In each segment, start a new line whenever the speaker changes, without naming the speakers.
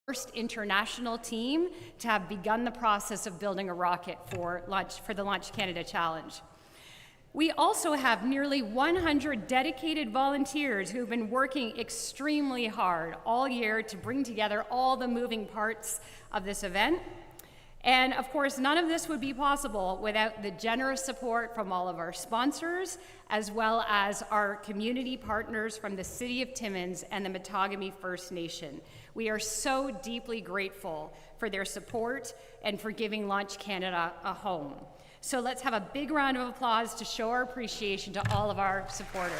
first international team to have begun the process of building a rocket for the Launch Canada Challenge. We also have nearly 100 dedicated volunteers who've been working extremely hard all year to bring together all the moving parts of this event. And of course, none of this would be possible without the generous support from all of our sponsors, as well as our community partners from the City of Timmins and the Matagami First Nation. We are so deeply grateful for their support and for giving Launch Canada a home. So let's have a big round of applause to show our appreciation to all of our supporters.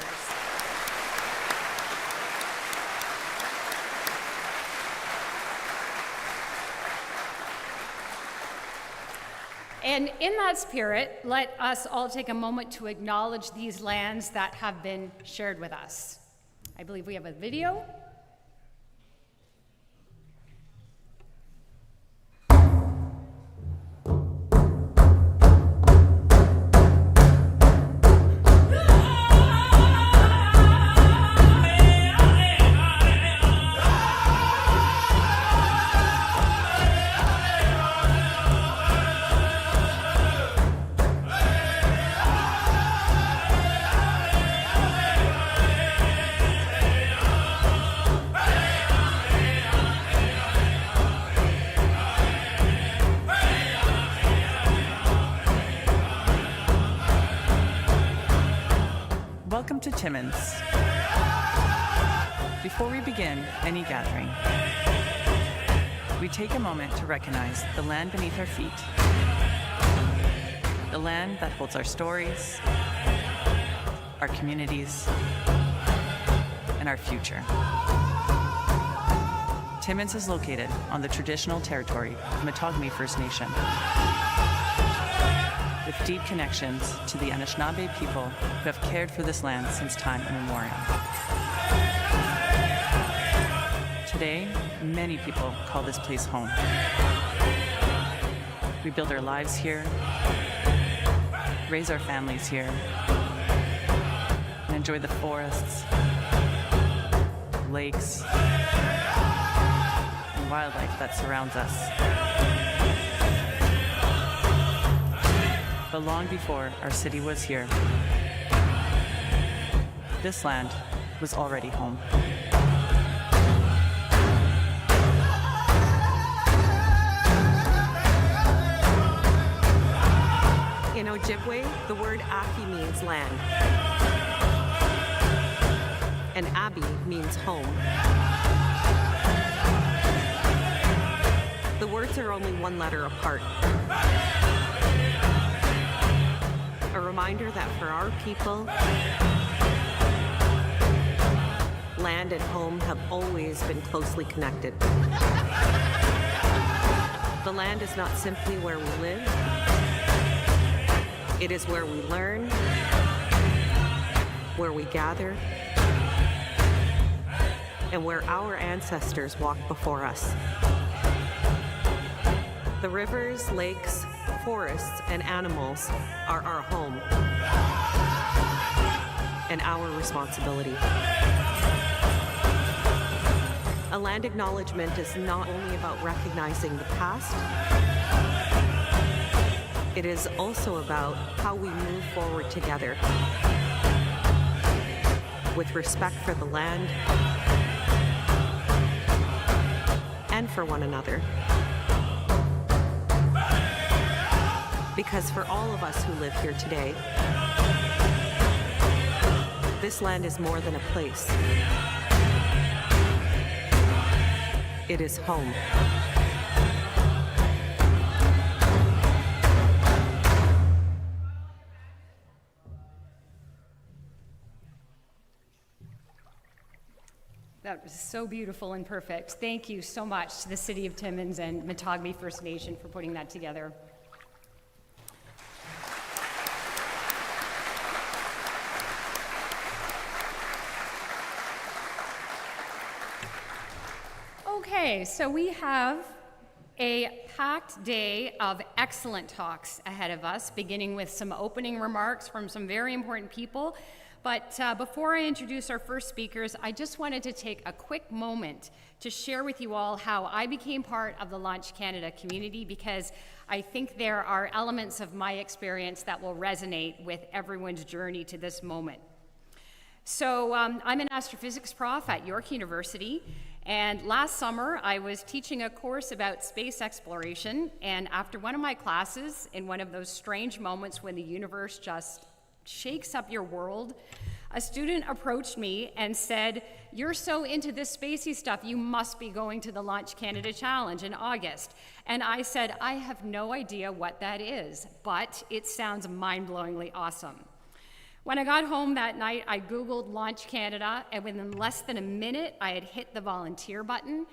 And in that spirit, let us all take a moment to acknowledge these lands that have been shared with us. I believe we have a video.
Welcome to Timmins. Before we begin any gathering, we take a moment to recognize the land beneath our feet, the land that holds our stories, our communities, and our future. Timmins is located on the traditional territory of Matagami First Nation, with deep connections to the Anishinaabe people who have cared for this land since time immemorial. Today, many people call this place home. We build our lives here, raise our families here, and enjoy the forests, lakes, and wildlife that surrounds us. But long before our city was here, this land was already home.
In Ojibwe, the word Aki means land, and Abi means home. The words are only one letter apart. A reminder that for our people, land and home have always been closely connected. The land is not simply where we live, it is where we learn, where we gather, and where our ancestors walked before us. The rivers, lakes, forests, and animals are our home and our responsibility. A land acknowledgement is not only about recognizing the past, it is also about how we move forward together with respect for the land and for one another. Because for all of us who live here today, this land is more than a place. It is home.
That was so beautiful and perfect. Thank you so much to the City of Timmins and Matagami First Nation for putting that together. Okay, so we have a packed day of excellent talks ahead of us, beginning with some opening remarks from some very important people. But before I introduce our first speakers, I just wanted to take a quick moment to share with you all how I became part of the Launch Canada community, because I think there are elements of my experience that will resonate with everyone's journey to this moment. So I'm an astrophysics prof at York University, and last summer I was teaching a course about space exploration, and after one of my classes, in one of those strange moments when the universe just shakes up your world, a student approached me and said, "You're so into this spacey stuff, you must be going to the Launch Canada Challenge in August." And I said, "I have no idea what that is, but it sounds mind-blowingly awesome." When I got home that night, I Googled Launch Canada, and within less than a minute, I had hit the volunteer button.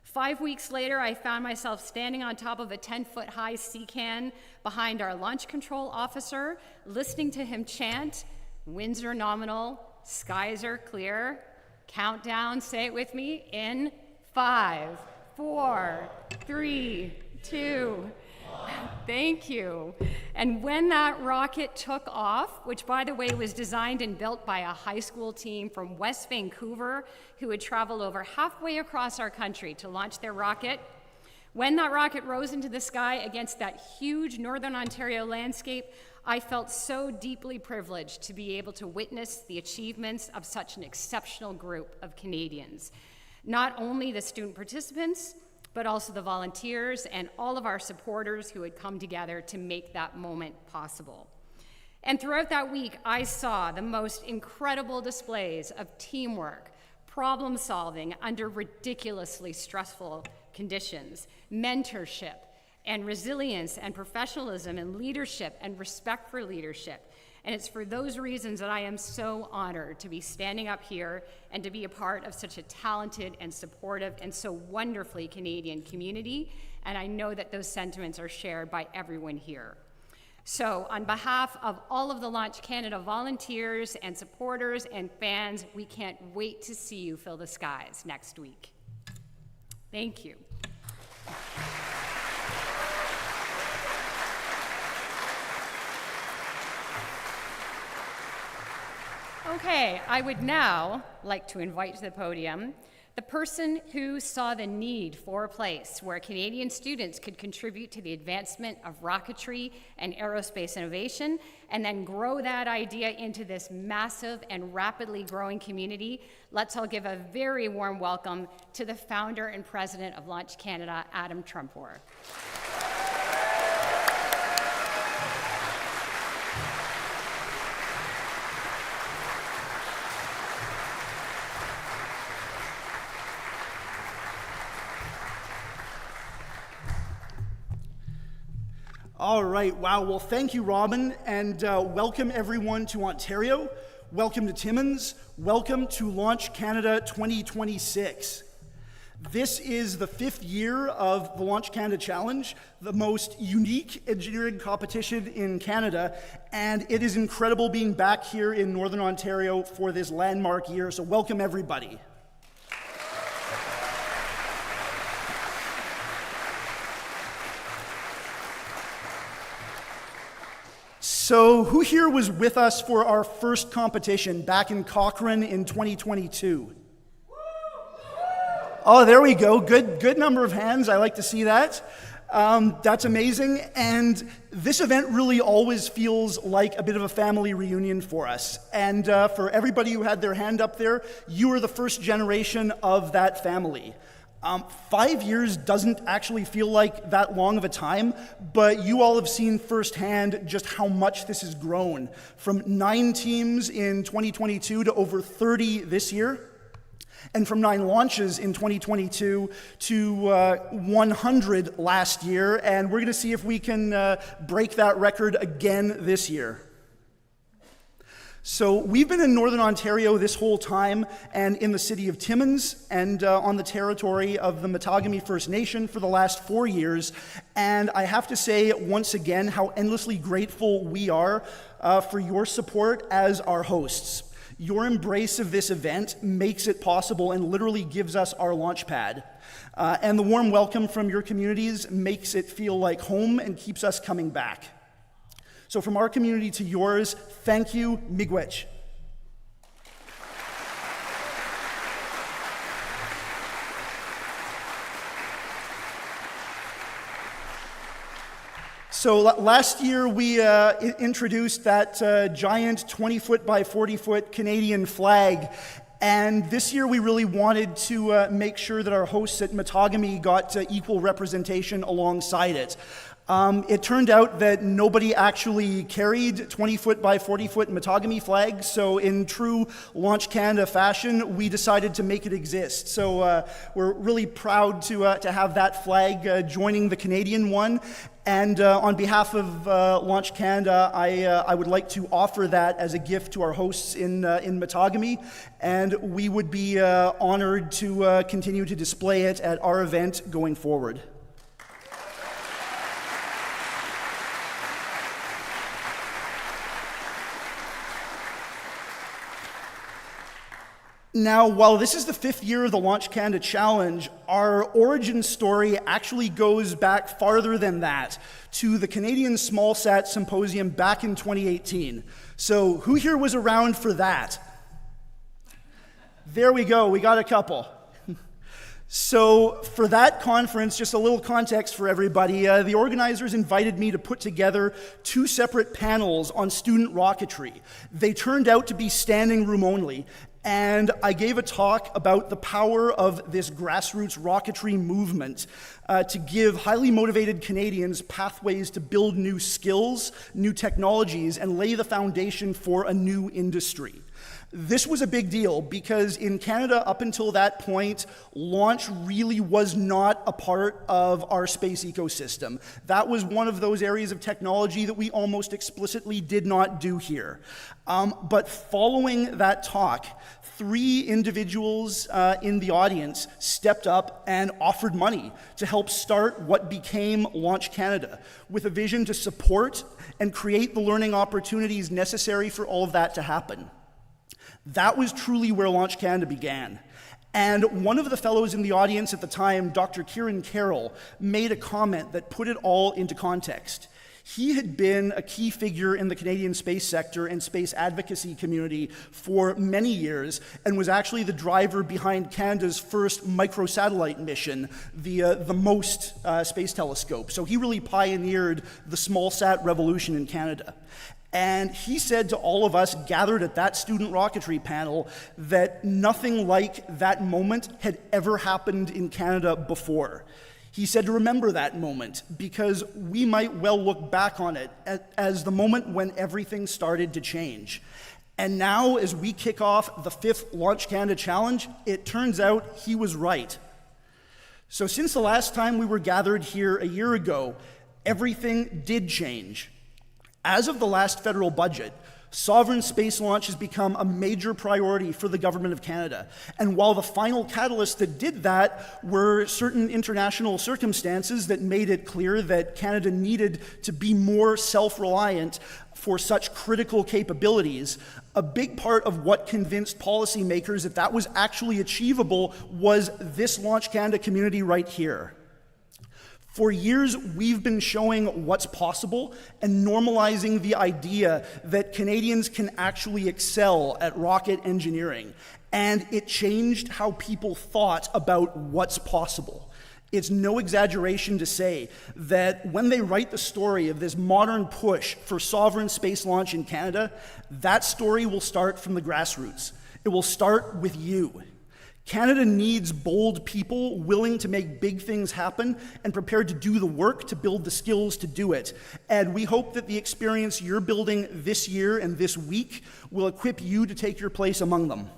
5 weeks later, I found myself standing on top of a 10-foot-high sea can behind our launch control officer, listening to him chant, "Winds are nominal, skies are clear, countdown," say it with me, in 5, 4, 3, 2, thank you. And when that rocket took off, which by the way was designed and built by a high school team from West Vancouver who had traveled over halfway across our country to launch their rocket, when that rocket rose into the sky against that huge Northern Ontario landscape, I felt so deeply privileged to be able to witness the achievements of such an exceptional group of Canadians. Not only the student participants, but also the volunteers and all of our supporters who had come together to make that moment possible. And throughout that week, I saw the most incredible displays of teamwork, problem solving under ridiculously stressful conditions, mentorship, and resilience and professionalism and leadership and respect for leadership. And it's for those reasons that I am so honored to be standing up here and to be a part of such a talented and supportive and so wonderfully Canadian community. And I know that those sentiments are shared by everyone here. So on behalf of all of the Launch Canada volunteers and supporters and fans, we can't wait to see you fill the skies next week. Thank you. Okay, I would now like to invite to the podium the person who saw the need for a place where Canadian students could contribute to the advancement of rocketry and aerospace innovation, and then grow that idea into this massive and rapidly growing community. Let's all give a very warm welcome to the founder and president of Launch Canada, Adam Trumpor.
All right, wow, well thank you, Robin, and welcome everyone to Ontario, welcome to Timmins, welcome to Launch Canada 2026. This is the 5th year of the Launch Canada Challenge, the most unique engineering competition in Canada, and it is incredible being back here in Northern Ontario for this landmark year, so welcome everybody. So who here was with us for our first competition back in Cochrane in 2022? Oh, there we go. Good number of hands. I like to see that. That's amazing. And this event really always feels like a bit of a family reunion for us. And for everybody who had their hand up there, you are the first generation of that family. 5 years doesn't actually feel like that long of a time, but you all have seen firsthand just how much this has grown. From 9 teams in 2022 to over 30 this year, and from 9 launches in 2022 to 100 last year, and we're going to see if we can break that record again this year. So we've been in Northern Ontario this whole time, and in the city of Timmins, and on the territory of the Matagami First Nation for the last 4 years. And I have to say once again how endlessly grateful we are for your support as our hosts. Your embrace of this event makes it possible and literally gives us our launch pad. And the warm welcome from your communities makes it feel like home and keeps us coming back. So from our community to yours, thank you, miigwech. So last year we introduced that giant 20-foot by 40-foot Canadian flag. And this year we really wanted to make sure that our hosts at Metagamy got equal representation alongside it. It turned out that nobody actually carried 20-foot by 40-foot Metagamy flags, so in true Launch Canada fashion, we decided to make it exist. So we're really proud to have that flag joining the Canadian one. And on behalf of Launch Canada, I would like to offer that as a gift to our hosts in Metagamy, and we would be honored to continue to display it at our event going forward. Now, while this is the 5th year of the Launch Canada Challenge, our origin story actually goes back farther than that, to the Canadian SmallSat Symposium back in 2018. So who here was around for that? There we go, we got a couple. So for that conference, just a little context for everybody, the organizers invited me to put together 2 separate panels on student rocketry. They turned out to be standing room only, and I gave a talk about the power of this grassroots rocketry movement to give highly motivated Canadians pathways to build new skills, new technologies, and lay the foundation for a new industry. This was a big deal because in Canada, up until that point, launch really was not a part of our space ecosystem. That was one of those areas of technology that we almost explicitly did not do here. But following that talk, 3 individuals in the audience stepped up and offered money to help start what became Launch Canada, with a vision to support and create the learning opportunities necessary for all of that to happen. That was truly where Launch Canada began. And one of the fellows in the audience at the time, Dr. Kieran Carroll, made a comment that put it all into context. He had been a key figure in the Canadian space sector and space advocacy community for many years, and was actually the driver behind Canada's first microsatellite mission, the MOST space telescope. So he really pioneered the small sat revolution in Canada. And he said to all of us gathered at that student rocketry panel that nothing like that moment had ever happened in Canada before. He said to remember that moment because we might well look back on it as the moment when everything started to change. And now, as we kick off the 5th Launch Canada Challenge, it turns out he was right. So since the last time we were gathered here a year ago, everything did change. As of the last federal budget, sovereign space launch has become a major priority for the Government of Canada. And while the final catalyst that did that were certain international circumstances that made it clear that Canada needed to be more self-reliant for such critical capabilities, a big part of what convinced policymakers that that was actually achievable was this Launch Canada community right here. For years, we've been showing what's possible and normalizing the idea that Canadians can actually excel at rocket engineering. And it changed how people thought about what's possible. It's no exaggeration to say that when they write the story of this modern push for sovereign space launch in Canada, that story will start from the grassroots. It will start with you. Canada needs bold people willing to make big things happen and prepared to do the work to build the skills to do it. And we hope that the experience you're building this year and this week will equip you to take your place among them.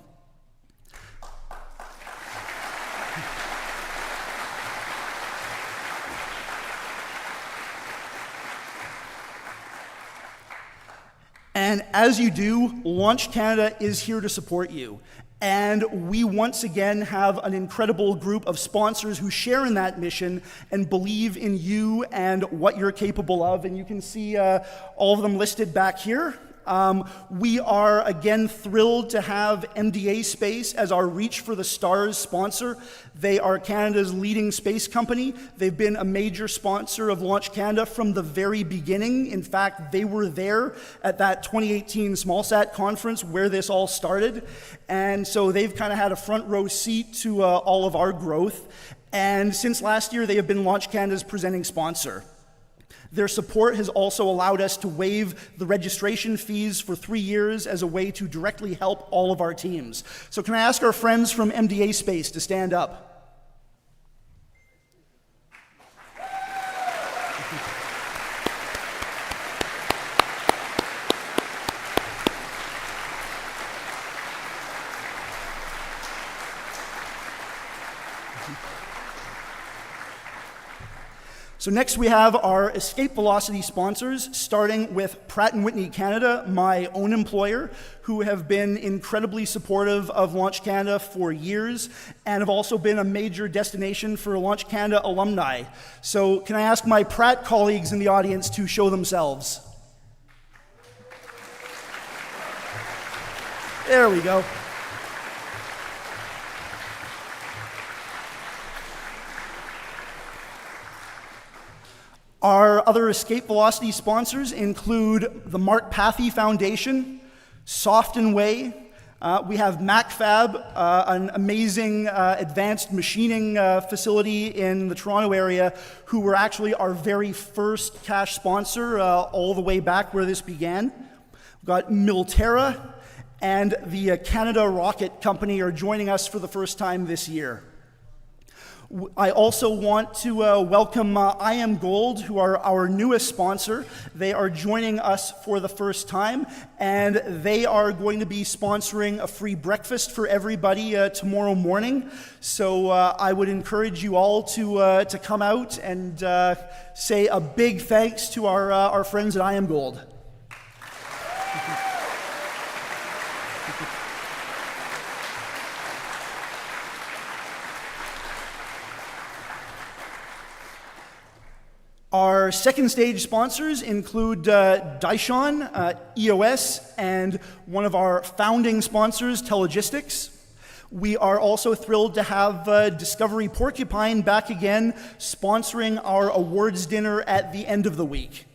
And as you do, Launch Canada is here to support you. And we once again have an incredible group of sponsors who share in that mission and believe in you and what you're capable of. And you can see all of them listed back here. We are again thrilled to have MDA Space as our Reach for the Stars sponsor. They are Canada's leading space company. They've been a major sponsor of Launch Canada from the very beginning. In fact, they were there at that 2018 SmallSat conference where this all started. And so they've kind of had a front row seat to all of our growth. And since last year, they have been Launch Canada's presenting sponsor. Their support has also allowed us to waive the registration fees for 3 years as a way to directly help all of our teams. So can I ask our friends from MDA Space to stand up? So next we have our Escape Velocity sponsors, starting with Pratt & Whitney Canada, my own employer, who have been incredibly supportive of Launch Canada for years and have also been a major destination for Launch Canada alumni. So can I ask my Pratt colleagues in the audience to show themselves? There we go. Our other Escape Velocity sponsors include the Mark Pathy Foundation, Soft and Way. We have MacFab, an amazing advanced machining facility in the Toronto area, who were actually our very first cash sponsor all the way back where this began. We've got Milterra and the Canada Rocket Company are joining us for the first time this year. I also want to welcome I Am Gold, who are our newest sponsor. They are joining us for the first time, and they are going to be sponsoring a free breakfast for everybody tomorrow morning. So I would encourage you all to come out and say a big thanks to our friends at I Am Gold. Our second stage sponsors include Daishan, EOS, and one of our founding sponsors, Telegistics. We are also thrilled to have Discovery Porcupine back again, sponsoring our awards dinner at the end of the week.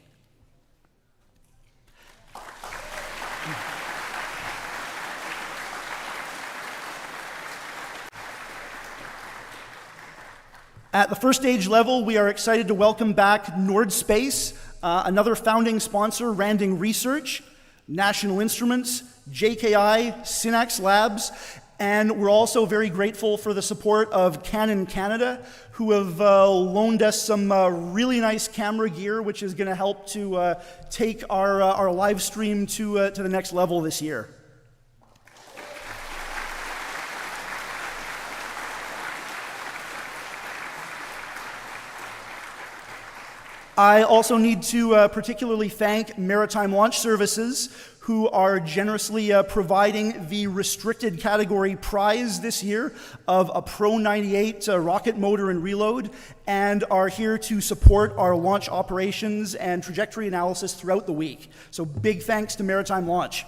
At the first stage level, we are excited to welcome back Nordspace, another founding sponsor, Randing Research, National Instruments, JKI, Synapse Labs, and we're also very grateful for the support of Canon Canada, who have loaned us some really nice camera gear, which is going to help to take our live stream to the next level this year. I also need to particularly thank Maritime Launch Services, who are generously providing the restricted category prize this year of a Pro 98 rocket motor and reload, and are here to support our launch operations and trajectory analysis throughout the week. So big thanks to Maritime Launch.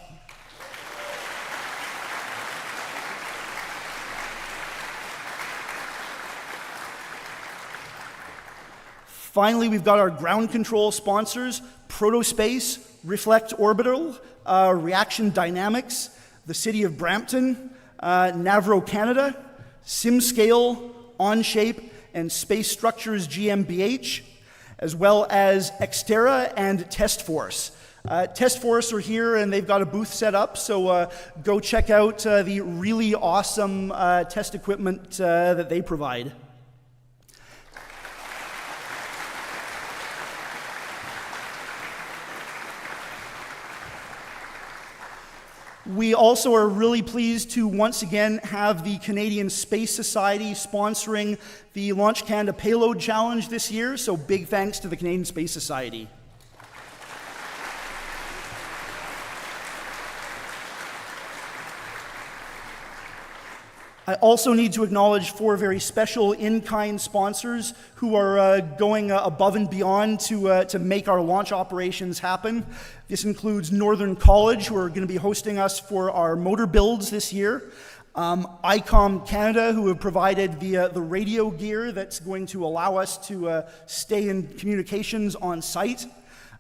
Finally, we've got our ground control sponsors, Protospace, Reflect Orbital, Reaction Dynamics, the City of Brampton, Navro Canada, SimScale, OnShape, and Space Structures GmbH, as well as Xterra and TestForce. TestForce are here and they've got a booth set up, so go check out the really awesome test equipment that they provide. We also are really pleased to once again have the Canadian Space Society sponsoring the Launch Canada Payload Challenge this year, so big thanks to the Canadian Space Society. I also need to acknowledge 4 very special in-kind sponsors who are going above and beyond to make our launch operations happen. This includes Northern College, who are going to be hosting us for our motor builds this year. ICOM Canada, who have provided the radio gear that's going to allow us to stay in communications on site.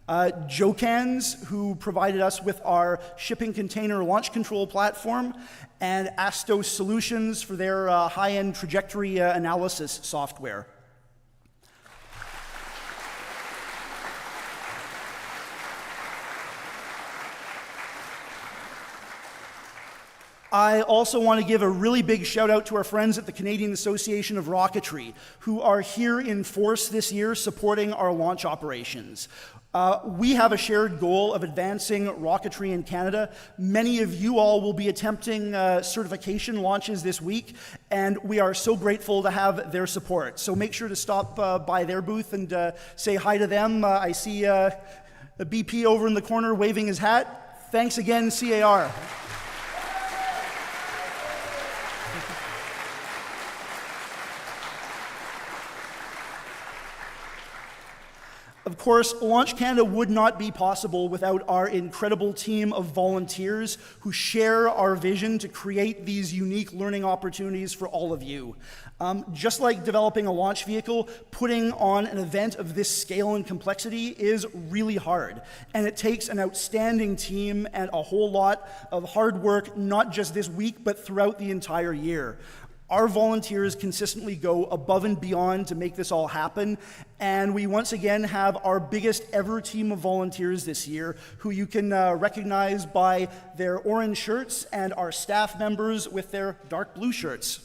Jocans, who provided us with our shipping container launch control platform, and Astos Solutions for their high-end trajectory analysis software. I also want to give a really big shout out to our friends at the Canadian Association of Rocketry, who are here in force this year supporting our launch operations. We have a shared goal of advancing rocketry in Canada. Many of you all will be attempting certification launches this week, and we are so grateful to have their support. So make sure to stop by their booth and say hi to them. I see the BP over in the corner waving his hat. Thanks again, CAR. Of course, Launch Canada would not be possible without our incredible team of volunteers who share our vision to create these unique learning opportunities for all of you. Just like developing a launch vehicle, putting on an event of this scale and complexity is really hard. And it takes an outstanding team and a whole lot of hard work, not just this week, but throughout the entire year. Our volunteers consistently go above and beyond to make this all happen, and we once again have our biggest ever team of volunteers this year, who you can recognize by their orange shirts and our staff members with their dark blue shirts.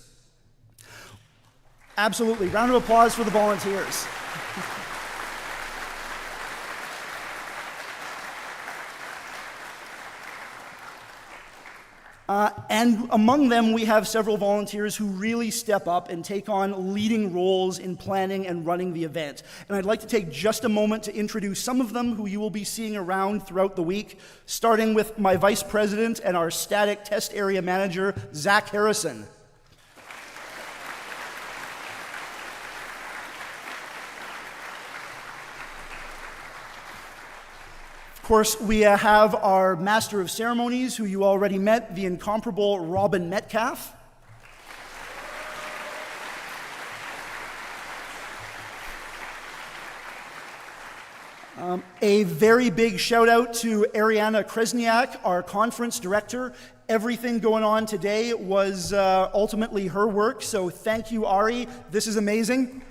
Absolutely, round of applause for the volunteers. And among them, we have several volunteers who really step up and take on leading roles in planning and running the event. And I'd like to take just a moment to introduce some of them who you will be seeing around throughout the week, starting with my Vice President and our Static Test Area Manager, Zach Harrison. Of course, we have our Master of Ceremonies, who you already met, the incomparable Robin Metcalf. A very big shout out to Ariana Kresniak, our conference director. Everything going on today was ultimately her work, so thank you, Ari. This is amazing.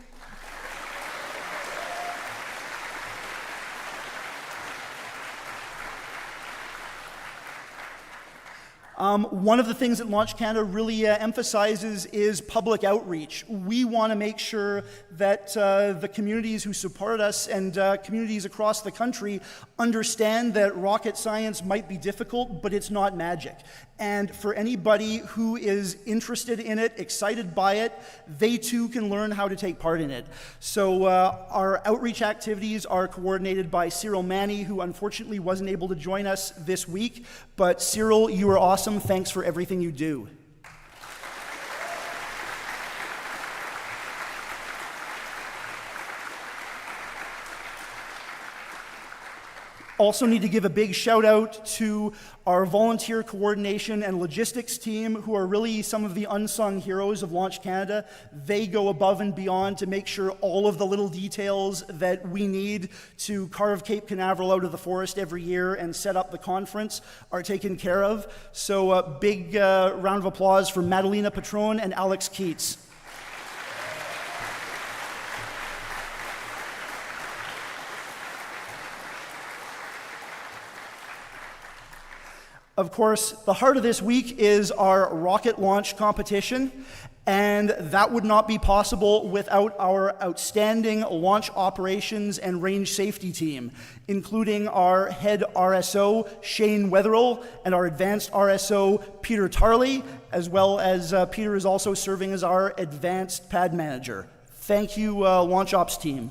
One of the things that Launch Canada really emphasizes is public outreach. We want to make sure that the communities who support us and communities across the country understand that rocket science might be difficult, but it's not magic. And for anybody who is interested in it, excited by it, they too can learn how to take part in it. So our outreach activities are coordinated by Cyril Manny, who unfortunately wasn't able to join us this week. But Cyril, you are awesome. Thanks for everything you do. Also need to give a big shout out to our volunteer coordination and logistics team, who are really some of the unsung heroes of Launch Canada. They go above and beyond to make sure all of the little details that we need to carve Cape Canaveral out of the forest every year and set up the conference are taken care of. So a big round of applause for Madalena Patron and Alex Keats. Of course, the heart of this week is our rocket launch competition, and that would not be possible without our outstanding launch operations and range safety team, including our head RSO, Shane Wetherill, and our advanced RSO, Peter Tarley, as well as Peter is also serving as our advanced pad manager. Thank you, Launch Ops team.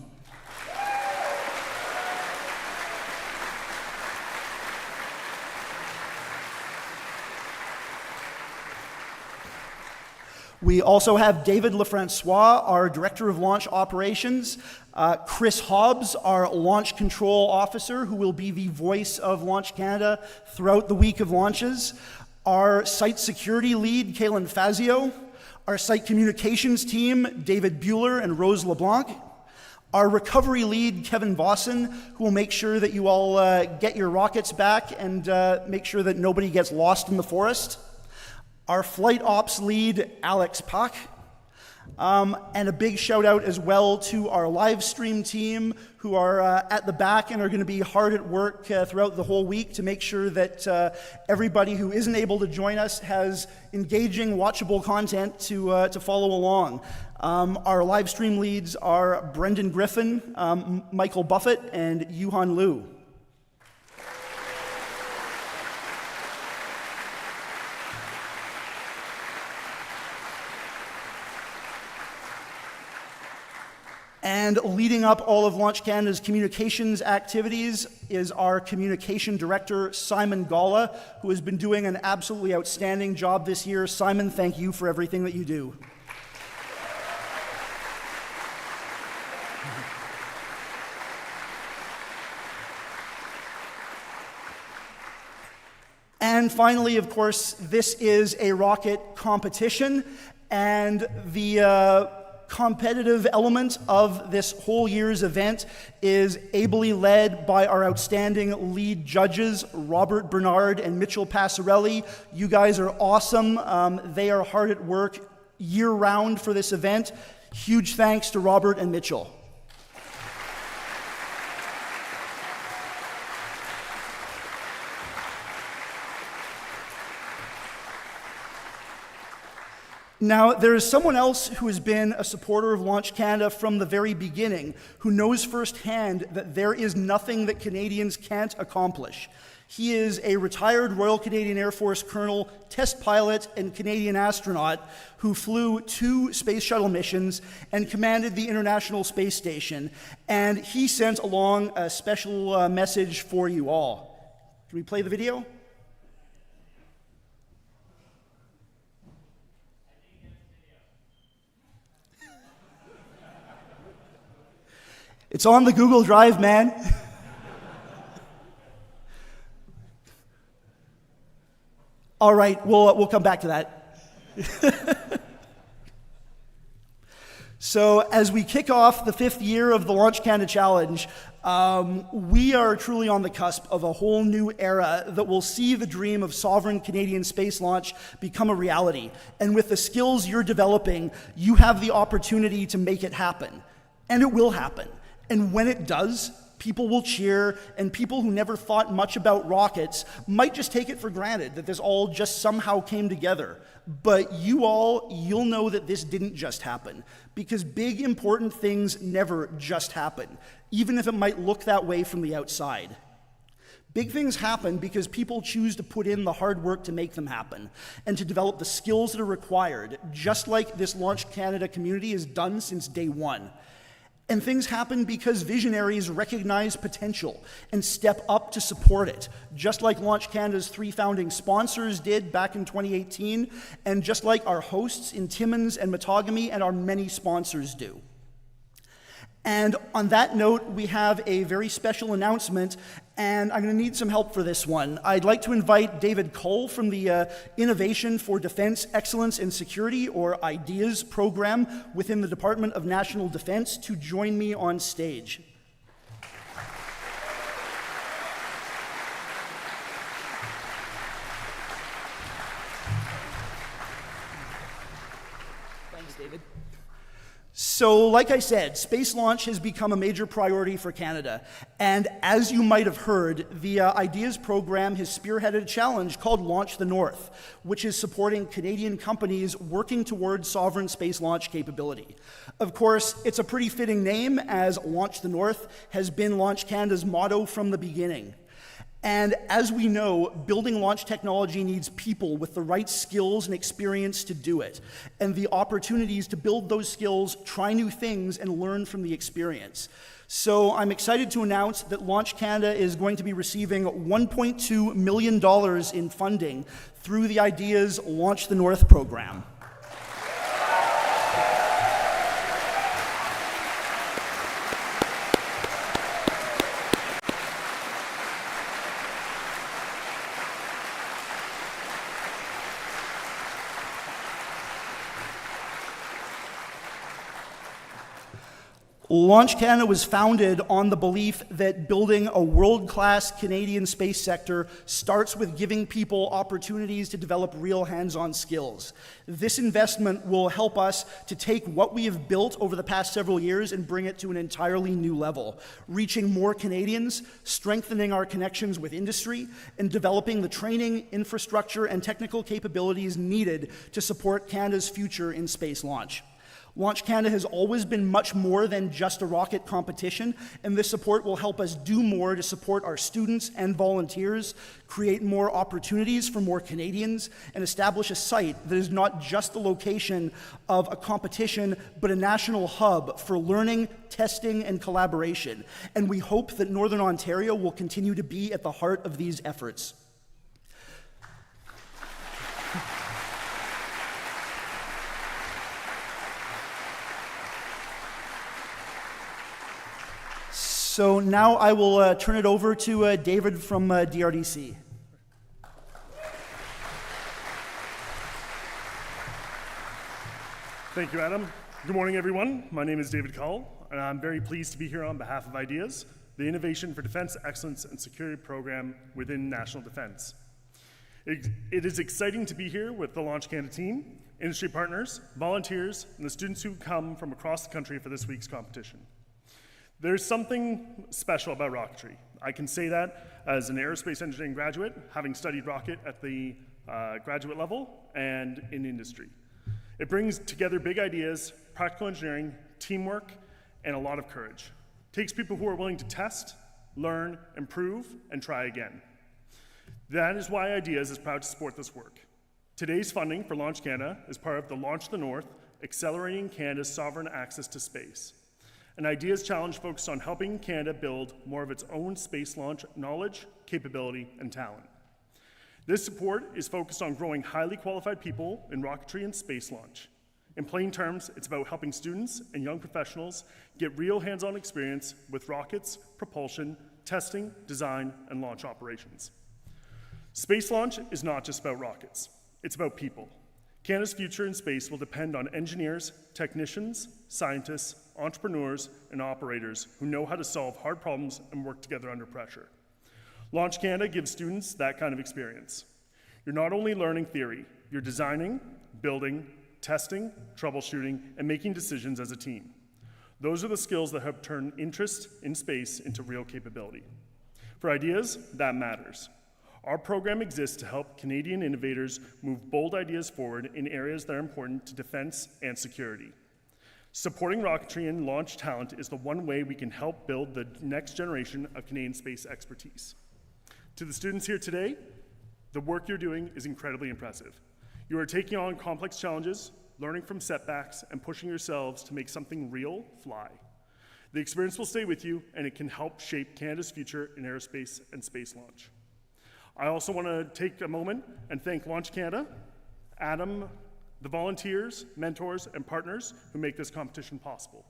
We also have David Lefrancois, our Director of Launch Operations, Chris Hobbs, our Launch Control Officer, who will be the voice of Launch Canada throughout the week of launches, our Site Security Lead, Kaylin Fazio, our Site Communications Team, David Bueller and Rose LeBlanc, our Recovery Lead, Kevin Vossen, who will make sure that you all get your rockets back and make sure that nobody gets lost in the forest, our Flight Ops Lead, Alex Pak, And a big shout out as well to our live stream team who are at the back and are going to be hard at work throughout the whole week to make sure that everybody who isn't able to join us has engaging, watchable content to follow along. Our live stream leads are Brendan Griffin, Michael Buffett, and Yuhan Liu. And leading up all of Launch Canada's communications activities is our communication director, Simon Gala, who has been doing an absolutely outstanding job this year. Simon, thank you for everything that you do. And finally, of course, this is a rocket competition, and the competitive element of this whole year's event is ably led by our outstanding lead judges, Robert Bernard and Mitchell Passarelli. You guys are awesome. They are hard at work year-round for this event. Huge thanks to Robert and Mitchell. Now, there is someone else who has been a supporter of Launch Canada from the very beginning, who knows firsthand that there is nothing that Canadians can't accomplish. He is a retired Royal Canadian Air Force colonel, test pilot, and Canadian astronaut who flew 2 space shuttle missions and commanded the International Space Station. And he sent along a special message for you all. Can we play the video? It's on the Google Drive, man. All right, we'll come back to that. So as we kick off the 5th year of the Launch Canada Challenge, we are truly on the cusp of a whole new era that will see the dream of sovereign Canadian space launch become a reality. And with the skills you're developing, you have the opportunity to make it happen. And it will happen. And when it does, people will cheer, and people who never thought much about rockets might just take it for granted that this all just somehow came together. But you'll know that this didn't just happen, because big, important things never just happen, even if it might look that way from the outside. Big things happen because people choose to put in the hard work to make them happen, and to develop the skills that are required, just like this Launch Canada community has done since day one. And things happen because visionaries recognize potential and step up to support it, just like Launch Canada's 3 founding sponsors did back in 2018, and just like our hosts in Timmins and Matagami and our many sponsors do. And on that note, we have a very special announcement, and I'm going to need some help for this one. I'd like to invite David Cole from the Innovation for Defense Excellence and Security, or IDEAS program within the Department of National Defense, to join me on stage. Thanks, David. So, like I said, space launch has become a major priority for Canada. And as you might have heard, the IDEAS program has spearheaded a challenge called Launch the North, which is supporting Canadian companies working towards sovereign space launch capability. Of course, it's a pretty fitting name, as Launch the North has been Launch Canada's motto from the beginning. And as we know, building launch technology needs people with the right skills and experience to do it, and the opportunities to build those skills, try new things, and learn from the experience. So I'm excited to announce that Launch Canada is going to be receiving $1.2 million in funding through the IDEAS Launch the North program. Launch Canada was founded on the belief that building a world-class Canadian space sector starts with giving people opportunities to develop real hands-on skills. This investment will help us to take what we have built over the past several years and bring it to an entirely new level, reaching more Canadians, strengthening our connections with industry, and developing the training, infrastructure, and technical capabilities needed to support Canada's future in space launch. Launch Canada has always been much more than just a rocket competition, and this support will help us do more to support our students and volunteers, create more opportunities for more Canadians, and establish a site that is not just the location of a competition, but a national hub for learning, testing, and collaboration. And we hope that Northern Ontario will continue to be at the heart of these efforts. So now I will turn it over to David from DRDC.
Thank you, Adam. Good morning, everyone. My name is David Cull, and I'm very pleased to be here on behalf of IDEAS, the Innovation for Defense Excellence and Security program within National Defense. It is exciting to be here with the Launch Canada team, industry partners, volunteers, and the students who come from across the country for this week's competition. There's something special about rocketry. I can say that as an aerospace engineering graduate, having studied rocket at the graduate level and in industry. It brings together big ideas, practical engineering, teamwork, and a lot of courage. It takes people who are willing to test, learn, improve, and try again. That is why IDEAS is proud to support this work. Today's funding for Launch Canada is part of the Launch the North, Accelerating Canada's Sovereign Access to Space. An IDEAS challenge focused on helping Canada build more of its own space launch knowledge, capability, and talent. This support is focused on growing highly qualified people in rocketry and space launch. In plain terms, it's about helping students and young professionals get real hands-on experience with rockets, propulsion, testing, design, and launch operations. Space launch is not just about rockets. It's about people. Canada's future in space will depend on engineers, technicians, scientists, entrepreneurs, and operators who know how to solve hard problems and work together under pressure. Launch Canada gives students that kind of experience. You're not only learning theory, you're designing, building, testing, troubleshooting, and making decisions as a team. Those are the skills that help turn interest in space into real capability. For IDEAS, that matters. Our program exists to help Canadian innovators move bold ideas forward in areas that are important to defense and security. Supporting rocketry and launch talent is the one way we can help build the next generation of Canadian space expertise. To the students here today, the work you're doing is incredibly impressive. You are taking on complex challenges, learning from setbacks, and pushing yourselves to make something real fly. The experience will stay with you, and it can help shape Canada's future in aerospace and space launch. I also want to take a moment and thank Launch Canada, Adam, the volunteers, mentors, and partners who make this competition possible.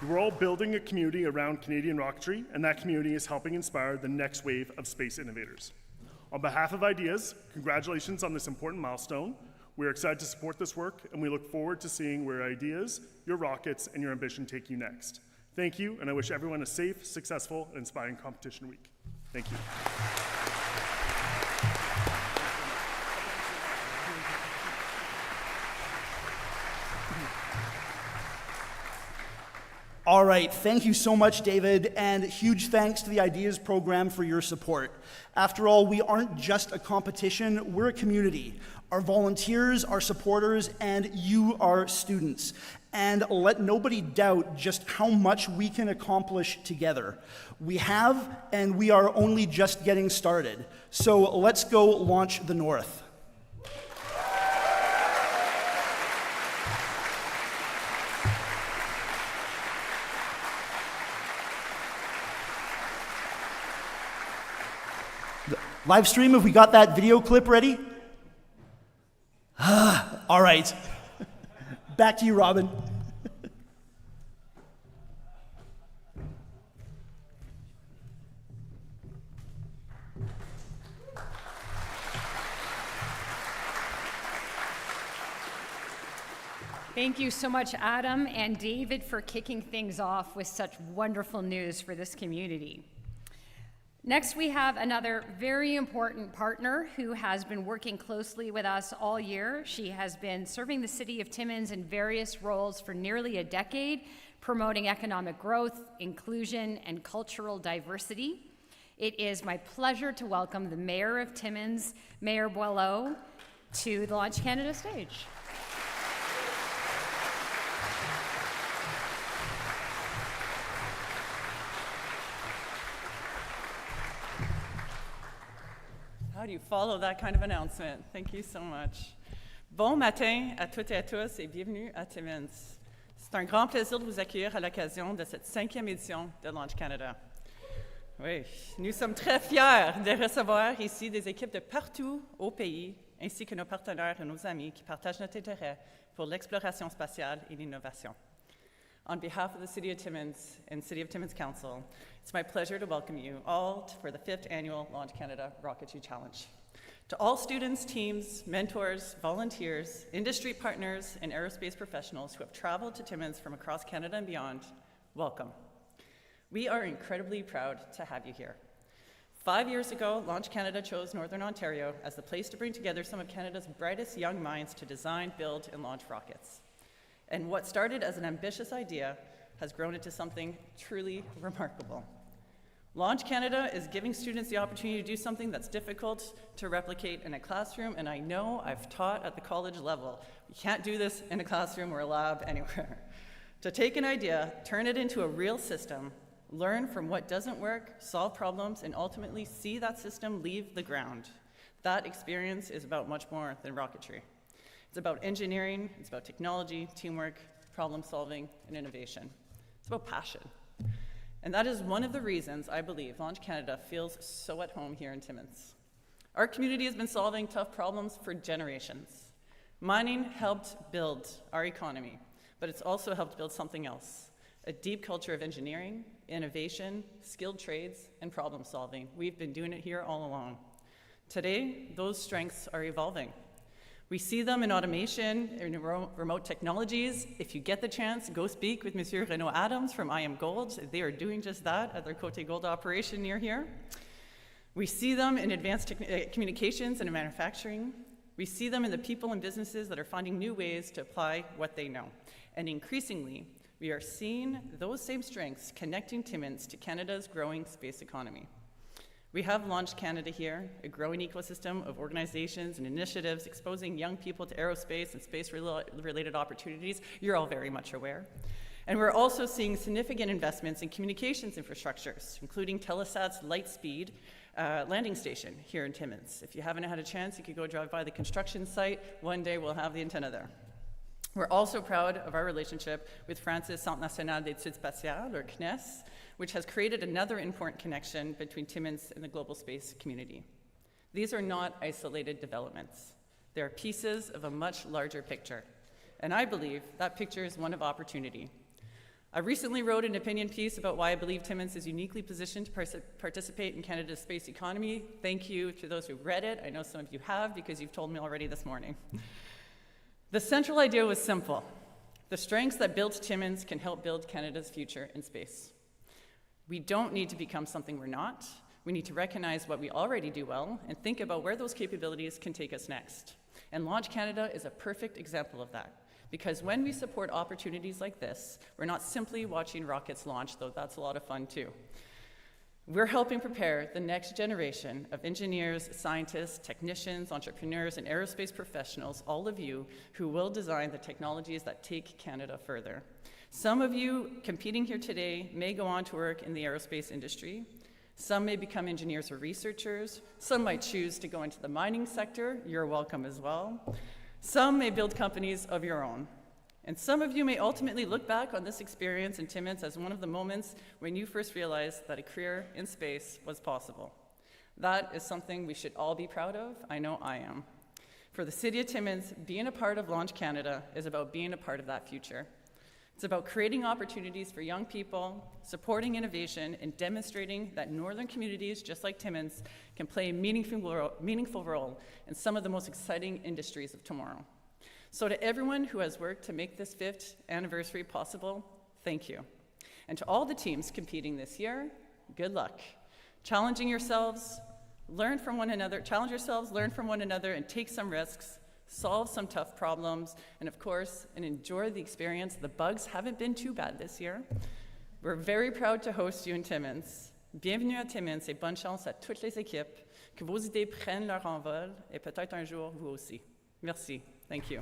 We're all building a community around Canadian rocketry, and that community is helping inspire the next wave of space innovators. On behalf of IDEAS, congratulations on this important milestone. We're excited to support this work, and we look forward to seeing where IDEAS, your rockets, and your ambition take you next. Thank you, and I wish everyone a safe, successful, and inspiring competition week. Thank you.
All right, thank you so much, David, and huge thanks to the IDEAS program for your support. After all, we aren't just a competition, we're a community. Our volunteers, our supporters, and you, our students. And let nobody doubt just how much we can accomplish together. We have, and we are only just getting started. So let's go launch the North. Live stream, have we got that video clip ready? All right. Back to you, Robin.
Thank you so much, Adam and David, for kicking things off with such wonderful news for this community. Next, we have another very important partner who has been working closely with us all year. She has been serving the City of Timmins in various roles for nearly a decade, promoting economic growth, inclusion, and cultural diversity. It is my pleasure to welcome the Mayor of Timmins, Mayor Boileau, to the Launch Canada stage.
How do you follow that kind of announcement? Thank you so much. Bon matin à toutes et à tous et bienvenue à Timmins. C'est un grand plaisir de vous accueillir à l'occasion de cette 5e édition de Launch Canada. Oui, nous sommes très fiers de recevoir ici des équipes de partout au pays, ainsi que nos partenaires et nos amis qui partagent notre intérêt pour l'exploration spatiale et l'innovation. On behalf of the City of Timmins and City of Timmins Council, it's my pleasure to welcome you all for the 5th Annual Launch Canada Rocketry Challenge. To all students, teams, mentors, volunteers, industry partners, and aerospace professionals who have traveled to Timmins from across Canada and beyond, welcome. We are incredibly proud to have you here. 5 years ago, Launch Canada chose Northern Ontario as the place to bring together some of Canada's brightest young minds to design, build, and launch rockets. And what started as an ambitious idea has grown into something truly remarkable. Launch Canada is giving students the opportunity to do something that's difficult to replicate in a classroom, and I know I've taught at the college level. You can't do this in a classroom or a lab anywhere. To take an idea, turn it into a real system, learn from what doesn't work, solve problems, and ultimately see that system leave the ground. That experience is about much more than rocketry. It's about engineering, it's about technology, teamwork, problem solving, and innovation. It's about passion. And that is one of the reasons I believe Launch Canada feels so at home here in Timmins. Our community has been solving tough problems for generations. Mining helped build our economy, but it's also helped build something else, a deep culture of engineering, innovation, skilled trades, and problem solving. We've been doing it here all along. Today, those strengths are evolving. We see them in automation, in remote technologies. If you get the chance, go speak with Monsieur Renaud Adams from I Am Gold. They are doing just that at their Côté Gold operation near here. We see them in advanced communications and in manufacturing. We see them in the people and businesses that are finding new ways to apply what they know. And increasingly, we are seeing those same strengths connecting Timmins to Canada's growing space economy. We have Launch Canada here, a growing ecosystem of organizations and initiatives exposing young people to aerospace and space-related opportunities. You're all very much aware. And we're also seeing significant investments in communications infrastructures, including Telesat's Lightspeed landing station here in Timmins. If you haven't had a chance, you could go drive by the construction site. One day we'll have the antenna there. We're also proud of our relationship with France's Centre National d'Études Spatiales, or CNES, which has created another important connection between Timmins and the global space community. These are not isolated developments. They are pieces of a much larger picture. And I believe that picture is one of opportunity. I recently wrote an opinion piece about why I believe Timmins is uniquely positioned to participate in Canada's space economy. Thank you to those who read it. I know some of you have because you've told me already this morning. The central idea was simple. The strengths that built Timmins can help build Canada's future in space. We don't need to become something we're not. We need to recognize what we already do well and think about where those capabilities can take us next. And Launch Canada is a perfect example of that. Because when we support opportunities like this, we're not simply watching rockets launch, though that's a lot of fun too. We're helping prepare the next generation of engineers, scientists, technicians, entrepreneurs, and aerospace professionals, all of you who will design the technologies that take Canada further. Some of you competing here today may go on to work in the aerospace industry. Some may become engineers or researchers. Some might choose to go into the mining sector. You're welcome as well. Some may build companies of your own. And some of you may ultimately look back on this experience in Timmins as one of the moments when you first realized that a career in space was possible. That is something we should all be proud of. I know I am. For the City of Timmins, being a part of Launch Canada is about being a part of that future. It's about creating opportunities for young people, supporting innovation, and demonstrating that northern communities, just like Timmins, can play a meaningful role in some of the most exciting industries of tomorrow. So to everyone who has worked to make this 5th anniversary possible, thank you. And to all the teams competing this year, good luck. Challenge yourselves, learn from one another, and take some risks, solve some tough problems, and of course, enjoy the experience. The bugs haven't been too bad this year. We're very proud to host you in Timmins. Bienvenue à Timmins et bonne chance à toutes les équipes, que vos idées prennent leur envol et peut-être un jour vous aussi. Merci. Thank you.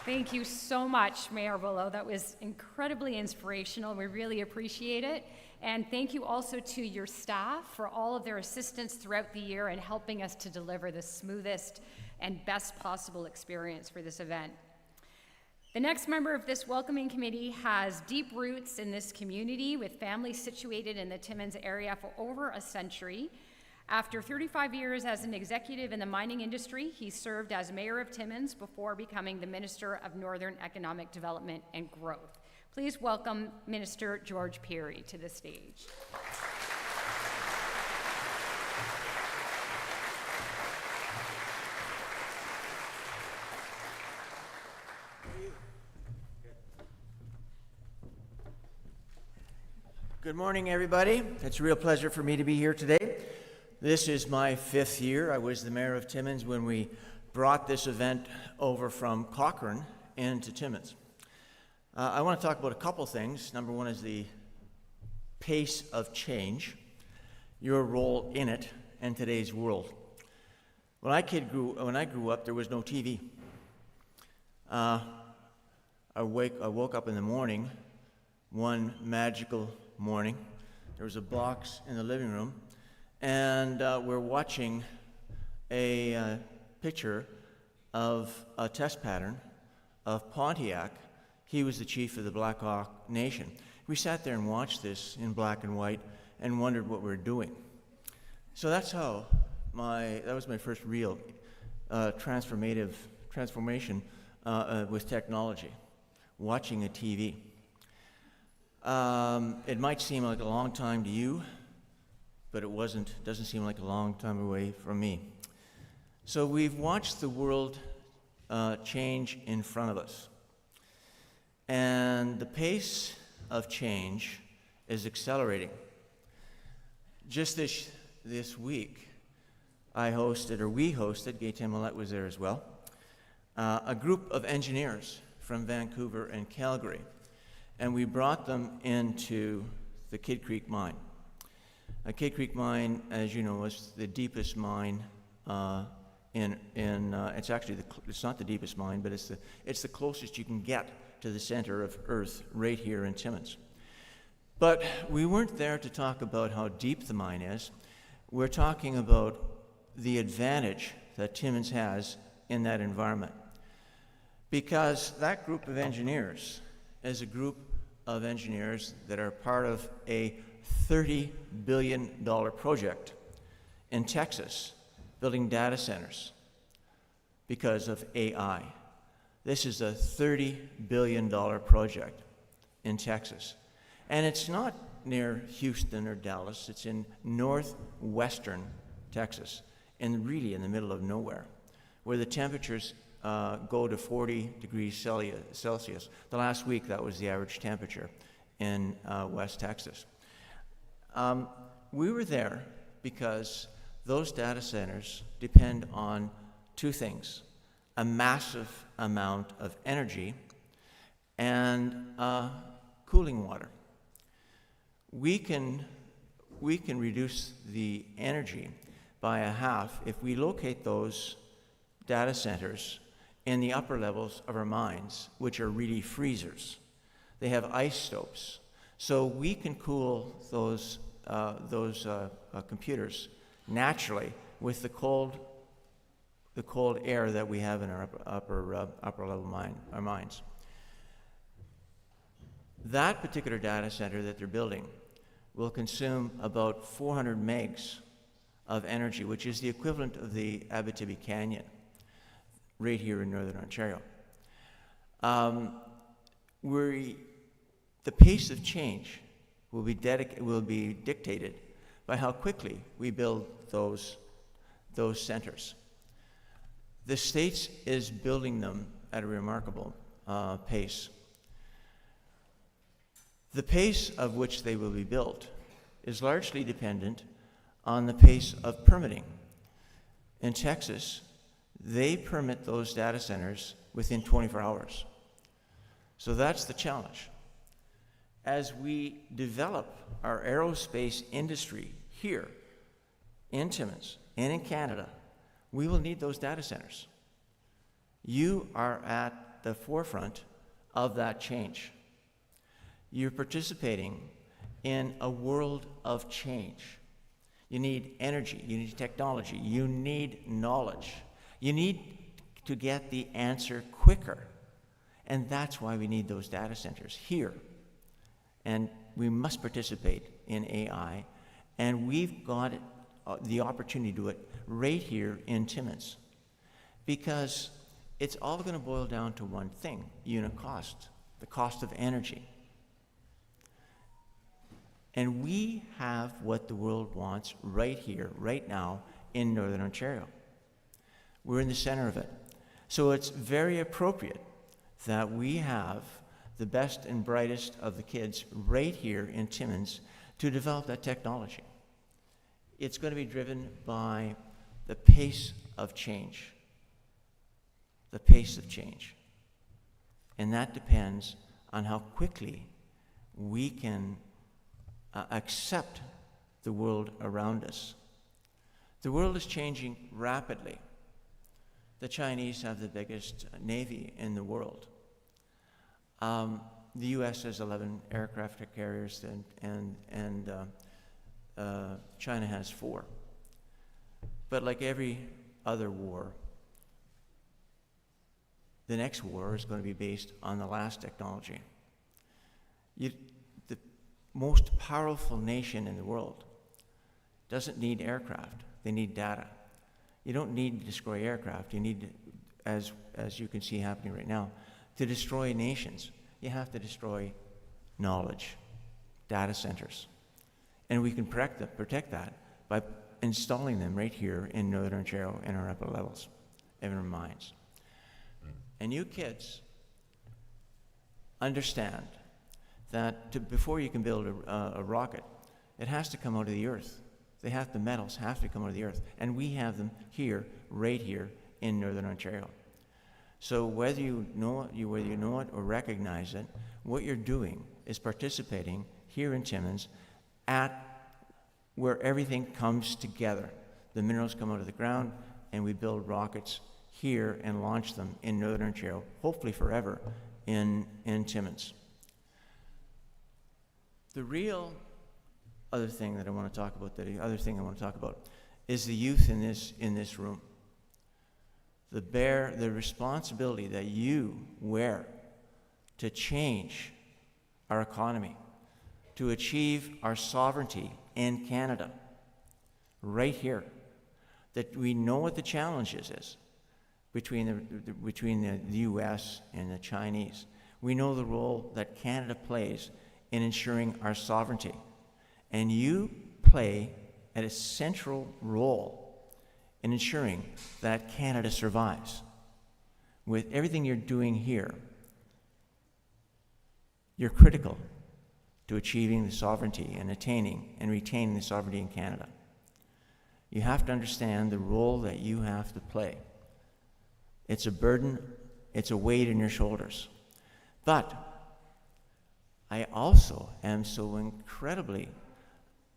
Thank you so much, Mayor Willow. That was incredibly inspirational. We really appreciate it. And thank you also to your staff for all of their assistance throughout the year and helping us to deliver the smoothest and best possible experience for this event. The next member of this welcoming committee has deep roots in this community with families situated in the Timmins area for over a century. After 35 years as an executive in the mining industry, he served as mayor of Timmins before becoming the Minister of Northern Economic Development and Growth. Please welcome Minister George Peary to the stage.
Good morning, everybody. It's a real pleasure for me to be here today. This is my 5th year. I was the mayor of Timmins when we brought this event over from Cochrane into Timmins. I want to talk about a couple things. Number one is the pace of change, your role in it, and today's world. When I grew up, there was no TV. I woke up in the morning, one magical morning. There was a box in the living room, and we're watching a picture of a test pattern of Pontiac. He was the chief of the Black Hawk Nation. We sat there and watched this in black and white and wondered what we were doing. So that's how that was my first real transformation with technology, watching a TV. It might seem like a long time to you, but doesn't seem like a long time away from me. So we've watched the world change in front of us. And the pace of change is accelerating. Just this week, we hosted, Gaëtan Millette was there as well, a group of engineers from Vancouver and Calgary. And we brought them into the Kidd Creek mine. Kidd Creek mine, as you know, is the deepest mine it's actually it's not the deepest mine, but it's the closest you can get to the center of Earth, right here in Timmins. But we weren't there to talk about how deep the mine is. We're talking about the advantage that Timmins has in that environment. Because that group of engineers is a group of engineers that are part of a $30 billion project in Texas, building data centers because of AI. This is a $30 billion project in Texas. And it's not near Houston or Dallas, it's in northwestern Texas, and really in the middle of nowhere, where the temperatures go to 40 degrees Celsius. The last week, that was the average temperature in West Texas. We were there because those data centers depend on two things: a massive amount of energy and cooling water. We can reduce the energy by a half if we locate those data centers in the upper levels of our mines, which are really freezers. They have ice stopes. So we can cool those computers naturally with the cold air that we have in our upper level mines. That particular data center that they're building will consume about 400 megs of energy, which is the equivalent of the Abitibi Canyon, right here in Northern Ontario. The pace of change will be dictated by how quickly we build those centers. The States is building them at a remarkable pace. The pace of which they will be built is largely dependent on the pace of permitting. In Texas, they permit those data centers within 24 hours. So that's the challenge. As we develop our aerospace industry here in Timmins and in Canada, we will need those data centers. You are at the forefront of that change. You're participating in a world of change. You need energy, you need technology, you need knowledge. You need to get the answer quicker. And that's why we need those data centers here. And we must participate in AI, and we've got the opportunity to do it right here in Timmins. Because it's all going to boil down to one thing: unit cost, the cost of energy. And we have what the world wants right here, right now, in Northern Ontario. We're in the center of it. So it's very appropriate that we have the best and brightest of the kids right here in Timmins to develop that technology. It's going to be driven by the pace of change. The pace of change. And that depends on how quickly we can accept the world around us. The world is changing rapidly. The Chinese have the biggest navy in the world. The U.S. has 11 aircraft carriers, and China has 4. But like every other war, the next war is going to be based on the last technology. The most powerful nation in the world doesn't need aircraft. They need data. You don't need to destroy aircraft. You need, as you can see happening right now, to destroy nations. You have to destroy knowledge, data centers. And we can protect that by installing them right here in Northern Ontario in our upper levels, in our mines. And you kids understand that before you can build a rocket, it has to come out of the earth. The metals have to come out of the earth. And we have them here, right here in Northern Ontario. So whether you know it or recognize it, what you're doing is participating here in Timmins at where everything comes together. The minerals come out of the ground, and we build rockets here and launch them in Northern Ontario, hopefully forever, in Timmins. The real other thing that I want to talk about, is the youth in this room. The responsibility that you wear to change our economy, to achieve our sovereignty in Canada, right here. That we know what the challenges is between the U.S. and the Chinese. We know the role that Canada plays in ensuring our sovereignty. And you play a central role in ensuring that Canada survives. With everything you're doing here, you're critical to achieving the sovereignty and attaining and retaining the sovereignty in Canada. You have to understand the role that you have to play. It's a burden, it's a weight on your shoulders. But I also am so incredibly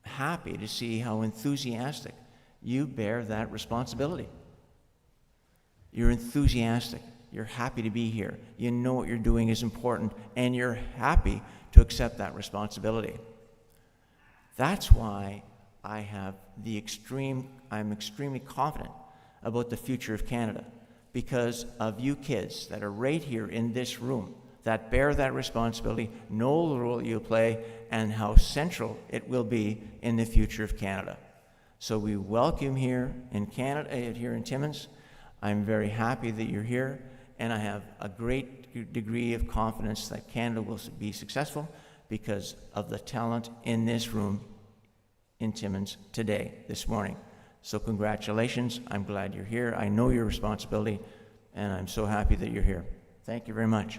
happy to see how enthusiastic you bear that responsibility. You're enthusiastic. You're happy to be here. You know what you're doing is important, and you're happy to accept that responsibility. That's why I'm extremely confident about the future of Canada, because of you kids that are right here in this room, that bear that responsibility, know the role you play, and how central it will be in the future of Canada. So we welcome here in Canada, here in Timmins. I'm very happy that you're here, and I have a great degree of confidence that Canada will be successful because of the talent in this room in Timmins today, this morning. So congratulations. I'm glad you're here. I know your responsibility, and I'm so happy that you're here. Thank you very much.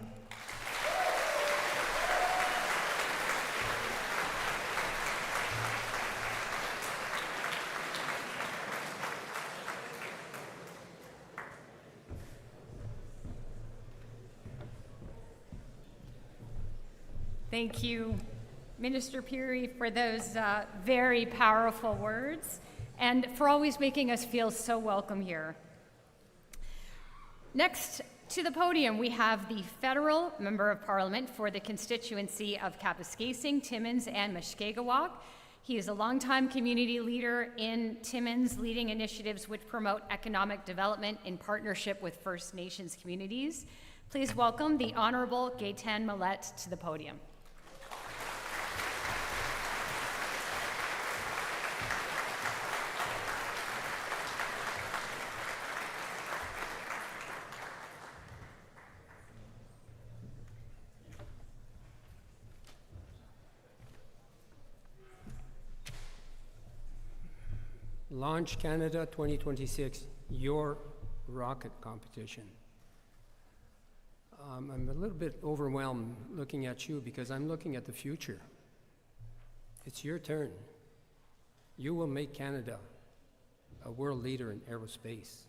Thank you, Minister Peary, for those very powerful words and for always making us feel so welcome here. Next to the podium, we have the Federal Member of Parliament for the constituency of Kapuskasing, Timmins, and Mushkegowuk. He is a longtime community leader in Timmins, leading initiatives which promote economic development in partnership with First Nations communities. Please welcome the Honorable Gaetan Millette to the podium.
Launch Canada 2026, your rocket competition. I'm a little bit overwhelmed looking at you because I'm looking at the future. It's your turn. You will make Canada a world leader in aerospace.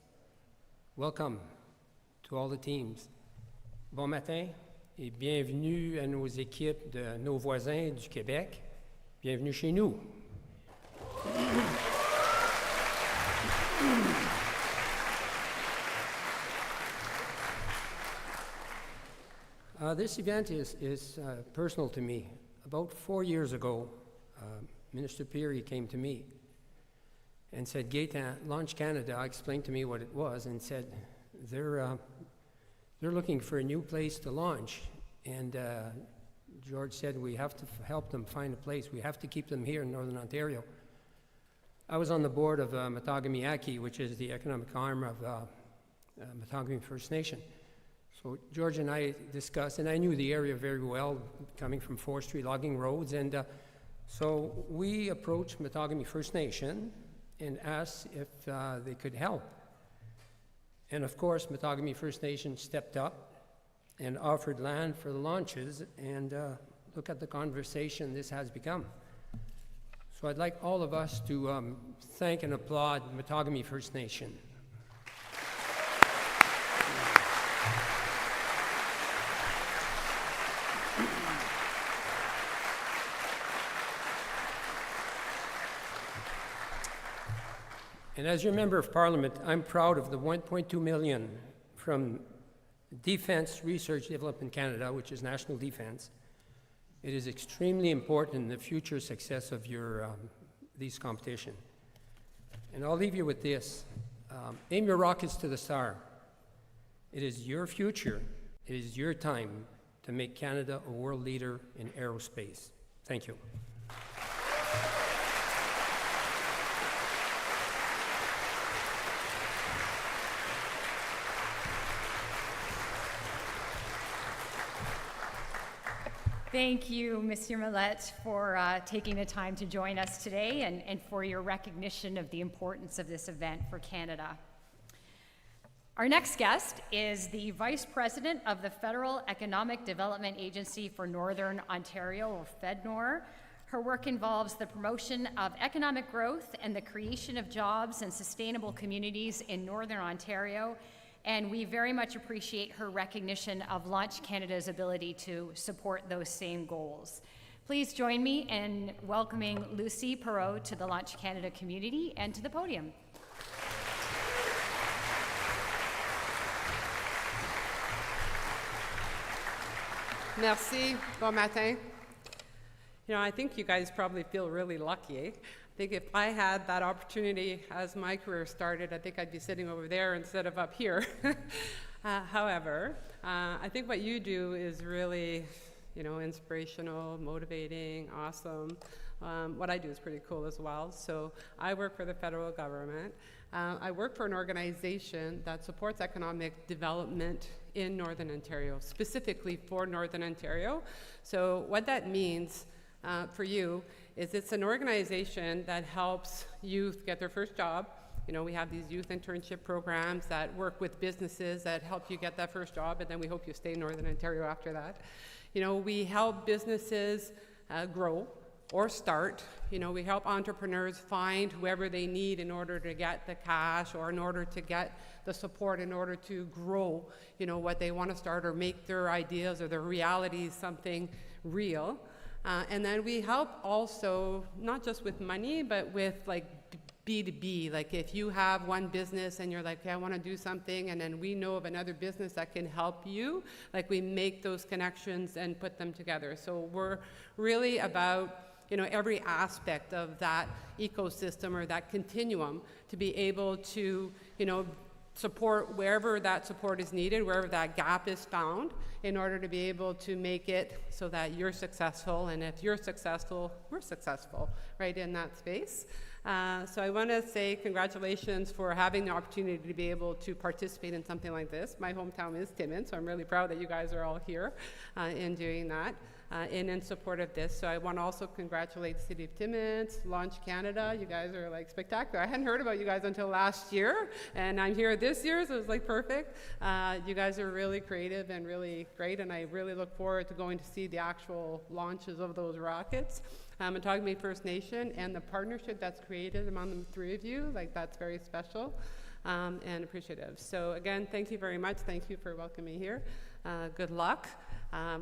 Welcome to all the teams. Bon matin et bienvenue à nos équipes de nos voisins du Québec. Bienvenue chez nous. This event is personal to me. About 4 years ago, Minister Peary came to me and said, Gaetan, Launch Canada, explained to me what it was and said, they're looking for a new place to launch. And George said, we have to help them find a place. We have to keep them here in Northern Ontario. I was on the board of Matagami-Aki, which is the economic arm of Matagami First Nation. So George and I discussed, and I knew the area very well, coming from forestry, logging roads, and so we approached Matagami First Nation and asked if they could help. And of course, Matagami First Nation stepped up and offered land for the launches, and look at the conversation this has become. So I'd like all of us to thank and applaud Matagami First Nation. And as your Member of Parliament, I'm proud of the $1.2 million from Defence Research Development Canada, which is national defense. It is extremely important in the future success of your these competition. And I'll leave you with this. Aim your rockets to the star. It is your future. It is your time to make Canada a world leader in aerospace. Thank you.
Thank you, Mr. Millette, for taking the time to join us today and for your recognition of the importance of this event for Canada. Our next guest is the Vice President of the Federal Economic Development Agency for Northern Ontario, or FedNor. Her work involves the promotion of economic growth and the creation of jobs and sustainable communities in Northern Ontario, and we very much appreciate her recognition of Launch Canada's ability to support those same goals. Please join me in welcoming Lucy Perreault to the Launch Canada community and to the podium.
Merci. Bon matin. You know, I think you guys probably feel really lucky. I think if I had that opportunity as my career started, I think I'd be sitting over there instead of up here. However, I think what you do is really, inspirational, motivating, awesome. What I do is pretty cool as well. So I work for the federal government. I work for an organization that supports economic development in Northern Ontario, specifically for Northern Ontario. So what that means for you is it's an organization that helps youth get their first job. We have these youth internship programs that work with businesses that help you get that first job, and then we hope you stay in Northern Ontario after that. We help businesses grow or start. We help entrepreneurs find whoever they need in order to get the cash or in order to get the support in order to grow, what they want to start or make their ideas or their realities something real. And then we help also, not just with money, but with like B2B. Like if you have one business and you're like, okay, I want to do something, and then we know of another business that can help you, like we make those connections and put them together. So we're really about every aspect of that ecosystem or that continuum to be able to, support wherever that support is needed, wherever that gap is found, in order to be able to make it so that you're successful, and if you're successful, we're successful, right, in that space. So I want to say congratulations for having the opportunity to be able to participate in something like this. My hometown is Timmins, so I'm really proud that you guys are all here in doing that. In support of this. So I want to also congratulate the City of Timmins, Launch Canada. You guys are like spectacular. I hadn't heard about you guys until last year, and I'm here this year, so it's like perfect. You guys are really creative and really great, and I really look forward to going to see the actual launches of those rockets. Matagami First Nation and the partnership that's created among the three of you, like that's very special and appreciative. So again, thank you very much. Thank you for welcoming me here. Good luck.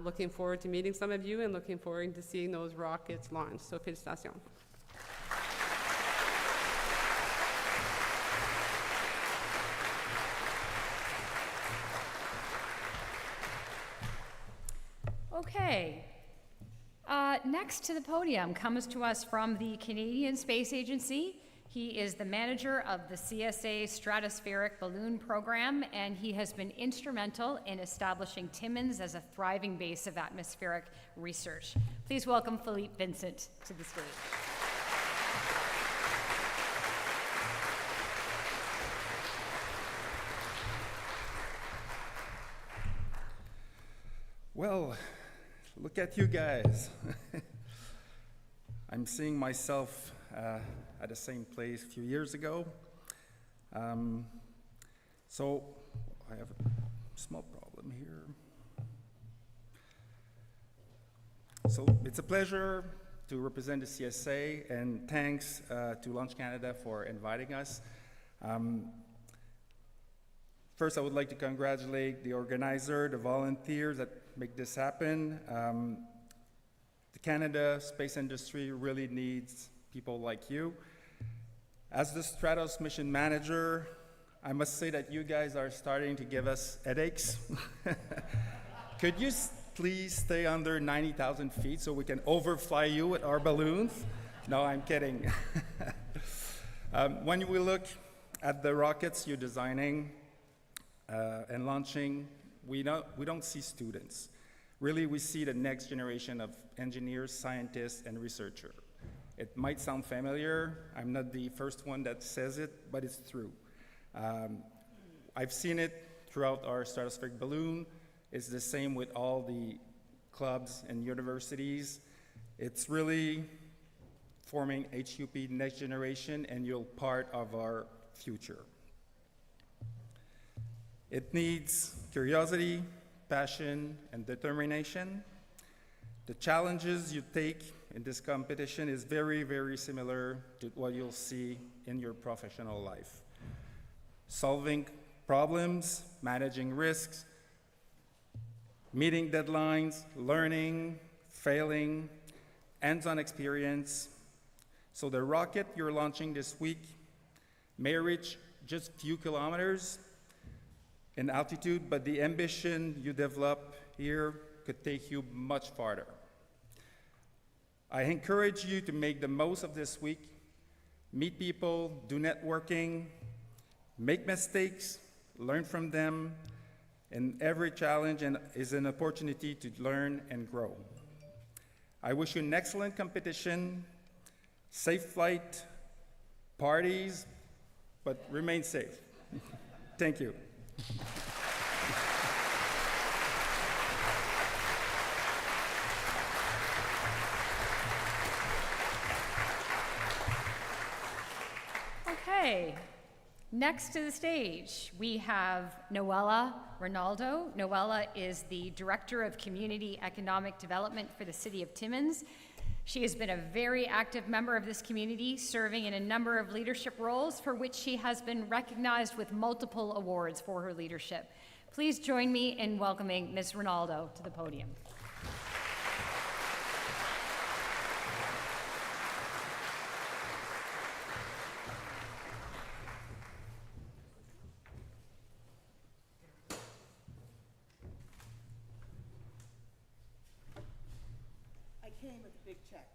Looking forward to meeting some of you and looking forward to seeing those rockets launch. So, félicitations.
Okay. Next to the podium comes to us from the Canadian Space Agency. He is the manager of the CSA Stratospheric Balloon Program, and he has been instrumental in establishing Timmins as a thriving base of atmospheric research. Please welcome Philippe Vincent to the stage.
Well, look at you guys. I'm seeing myself at the same place a few years ago. So I have a small problem here. So it's a pleasure to represent the CSA, and thanks to Launch Canada for inviting us. First, I would like to congratulate the organizer, the volunteers that make this happen. The Canada space industry really needs people like you. As the Stratos mission manager, I must say that you guys are starting to give us headaches. Could you please stay under 90,000 feet so we can overfly you with our balloons? No, I'm kidding. When we look at the rockets you're designing and launching, we don't see students. Really, we see the next generation of engineers, scientists, and researchers. It might sound familiar. I'm not the first one that says it, but it's true. I've seen it throughout our stratospheric balloon. It's the same with all the clubs and universities. It's really forming HUP next generation, and you're part of our future. It needs curiosity, passion, and determination. The challenges you take in this competition is very, very similar to what you'll see in your professional life. Solving problems, managing risks, meeting deadlines, learning, failing, hands-on experience. So the rocket you're launching this week may reach just a few kilometers in altitude, but the ambition you develop here could take you much farther. I encourage you to make the most of this week, meet people, do networking, make mistakes, learn from them, and every challenge is an opportunity to learn and grow. I wish you an excellent competition, safe flight, parties, but remain safe. Thank you.
Okay, next to the stage, we have Noella Ronaldo. Noella is the Director of Community Economic Development for the City of Timmins. She has been a very active member of this community, serving in a number of leadership roles for which she has been recognized with multiple awards for her leadership. Please join me in welcoming Ms. Ronaldo to the podium.
Came with a big check.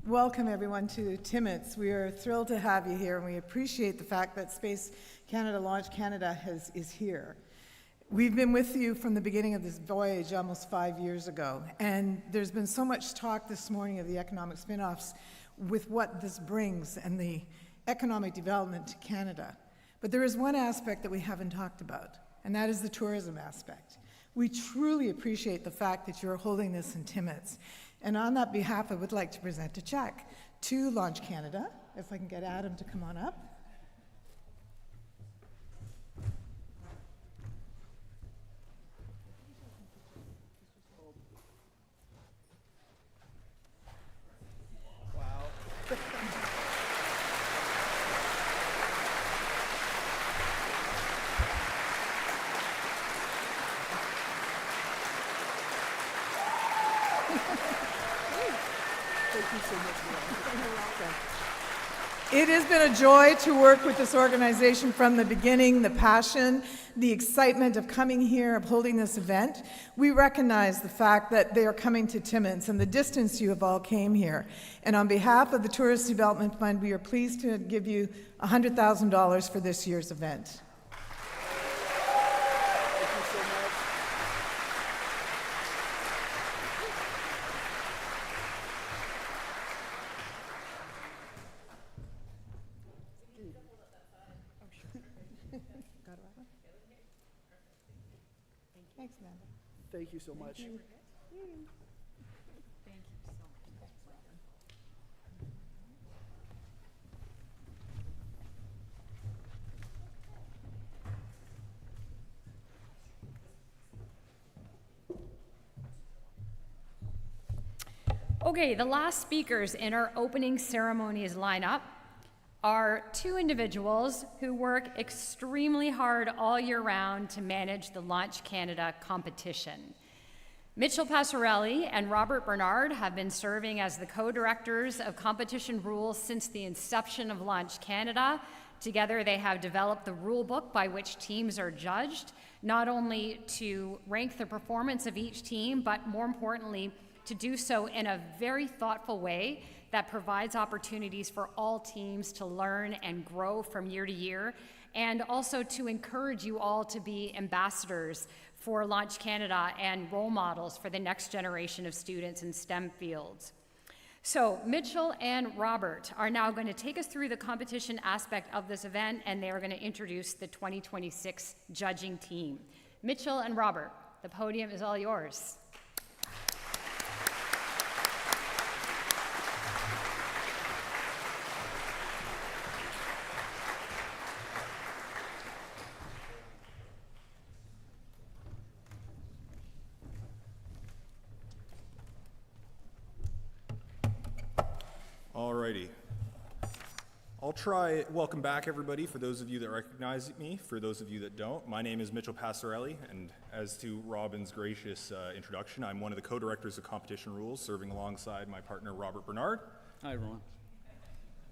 Welcome everyone to Timmins. We are thrilled to have you here, and we appreciate the fact that Space Canada Launch Canada is here. We've been with you from the beginning of this voyage almost 5 years ago, and there's been so much talk this morning of the economic spin-offs with what this brings and the economic development to Canada. But there is one aspect that we haven't talked about, and that is the tourism aspect. We truly appreciate the fact that you're holding this in Timmins. And on that behalf, I would like to present a check to Launch Canada. If I can get Adam to come on up. It has been a joy to work with this organization from the beginning, the passion, the excitement of coming here, of holding this event. We recognize the fact that they are coming to Timmins and the distance you have all came here. And on behalf of the Tourist Development Fund, we are pleased to give you $100,000 for this year's event. Thanks, Amanda.
Thank you so much.
Thank you so much. Okay, the last speakers in our opening ceremonies lineup are two individuals who work extremely hard all year round to manage the Launch Canada competition. Mitchell Passarelli and Robert Bernard have been serving as the co-directors of competition rules since the inception of Launch Canada. Together, they have developed the rule book by which teams are judged, not only to rank the performance of each team, but more importantly, to do so in a very thoughtful way that provides opportunities for all teams to learn and grow from year to year, and also to encourage you all to be ambassadors for Launch Canada and role models for the next generation of students in STEM fields. So Mitchell and Robert are now going to take us through the competition aspect of this event, and they are going to introduce the 2026 judging team. Mitchell and Robert, the podium is all yours.
Alrighty. Welcome back everybody, for those of you that recognize me, for those of you that don't. My name is Mitchell Passarelli, and as to Robin's gracious introduction, I'm one of the co-directors of Competition Rules, serving alongside my partner Robert Bernard.
Hi everyone.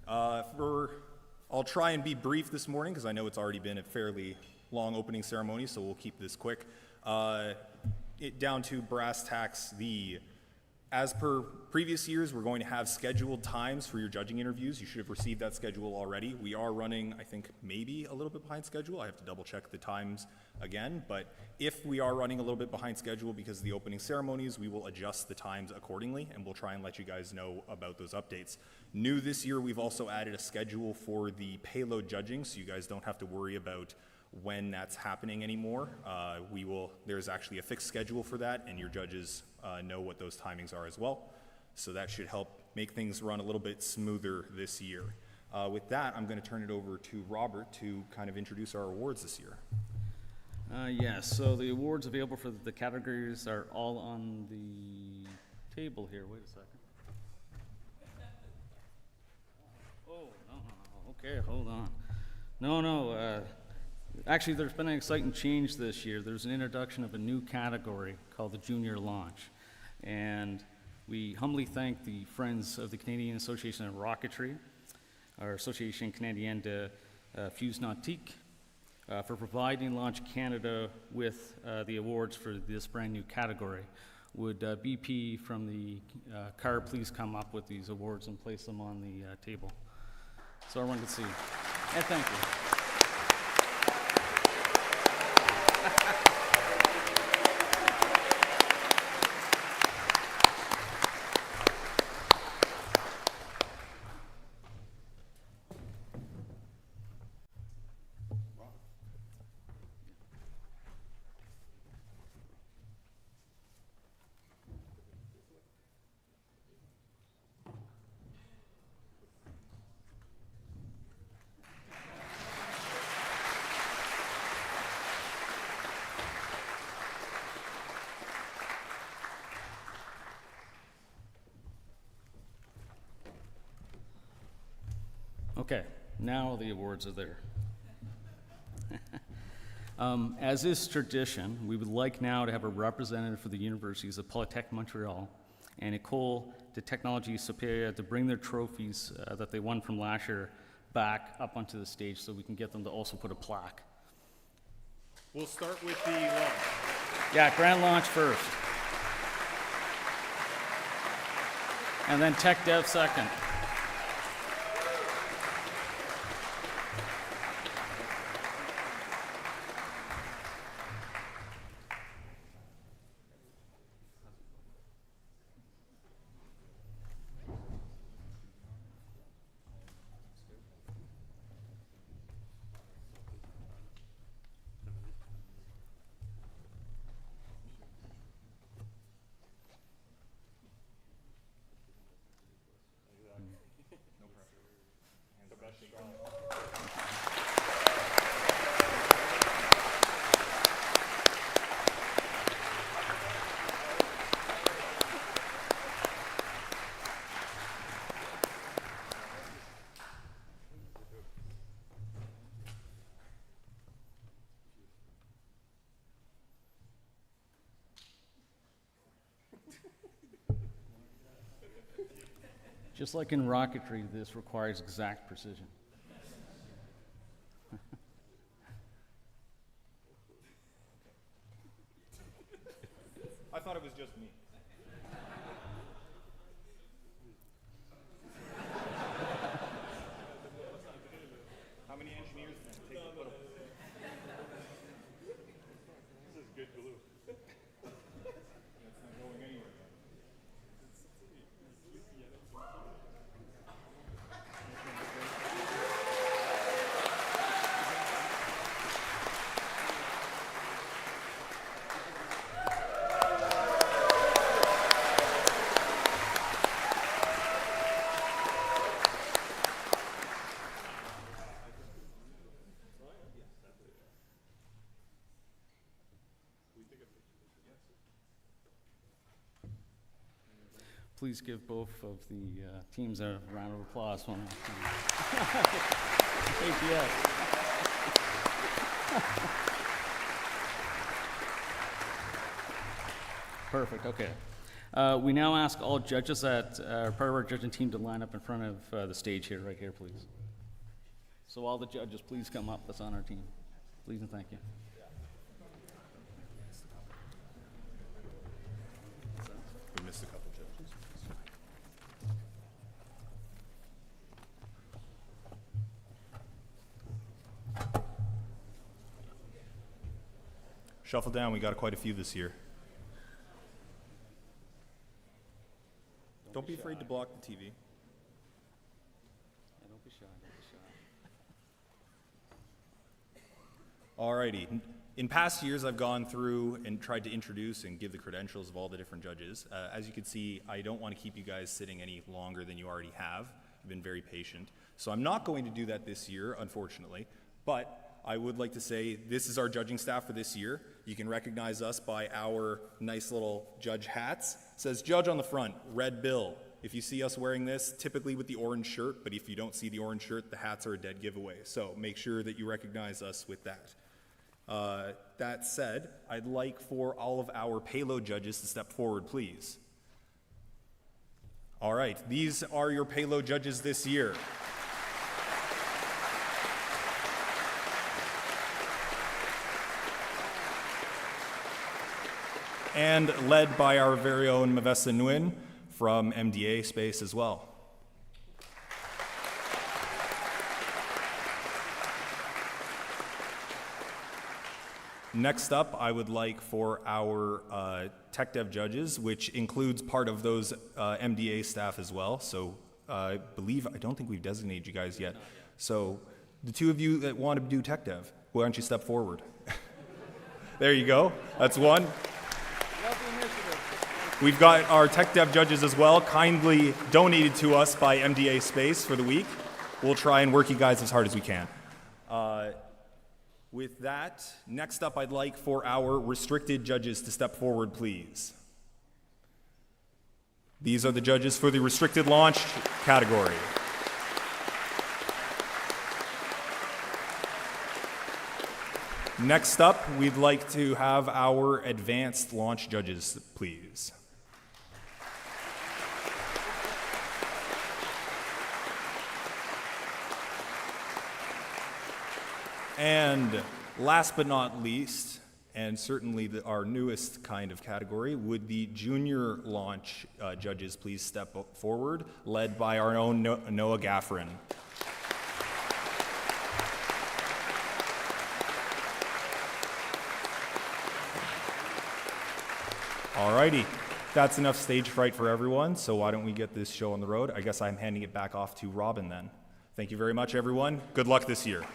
I'll try and be brief this morning, because I know it's already been a fairly long opening ceremony, so we'll keep this quick. Down to brass tacks, the As per previous years, we're going to have scheduled times for your judging interviews. You should have received that schedule already. We are running, I think, maybe a little bit behind schedule. I have to double check the times again, but if we are running a little bit behind schedule because of the opening ceremonies, we will adjust the times accordingly, and we'll try and let you guys know about those updates. New this year, we've also added a schedule for the payload judging, so you guys don't have to worry about when that's happening anymore. There's actually a fixed schedule for that, and your judges know what those timings are as well. So that should help make things run a little bit smoother this year. With that, I'm going to turn it over to Robert to kind of introduce our awards this year.
Yes, so the awards available for the categories are all on the table here. Wait a second. Oh, no. Okay, hold on. No. Actually, there's been an exciting change this year. There's an introduction of a new category called the Junior Launch. And we humbly thank the Friends of the Canadian Association of Rocketry, our Association Canadienne de Fusées Nautiques, for providing Launch Canada with the awards for this brand new category. Would BP from the car please come up with these awards and place them on the table so everyone can see. And thank you. Okay, now the awards are there. As is tradition, we would like now to have a representative for the universities of Polytechnique Montreal and École de Technologie Supérieure to bring their trophies that they won from last year back up onto the stage so we can get them to also put a plaque.
We'll start with the launch.
Yeah, Grand Launch first. And then Tech Dev second. Just like in rocketry, this requires exact precision.
I thought it was just me. How many engineers can it take to put a... This is good glue. That's not going anywhere.
Please give both of the teams a round of applause. Perfect, okay. We now ask all judges that are part of our judging team to line up in front of the stage here, right here, please. So all the judges, please come up, that's on our team. Please and thank you.
We missed a couple judges. Shuffle down, we got quite a few this year. Don't be afraid to block the TV.
Don't be shy, don't be shy.
Alrighty. In past years, I've gone through and tried to introduce and give the credentials of all the different judges. As you can see, I don't want to keep you guys sitting any longer than you already have. You've been very patient. So I'm not going to do that this year, unfortunately, but I would like to say this is our judging staff for this year. You can recognize us by our nice little judge hats. It says judge on the front, red bill. If you see us wearing this, typically with the orange shirt, but if you don't see the orange shirt, the hats are a dead giveaway. So make sure that you recognize us with that. That said, I'd like for all of our payload judges to step forward, please. All right, these are your payload judges this year. And led by our very own Mavessa Nguyen from MDA Space as well. Next up, I would like for our tech dev judges, which includes part of those MDA staff as well. So I don't think we've designated you guys yet. So the two of you that want to do tech dev, why don't you step forward? There you go, that's one. We've got our tech dev judges as well, kindly donated to us by MDA Space for the week. We'll try and work you guys as hard as we can. With that, next up I'd like for our restricted judges to step forward, please. These are the judges for the restricted launch category. Next up, we'd like to have our advanced launch judges, please. And last but not least, and certainly our newest kind of category, would the junior launch judges please step forward, led by our own Noah Gaffron. Alrighty, that's enough stage fright for everyone, so why don't we get this show on the road? I guess I'm handing it back off to Robin then. Thank you very much, everyone. Good luck this year.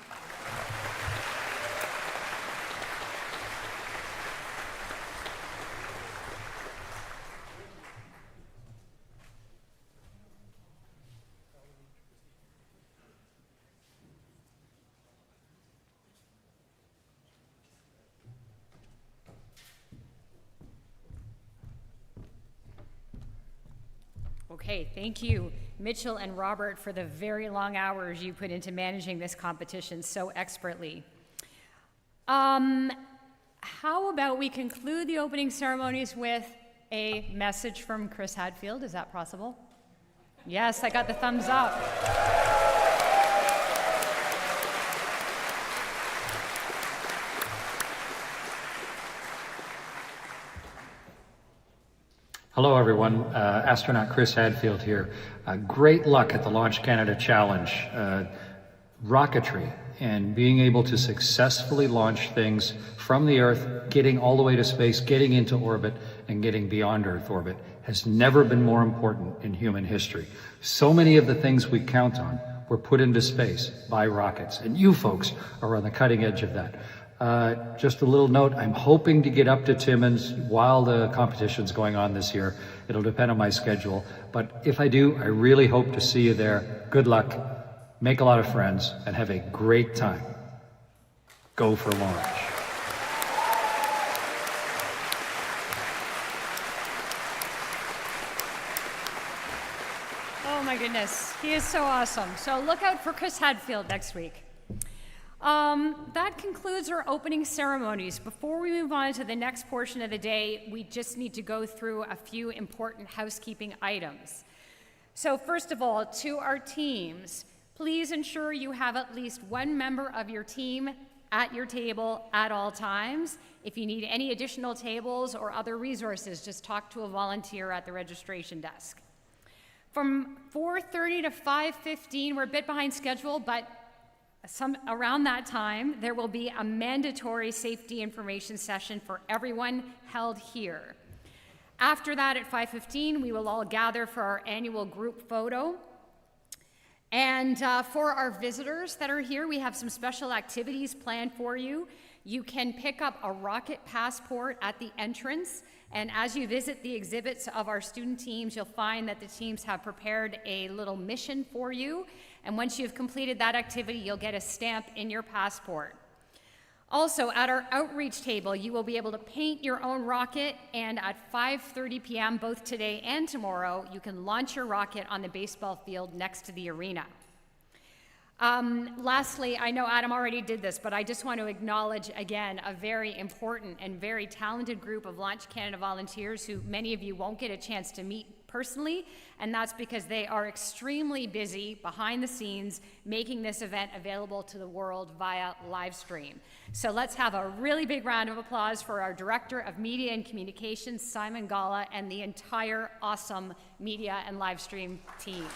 Okay, thank you, Mitchell and Robert, for the very long hours you put into managing this competition so expertly. How about we conclude the opening ceremonies with a message from Chris Hadfield? Is that possible? Yes, I got the thumbs up.
Hello, everyone. Astronaut Chris Hadfield here. Great luck at the Launch Canada Challenge. Rocketry and being able to successfully launch things from the Earth, getting all the way to space, getting into orbit, and getting beyond Earth orbit has never been more important in human history. So many of the things we count on were put into space by rockets, and you folks are on the cutting edge of that. Just a little note, I'm hoping to get up to Timmins while the competition's going on this year. It'll depend on my schedule, but if I do, I really hope to see you there. Good luck, make a lot of friends, and have a great time. Go for launch.
Oh my goodness, he is so awesome. So look out for Chris Hadfield next week. That concludes our opening ceremonies. Before we move on to the next portion of the day, we just need to go through a few important housekeeping items. So first of all, to our teams, please ensure you have at least one member of your team at your table at all times. If you need any additional tables or other resources, just talk to a volunteer at the registration desk. From 4:30 to 5:15, we're a bit behind schedule, but around that time, there will be a mandatory safety information session for everyone held here. After that, at 5:15, we will all gather for our annual group photo. And for our visitors that are here, we have some special activities planned for you. You can pick up a rocket passport at the entrance, and as you visit the exhibits of our student teams, you'll find that the teams have prepared a little mission for you, and once you've completed that activity, you'll get a stamp in your passport. Also, at our outreach table, you will be able to paint your own rocket, and at 5:30 p.m., both today and tomorrow, you can launch your rocket on the baseball field next to the arena. Lastly, I know Adam already did this, but I just want to acknowledge again a very important and very talented group of Launch Canada volunteers who many of you won't get a chance to meet personally, and that's because they are extremely busy behind the scenes making this event available to the world via live stream. So let's have a really big round of applause for our Director of Media and Communications, Simon Gala, and the entire awesome media and live stream team.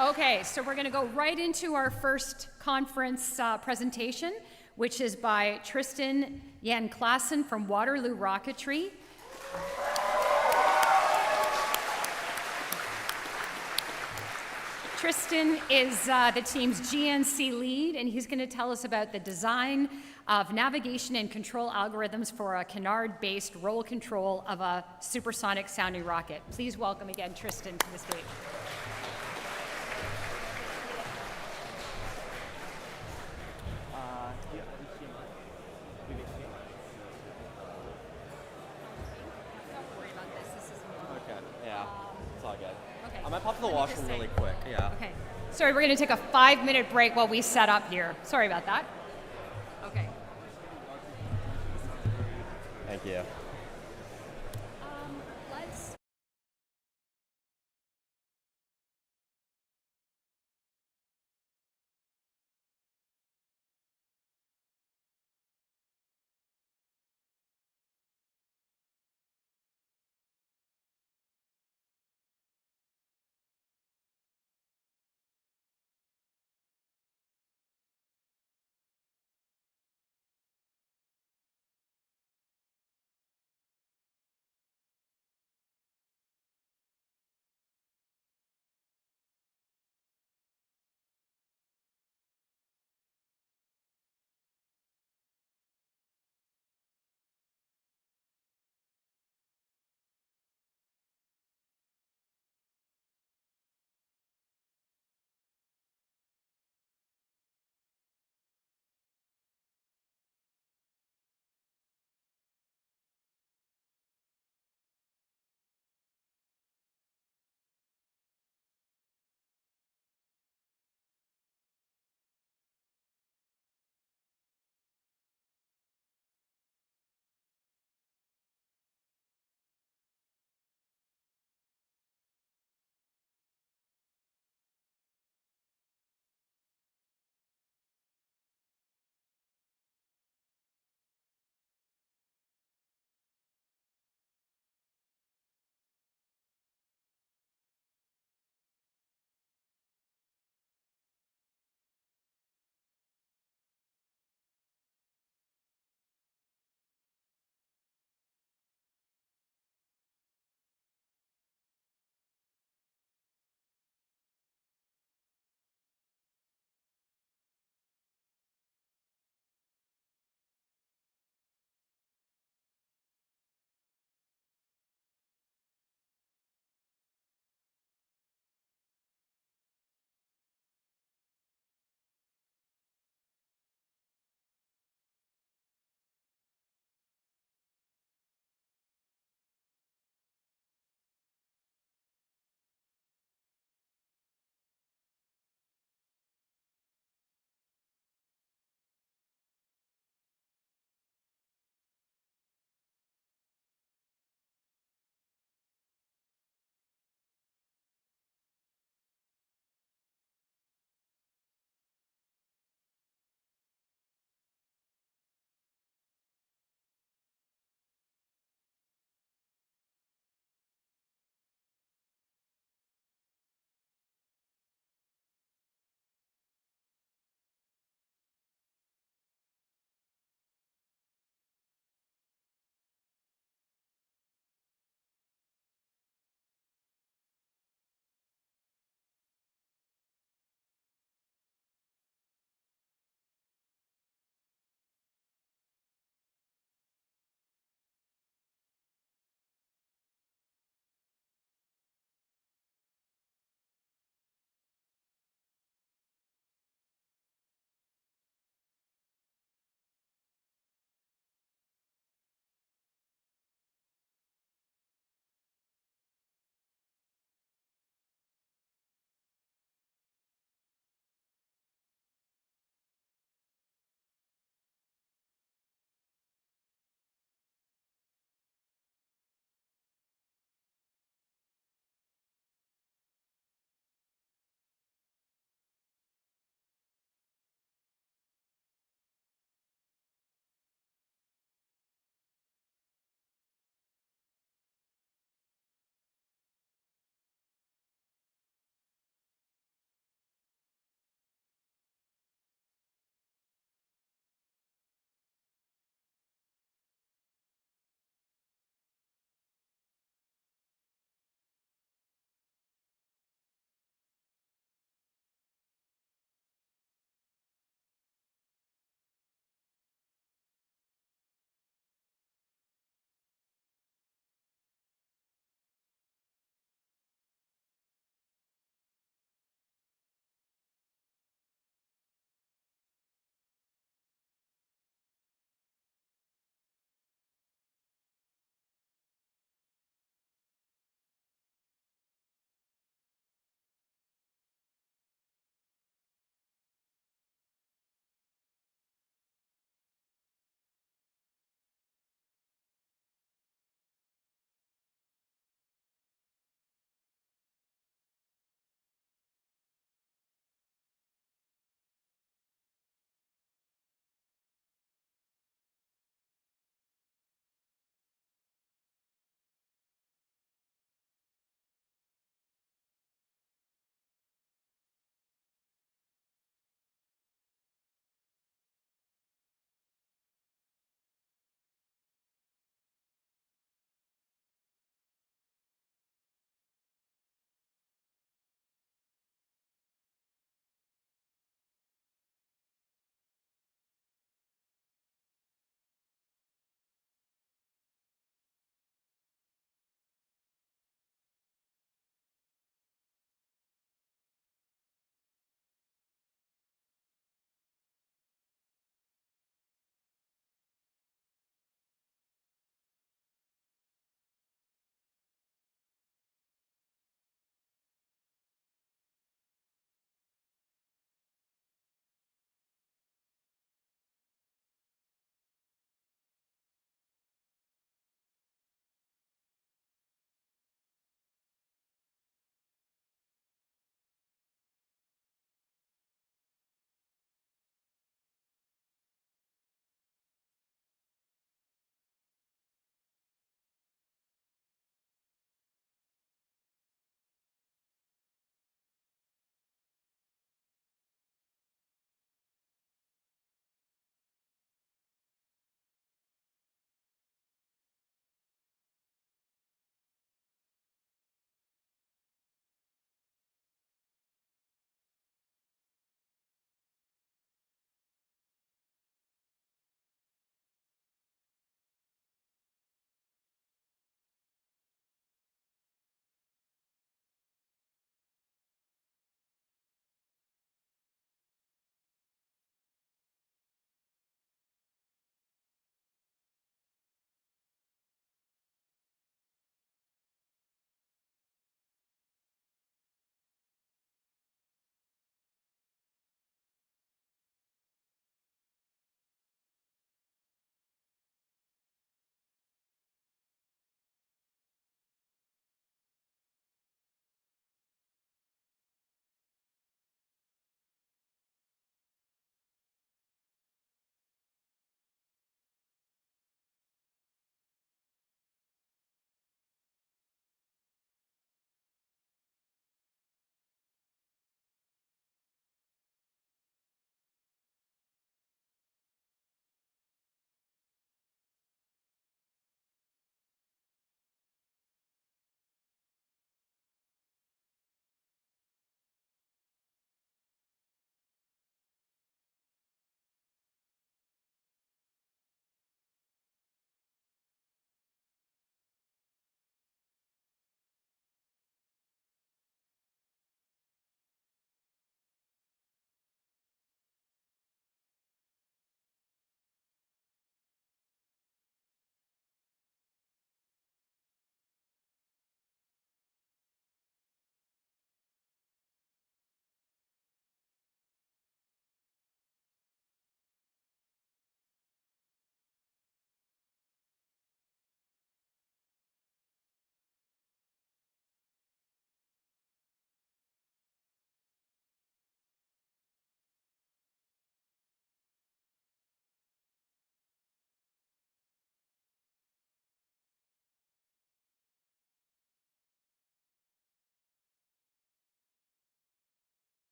Okay, so we're going to go right into our first conference presentation, which is by Tristan Jan Klassen from Waterloo Rocketry. Tristan is the team's GNC lead, and he's going to tell us about the design of navigation and control algorithms for a canard-based roll control of a supersonic sounding rocket. Please welcome again Tristan to the stage.
I might pop to the washroom really quick, yeah.
Okay. Sorry, we're going to take a 5-minute break while we set up here. Sorry about that. Okay.
Thank you.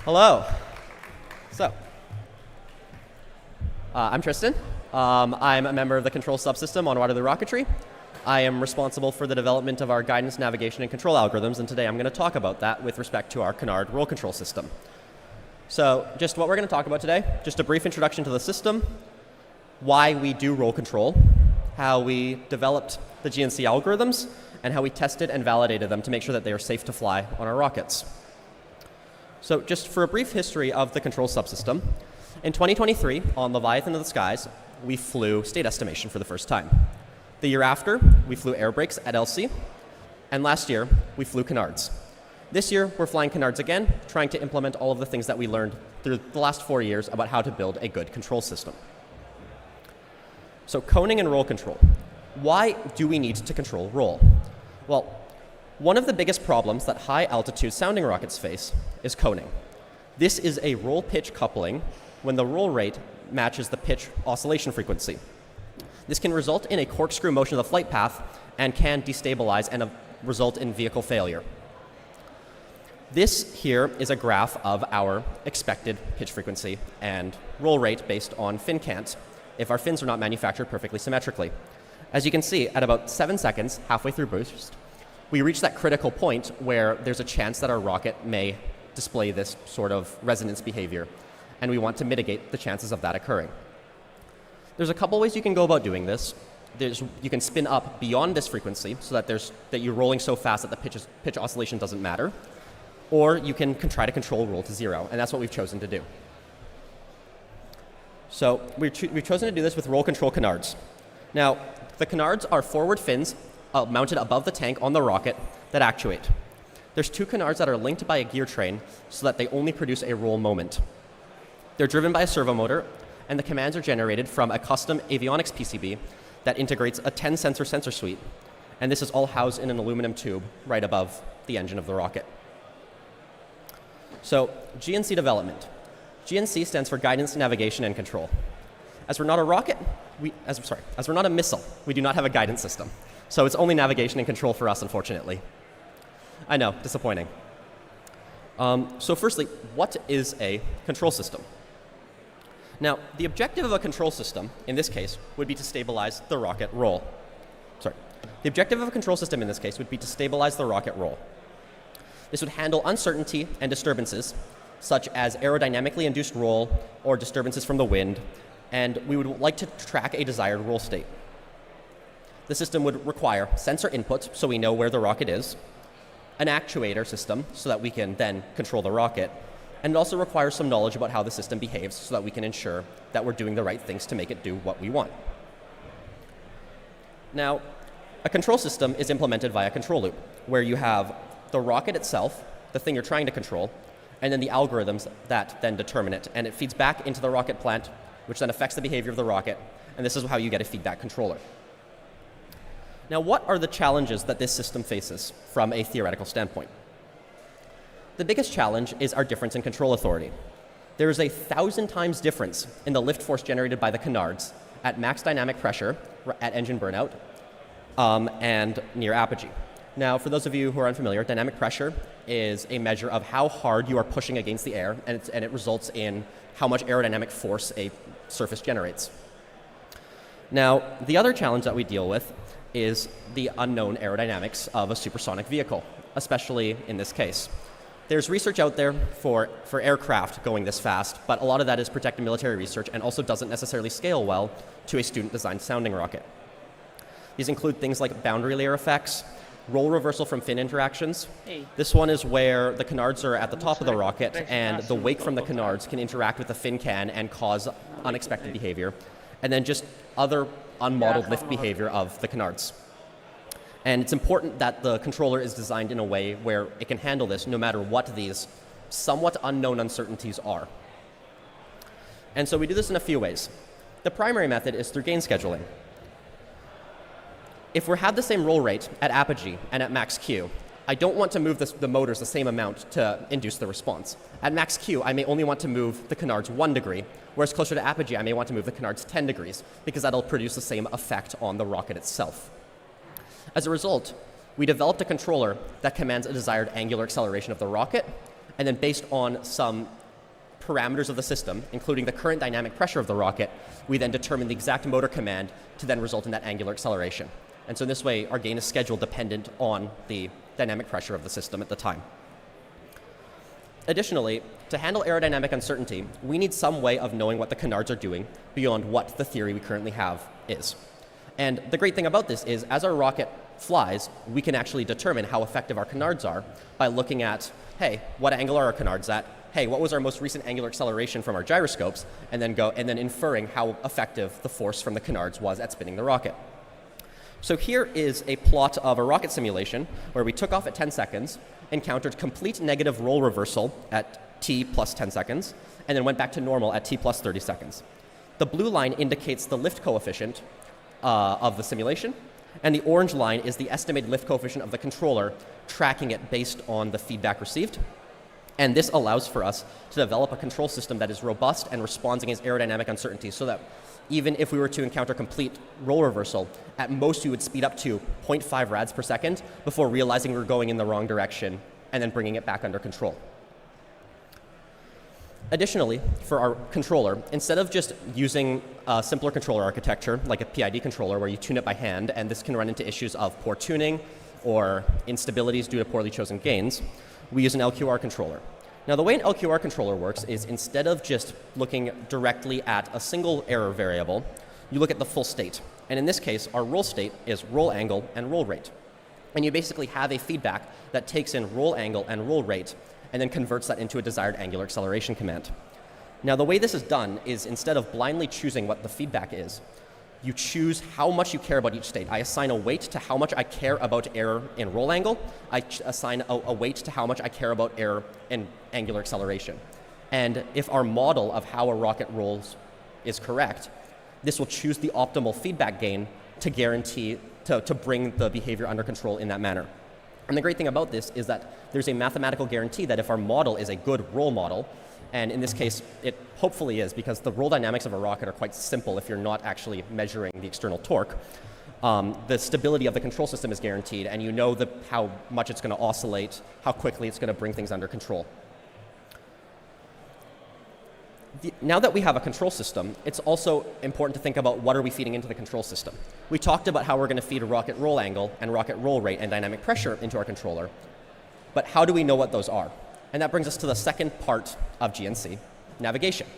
Hello. So, I'm Tristan. I'm a member of the control subsystem on Waterloo Rocketry. I am responsible for the development of our guidance, navigation, and control algorithms, and today I'm going to talk about that with respect to our Canard roll control system. So, just what we're going to talk about today, just a brief introduction to the system, why we do roll control, how we developed the GNC algorithms, and how we tested and validated them to make sure that they are safe to fly on our rockets. So just for a brief history of the control subsystem, in 2023, on Leviathan of the Skies, we flew state estimation for the first time. The year after, we flew air brakes at LC, and last year, we flew canards. This year, we're flying canards again, trying to implement all of the things that we learned through the last 4 years about how to build a good control system. So coning and roll control. Why do we need to control roll? Well, one of the biggest problems that high-altitude sounding rockets face is coning. This is a roll-pitch coupling when the roll rate matches the pitch oscillation frequency. This can result in a corkscrew motion of the flight path and can destabilize and result in vehicle failure. This here is a graph of our expected pitch frequency and roll rate based on fin cant if our fins are not manufactured perfectly symmetrically. As you can see, at about 7 seconds, halfway through boost, we reach that critical point where there's a chance that our rocket may display this sort of resonance behavior, and we want to mitigate the chances of that occurring. There's a couple ways you can go about doing this. You can spin up beyond this frequency so that you're rolling so fast that the pitch oscillation doesn't matter, or you can try to control roll to zero, and that's what we've chosen to do. So we've chosen to do this with roll control canards. Now, the canards are forward fins mounted above the tank on the rocket that actuate. There's 2 canards that are linked by a gear train so that they only produce a roll moment. They're driven by a servo motor, and the commands are generated from a custom avionics PCB that integrates a 10-sensor sensor suite, and this is all housed in an aluminum tube right above the engine of the rocket. So, GNC development. GNC stands for Guidance, Navigation, and Control. As we're not a rocket, as we're not a missile, we do not have a guidance system. So it's only navigation and control for us, unfortunately. I know, disappointing. So firstly, what is a control system? Now, the objective of a control system, in this case, would be to stabilize the rocket roll. The objective of a control system in this case would be to stabilize the rocket roll. This would handle uncertainty and disturbances, such as aerodynamically induced roll or disturbances from the wind, and we would like to track a desired roll state. The system would require sensor input, so we know where the rocket is, an actuator system, so that we can then control the rocket, and it also requires some knowledge about how the system behaves, so that we can ensure that we're doing the right things to make it do what we want. Now, a control system is implemented via control loop, where you have the rocket itself, the thing you're trying to control, and then the algorithms that then determine it, and it feeds back into the rocket plant, which then affects the behavior of the rocket, and this is how you get a feedback controller. Now, what are the challenges that this system faces from a theoretical standpoint? The biggest challenge is our difference in control authority. There is a 1,000 times difference in the lift force generated by the canards at max dynamic pressure at engine burnout and near apogee. Now, for those of you who are unfamiliar, dynamic pressure is a measure of how hard you are pushing against the air, and it results in how much aerodynamic force a surface generates. Now, the other challenge that we deal with is the unknown aerodynamics of a supersonic vehicle, especially in this case. There's research out there for aircraft going this fast, but a lot of that is protected military research and also doesn't necessarily scale well to a student-designed sounding rocket. These include things like boundary layer effects, roll reversal from fin interactions. This one is where the canards are at the top of the rocket, and the wake from the canards can interact with the fin can and cause unexpected behavior. And then just other unmodeled lift behavior of the canards. And it's important that the controller is designed in a way where it can handle this no matter what these somewhat unknown uncertainties are. And so we do this in a few ways. The primary method is through gain scheduling. If we have the same roll rate at apogee and at max Q, I don't want to move the motors the same amount to induce the response. At max Q, I may only want to move the canards 1 degree, whereas closer to apogee, I may want to move the canards 10 degrees, because that'll produce the same effect on the rocket itself. As a result, we developed a controller that commands a desired angular acceleration of the rocket and then based on some parameters of the system, including the current dynamic pressure of the rocket, we then determine the exact motor command to then result in that angular acceleration. And so in this way, our gain is schedule dependent on the dynamic pressure of the system at the time. Additionally, to handle aerodynamic uncertainty, we need some way of knowing what the canards are doing beyond what the theory we currently have is. And the great thing about this is, as our rocket flies, we can actually determine how effective our canards are by looking at, hey, what angle are our canards at? Hey, what was our most recent angular acceleration from our gyroscopes? And then inferring how effective the force from the canards was at spinning the rocket. So here is a plot of a rocket simulation where we took off at 10 seconds, encountered complete negative roll reversal at t plus 10 seconds, and then went back to normal at t plus 30 seconds. The blue line indicates the lift coefficient of the simulation, and the orange line is the estimated lift coefficient of the controller, tracking it based on the feedback received. And this allows for us to develop a control system that is robust and responds against aerodynamic uncertainty, so that even if we were to encounter complete roll reversal, at most we would speed up to 0.5 rads per second before realizing we're going in the wrong direction and then bringing it back under control. Additionally, for our controller, instead of just using a simpler controller architecture, like a PID controller where you tune it by hand, and this can run into issues of poor tuning or instabilities due to poorly chosen gains, we use an LQR controller. Now, the way an LQR controller works is, instead of just looking directly at a single error variable, you look at the full state. And in this case, our roll state is roll angle and roll rate. And you basically have a feedback that takes in roll angle and roll rate and then converts that into a desired angular acceleration command. Now, the way this is done is, instead of blindly choosing what the feedback is, you choose how much you care about each state. I assign a weight to how much I care about error in roll angle. I assign a weight to how much I care about error in angular acceleration. And if our model of how a rocket rolls is correct, this will choose the optimal feedback gain to guarantee, to bring the behavior under control in that manner. And the great thing about this is that there's a mathematical guarantee that if our model is a good roll model, and in this case, it hopefully is, because the roll dynamics of a rocket are quite simple if you're not actually measuring the external torque. The stability of the control system is guaranteed, and you know how much it's going to oscillate, how quickly it's going to bring things under control. Now that we have a control system, it's also important to think about what are we feeding into the control system. We talked about how we're going to feed a rocket roll angle and rocket roll rate and dynamic pressure into our controller, but how do we know what those are? And that brings us to the second part of GNC, navigation.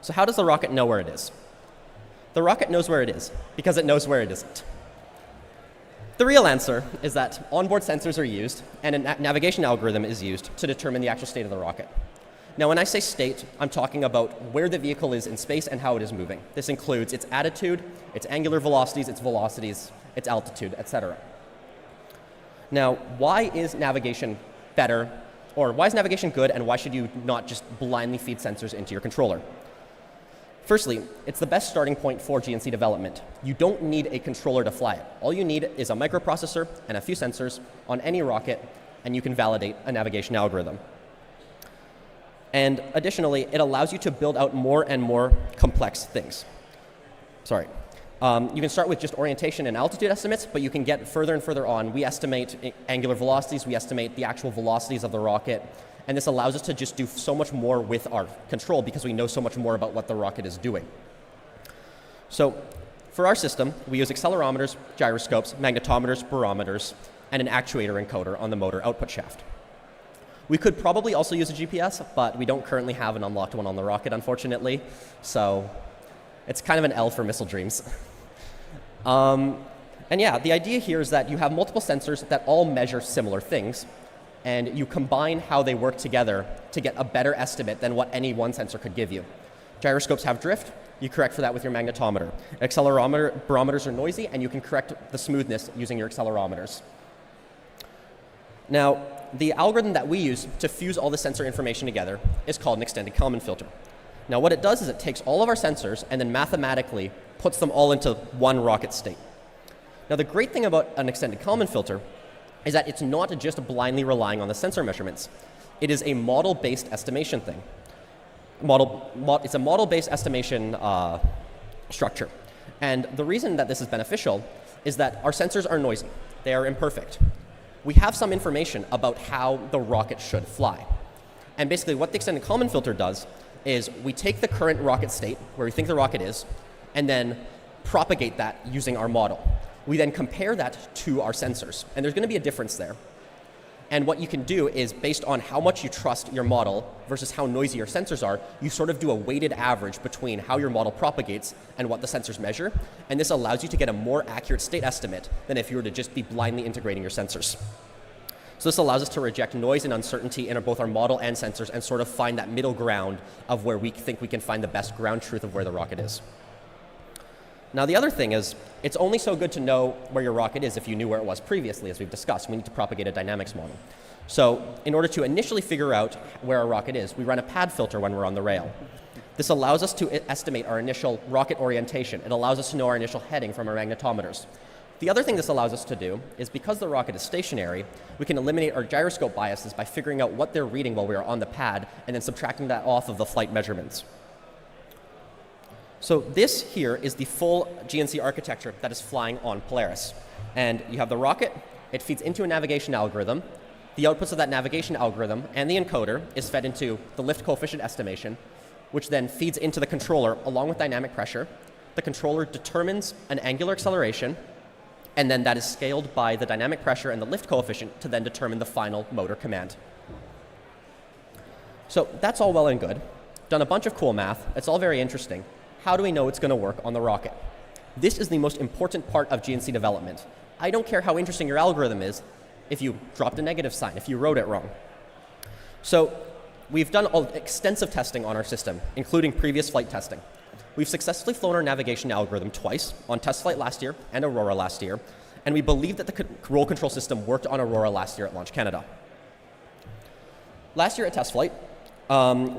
So how does the rocket know where it is? The rocket knows where it is because it knows where it isn't. The real answer is that onboard sensors are used and a navigation algorithm is used to determine the actual state of the rocket. Now, when I say state, I'm talking about where the vehicle is in space and how it is moving. This includes its attitude, its angular velocities, its altitude, etc. Now, why is navigation better? Or why is navigation good, and why should you not just blindly feed sensors into your controller? Firstly, it's the best starting point for GNC development. You don't need a controller to fly it. All you need is a microprocessor and a few sensors on any rocket, and you can validate a navigation algorithm. And additionally, it allows you to build out more and more complex things. You can start with just orientation and altitude estimates, but you can get further and further on. We estimate angular velocities, we estimate the actual velocities of the rocket, and this allows us to just do so much more with our control because we know so much more about what the rocket is doing. So for our system, we use accelerometers, gyroscopes, magnetometers, barometers, and an actuator encoder on the motor output shaft. We could probably also use a GPS, but we don't currently have an unlocked one on the rocket, unfortunately, so it's kind of an L for missile dreams. And yeah, the idea here is that you have multiple sensors that all measure similar things, and you combine how they work together to get a better estimate than what any one sensor could give you. Gyroscopes have drift, you correct for that with your magnetometer. Barometers are noisy, and you can correct the smoothness using your accelerometers. Now, the algorithm that we use to fuse all the sensor information together is called an extended Kalman filter. Now, what it does is it takes all of our sensors and then mathematically puts them all into one rocket state. Now, the great thing about an extended Kalman filter is that it's not just blindly relying on the sensor measurements. It is a model-based estimation thing. It's a model-based estimation structure. And the reason that this is beneficial is that our sensors are noisy. They are imperfect. We have some information about how the rocket should fly. And basically what the extended Kalman filter does is we take the current rocket state, where we think the rocket is, and then propagate that using our model. We then compare that to our sensors, and there's going to be a difference there. And what you can do is, based on how much you trust your model versus how noisy your sensors are, you sort of do a weighted average between how your model propagates and what the sensors measure, and this allows you to get a more accurate state estimate than if you were to just be blindly integrating your sensors. So this allows us to reject noise and uncertainty in both our model and sensors and sort of find that middle ground of where we think we can find the best ground truth of where the rocket is. Now the other thing is, it's only so good to know where your rocket is if you knew where it was previously, as we've discussed. We need to propagate a dynamics model. So in order to initially figure out where our rocket is, we run a pad filter when we're on the rail. This allows us to estimate our initial rocket orientation. It allows us to know our initial heading from our magnetometers. The other thing this allows us to do is, because the rocket is stationary, we can eliminate our gyroscope biases by figuring out what they're reading while we are on the pad and then subtracting that off of the flight measurements. So this here is the full GNC architecture that is flying on Polaris. And you have the rocket, it feeds into a navigation algorithm. The outputs of that navigation algorithm and the encoder is fed into the lift coefficient estimation, which then feeds into the controller along with dynamic pressure. The controller determines an angular acceleration, and then that is scaled by the dynamic pressure and the lift coefficient to then determine the final motor command. So that's all well and good. Done a bunch of cool math. It's all very interesting. How do we know it's going to work on the rocket? This is the most important part of GNC development. I don't care how interesting your algorithm is if you dropped a negative sign, if you wrote it wrong. So we've done extensive testing on our system, including previous flight testing. We've successfully flown our navigation algorithm twice, on test flight last year and Aurora last year, and we believe that the roll control system worked on Aurora last year at Launch Canada. Last year at test flight,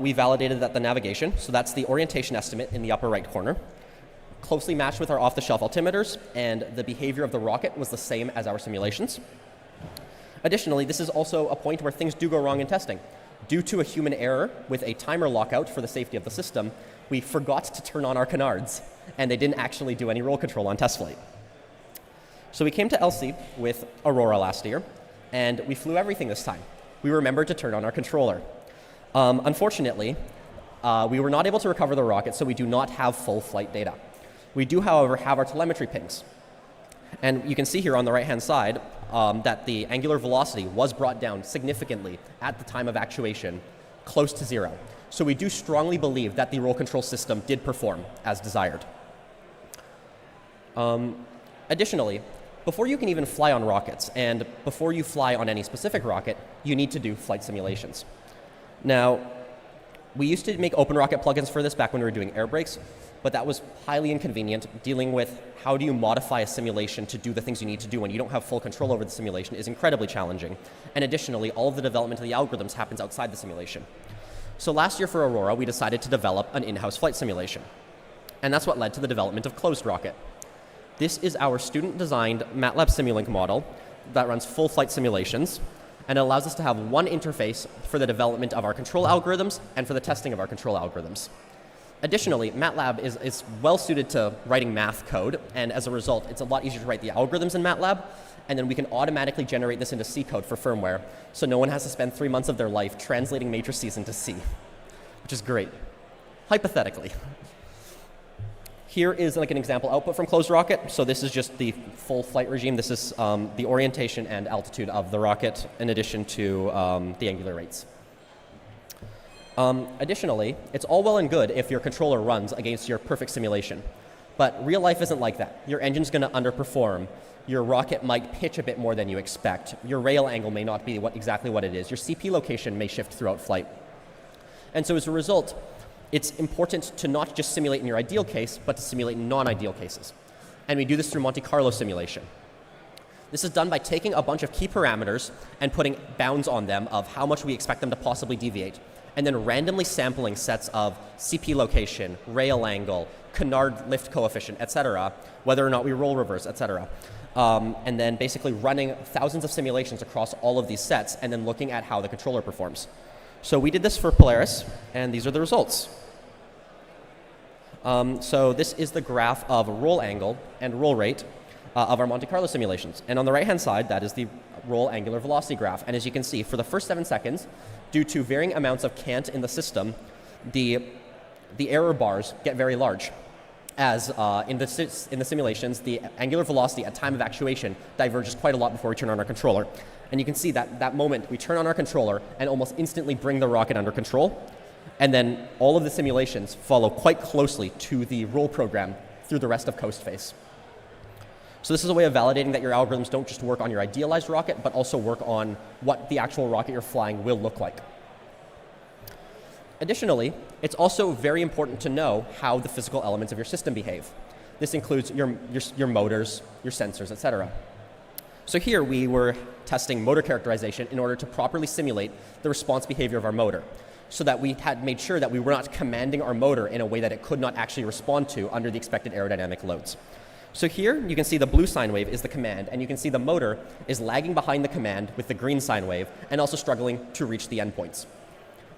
we validated that the navigation, so that's the orientation estimate in the upper right corner, closely matched with our off-the-shelf altimeters, and the behavior of the rocket was the same as our simulations. Additionally, this is also a point where things do go wrong in testing. Due to a human error with a timer lockout for the safety of the system, we forgot to turn on our canards, and they didn't actually do any roll control on test flight. So we came to LC with Aurora last year, and we flew everything this time. We remembered to turn on our controller. Unfortunately, we were not able to recover the rocket, so we do not have full flight data. We do, however, have our telemetry pings. And you can see here on the right-hand side that the angular velocity was brought down significantly at the time of actuation, close to zero. So we do strongly believe that the roll control system did perform as desired. Additionally, before you can even fly on rockets, and before you fly on any specific rocket, you need to do flight simulations. Now, we used to make open rocket plugins for this back when we were doing air brakes, but that was highly inconvenient. Dealing with how do you modify a simulation to do the things you need to do when you don't have full control over the simulation is incredibly challenging. And additionally, all of the development of the algorithms happens outside the simulation. So last year for Aurora, we decided to develop an in-house flight simulation. And that's what led to the development of Closed Rocket. This is our student-designed MATLAB Simulink model that runs full flight simulations, and it allows us to have one interface for the development of our control algorithms and for the testing of our control algorithms. Additionally, MATLAB is well suited to writing math code, and as a result, it's a lot easier to write the algorithms in MATLAB, and then we can automatically generate this into C code for firmware, so no one has to spend 3 months of their life translating matrices into C, which is great, hypothetically. Here is like an example output from Closed Rocket. So this is just the full flight regime. This is the orientation and altitude of the rocket in addition to the angular rates. Additionally, it's all well and good if your controller runs against your perfect simulation. But real life isn't like that. Your engine's going to underperform. Your rocket might pitch a bit more than you expect. Your rail angle may not be exactly what it is. Your CP location may shift throughout flight. And so as a result, it's important to not just simulate in your ideal case, but to simulate in non-ideal cases. And we do this through Monte Carlo simulation. This is done by taking a bunch of key parameters and putting bounds on them of how much we expect them to possibly deviate, and then randomly sampling sets of CP location, rail angle, canard lift coefficient, etc., whether or not we roll reverse, etc. And then basically running thousands of simulations across all of these sets and then looking at how the controller performs. So we did this for Polaris, and these are the results. So this is the graph of roll angle and roll rate of our Monte Carlo simulations. And on the right-hand side, that is the roll angular velocity graph. And as you can see, for the first 7 seconds, due to varying amounts of cant in the system, the error bars get very large. As in the simulations, the angular velocity at time of actuation diverges quite a lot before we turn on our controller. And you can see that moment we turn on our controller and almost instantly bring the rocket under control. And then all of the simulations follow quite closely to the roll program through the rest of coast phase. So this is a way of validating that your algorithms don't just work on your idealized rocket, but also work on what the actual rocket you're flying will look like. Additionally, it's also very important to know how the physical elements of your system behave. This includes your motors, your sensors, etc. So here we were testing motor characterization in order to properly simulate the response behavior of our motor, so that we had made sure that we were not commanding our motor in a way that it could not actually respond to under the expected aerodynamic loads. So here you can see the blue sine wave is the command, and you can see the motor is lagging behind the command with the green sine wave and also struggling to reach the endpoints.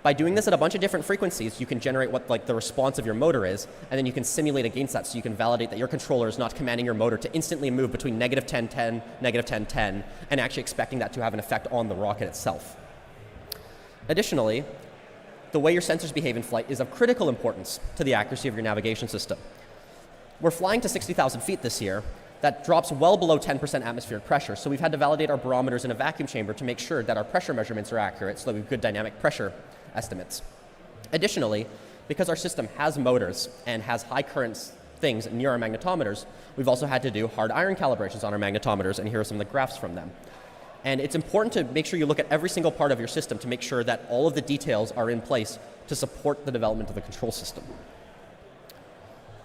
By doing this at a bunch of different frequencies, you can generate what the response of your motor is, and then you can simulate against that so you can validate that your controller is not commanding your motor to instantly move between negative 1010, negative 1010, and actually expecting that to have an effect on the rocket itself. Additionally, the way your sensors behave in flight is of critical importance to the accuracy of your navigation system. We're flying to 60,000 feet this year. That drops well below 10% atmospheric pressure, so we've had to validate our barometers in a vacuum chamber to make sure that our pressure measurements are accurate so that we have good dynamic pressure estimates. Additionally, because our system has motors and has high current things near our magnetometers, we've also had to do hard iron calibrations on our magnetometers, and here are some of the graphs from them. And it's important to make sure you look at every single part of your system to make sure that all of the details are in place to support the development of the control system.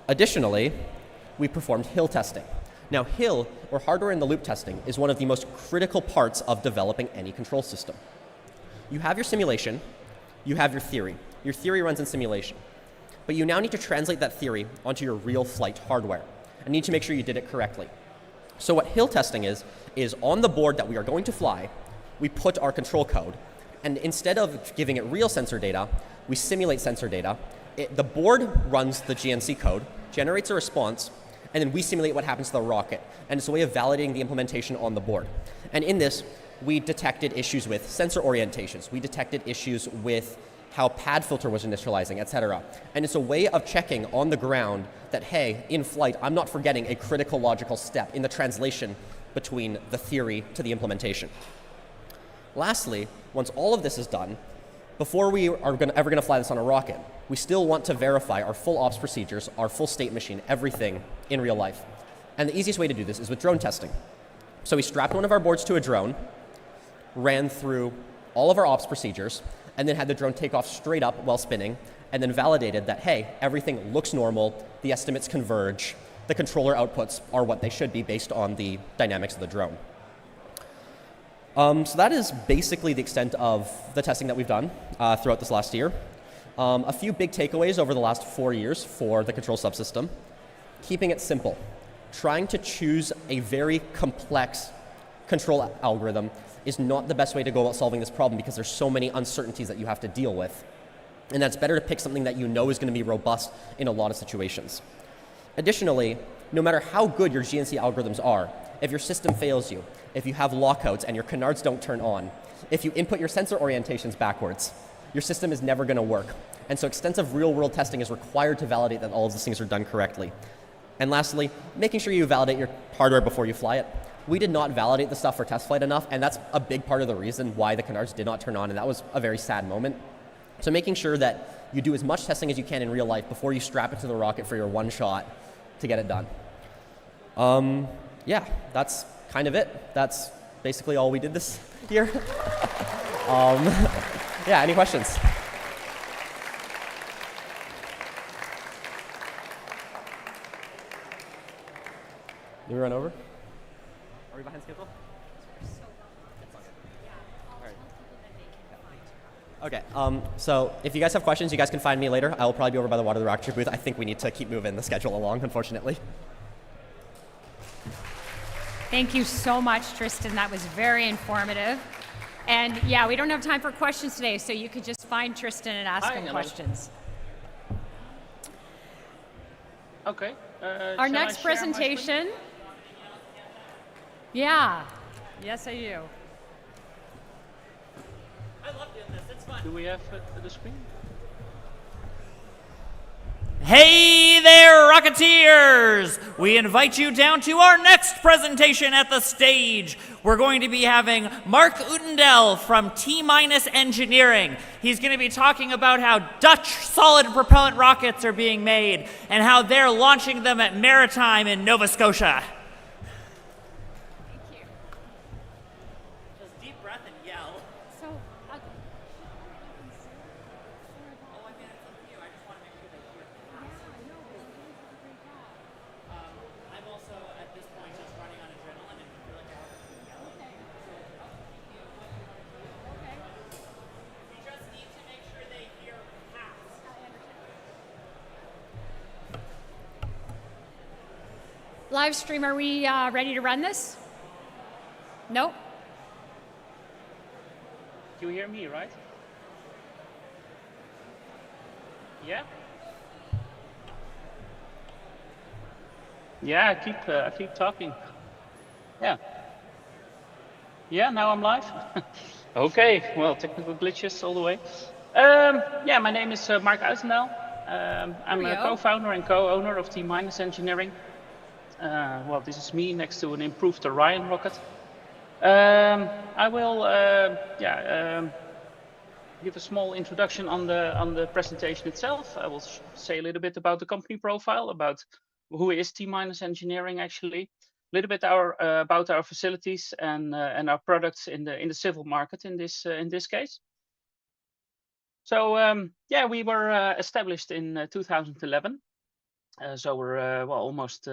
Additionally, we performed hill testing. Now, hill, or hardware in the loop testing, is one of the most critical parts of developing any control system. You have your simulation, you have your theory. Your theory runs in simulation. But you now need to translate that theory onto your real flight hardware and need to make sure you did it correctly. So what hill testing is on the board that we are going to fly, we put our control code, and instead of giving it real sensor data, we simulate sensor data. The board runs the GNC code, generates a response, and then we simulate what happens to the rocket. And it's a way of validating the implementation on the board. And in this, we detected issues with sensor orientations. We detected issues with how pad filter was initializing, etc. And it's a way of checking on the ground that, hey, in flight, I'm not forgetting a critical logical step in the translation between the theory to the implementation. Lastly, once all of this is done, before we are ever going to fly this on a rocket, we still want to verify our full ops procedures, our full state machine, everything in real life. And the easiest way to do this is with drone testing. So we strapped one of our boards to a drone, ran through all of our ops procedures, and then had the drone take off straight up while spinning, and then validated that, hey, everything looks normal, the estimates converge, the controller outputs are what they should be based on the dynamics of the drone. So that is basically the extent of the testing that we've done throughout this last year. A few big takeaways over the last 4 years for the control subsystem. Keeping it simple. Trying to choose a very complex control algorithm is not the best way to go about solving this problem because there's so many uncertainties that you have to deal with. And that's better to pick something that you know is going to be robust in a lot of situations. Additionally, no matter how good your GNC algorithms are, if your system fails you, if you have lockouts and your canards don't turn on, if you input your sensor orientations backwards, your system is never going to work. And so extensive real-world testing is required to validate that all of these things are done correctly. And lastly, making sure you validate your hardware before you fly it. We did not validate the stuff for test flight enough, and that's a big part of the reason why the canards did not turn on, and that was a very sad moment. So making sure that you do as much testing as you can in real life before you strap it to the rocket for your one shot to get it done. Yeah, that's kind of it. That's basically all we did this year. Yeah, any questions? Did we run over? Are we behind schedule? Okay, so if you guys have questions, you guys can find me later. I will probably be over by the Water the Rocketry booth. I think we need to keep moving the schedule along, unfortunately.
Thank you so much, Tristan. That was very informative. And yeah, we don't have time for questions today, so you could just find Tristan and ask him questions.
Okay.
Our next presentation. Yeah. Yes, I do.
I love doing this. It's fun. Do we have the screen?
Hey there, Rocketeers! We invite you down to our next presentation at the stage. We're going to be having Mark Utendel from T-Minus Engineering. He's going to be talking about how Dutch solid propellant rockets are being made and how they're launching them at Maritime in Nova Scotia.
Thank you.
Just deep breath and yell.
So,
I'm also, at this point, just running on adrenaline and feel like I have to yell. We just need to make sure they hear pass.
live stream, are we ready to run this? Nope.
You hear me, right? Yeah. Yeah, I keep talking. Yeah. Yeah, now I'm live. Okay. Well, technical glitches all the way. Yeah, my name is Mark Uitendel. I'm a co-founder and co-owner of T-Minus Engineering. Well, this is me next to an improved Orion rocket. I will, give a small introduction on the presentation itself. I will say a little bit about the company profile, about who is T-Minus Engineering actually, a little bit about our facilities and our products in the civil market in this case. So yeah, we were established in 2011. So we're well almost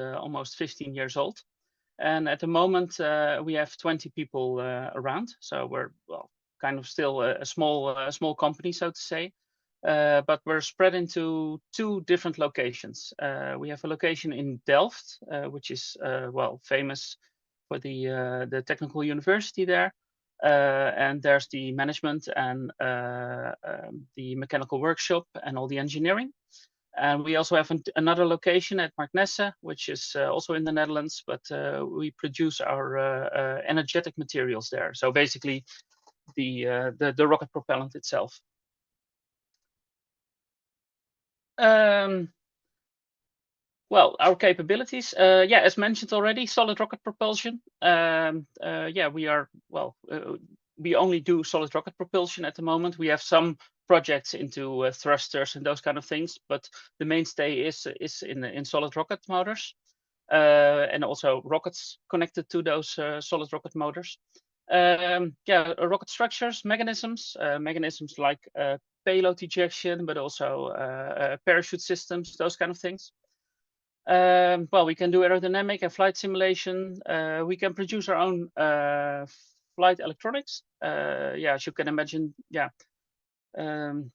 15 years old, and at the moment we have 20 people around. So we're kind of still a small company, so to say, but we're spread into 2 different locations. We have a location in Delft, which is famous for the technical university there, and there's the management and the mechanical workshop and all the engineering. And we also have another location at Marknesse, which is also in the Netherlands, but we produce our energetic materials there. So basically, the rocket propellant itself. Well, our capabilities, yeah, as mentioned already, solid rocket propulsion. Yeah, we only do solid rocket propulsion at the moment. We have some projects into thrusters and those kind of things, but the mainstay is in solid rocket motors, and also rockets connected to those solid rocket motors. Yeah, rocket structures, mechanisms like payload ejection, but also parachute systems, those kind of things. Well, we can do aerodynamic and flight simulation. We can produce our own flight electronics. Yeah, as you can imagine, yeah,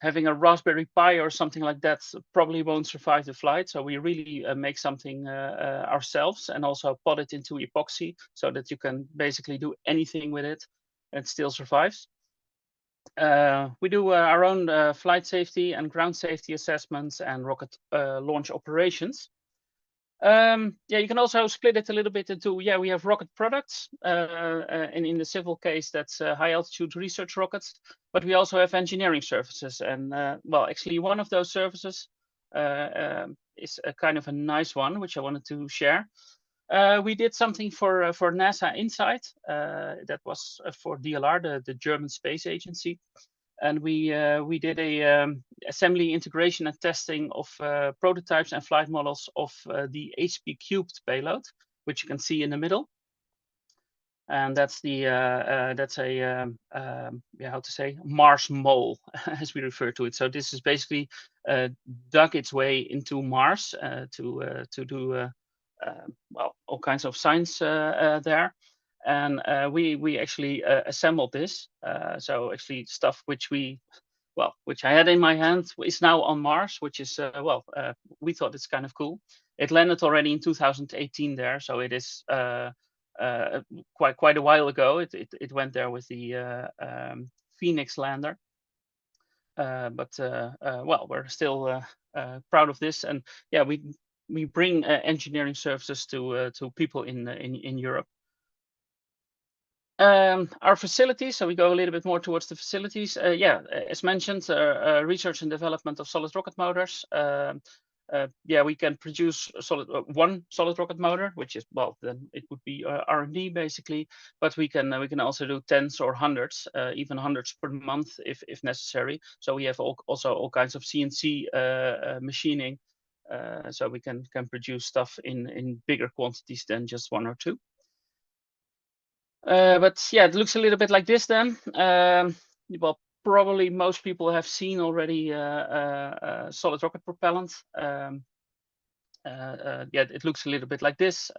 having a Raspberry Pi or something like that probably won't survive the flight. So we really make something ourselves and also pot it into epoxy so that you can basically do anything with it and it still survives. We do our own flight safety and ground safety assessments and rocket launch operations. Yeah, you can also split it a little bit into, yeah, we have rocket products, and in the civil case, that's high altitude research rockets, but we also have engineering services. And well, actually one of those services is a kind of a nice one, which I wanted to share. We did something for NASA Insight, that was for DLR, the German space agency. And we did a assembly, integration, and testing of prototypes and flight models of the HP cubed payload, which you can see in the middle. And that's a yeah, how to say, Mars mole, as we refer to it. So this is basically dug its way into Mars to do well, all kinds of science there. And we actually assembled this. So actually stuff which I had in my hand is now on Mars, which is, we thought it's kind of cool. It landed already in 2018 there, so it is quite a while ago. It went there with the Phoenix lander. But well, we're still proud of this. And yeah, we bring engineering services to people in Europe. Our facilities, so we go a little bit more towards the facilities. Yeah, as mentioned, research and development of solid rocket motors. Yeah, we can produce one solid rocket motor, which is, well, then it would be R&D basically. But we can also do tens or hundreds, even hundreds per month if necessary. So we have also all kinds of CNC machining, so we can produce stuff in bigger quantities than just one or two. But yeah, it looks a little bit like this then. Well, probably most people have seen already solid rocket propellant. Yeah, it looks a little bit like this.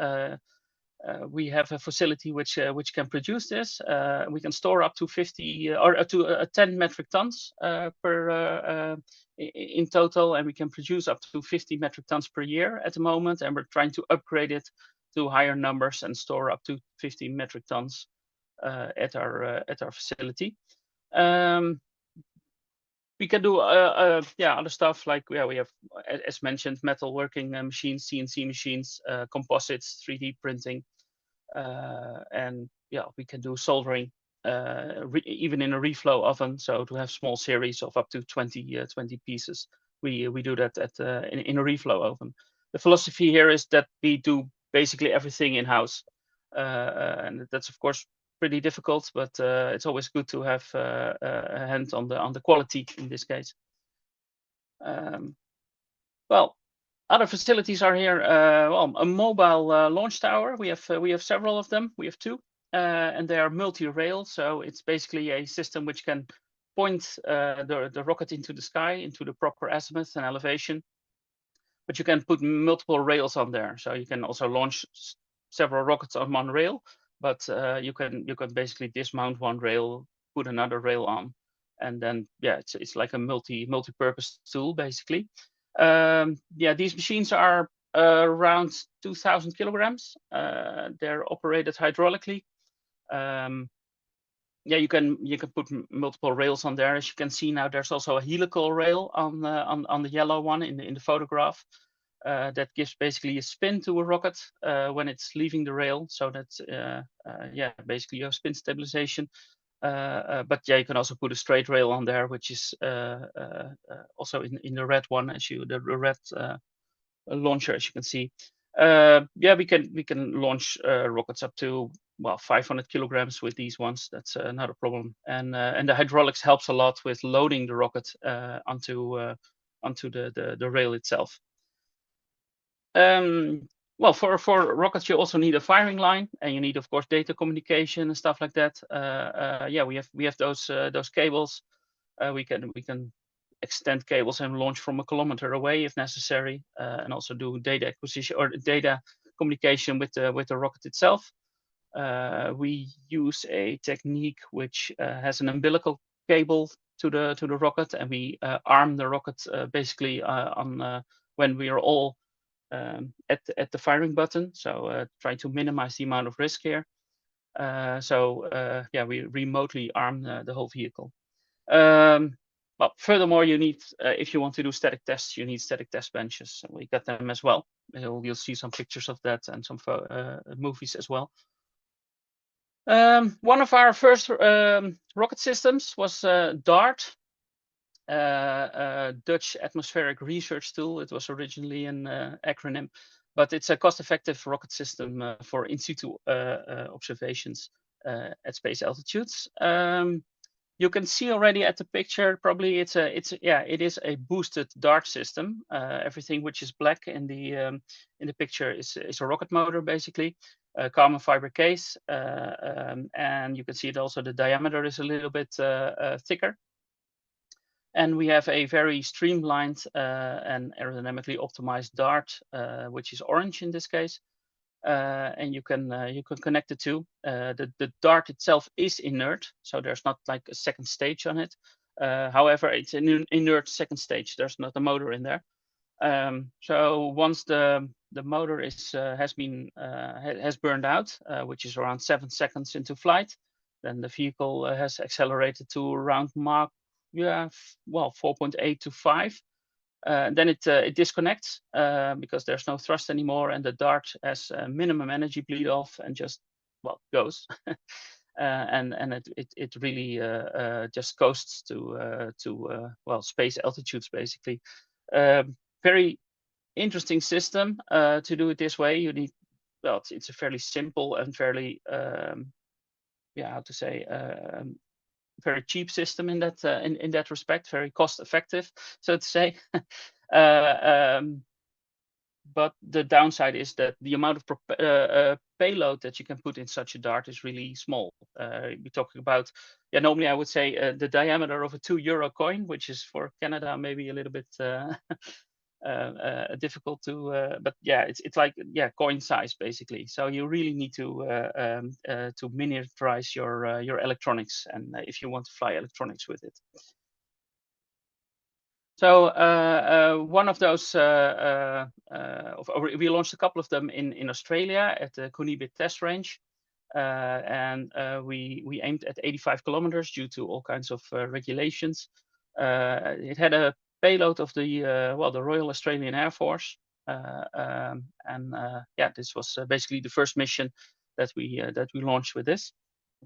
We have a facility which can produce this. We can store up to 50 or to 10 metric tons in total, and we can produce up to 50 metric tons per year at the moment. And we're trying to upgrade it to higher numbers and store up to 50 metric tons at our facility. We can do yeah, other stuff like, yeah, we have, as mentioned, metalworking machines, CNC machines, composites, 3D printing, and yeah, we can do soldering even in a reflow oven. So to have small series of up to 20 pieces, we do that in a reflow oven. The philosophy here is that we do basically everything in house, and that's of course pretty difficult, but it's always good to have a hand on the quality in this case. Well, other facilities are here. Well, a mobile launch tower. We have several of them. We have two, and they are multi-rail. So it's basically a system which can point the rocket into the sky, into the proper azimuth and elevation. But you can put multiple rails on there. So you can also launch several rockets on one rail. But you can basically dismount one rail, put another rail on, and then yeah, it's like a multi-purpose tool basically. Yeah, these machines are around 2,000 kilograms. They're operated hydraulically. Yeah, you can put multiple rails on there. As you can see now, there's also a helical rail on the yellow one in the photograph. That gives basically a spin to a rocket when it's leaving the rail. So that's yeah, basically you have spin stabilization. But yeah, you can also put a straight rail on there, which is also in the red one, the red launcher, as you can see. Yeah, we can launch rockets up to, well, 500 kilograms with these ones. That's not a problem. And the hydraulics helps a lot with loading the rocket onto the rail itself. Well, for rockets, you also need a firing line, and you need, of course, data communication and stuff like that. Yeah, we have those cables. We can extend cables and launch from a kilometer away if necessary, and also do data acquisition or data communication with the rocket itself. We use a technique which has an umbilical cable to the rocket, and we arm the rocket basically on when we are all at the firing button, so trying to minimize the amount of risk here. So yeah, we remotely arm the whole vehicle. Well, furthermore, you need, if you want to do static tests, you need static test benches. And we got them as well. You'll see some pictures of that and some movies as well. One of our first rocket systems was DART. Dutch Atmospheric Research Tool. It was originally an acronym, but it's a cost-effective rocket system for in situ observations at space altitudes. You can see already at the picture, probably it is a boosted DART system. Everything which is black in the picture is a rocket motor, basically, a carbon fiber case, and you can see it also the diameter is a little bit thicker. And we have a very streamlined and aerodynamically optimized DART, which is orange in this case. And you can connect the two. The DART itself is inert, so there's not like a second stage on it. However, it's an inert second stage. There's not a motor in there. So once the motor has burned out, which is around 7 seconds into flight, then the vehicle has accelerated to around Mach 4.8 to 5. Then it disconnects because there's no thrust anymore, and the DART has minimum energy bleed off and just, well, goes. and it really just coasts to well, space altitudes basically. Very interesting system to do it this way. You need, well, it's a fairly simple and fairly yeah, how to say, very cheap system in that in that respect, very cost effective, so to say. But the downside is that the amount of payload that you can put in such a dart is really small. We're talking about, yeah, normally I would say the diameter of a €2 coin, which is for Canada maybe a little bit difficult to, but yeah, it's like, yeah, coin size basically. So you really need to miniaturize your electronics, and if you want to fly electronics with it. So one of those, we launched a couple of them in Australia at the Kunibit test range, and we aimed at 85 kilometers due to all kinds of regulations. It had a payload of the well, the Royal Australian Air Force, and yeah, this was basically the first mission that we launched with this.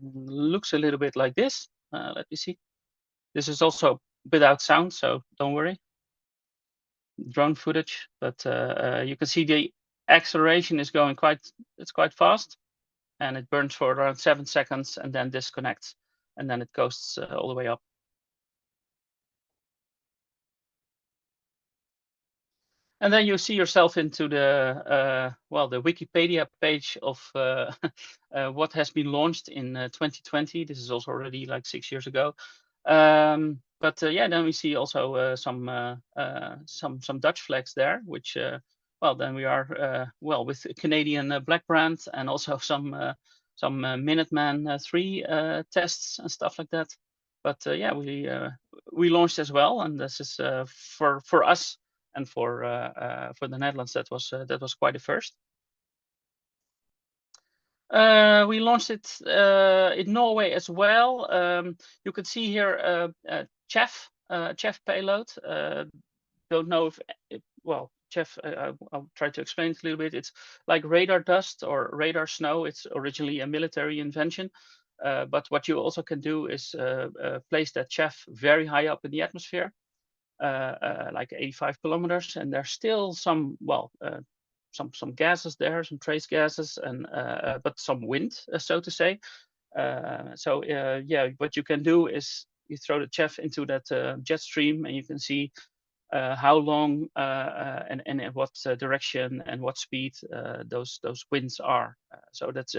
Looks a little bit like this. Let me see. This is also without sound, so don't worry. Drone footage, but you can see the acceleration is going quite fast, and it burns for around 7 seconds and then disconnects, and then it goes all the way up. And then you see yourself into the well, the Wikipedia page of what has been launched in 2020. This is also already like 6 years ago. But yeah, then we see also some Dutch flags there, which well, then we are well, with Canadian Black Brand, and also some Minuteman 3 tests and stuff like that. But yeah, we launched as well, and this is for us and for the Netherlands, that was quite a first. We launched it in Norway as well. You can see here Chef payload. Don't know if well, Chef, I'll try to explain it a little bit. It's like radar dust or radar snow. It's originally a military invention. But what you also can do is place that Chef very high up in the atmosphere, like 85 kilometers, and there's still some, well, some gases there, some trace gases, and but some wind, so to say. So yeah, what you can do is you throw the Chef into that jet stream, and you can see how long and in what direction and what speed those winds are. So that's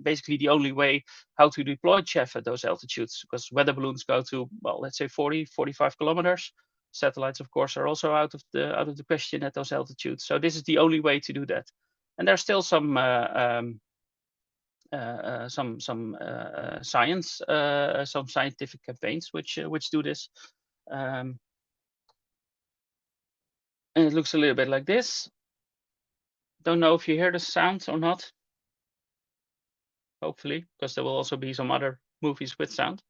basically the only way how to deploy Chef at those altitudes, because weather balloons go to, well, let's say 40, 45 kilometers. Satellites, of course, are also out of the question at those altitudes. So this is the only way to do that. And there's still some science, some scientific campaigns which do this. And it looks a little bit like this. Don't know if you hear the sound or not. Hopefully, because there will also be some other movies with sound.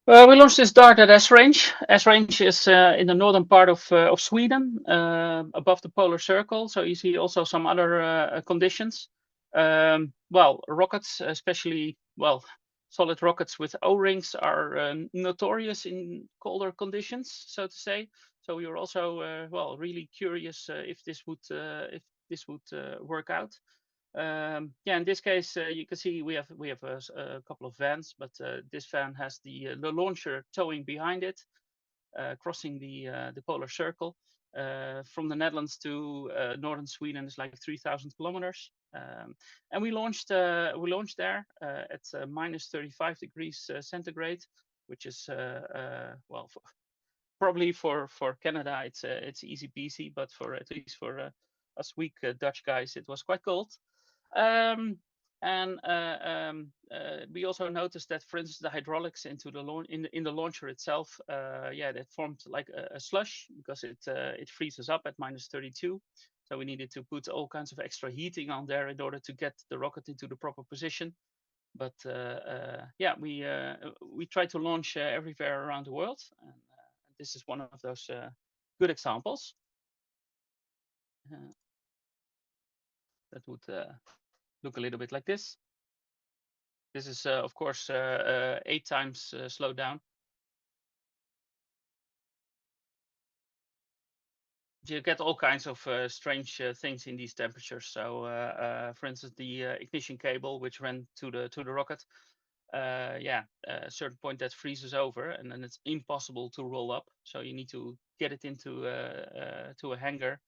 We launched this dart at S-Range. S-Range is in the northern part of Sweden, above the polar circle. So you see also some other conditions. Well, rockets, especially, well, solid rockets with O-rings are notorious in colder conditions, so to say. So we were also, well, really curious if this would work out. Yeah, in this case, you can see we have a couple of vans, but this van has the launcher towing behind it, crossing the polar circle. From the Netherlands to northern Sweden is like 3,000 kilometers, and we launched there at minus 35 degrees centigrade, which is well, probably for Canada it's easy peasy, but for at least for us weak Dutch guys, it was quite cold. And we also noticed that, for instance, the hydraulics into the in the launcher itself, yeah, that formed like a slush, because it freezes up at minus 32. So we needed to put all kinds of extra heating on there in order to get the rocket into the proper position. But yeah, we try to launch everywhere around the world, and this is one of those good examples. That would look a little bit like this. This is, of course, 8 times slowed down. You get all kinds of strange things in these temperatures. So, for instance, the ignition cable, which ran to the rocket, yeah, at a certain point that freezes over, and then it's impossible to roll up. So you need to get it into to a hangar,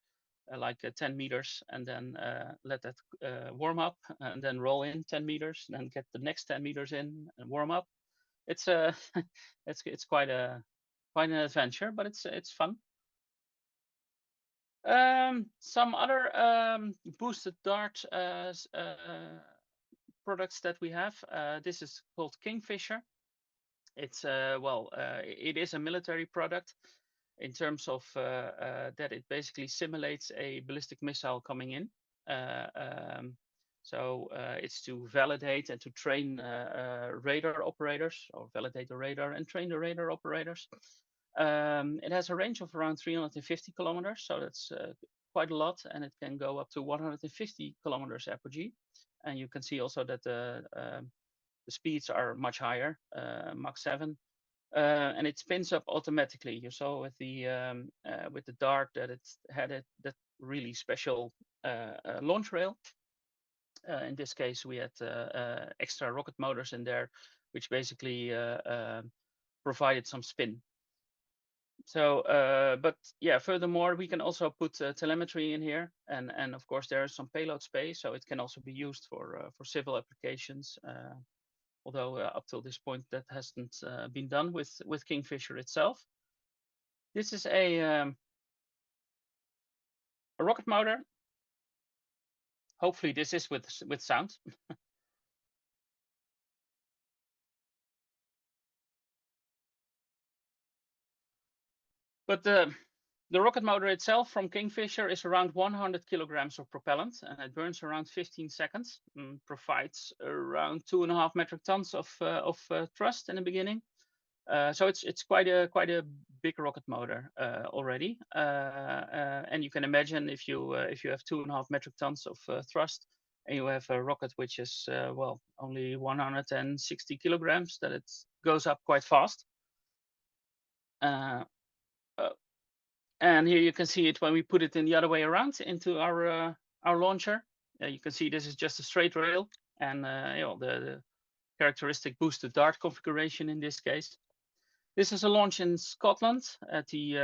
like 10 meters, and then let that warm up, and then roll in 10 meters, and then get the next 10 meters in and warm up. It's it's quite an adventure, but it's fun. Some other boosted dart products that we have. This is called Kingfisher. It's well, it is a military product in terms of that it basically simulates a ballistic missile coming in. So it's to validate and to train radar operators, or validate the radar and train the radar operators. It has a range of around 350 kilometers, so that's quite a lot, and it can go up to 150 kilometers apogee. And you can see also that the speeds are much higher, Mach 7, and it spins up automatically. You saw with the dart that it had that really special launch rail. In this case, we had extra rocket motors in there, which basically provided some spin. So, but yeah, furthermore, we can also put telemetry in here, and of course there is some payload space, so it can also be used for civil applications. Although up till this point that hasn't been done with Kingfisher itself. This is a rocket motor. Hopefully, this is with sound. But the rocket motor itself from Kingfisher is around 100 kilograms of propellant, and it burns around 15 seconds, and provides around 2.5 metric tons of thrust in the beginning. So it's quite a big rocket motor already, and you can imagine if you have 2.5 metric tons of thrust, and you have a rocket which is well, only 160 kilograms, that it goes up quite fast. And here you can see it when we put it in the other way around into our launcher. You can see this is just a straight rail, and you know, the characteristic boosted dart configuration in this case. This is a launch in Scotland at the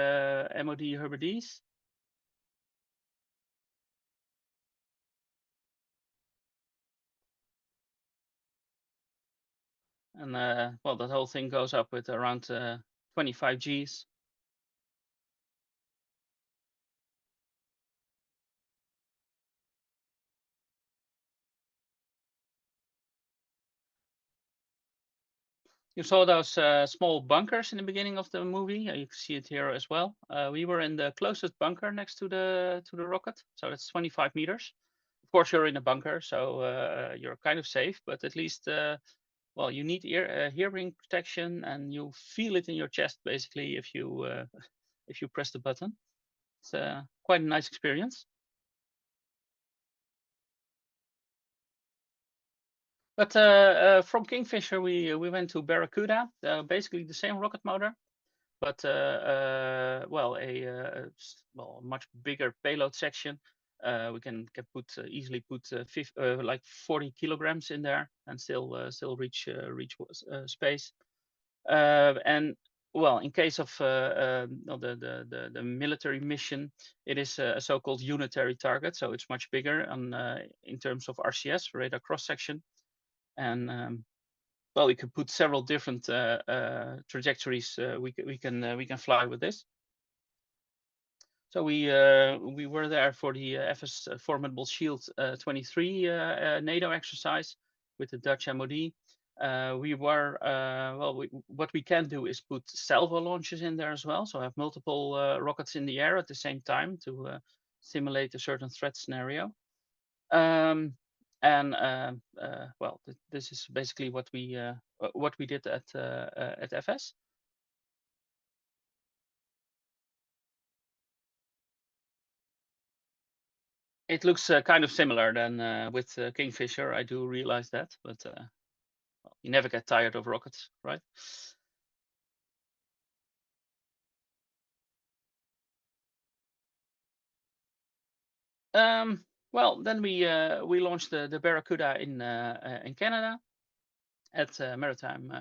MOD Hebrides. And well, that whole thing goes up with around 25 Gs. You saw those small bunkers in the beginning of the movie. You can see it here as well. We were in the closest bunker next to the rocket, so it's 25 meters. Of course, you're in a bunker, so you're kind of safe, but at least, well, you need hearing protection, and you feel it in your chest basically if you press the button. It's quite a nice experience. But from Kingfisher, we went to Barracuda, basically the same rocket motor, but well, a much bigger payload section. We can easily put like 40 kilograms in there and still reach space. And well, in case of the military mission, it is a so-called unitary target, so it's much bigger in terms of RCS, radar cross section. And well, we could put several different trajectories we can fly with this. So we were there for the FS Formidable Shield 23 NATO exercise with the Dutch MOD. What we can do is put salvo launches in there as well, so have multiple rockets in the air at the same time to simulate a certain threat scenario. And well, this is basically what we did at FS. It looks kind of similar than with Kingfisher. I do realize that, but well, you never get tired of rockets, right? Well, then we launched the Barracuda in Canada at Maritime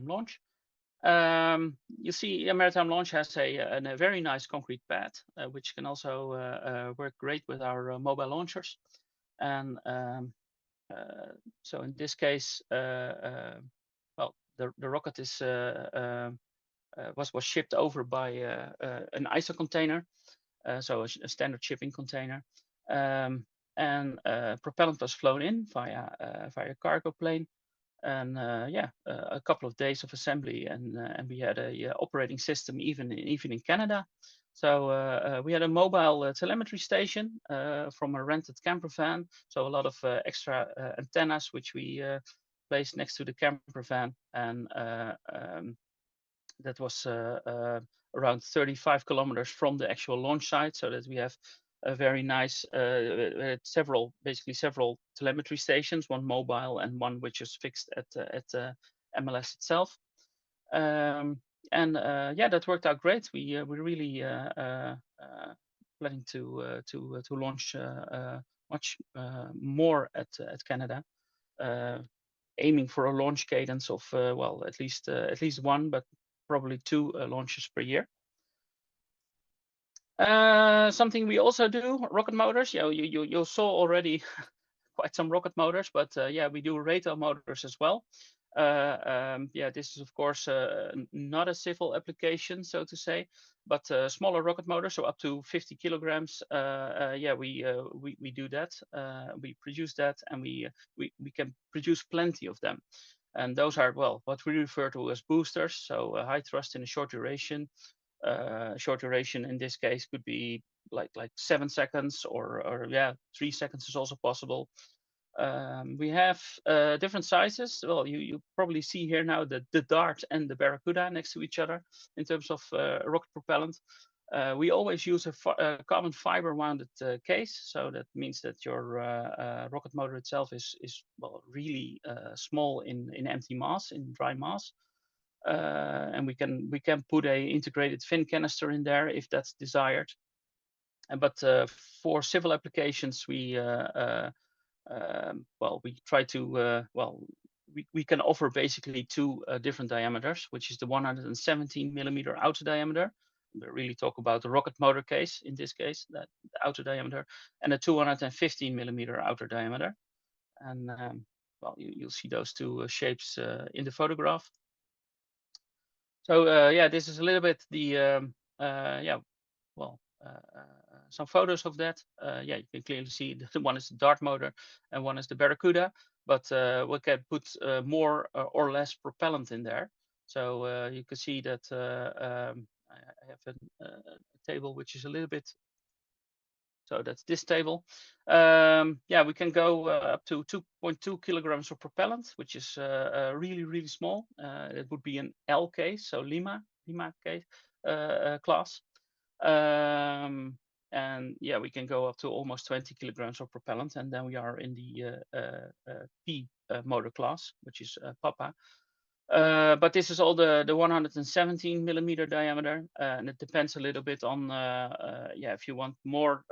Launch. You see, a Maritime Launch has a very nice concrete pad, which can also work great with our mobile launchers. And so in this case, well, the rocket is was shipped over by an ISO container, so a standard shipping container, and propellant was flown in via cargo plane. And yeah, a couple of days of assembly, and we had a operating system even in Canada. So we had a mobile telemetry station from a rented camper van. So a lot of extra antennas which we placed next to the camper van, and that was around 35 kilometers from the actual launch site, so that we have a very nice several telemetry stations, one mobile and one which is fixed at MLS itself. And yeah, that worked out great. We really planning to launch much more at Canada, aiming for a launch cadence of well, at least one, but probably 2 launches per year. Something we also do, rocket motors. Yeah, you saw already quite some rocket motors, but yeah, we do radial motors as well. Yeah, this is of course not a civil application, so to say, but smaller rocket motors, so up to 50 kilograms. Yeah, we do that. We produce that, and we can produce plenty of them. And those are, well, what we refer to as boosters, so high thrust in a short duration. Short duration in this case could be like 7 seconds, or yeah, 3 seconds is also possible. We have different sizes. Well, you probably see here now the Dart and the Barracuda next to each other in terms of rocket propellant. We always use a carbon fiber wounded case, so that means that your rocket motor itself is well, really small in empty mass, in dry mass. And we can put a integrated fin canister in there if that's desired. But for civil applications, we well, we try to well, we can offer basically 2 different diameters, which is the 117 millimeter outer diameter. We really talk about the rocket motor case in this case, that the outer diameter, and a 215 millimeter outer diameter. And well, you'll see those 2 shapes in the photograph. So yeah, this is a little bit the yeah, well, some photos of that. Yeah, you can clearly see that one is the Dart motor and one is the Barracuda, but we can put more or less propellant in there. So you can see that I have a table which is a little bit. So that's this table. Yeah, we can go up to 2.2 kilograms of propellant, which is really, really small. It would be an L case, so Lima case class. And yeah, we can go up to almost 20 kilograms of propellant, and then we are in the P motor class, which is Papa. But this is all the 117 millimeter diameter, and it depends a little bit on yeah, if you want more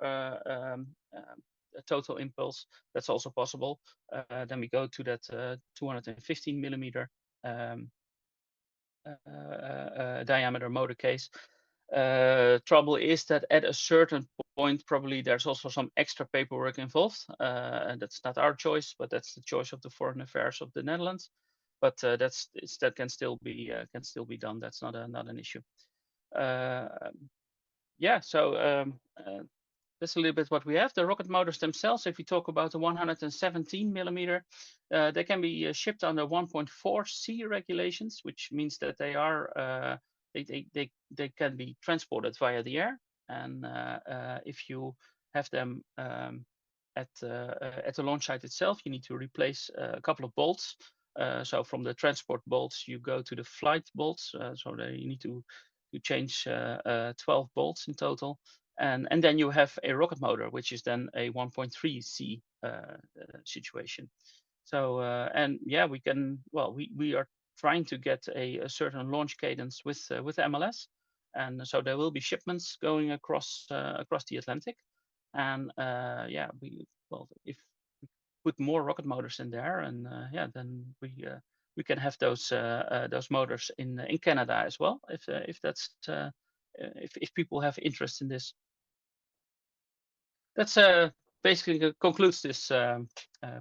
total impulse, that's also possible. Then we go to that 215 millimeter diameter motor case. Trouble is that at a certain point, probably there's also some extra paperwork involved, and that's not our choice, but that's the choice of the Foreign Affairs of the Netherlands. But that can still be done. That's not an issue. Yeah, so that's a little bit what we have. The rocket motors themselves, if we talk about the 117 millimeter, they can be shipped under 1.4 C regulations, which means that they are they can be transported via the air. And if you have them the launch site itself, you need to replace a couple of bolts. So from the transport bolts, you go to the flight bolts. So there you need to change 12 bolts in total. And then you have a rocket motor, which is then a 1.3 C situation. So, and yeah, we can, well, we are trying to get a certain launch cadence with MLS. And so there will be shipments going across the Atlantic. And yeah, if we put more rocket motors in there, and yeah, then we can have those motors in Canada as well, if that's if people have interest in this. That's basically concludes this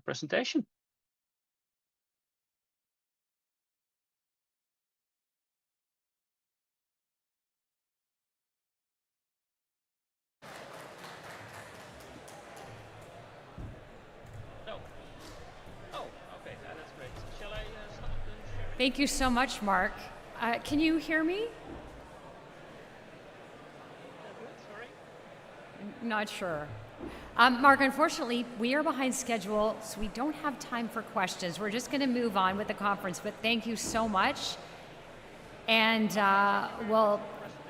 presentation.
Thank you so much, Mark. Can you hear me? Not sure. Mark, unfortunately, we are behind schedule, so we don't have time for questions. We're just going to move on with the conference, but thank you so much. And, well,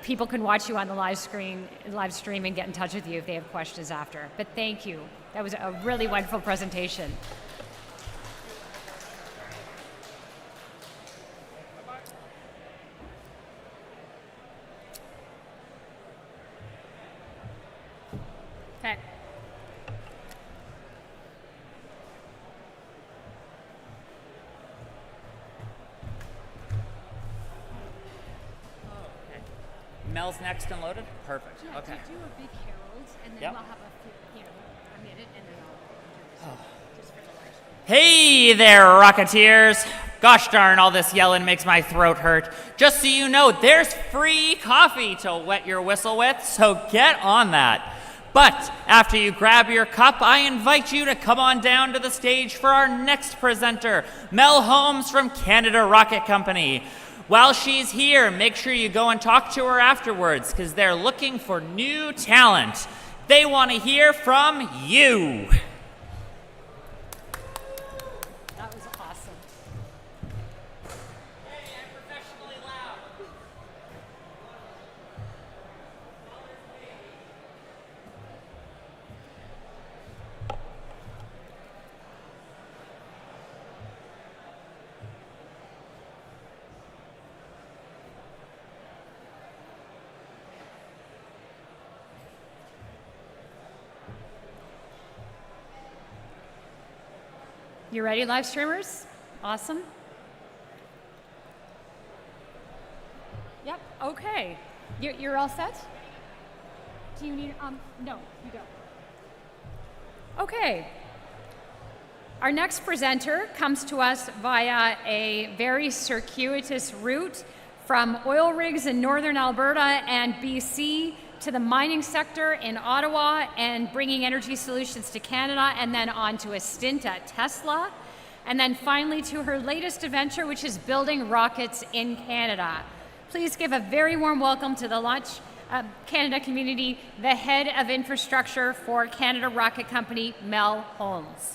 people can watch you on the live stream and get in touch with you if they have questions after. But thank you. That was a really wonderful presentation. Okay.
Mel's next and loaded? Perfect.
Yeah,
Okay.
do a big herald, and then
Yep.
we'll have a minute, and then I'll just for the live stream.
Hey there, Rocketeers! Gosh darn, all this yelling makes my throat hurt. Just so you know, there's free coffee to wet your whistle with, so get on that. But after you grab your cup, I invite you to come on down to the stage for our next presenter, Mel Holmes from Canada Rocket Company. While she's here, make sure you go and talk to her afterwards, because they're looking for new talent. They want to hear from you.
That was awesome.
Hey, I'm professionally loud.
You ready, live streamers? Awesome. Yep, okay. You're all set? Do you need, no, you don't. Okay. Our next presenter comes to us via a very circuitous route from oil rigs in northern Alberta and BC to the mining sector in Ottawa and bringing energy solutions to Canada, and then on to a stint at Tesla, and then finally to her latest adventure, which is building rockets in Canada. Please give a very warm welcome to the Launch Canada community, the head of infrastructure for Canada Rocket Company, Mel Holmes.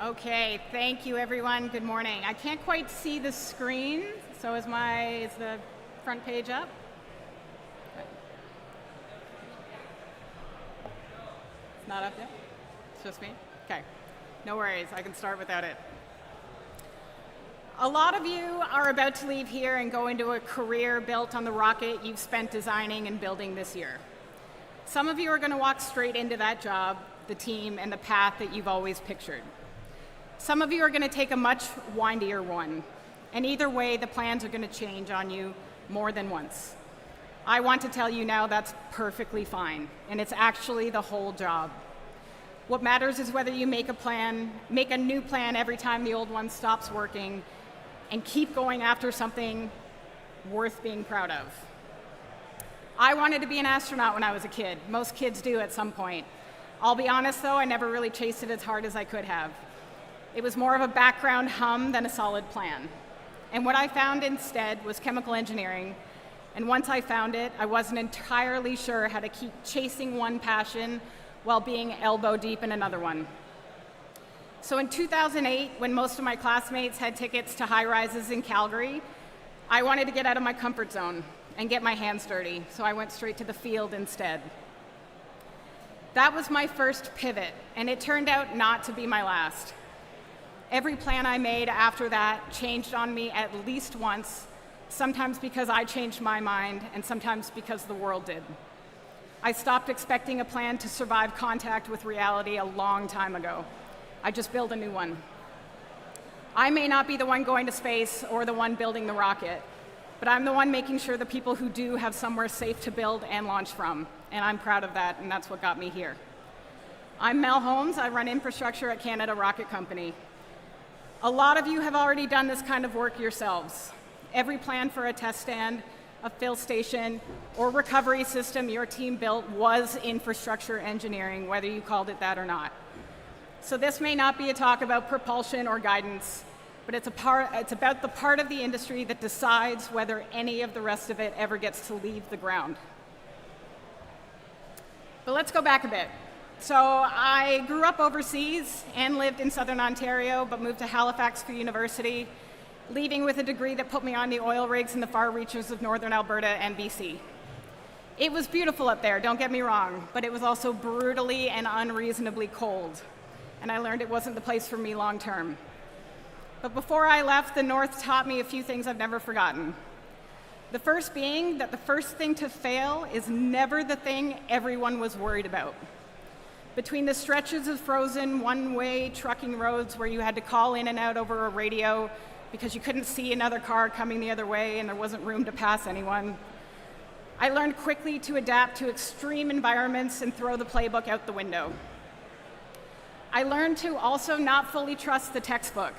Okay, thank you everyone. Good morning. I can't quite see the screen, so is the front page up? It's not up yet? It's just me? Okay, no worries, I can start without it. A lot of you are about to leave here and go into a career built on the rocket you've spent designing and building this year. Some of you are going to walk straight into that job, the team, and the path that you've always pictured. Some of you are going to take a much windier one, and either way, the plans are going to change on you more than once. I want to tell you now that's perfectly fine, and it's actually the whole job. What matters is whether you make a new plan every time the old one stops working, and keep going after something worth being proud of. I wanted to be an astronaut when I was a kid. Most kids do at some point. I'll be honest though, I never really chased it as hard as I could have. It was more of a background hum than a solid plan. And what I found instead was chemical engineering. And once I found it, I wasn't entirely sure how to keep chasing one passion while being elbow deep in another one. So in 2008, when most of my classmates had tickets to high rises in Calgary, I wanted to get out of my comfort zone and get my hands dirty, so I went straight to the field instead. That was my first pivot, and it turned out not to be my last. Every plan I made after that changed on me at least once, sometimes because I changed my mind, and sometimes because the world did. I stopped expecting a plan to survive contact with reality a long time ago. I just built a new one. I may not be the one going to space or the one building the rocket, but I'm the one making sure the people who do have somewhere safe to build and launch from, and I'm proud of that, and that's what got me here. I'm Mel Holmes. I run infrastructure at Canada Rocket Company. A lot of you have already done this kind of work yourselves. Every plan for a test stand, a fill station, or recovery system your team built was infrastructure engineering, whether you called it that or not. So this may not be a talk about propulsion or guidance, but it's about the part of the industry that decides whether any of the rest of it ever gets to leave the ground. But let's go back a bit. So I grew up overseas and lived in Southern Ontario, but moved to Halifax for university, leaving with a degree that put me on the oil rigs in the far reaches of Northern Alberta and BC. It was beautiful up there, don't get me wrong, but it was also brutally and unreasonably cold, and I learned it wasn't the place for me long term. But before I left, the North taught me a few things I've never forgotten. The first being that the first thing to fail is never the thing everyone was worried about. Between the stretches of frozen one-way trucking roads where you had to call in and out over a radio because you couldn't see another car coming the other way and there wasn't room to pass anyone, I learned quickly to adapt to extreme environments and throw the playbook out the window. I learned to also not fully trust the textbook.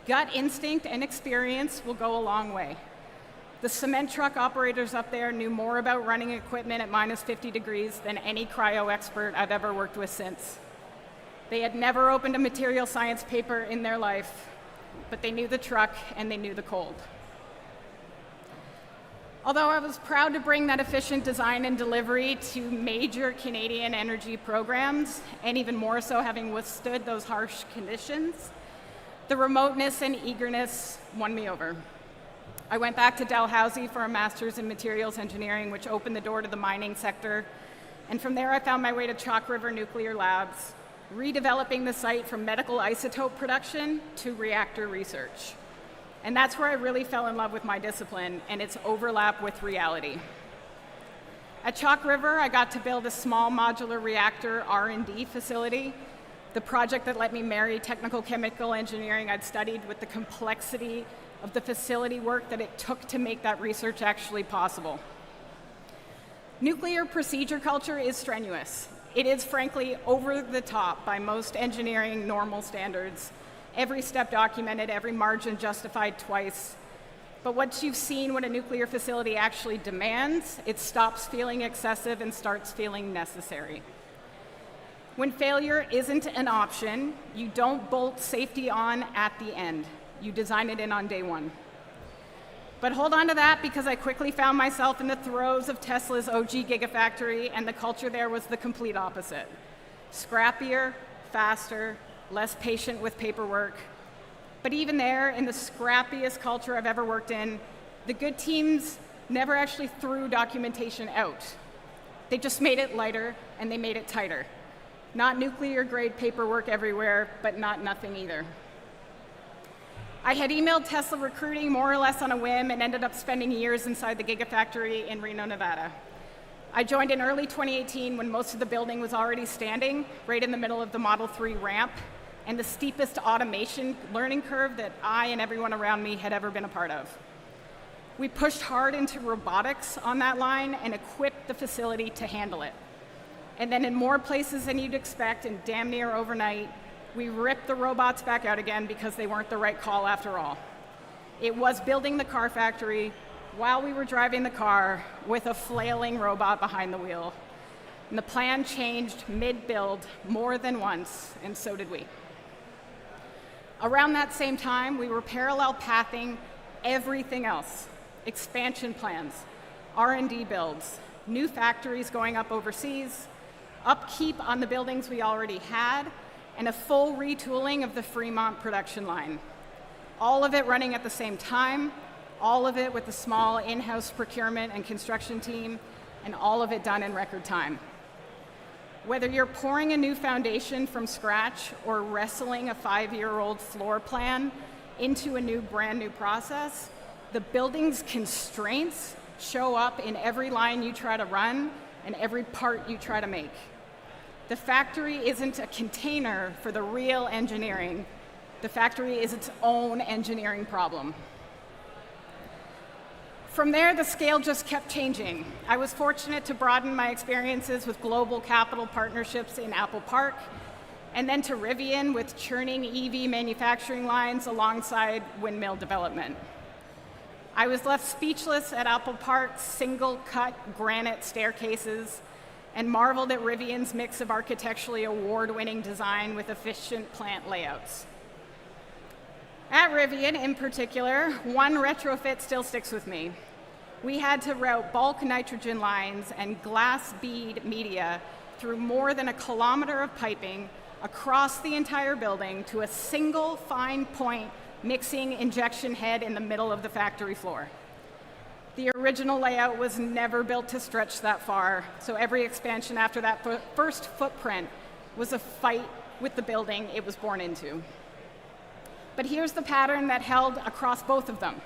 Gut instinct and experience will go a long way. The cement truck operators up there knew more about running equipment at minus 50 degrees than any cryo expert I've ever worked with since. They had never opened a material science paper in their life, but they knew the truck and they knew the cold. Although I was proud to bring that efficient design and delivery to major Canadian energy programs, and even more so having withstood those harsh conditions, the remoteness and eagerness won me over. I went back to Dalhousie for a master's in materials engineering, which opened the door to the mining sector. And from there, I found my way to Chalk River Nuclear Labs, redeveloping the site from medical isotope production to reactor research. And that's where I really fell in love with my discipline and its overlap with reality. At Chalk River, I got to build a small modular reactor R&D facility, the project that let me marry technical chemical engineering I'd studied with the complexity of the facility work that it took to make that research actually possible. Nuclear procedure culture is strenuous. It is frankly over the top by most engineering normal standards. Every step documented, every margin justified twice. But once you've seen what a nuclear facility actually demands, it stops feeling excessive and starts feeling necessary. When failure isn't an option, you don't bolt safety on at the end. You design it in on day one. But hold on to that, because I quickly found myself in the throes of Tesla's OG Gigafactory, and the culture there was the complete opposite. Scrappier, faster, less patient with paperwork. But even there, in the scrappiest culture I've ever worked in, the good teams never actually threw documentation out. They just made it lighter and they made it tighter. Not nuclear-grade paperwork everywhere, but not nothing either. I had emailed Tesla recruiting more or less on a whim and ended up spending years inside the Gigafactory in Reno, Nevada. I joined in early 2018 when most of the building was already standing, right in the middle of the Model 3 ramp, and the steepest automation learning curve that I and everyone around me had ever been a part of. We pushed hard into robotics on that line and equipped the facility to handle it. And then in more places than you'd expect, and damn near overnight, we ripped the robots back out again because they weren't the right call after all. It was building the car factory, while we were driving the car with a flailing robot behind the wheel. And the plan changed mid-build more than once, and so did we. Around that same time, we were parallel pathing everything else: expansion plans, R&D builds, new factories going up overseas, upkeep on the buildings we already had, and a full retooling of the Fremont production line. All of it running at the same time, all of it with a small in-house procurement and construction team, and all of it done in record time. Whether you're pouring a new foundation from scratch or wrestling a 5-year-old floor plan into a brand new process, the building's constraints show up in every line you try to run and every part you try to make. The factory isn't a container for the real engineering. The factory is its own engineering problem. From there, the scale just kept changing. I was fortunate to broaden my experiences with global capital partnerships in Apple Park, and then to Rivian with churning EV manufacturing lines alongside windmill development. I was left speechless at Apple Park's single-cut granite staircases and marveled at Rivian's mix of architecturally award-winning design with efficient plant layouts. At Rivian, in particular, one retrofit still sticks with me. We had to route bulk nitrogen lines and glass bead media through more than 1 kilometer of piping across the entire building to a single fine point mixing injection head in the middle of the factory floor. The original layout was never built to stretch that far, so every expansion after that first footprint was a fight with the building it was born into. But here's the pattern that held across both of them.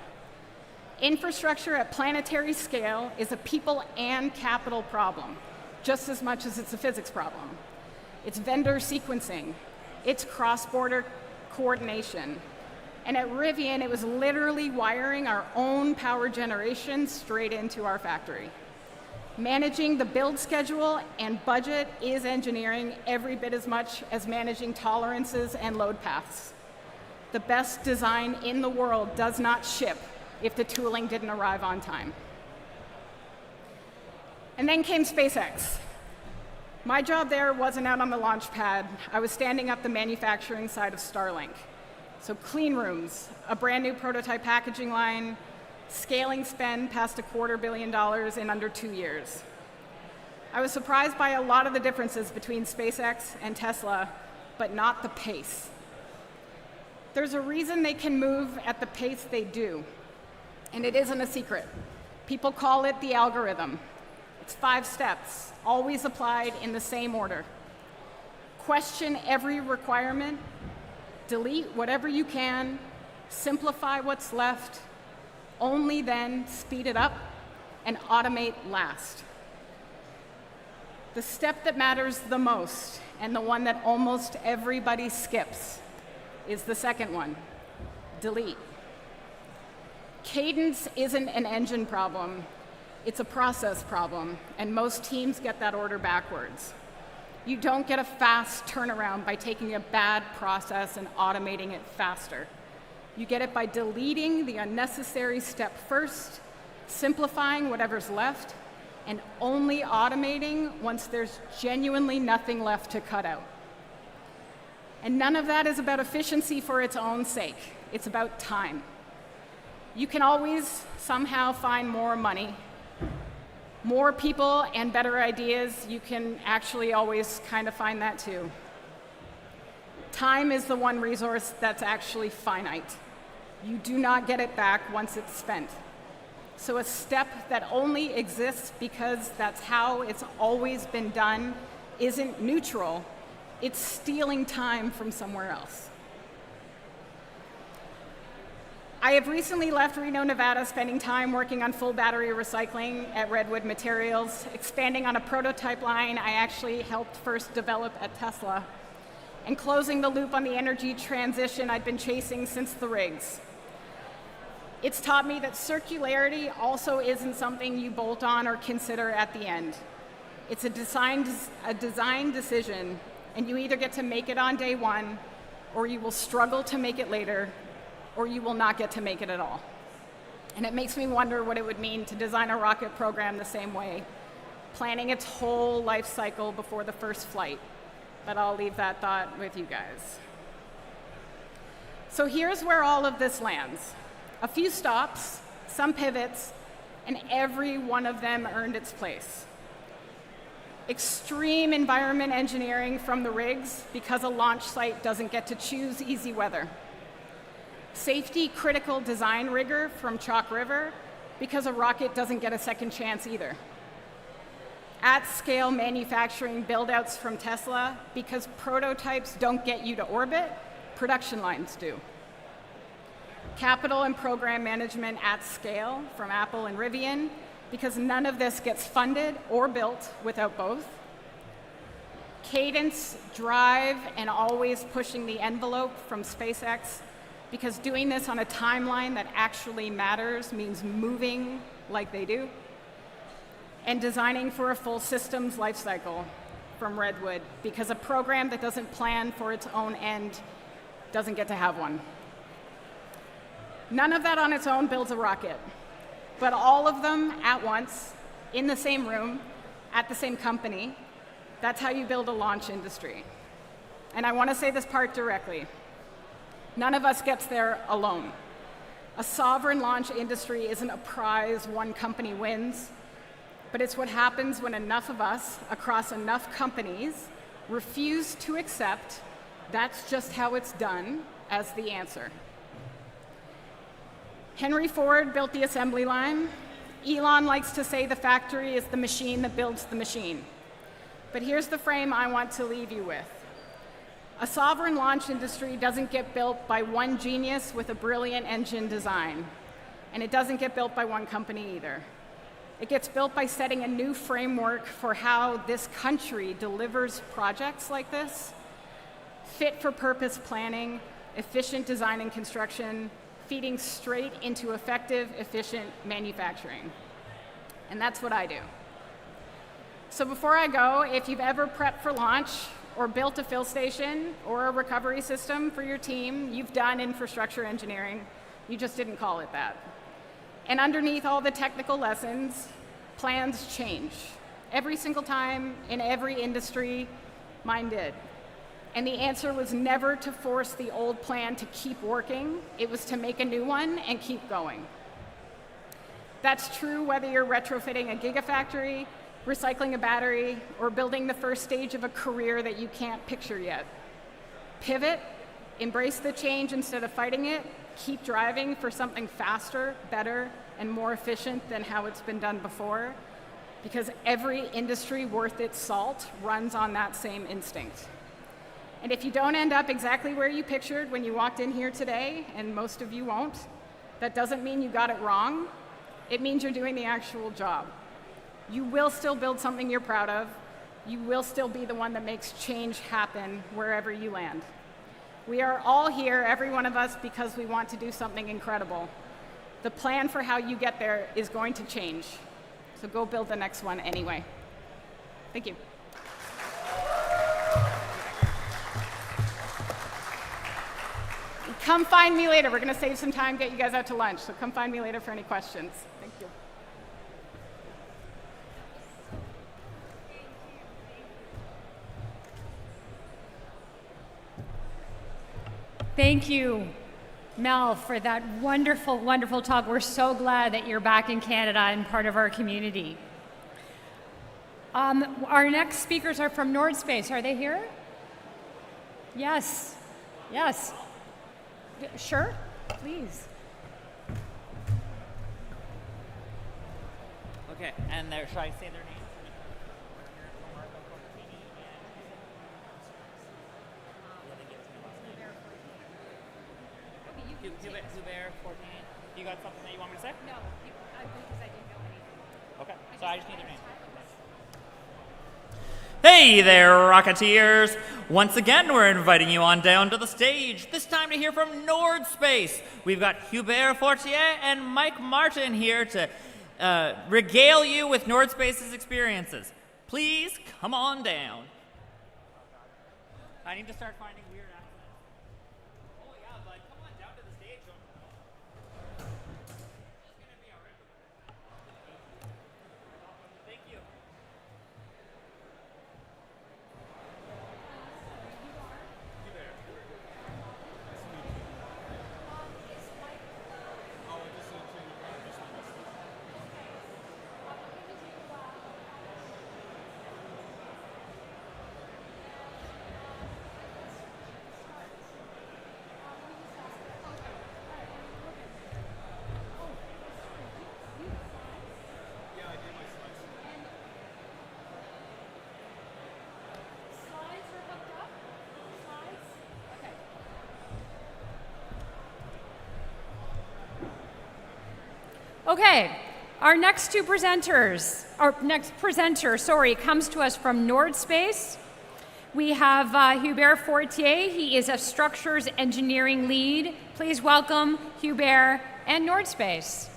Infrastructure at planetary scale is a people and capital problem, just as much as it's a physics problem. It's vendor sequencing, it's cross-border coordination. And at Rivian, it was literally wiring our own power generation straight into our factory. Managing the build schedule and budget is engineering every bit as much as managing tolerances and load paths. The best design in the world does not ship if the tooling didn't arrive on time. And then came SpaceX. My job there wasn't out on the launch pad. I was standing up the manufacturing side of Starlink. So clean rooms, a brand new prototype packaging line, scaling spend past $250 million in under 2 years. I was surprised by a lot of the differences between SpaceX and Tesla, but not the pace. There's a reason they can move at the pace they do, and it isn't a secret. People call it the algorithm. It's 5 steps, always applied in the same order. Question every requirement, delete whatever you can, simplify what's left, only then speed it up, and automate last. The step that matters the most, and the one that almost everybody skips, is the second one, delete. Cadence isn't an engine problem, it's a process problem, and most teams get that order backwards. You don't get a fast turnaround by taking a bad process and automating it faster. You get it by deleting the unnecessary step first, simplifying whatever's left, and only automating once there's genuinely nothing left to cut out. And none of that is about efficiency for its own sake. It's about time. You can always somehow find more money, more people, and better ideas. You can actually always kind of find that too. Time is the one resource that's actually finite. You do not get it back once it's spent. So a step that only exists because that's how it's always been done isn't neutral. It's stealing time from somewhere else. I have recently left Reno, Nevada, spending time working on full battery recycling at Redwood Materials, expanding on a prototype line I actually helped first develop at Tesla, and closing the loop on the energy transition I'd been chasing since the rigs. It's taught me that circularity also isn't something you bolt on or consider at the end. It's a design decision, and you either get to make it on day one, or you will struggle to make it later, or you will not get to make it at all. And it makes me wonder what it would mean to design a rocket program the same way, planning its whole life cycle before the first flight. But I'll leave that thought with you guys. So here's where all of this lands. A few stops, some pivots, and every one of them earned its place. Extreme environment engineering from the rigs because a launch site doesn't get to choose easy weather. Safety critical design rigor from Chalk River because a rocket doesn't get a second chance either. At scale manufacturing build-outs from Tesla because prototypes don't get you to orbit, production lines do. Capital and program management at scale from Apple and Rivian because none of this gets funded or built without both. Cadence, drive, and always pushing the envelope from SpaceX because doing this on a timeline that actually matters means moving like they do. And designing for a full systems lifecycle from Redwood because a program that doesn't plan for its own end doesn't get to have one. None of that on its own builds a rocket, but all of them at once, in the same room, at the same company, that's how you build a launch industry. And I want to say this part directly. None of us gets there alone. A sovereign launch industry isn't a prize one company wins, but it's what happens when enough of us across enough companies refuse to accept that's just how it's done as the answer. Henry Ford built the assembly line. Elon likes to say the factory is the machine that builds the machine. But here's the frame I want to leave you with. A sovereign launch industry doesn't get built by one genius with a brilliant engine design. And it doesn't get built by one company either. It gets built by setting a new framework for how this country delivers projects like this. Fit for purpose planning, efficient design and construction, feeding straight into effective, efficient manufacturing. And that's what I do. So before I go, if you've ever prepped for launch or built a fill station or a recovery system for your team, you've done infrastructure engineering. You just didn't call it that. And underneath all the technical lessons, plans change. Every single time, in every industry, mine did. And the answer was never to force the old plan to keep working. It was to make a new one and keep going. That's true whether you're retrofitting a gigafactory, recycling a battery, or building the first stage of a career that you can't picture yet. Pivot, embrace the change instead of fighting it, keep driving for something faster, better, and more efficient than how it's been done before, because every industry worth its salt runs on that same instinct. And if you don't end up exactly where you pictured when you walked in here today, and most of you won't, that doesn't mean you got it wrong. It means you're doing the actual job. You will still build something you're proud of. You will still be the one that makes change happen wherever you land. We are all here, every one of us, because we want to do something incredible. The plan for how you get there is going to change. So go build the next one anyway. Thank you. Come find me later. We're going to save some time, get you guys out to lunch. So come find me later for any questions. Thank you.
Thank you, Mel, for that wonderful, wonderful talk. We're so glad that you're back in Canada and part of our community. Our next speakers are from NordSpace. Are they here? Yes. Yes. Sure, please.
Okay, and there, should I say their names? Hubert, 14. You got something that you want me to say?
No, because I didn't know anything.
Okay, so I just need their names. Hey there, Rocketeers! Once again, we're inviting you on down to the stage, this time to hear from NordSpace. We've got Hubert Fortier and Mike Martin here to regale you with NordSpace's experiences. Please come on down. I need to start finding weird accents. Oh yeah, bud, come on down to the stage.
Okay, our next presenter, comes to us from Nordspace. We have Hubert Fortier. He is a structures engineering lead. Please welcome Hubert and Nordspace.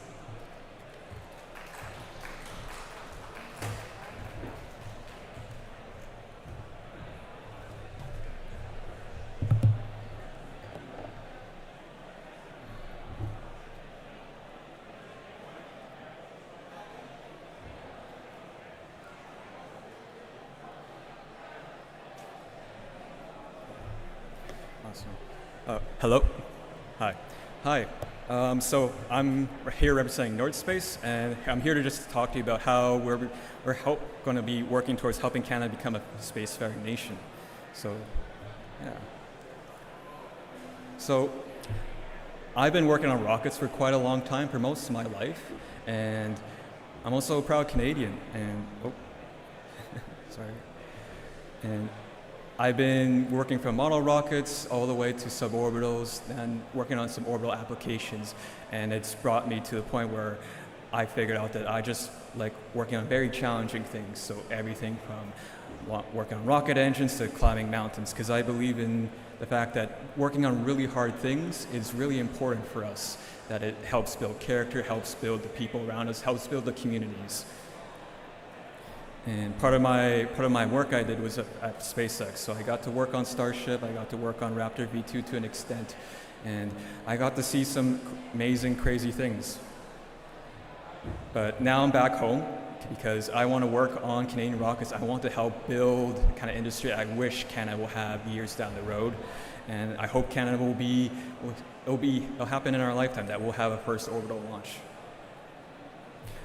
Hello. Hi. So I'm here representing Nordspace, and I'm here to just talk to you about how we're going to be working towards helping Canada become a spacefaring nation. So, yeah. So, I've been working on rockets for quite a long time, for most of my life, and I'm also a proud Canadian. And sorry. And I've been working from model rockets all the way to suborbitals, and working on some orbital applications, and it's brought me to the point where I figured out that I just like working on very challenging things. So everything from working on rocket engines to climbing mountains, because I believe in the fact that working on really hard things is really important for us, that it helps build character, helps build the people around us, helps build the communities. And part of my work I did was at SpaceX. So I got to work on Starship, I got to work on Raptor V2 to an extent, and I got to see some amazing, crazy things. But now I'm back home because I want to work on Canadian rockets. I want to help build the kind of industry I wish Canada will have years down the road. And I hope Canada it'll happen in our lifetime, that we'll have a first orbital launch.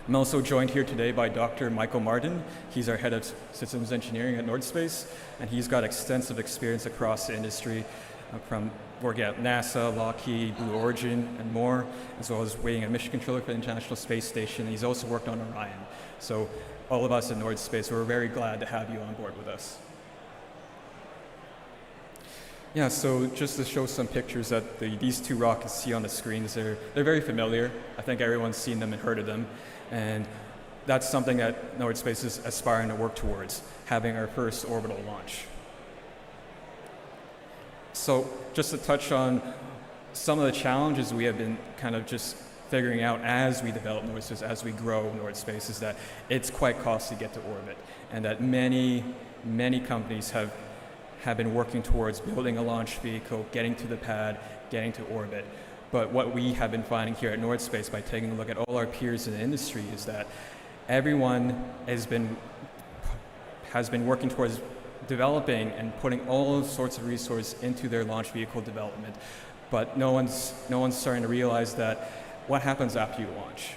I'm also joined here today by Dr. Michael Martin. He's our head of systems engineering at Nordspace, and he's got extensive experience across the industry, from working at NASA, Lockheed, Blue Origin, and more, as well as being a mission controller for the International Space Station. He's also worked on Orion. So all of us at Nordspace, we're very glad to have you on board with us. Yeah, so just to show some pictures that these two rockets see on the screens, they're very familiar. I think everyone's seen them and heard of them. And that's something that Nordspace is aspiring to work towards, having our first orbital launch. So just to touch on some of the challenges we have been kind of just figuring out as we develop Nordspace, as we grow Nordspace, is that it's quite costly to get to orbit, and that many companies have been working towards building a launch vehicle, getting to the pad, getting to orbit. But what we have been finding here at Nordspace, by taking a look at all our peers in the industry, is that everyone has been working towards developing and putting all sorts of resources into their launch vehicle development. But no one's starting to realize that what happens after you launch?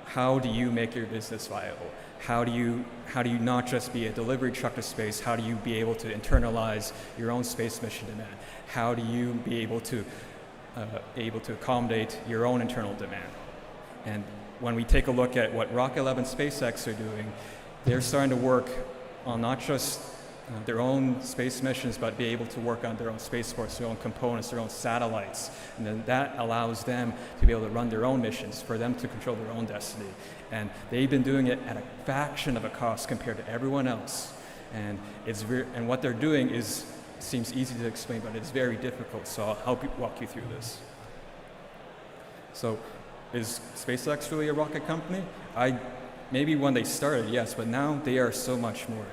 How do you make your business viable? How do you not just be a delivery truck to space? How do you be able to internalize your own space mission demand? How do you be able to accommodate your own internal demand? And when we take a look at what Rocket Lab and SpaceX are doing, they're starting to work on not just their own space missions, but be able to work on their own spaceports, their own components, their own satellites. And then that allows them to be able to run their own missions, for them to control their own destiny. And they've been doing it at a fraction of a cost compared to everyone else. And what they're doing seems easy to explain, but it's very difficult. So I'll help walk you through this. So is SpaceX really a rocket company? Maybe when they started, yes, but now they are so much more.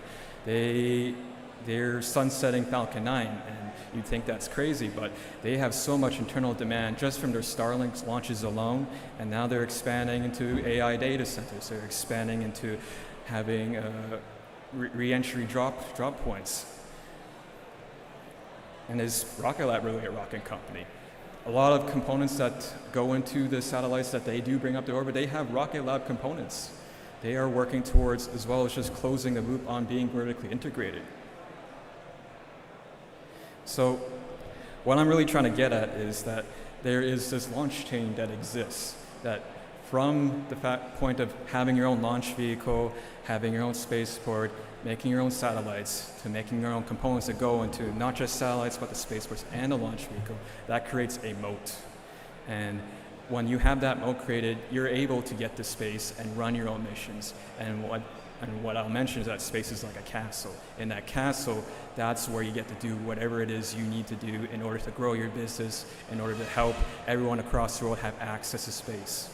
They're sunsetting Falcon 9, and you'd think that's crazy, but they have so much internal demand just from their Starlink launches alone, and now they're expanding into AI data centers. They're expanding into having re-entry drop points. And is Rocket Lab really a rocket company? A lot of components that go into the satellites that they do bring up to orbit, they have Rocket Lab components. They are working towards, as well as just closing the loop on being vertically integrated. So what I'm really trying to get at is that there is this launch chain that exists, that from the point of having your own launch vehicle, having your own spaceport, making your own satellites, to making your own components that go into not just satellites, but the spaceports and the launch vehicle, that creates a moat. And when you have that mode created, you're able to get to space and run your own missions. And what I'll mention is that space is like a castle. In that castle, that's where you get to do whatever it is you need to do in order to grow your business, in order to help everyone across the world have access to space.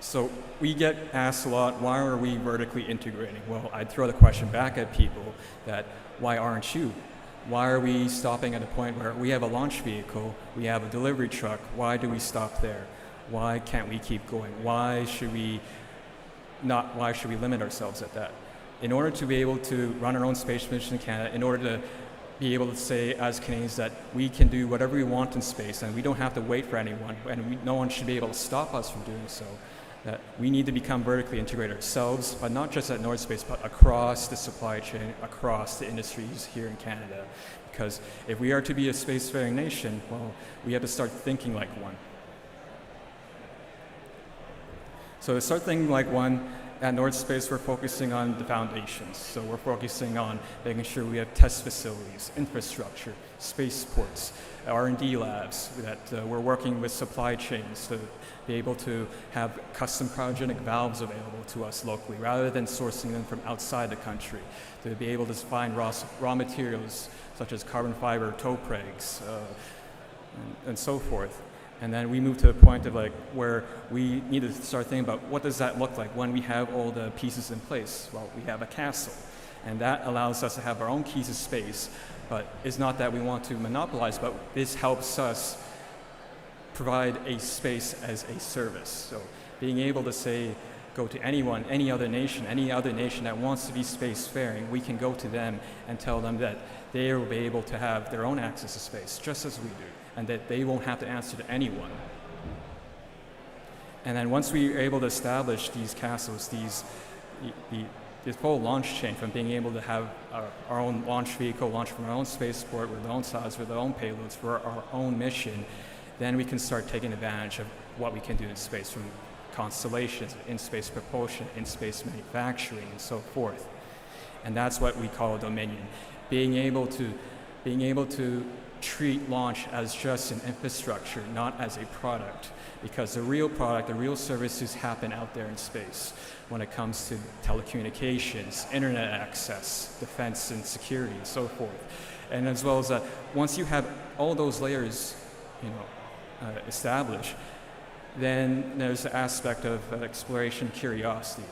So we get asked a lot, why are we vertically integrating? Well, I'd throw the question back at people that, why aren't you? Why are we stopping at a point where we have a launch vehicle, we have a delivery truck, why do we stop there? Why can't we keep going? Why should we limit ourselves at that? In order to be able to run our own space mission in Canada, in order to be able to say as Canadians that we can do whatever we want in space and we don't have to wait for anyone, and no one should be able to stop us from doing so, that we need to become vertically integrated ourselves, but not just at North Space, but across the supply chain, across the industries here in Canada. Because if we are to be a spacefaring nation, well, we have to start thinking like one. So to start thinking like one, at North Space, we're focusing on the foundations. So we're focusing on making sure we have test facilities, infrastructure, spaceports, R&D labs, that we're working with supply chains to be able to have custom cryogenic valves available to us locally, rather than sourcing them from outside the country, to be able to find raw materials such as carbon fiber, tow pegs, and so forth. And then we move to the point of where we need to start thinking about what does that look like when we have all the pieces in place. Well, we have a castle, and that allows us to have our own keys of space, but it's not that we want to monopolize, but this helps us provide a space as a service. So being able to say, go to anyone, any other nation that wants to be spacefaring, we can go to them and tell them that they will be able to have their own access to space, just as we do, and that they won't have to answer to anyone. And then once we are able to establish these castles, this whole launch chain, from being able to have our own launch vehicle, launch from our own spaceport with our own size, with our own payloads for our own mission, then we can start taking advantage of what we can do in space, from constellations, in-space propulsion, in-space manufacturing, and so forth. And that's what we call a dominion. Being able to treat launch as just an infrastructure, not as a product, because the real product, the real services happen out there in space when it comes to telecommunications, internet access, defense and security, and so forth. And as well as that, once you have all those layers, established, then there's the aspect of exploration, curiosity.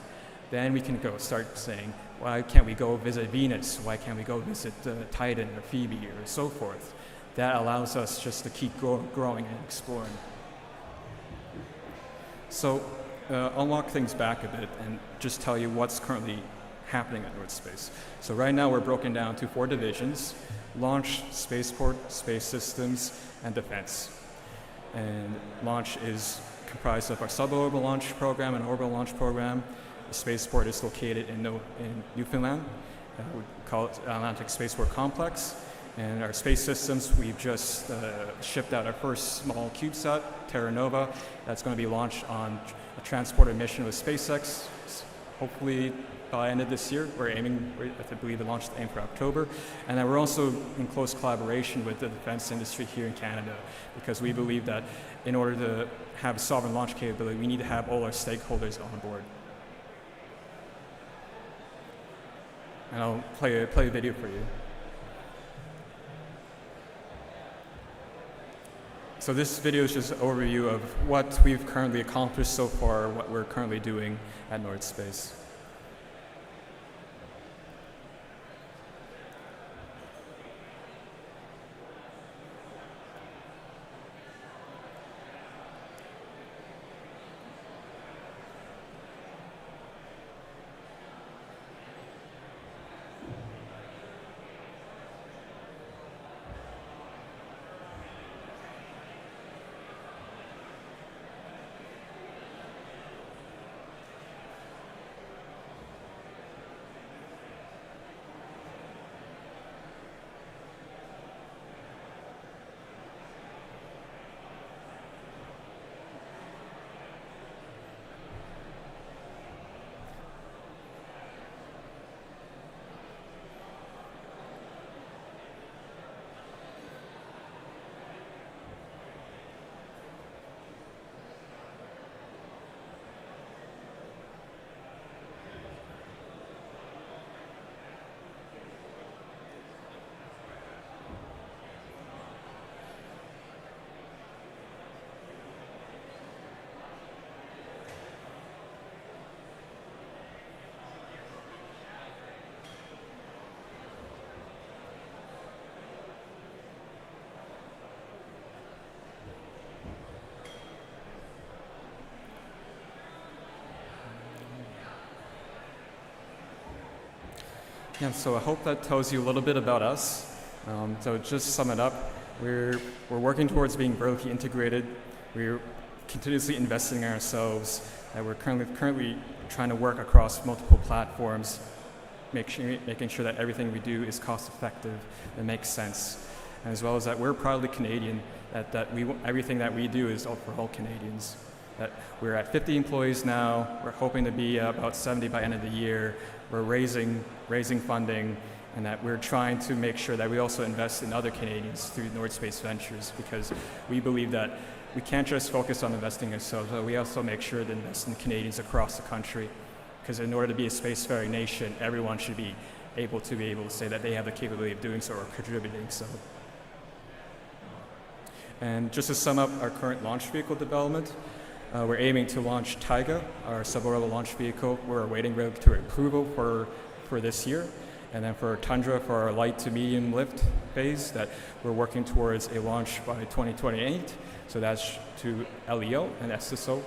Then we can start saying, why can't we go visit Venus? Why can't we go visit Titan or Phoebe or so forth? That allows us just to keep growing and exploring. So I'll walk things back a bit and just tell you what's currently happening at North Space. So right now we're broken down to 4 divisions: launch, spaceport, space systems, and defense. And launch is comprised of our suborbital launch program and orbital launch program. The spaceport is located in Newfoundland. We call it Atlantic Spaceport Complex. And our space systems, we've just shipped out our first small CubeSat, Terra Nova. That's going to be launched on a transporter mission with SpaceX, hopefully by the end of this year. We're aiming, I believe the launch is aimed for October. And then we're also in close collaboration with the defense industry here in Canada, because we believe that in order to have a sovereign launch capability, we need to have all our stakeholders on board. And I'll play a video for you. So this video is just an overview of what we've currently accomplished so far, what we're currently doing at North Space. Yeah, so I hope that tells you a little bit about us. So just to sum it up, we're working towards being vertically integrated. We're continuously investing in ourselves, and we're currently trying to work across multiple platforms, making sure that everything we do is cost effective and makes sense, and as well as that we're proudly Canadian, that everything that we do is for all Canadians. That we're at 50 employees now, we're hoping to be about 70 by end of the year, we're raising funding, and that we're trying to make sure that we also invest in other Canadians through North Space Ventures, because we believe that we can't just focus on investing in ourselves, but we also make sure to invest in Canadians across the country. Because in order to be a spacefaring nation, everyone should be able to say that they have the capability of doing so or contributing so. And just to sum up our current launch vehicle development, we're aiming to launch Taiga, our suborbital launch vehicle. We're awaiting regulatory approval for this year. And then for Tundra, for our light to medium lift phase, that we're working towards a launch by 2028. So that's to LEO and SSO.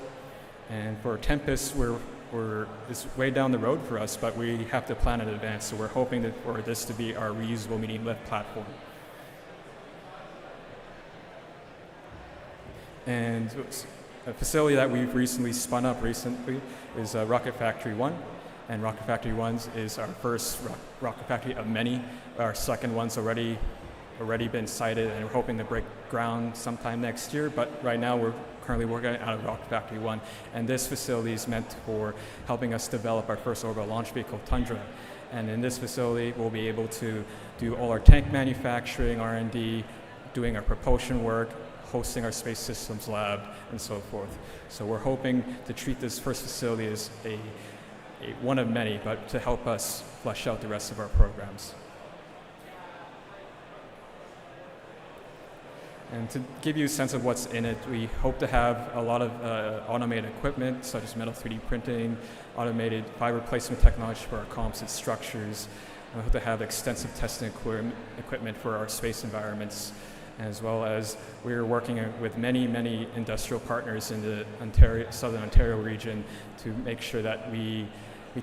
And for Tempest, it's way down the road for us, but we have to plan in advance. So we're hoping for this to be our reusable medium lift platform. And a facility that we've recently spun up is Rocket Factory 1. And Rocket Factory 1 is our first rocket factory of many. Our second one's already been sited, and we're hoping to break ground sometime next year. But right now we're currently working out of Rocket Factory 1. And this facility is meant for helping us develop our first orbital launch vehicle, Tundra. And in this facility, we'll be able to do all our tank manufacturing, R&D, doing our propulsion work, hosting our space systems lab, and so forth. So we're hoping to treat this first facility as one of many, but to help us flesh out the rest of our programs. And to give you a sense of what's in it, we hope to have a lot of automated equipment, such as metal 3D printing, automated fiber placement technology for our composite structures. We hope to have extensive testing equipment for our space environments, as well as we're working with many, many industrial partners in the Southern Ontario region to make sure that we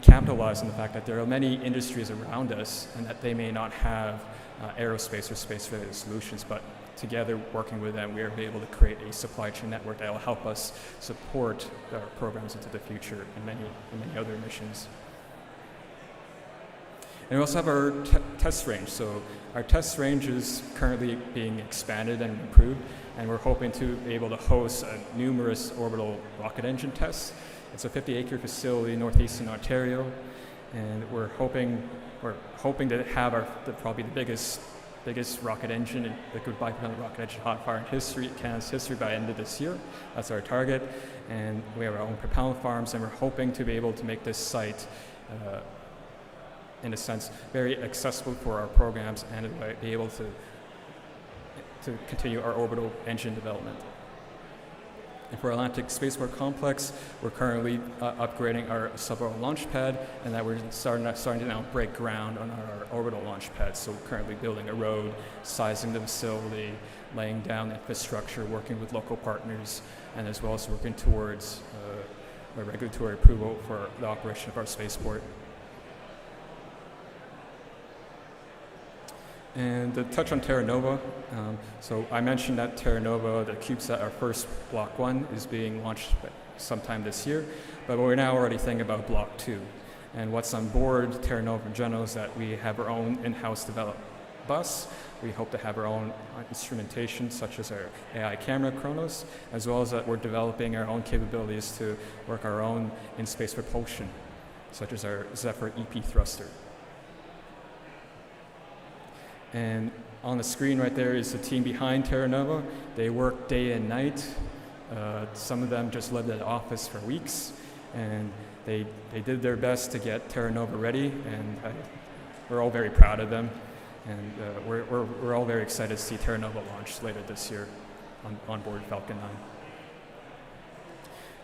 capitalize on the fact that there are many industries around us and that they may not have aerospace or space-related solutions, but together working with them, we are able to create a supply chain network that will help us support our programs into the future and many other missions. And we also have our test range. So our test range is currently being expanded and improved, and we're hoping to be able to host numerous orbital rocket engine tests. It's a 50-acre facility in northeastern Ontario, and we're hoping to have probably the biggest rocket engine, liquid bipropellant rocket engine hot fire in Canada's history by the end of this year. That's our target, and we have our own propellant farms, and we're hoping to be able to make this site in a sense, very accessible for our programs and be able to continue our orbital engine development. And for Atlantic Spaceport Complex, we're currently upgrading our suborbital launch pad, and that we're starting to now break ground on our orbital launch pad. So we're currently building a road, sizing the facility, laying down infrastructure, working with local partners, and as well as working towards a regulatory approval for the operation of our spaceport. And to touch on Terra Nova, so I mentioned that Terra Nova, the CubeSat, our first Block 1, is being launched sometime this year, but we're now already thinking about Block 2. And what's on board Terra Nova in general is that we have our own in-house developed bus. We hope to have our own instrumentation, such as our AI camera, Chronos, as well as that we're developing our own capabilities to work our own in-space propulsion, such as our Zephyr EP thruster. And on the screen right there is the team behind Terra Nova. They work day and night. Some of them just lived at the office for weeks, and they did their best to get Terra Nova ready, and we're all very proud of them. And we're all very excited to see Terra Nova launch later this year on board Falcon 9.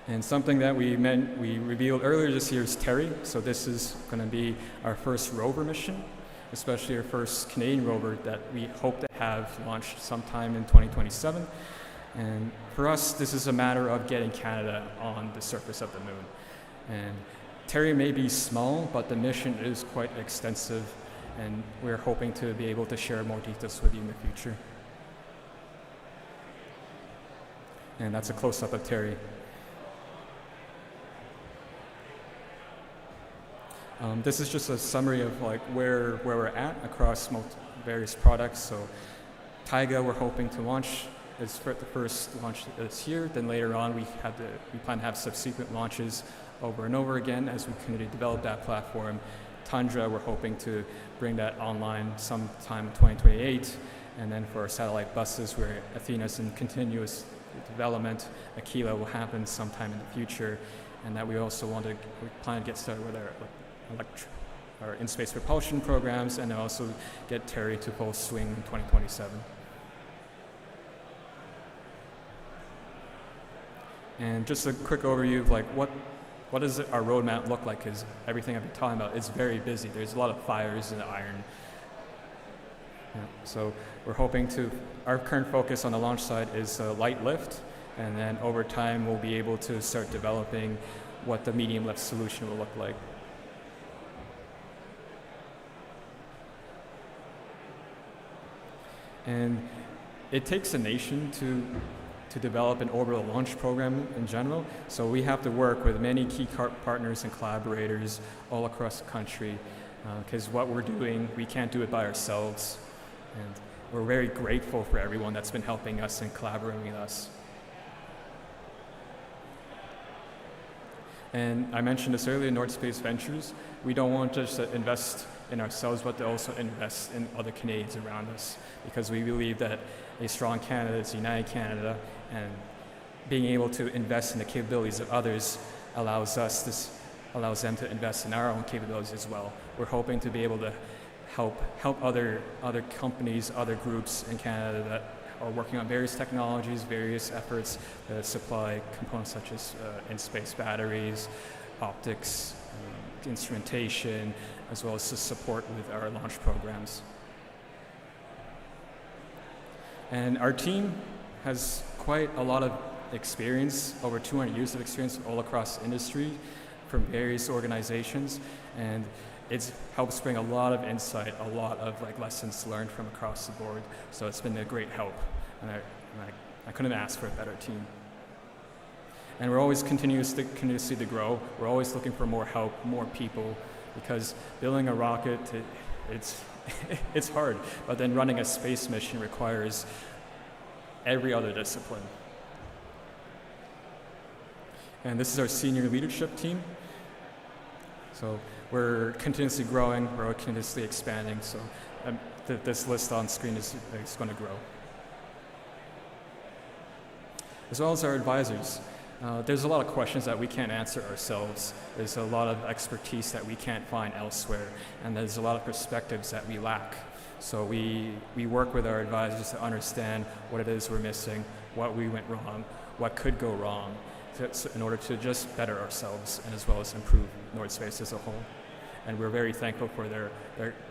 And something that we revealed earlier this year is Terry. So this is going to be our first rover mission, especially our first Canadian rover that we hope to have launched sometime in 2027. And for us, this is a matter of getting Canada on the surface of the moon. And Terry may be small, but the mission is quite extensive. and we're hoping to be able to share more details with you in the future. And that's a close-up of Terry. This is just a summary of like where we're at across various products. So Taiga, we're hoping to launch is the first launch this year. Then later on, we plan to have subsequent launches over and over again as we continue to develop that platform. Tundra, we're hoping to bring that online sometime in 2028. And then for our satellite buses, where Athena's in continuous development, Aquila will happen sometime in the future. And that we plan to get started with our in-space propulsion programs, and also get Terry to full swing in 2027. And just a quick overview of like what does our roadmap look like, because everything I've been talking about is very busy. There's a lot of fires in the iron. Yeah, so we're hoping our current focus on the launch side is light lift, and then over time we'll be able to start developing what the medium lift solution will look like. And it takes a nation to develop an orbital launch program in general. So we have to work with many key partners and collaborators all across the country, because what we're doing, we can't do it by ourselves. And we're very grateful for everyone that's been helping us and collaborating with us. And I mentioned this earlier, North Space Ventures. We don't want just to invest in ourselves, but to also invest in other Canadians around us, because we believe that a strong Canada is a united Canada, and being able to invest in the capabilities of others allows them to invest in our own capabilities as well. We're hoping to be able to help other companies, other groups in Canada that are working on various technologies, various efforts that supply components such as in-space batteries, optics, instrumentation, as well as to support with our launch programs. And our team has quite a lot of experience, over 200 years of experience all across industry from various organizations, and it helps bring a lot of insight, a lot of lessons learned from across the board. So it's been a great help, and I couldn't ask for a better team. And we're always continuously to grow. We're always looking for more help, more people, because building a rocket, it's hard. But then running a space mission requires every other discipline. And this is our senior leadership team. So we're continuously growing, we're continuously expanding. So this list on screen is going to grow. As well as our advisors. There's a lot of questions that we can't answer ourselves. There's a lot of expertise that we can't find elsewhere, and there's a lot of perspectives that we lack. So we work with our advisors to understand what it is we're missing, what we went wrong, what could go wrong, in order to just better ourselves and as well as improve North Space as a whole. And we're very thankful for their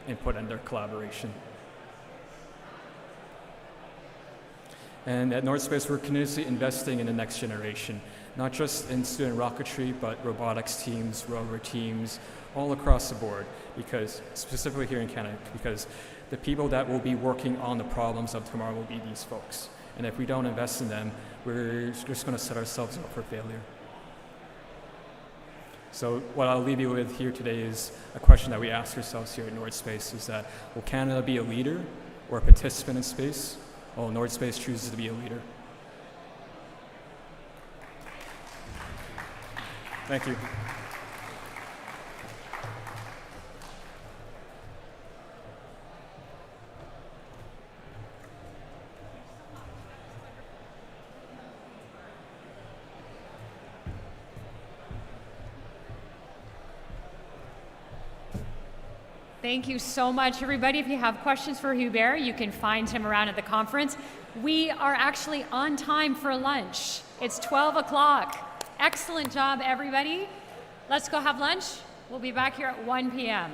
input and their collaboration. And at North Space, we're continuously investing in the next generation, not just in student rocketry, but robotics teams, rover teams, all across the board, because specifically here in Canada, because the people that will be working on the problems of tomorrow will be these folks. And if we don't invest in them, we're just going to set ourselves up for failure. So what I'll leave you with here today is a question that we ask ourselves here at North Space, is that will Canada be a leader or a participant in space? Well, North Space chooses to be a leader. Thank you.
Thank you so much, everybody. If you have questions for Hubert, you can find him around at the conference. We are actually on time for lunch. It's 12 o'clock. Excellent job, everybody. Let's go have lunch. We'll be back here at 1 p.m.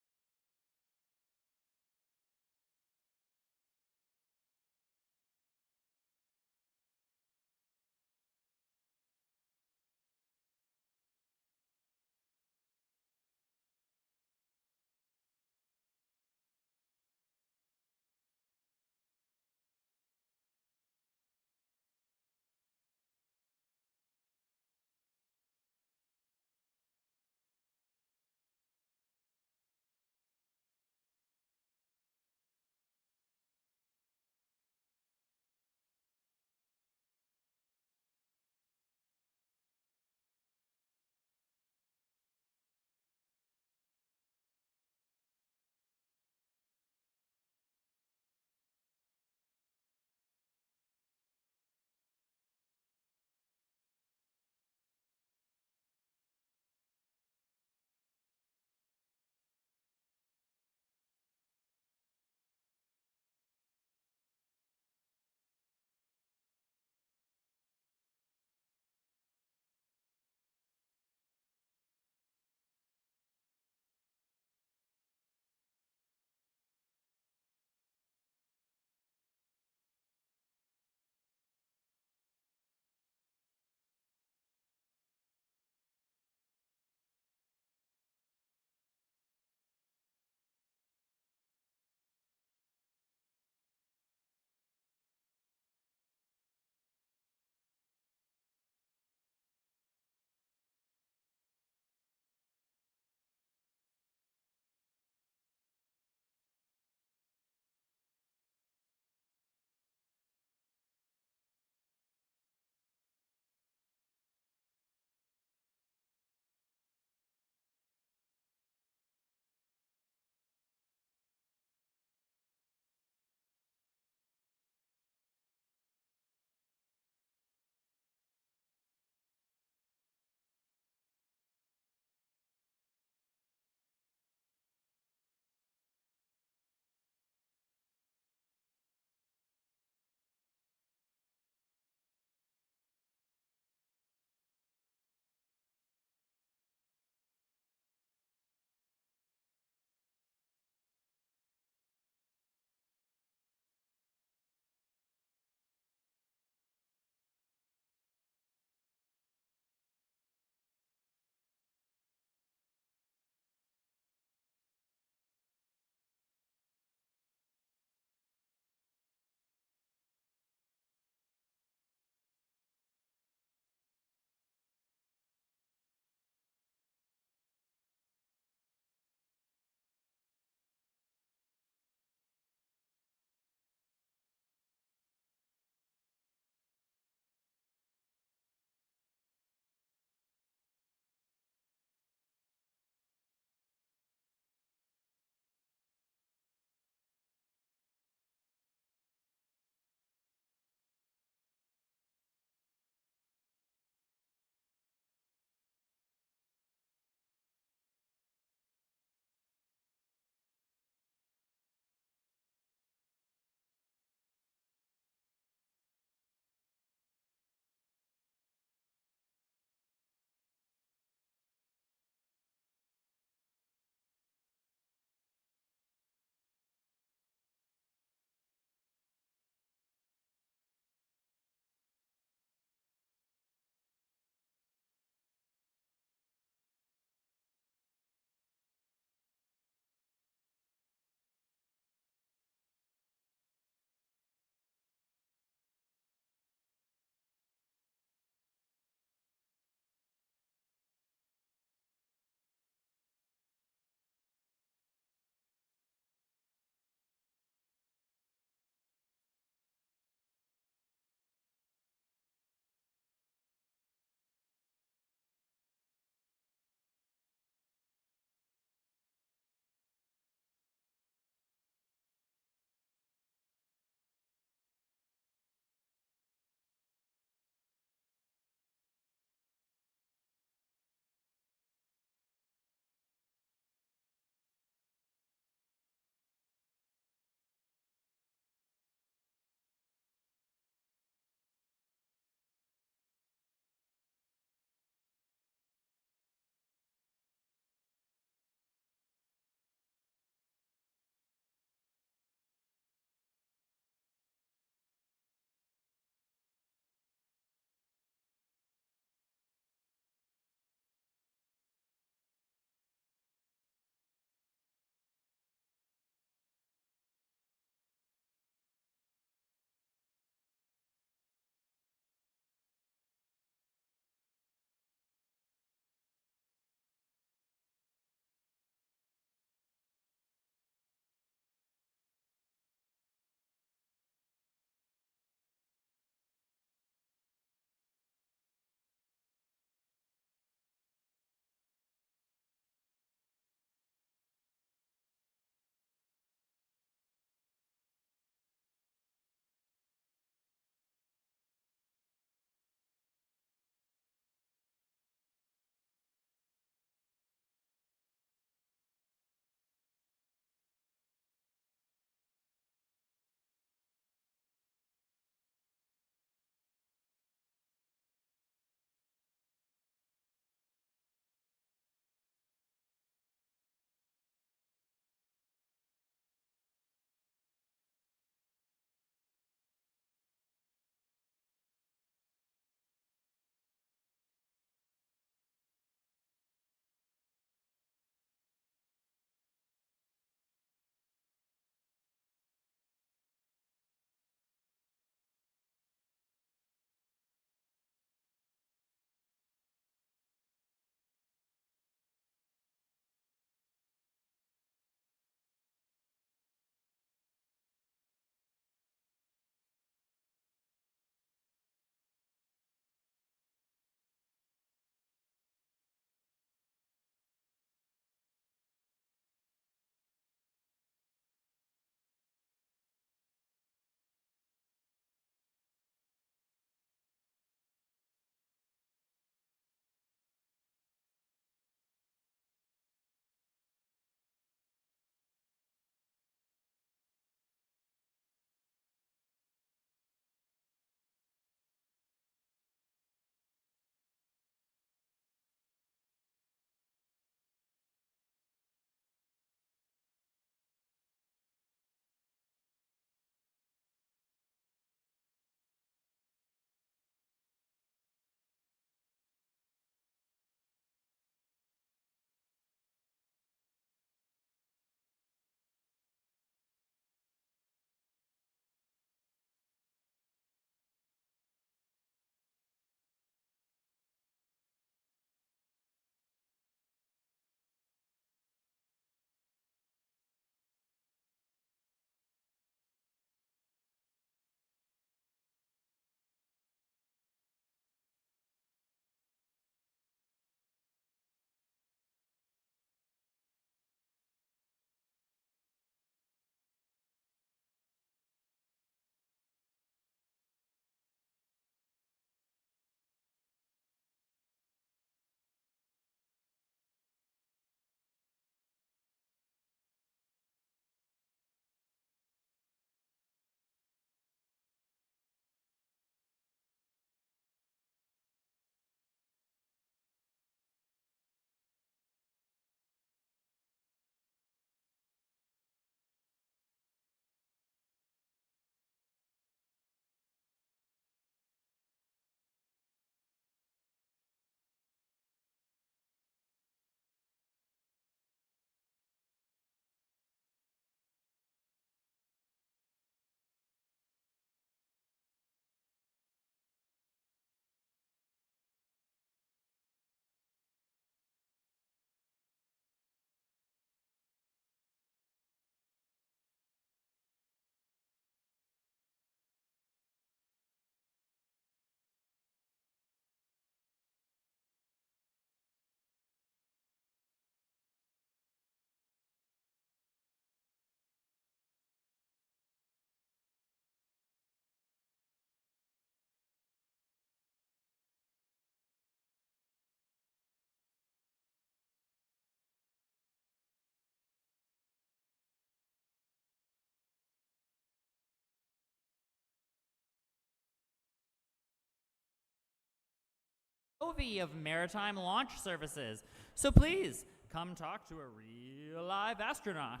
of Maritime Launch Services. So please, come talk to a real live astronaut.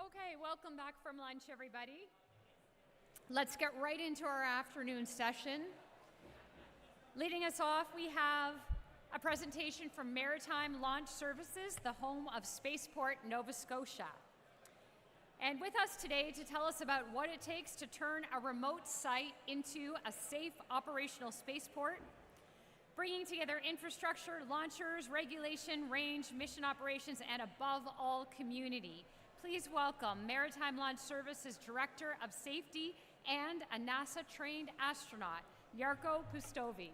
Okay, welcome back from lunch, everybody. Let's get right into our afternoon session. Leading us off, we have a presentation from Maritime Launch Services, the home of Spaceport, Nova Scotia. And with us today to tell us about what it takes to turn a remote site into a safe operational spaceport, bringing together infrastructure, launchers, regulation, range, mission operations, and above all, community. Please welcome Maritime Launch Services Director of Safety and a NASA-trained astronaut, Jarkko Pustovi.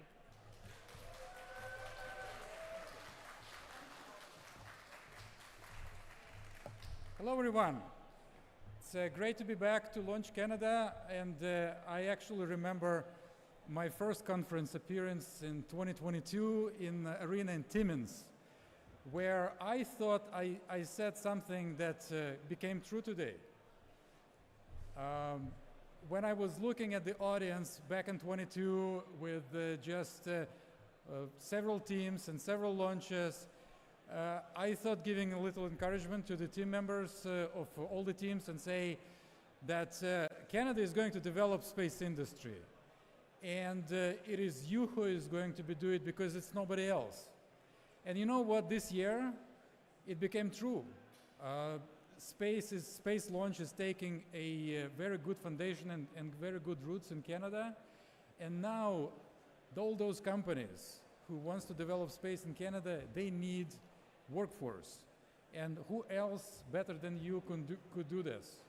Hello, everyone. It's great to be back to Launch Canada, and I actually remember my first conference appearance in 2022 in the arena in Timmins, where I thought I said something that became true today. When I was looking at the audience back in 22 with just several teams and several launches, I thought giving a little encouragement to the team members of all the teams and say that Canada is going to develop space industry. And it is you who is going to be doing it because it's nobody else. And you know what, this year, it became true. Space launch is taking a very good foundation and very good roots in Canada. And now, all those companies who wants to develop space in Canada, they need workforce. And who else better than you could do this?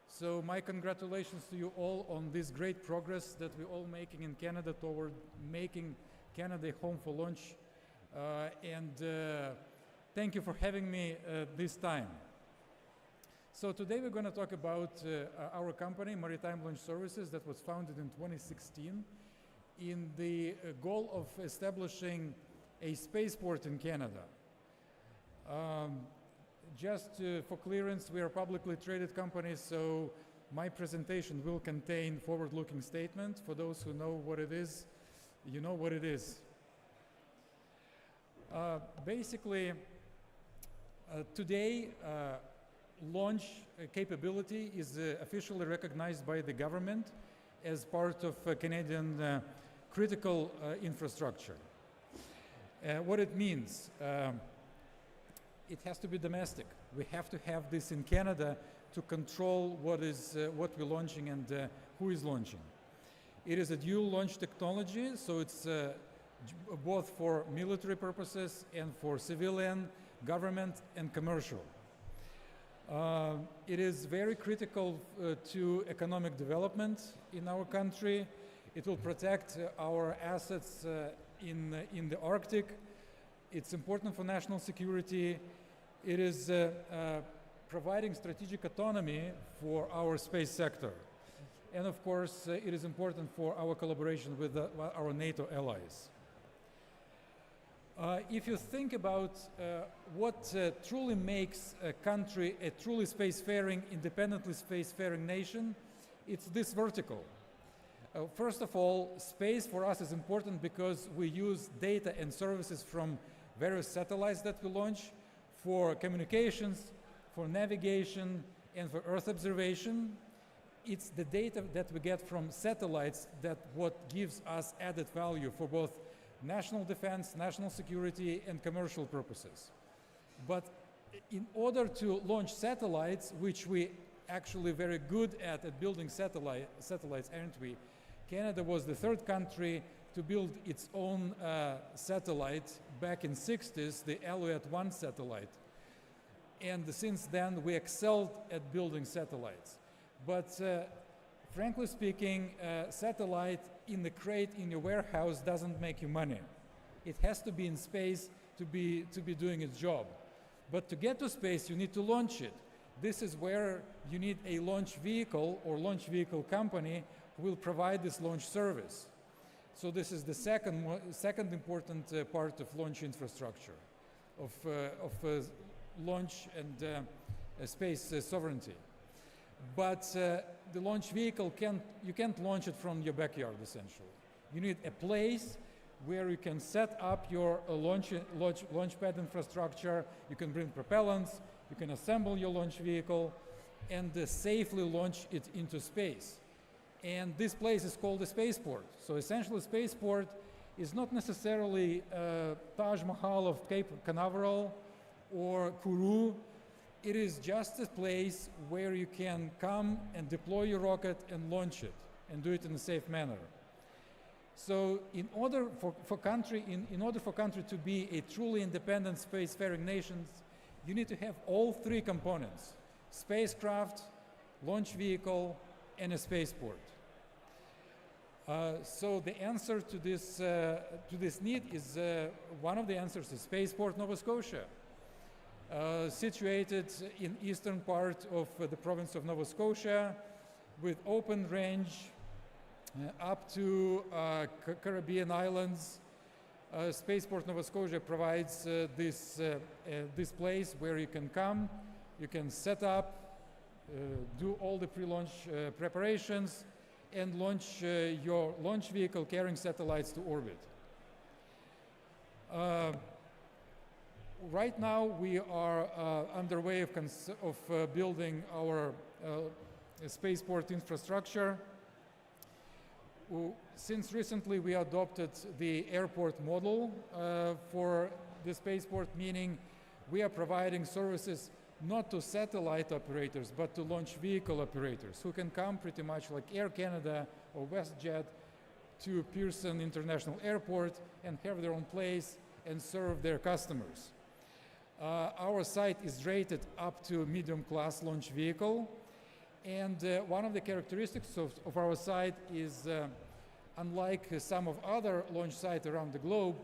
So my congratulations to you all on this great progress that we're all making in Canada toward making Canada a home for launch. Thank you for having me this time. So today we're going to talk about our company, Maritime Launch Services, that was founded in 2016 in the goal of establishing a spaceport in Canada. Just for clearance, we are a publicly traded company, so my presentation will contain forward-looking statement. For those who know what it is, you know what it is. Basically, today, launch capability is officially recognized by the government as part of Canadian critical infrastructure. What it means, it has to be domestic. We have to have this in Canada to control what we're launching and who is launching. It is a dual launch technology, so it's both for military purposes and for civilian, government, and commercial. It is very critical to economic development in our country. It will protect our assets in the Arctic. It's important for national security. It is providing strategic autonomy for our space sector. And of course, it is important for our collaboration with our NATO allies. If you think about what truly makes a country a truly spacefaring, independently spacefaring nation, it's this vertical. First of all, space for us is important because we use data and services from various satellites that we launch for communications, for navigation, and for Earth observation. It's the data that we get from satellites that what gives us added value for both national defense, national security, and commercial purposes. But in order to launch satellites, which we actually very good at building satellites, aren't we? Canada was the third country to build its own satellite back in the 60s, the Alouette-1 satellite. And since then, we excelled at building satellites. But frankly speaking, satellite in the crate in your warehouse doesn't make you money. It has to be in space to be doing its job. But to get to space, you need to launch it. This is where you need a launch vehicle or launch vehicle company who will provide this launch service. So this is the second important part of launch infrastructure, of launch and space sovereignty. But the launch vehicle you can't launch it from your backyard, essentially. You need a place where you can set up your launch pad infrastructure. You can bring propellants, you can assemble your launch vehicle, and safely launch it into space. And this place is called a spaceport. So essentially, a spaceport is not necessarily Taj Mahal of Cape Canaveral or Kourou. It is just a place where you can come and deploy your rocket and launch it, and do it in a safe manner. So in order for country to be a truly independent spacefaring nation, you need to have all three components: spacecraft, launch vehicle, and a spaceport. So the answer to this need is, one of the answers is Spaceport Nova Scotia, situated in eastern part of the province of Nova Scotia, with open range up to Caribbean islands. Spaceport Nova Scotia provides this place where you can come, you can set up, do all the pre-launch preparations, and launch your launch vehicle carrying satellites to orbit. Right now we are underway of building our spaceport infrastructure. Since recently we adopted the airport model for the spaceport, meaning we are providing services not to satellite operators, but to launch vehicle operators who can come pretty much like Air Canada or WestJet to Pearson International Airport and have their own place and serve their customers. Our site is rated up to medium-class launch vehicle, and one of the characteristics of our site is, unlike some of other launch sites around the globe,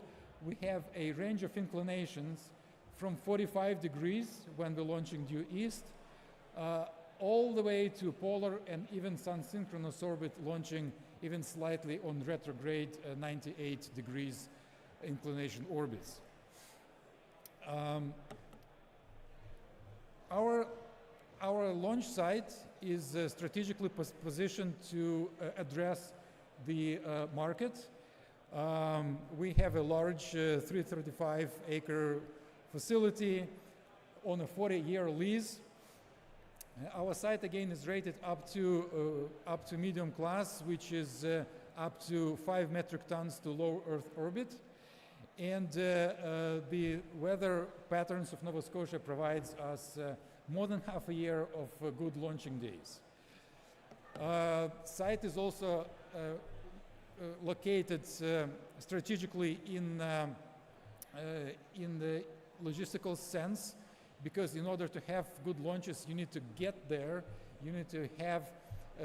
we have a range of inclinations from 45 degrees when we're launching due east, all the way to polar and even sun-synchronous orbit, launching even slightly on retrograde 98 degrees inclination orbits. Our launch site is strategically positioned to address the market. We have a large 335-acre facility on a 40-year lease. Our site again is rated up to medium class, which is up to 5 metric tons to low Earth orbit. And the weather patterns of Nova Scotia provides us more than half a year of good launching days. Site is also located strategically in the logistical sense, because in order to have good launches, you need to get there, you need to have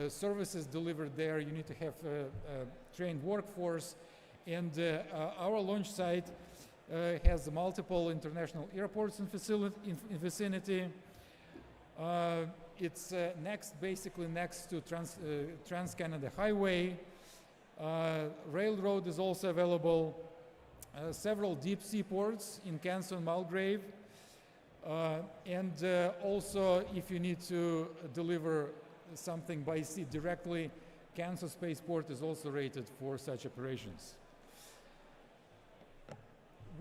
services delivered there, you need to have a trained workforce, and our launch site has multiple international airports in vicinity. It's basically next to Trans-Canada Highway. Railroad is also available. Several deep sea ports in Canso and Mulgrave. And also, if you need to deliver something by sea directly, Canso Spaceport is also rated for such operations.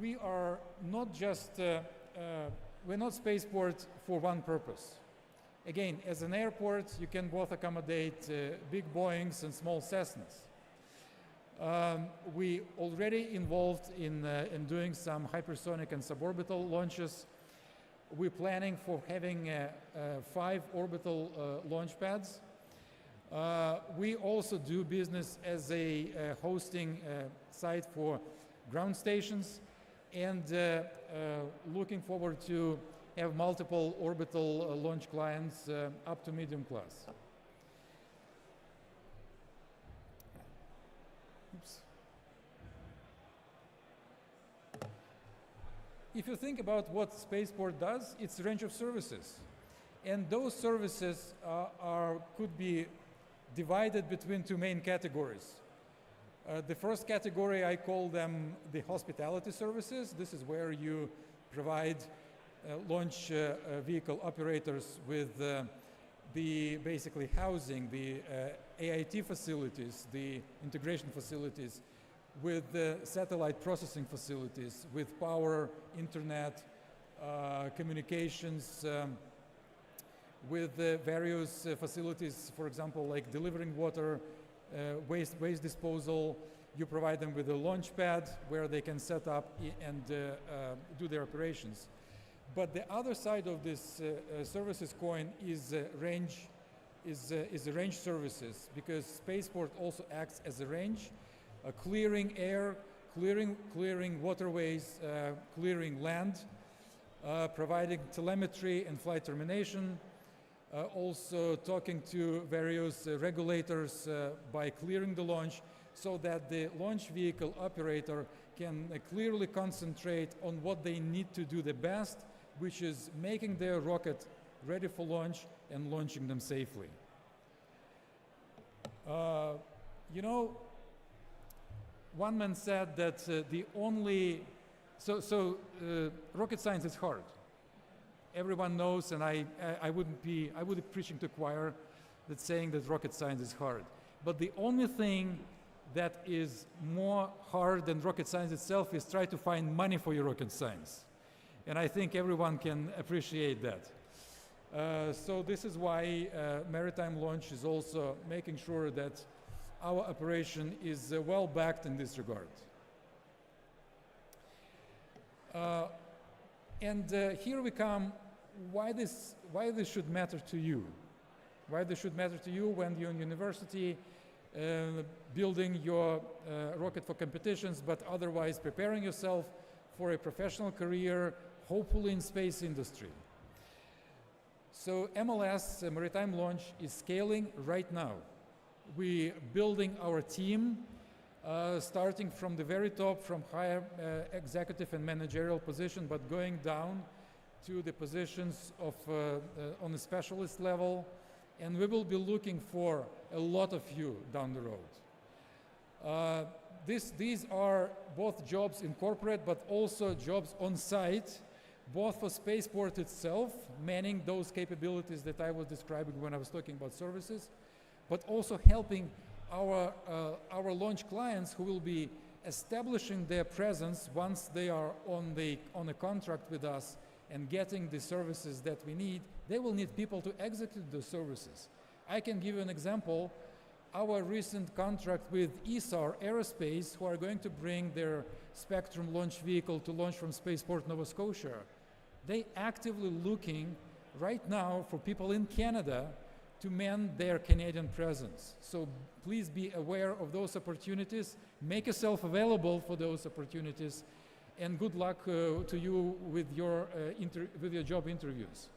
We are not just, we're not spaceport for one purpose. Again, as an airport, you can both accommodate big Boeings and small Cessnas. We already involved in doing some hypersonic and suborbital launches. We're planning for having 5 orbital launch pads. We also do business as a hosting site for ground stations, and looking forward to have multiple orbital launch clients up to medium class. Oops. if you think about what spaceport does, it's a range of services. And those services could be divided between two main categories. The first category, I call them the hospitality services. This is where you provide launch vehicle operators with the basically housing, the AIT facilities, the integration facilities, with the satellite processing facilities, with power, internet, communications, with various facilities, for example, like delivering water, waste disposal. You provide them with a launch pad where they can set up and do their operations. But the other side of this services coin is range services, because spaceport also acts as a range, clearing air, clearing waterways, clearing land, providing telemetry and flight termination, also talking to various regulators by clearing the launch, so that the launch vehicle operator can clearly concentrate on what they need to do the best, which is making their rocket ready for launch and launching them safely. You know, one man said that rocket science is hard. Everyone knows, and I would be preaching to choir that saying that rocket science is hard. But the only thing that is more hard than rocket science itself is try to find money for your rocket science. And I think everyone can appreciate that. So this is why maritime launch is also making sure that our operation is well backed in this regard. Here we come, why this should matter to you. Why this should matter to you when you're in university, building your rocket for competitions, but otherwise preparing yourself for a professional career, hopefully in space industry. So MLS, Maritime Launch, is scaling right now. We're building our team, starting from the very top, from higher executive and managerial position, but going down to the positions of on the specialist level. And we will be looking for a lot of you down the road. These are both jobs in corporate, but also jobs on site, both for spaceport itself, manning those capabilities that I was describing when I was talking about services, but also helping our launch clients who will be establishing their presence once they are on a contract with us and getting the services that we need. They will need people to execute the services. I can give you an example. Our recent contract with ESAR Aerospace, who are going to bring their Spectrum launch vehicle to launch from Spaceport Nova Scotia, they actively looking right now for people in Canada to man their Canadian presence. So please be aware of those opportunities, make yourself available for those opportunities, and good luck to you with your job interviews.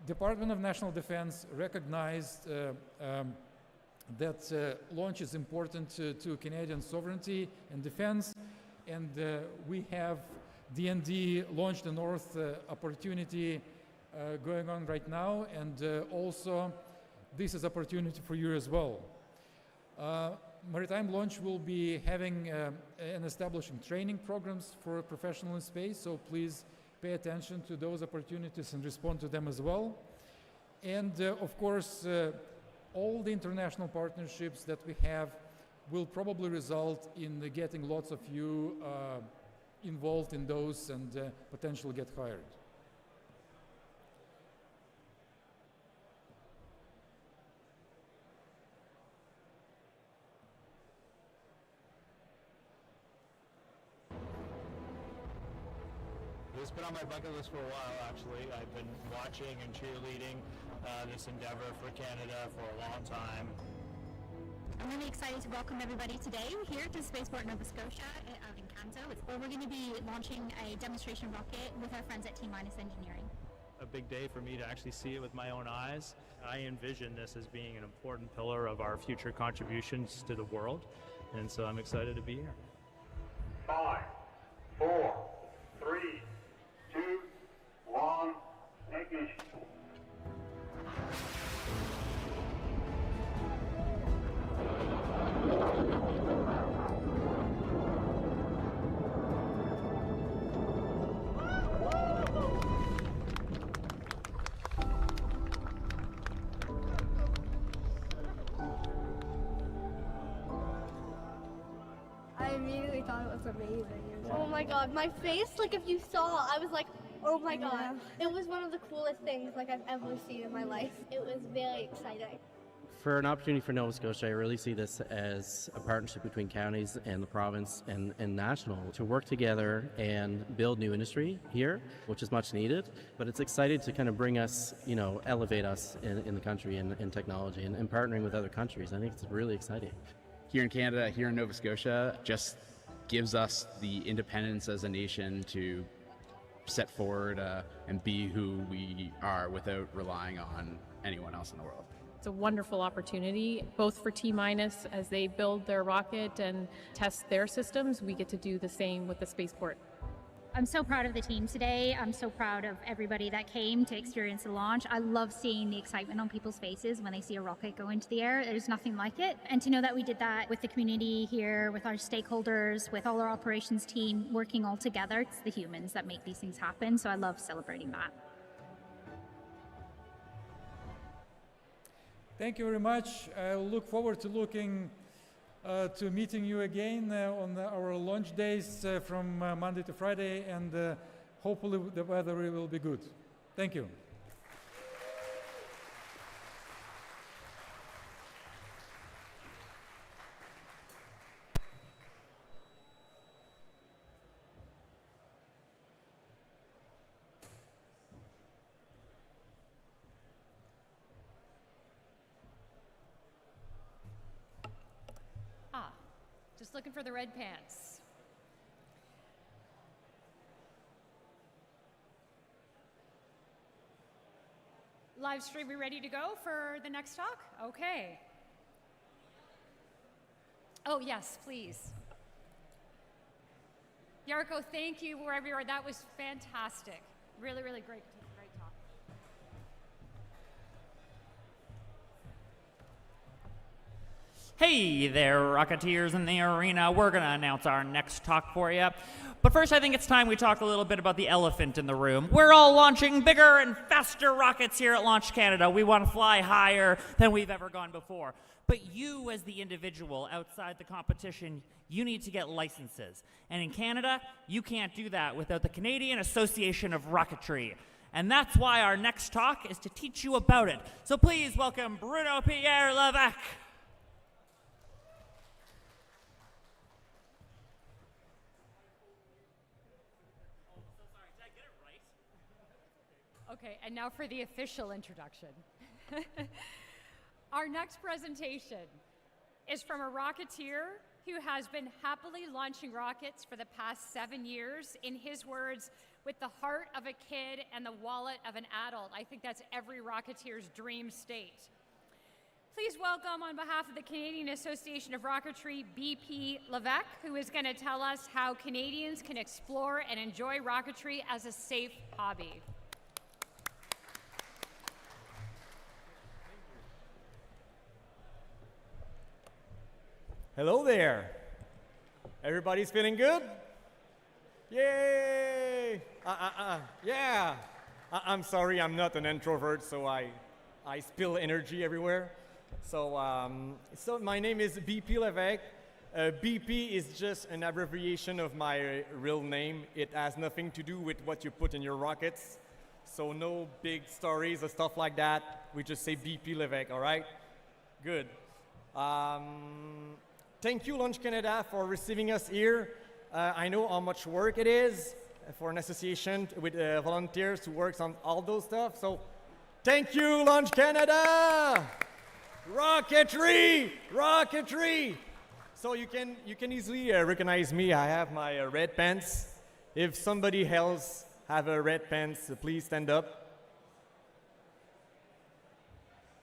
Department of National Defense recognized that launch is important to Canadian sovereignty and defense, and we have DND Launch the North opportunity going on right now, and also this is opportunity for you as well. Maritime Launch will be having and establishing training programs for professionals in space, so please pay attention to those opportunities and respond to them as well. And of course, all the international partnerships that we have will probably result in getting lots of you involved in those and potentially get hired.
It's been on my bucket list for a while, actually. I've been watching and cheerleading this endeavor for Canada for a long time.
I'm really excited to welcome everybody today here to Spaceport Nova Scotia out in Canada, where we're going to be launching a demonstration rocket with our friends at T-Minus Engineering.
A big day for me to actually see it with my own eyes. I envision this as being an important pillar of our future contributions to the world, and so I'm excited to be here.
5,
4, 3, 2, 1, ignition.
I immediately thought it was amazing. Oh my god, my face, like if you saw, I was like, oh my god. It was one of the coolest things like I've ever seen in my life. It was very exciting.
For an opportunity for Nova Scotia, I really see this as a partnership between counties and the province and national to work together and build new industry here, which is much needed. But it's exciting to kind of bring us, elevate us in the country in technology and partnering with other countries. I think it's really exciting.
Here in Canada, here in Nova Scotia, just gives us the independence as a nation to set forward and be who we are without relying on anyone else in the world.
It's a wonderful opportunity, both for T- as they build their rocket and test their systems. We get to do the same with the spaceport.
I'm so proud of the team today. I'm so proud of everybody that came to experience the launch. I love seeing the excitement on people's faces when they see a rocket go into the air. There's nothing like it. And to know that we did that with the community here, with our stakeholders, with all our operations team working all together, it's the humans that make these things happen. So I love celebrating that.
Thank you very much. I look forward to to meeting you again on our launch days from Monday to Friday, and hopefully the weather will be good. Thank you.
Just looking for the red pants. Live stream, we ready to go for the next talk? Okay. Oh, yes, please. Yarko, thank you wherever you are. That was fantastic. Really, really great talk.
Hey there, Rocketeers in the arena. We're going to announce our next talk for you. But first, I think it's time we talk a little bit about the elephant in the room. We're all launching bigger and faster rockets here at Launch Canada. We want to fly higher than we've ever gone before. But you, as the individual outside the competition, you need to get licenses. And in Canada, you can't do that without the Canadian Association of Rocketry. And that's why our next talk is to teach you about it. So please welcome Bruno Pierre Levesque.
Okay, and now for the official introduction. Our next presentation is from a Rocketeer who has been happily launching rockets for the past 7 years, in his words, with the heart of a kid and the wallet of an adult. I think that's every Rocketeer's dream state. Please welcome, on behalf of the Canadian Association of Rocketry, BP Levesque, who is going to tell us how Canadians can explore and enjoy rocketry as a safe hobby.
Hello there. Everybody's feeling good? Yay! Yeah. I'm sorry, I'm not an introvert, so I spill energy everywhere. So my name is BP Levesque. BP is just an abbreviation of my real name. It has nothing to do with what you put in your rockets. So no big stories or stuff like that. We just say BP Levesque, all right? Good. Thank you, Launch Canada, for receiving us here. I know how much work it is for an association with volunteers who works on all those stuff. So thank you, Launch Canada! Rocketry! Rocketry! So you can easily recognize me. I have my red pants. If somebody else have a red pants, please stand up.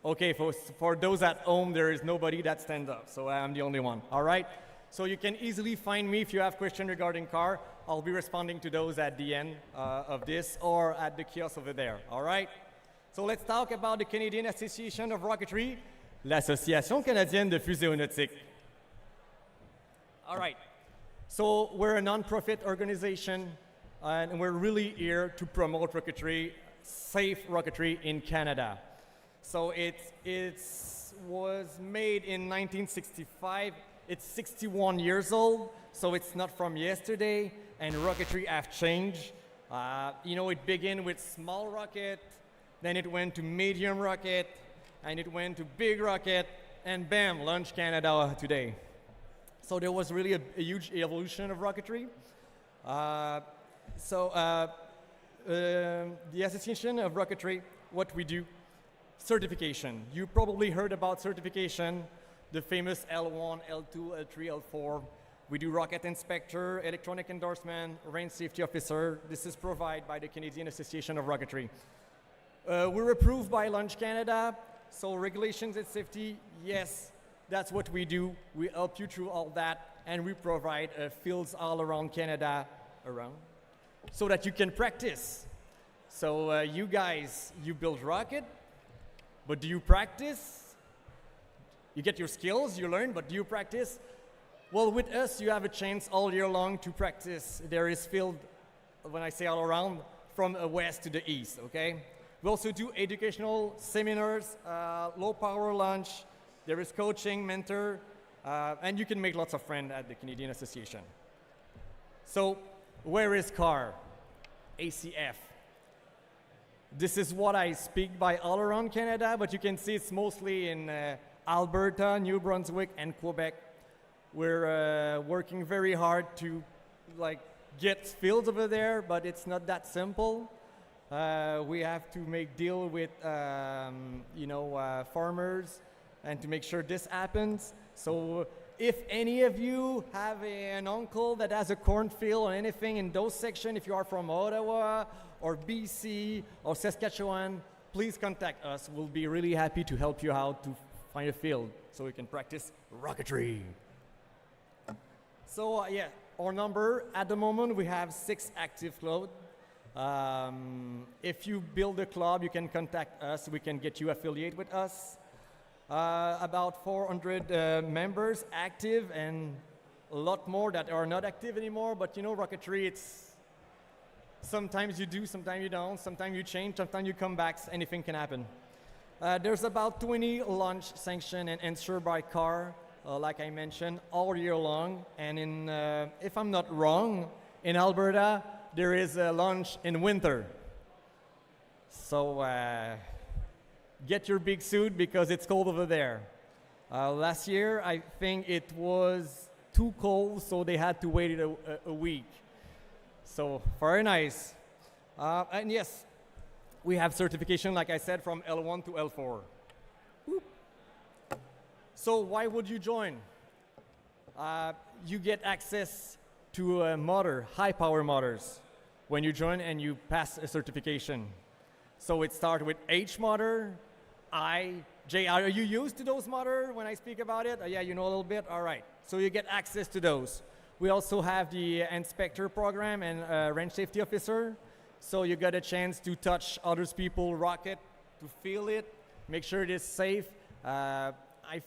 Okay, for those at home, there is nobody that stands up, so I'm the only one. All right? So you can easily find me if you have questions regarding car. I'll be responding to those at the end of this or at the kiosk over there, all right? So let's talk about the Canadian Association of Rocketry, l'Association canadienne de fusées aéronautiques. All right, so we're a non-profit organization, and we're really here to promote rocketry, safe rocketry in Canada. So it was made in 1965. It's 61 years old, so it's not from yesterday, and rocketry have changed. You know, it began with small rocket, then it went to medium rocket, and it went to big rocket, and bam, Launch Canada today. So there was really a huge evolution of rocketry. The Association of Rocketry, what we do, certification. You probably heard about certification, the famous L1, L2, L3, L4. We do rocket inspector, electronic endorsement, range safety officer. This is provided by the Canadian Association of Rocketry. We're approved by Launch Canada, so regulations and safety, yes, that's what we do. We help you through all that, and we provide fields all around Canada, so that you can practice. So you guys, you build rocket, but do you practice? You get your skills, you learn, but do you practice? Well, with us, you have a chance all year long to practice. There is field, when I say all around, from west to the east, okay? We also do educational seminars, low power launch. There is coaching, mentor, and you can make lots of friends at the Canadian Association. So, where is CAR? ACF. This is what I speak by all around Canada, but you can see it's mostly in Alberta, New Brunswick, and Quebec. We're working very hard to get fields over there, but it's not that simple. We have to make deal with farmers and to make sure this happens. So if any of you have an uncle that has a cornfield or anything in those sections, if you are from Ottawa or BC or Saskatchewan, please contact us. We'll be really happy to help you out to find a field so we can practice rocketry. So our number, at the moment, we have 6 active clubs. If you build a club, you can contact us. We can get you affiliated with us. About 400 members active, and a lot more that are not active anymore. But you know, rocketry, it's sometimes you do, sometimes you don't, sometimes you change, sometimes you come back, anything can happen. There's about 20 launch sanctioned and insured by CAR, like I mentioned, all year long. And in, if I'm not wrong, in Alberta, there is a launch in winter. So get your big suit because it's cold over there. Last year, I think it was too cold, so they had to wait a week. So very nice. And yes, we have certification, like I said, from L1 to L4. Whoop. So why would you join? You get access to a motor, high power motors, when you join and you pass a certification. So it starts with H motor, I, J. Are you used to those motors when I speak about it? Yeah, you know a little bit? All right. So you get access to those. We also have the inspector program and range safety officer. So you got a chance to touch other people's rocket, to feel it, make sure it is safe. I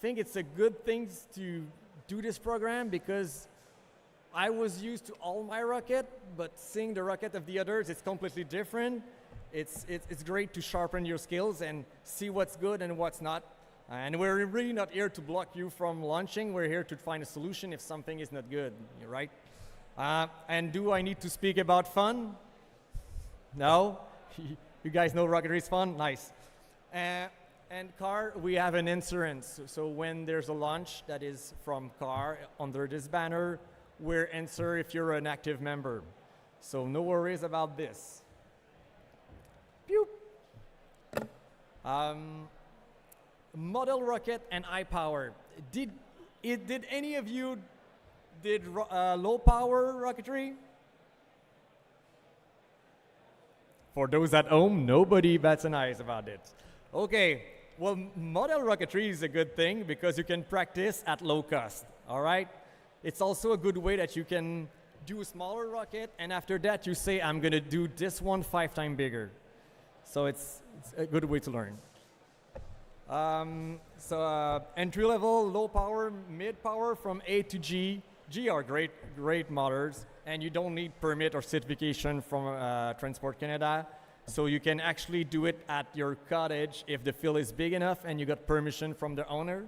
think it's a good thing to do this program because I was used to all my rocket, but seeing the rocket of the others, it's completely different. It's great to sharpen your skills and see what's good and what's not. And we're really not here to block you from launching. We're here to find a solution if something is not good, right? And do I need to speak about fun? No? You guys know rocketry is fun? Nice. And CAR, we have an insurance. So when there's a launch that is from CAR under this banner, we're insured if you're an active member. So no worries about this. Pew. Model rocket and high power. Did any of you did low power rocketry? For those at home, nobody bats an eye about it. Okay, well, model rocketry is a good thing because you can practice at low cost, all right? It's also a good way that you can do a smaller rocket, and after that you say, I'm going to do this one 5 times bigger. So it's a good way to learn. Entry level, low power, mid power from A to G. G are great motors, and you don't need permit or certification from Transport Canada. So you can actually do it at your cottage if the field is big enough and you got permission from the owner.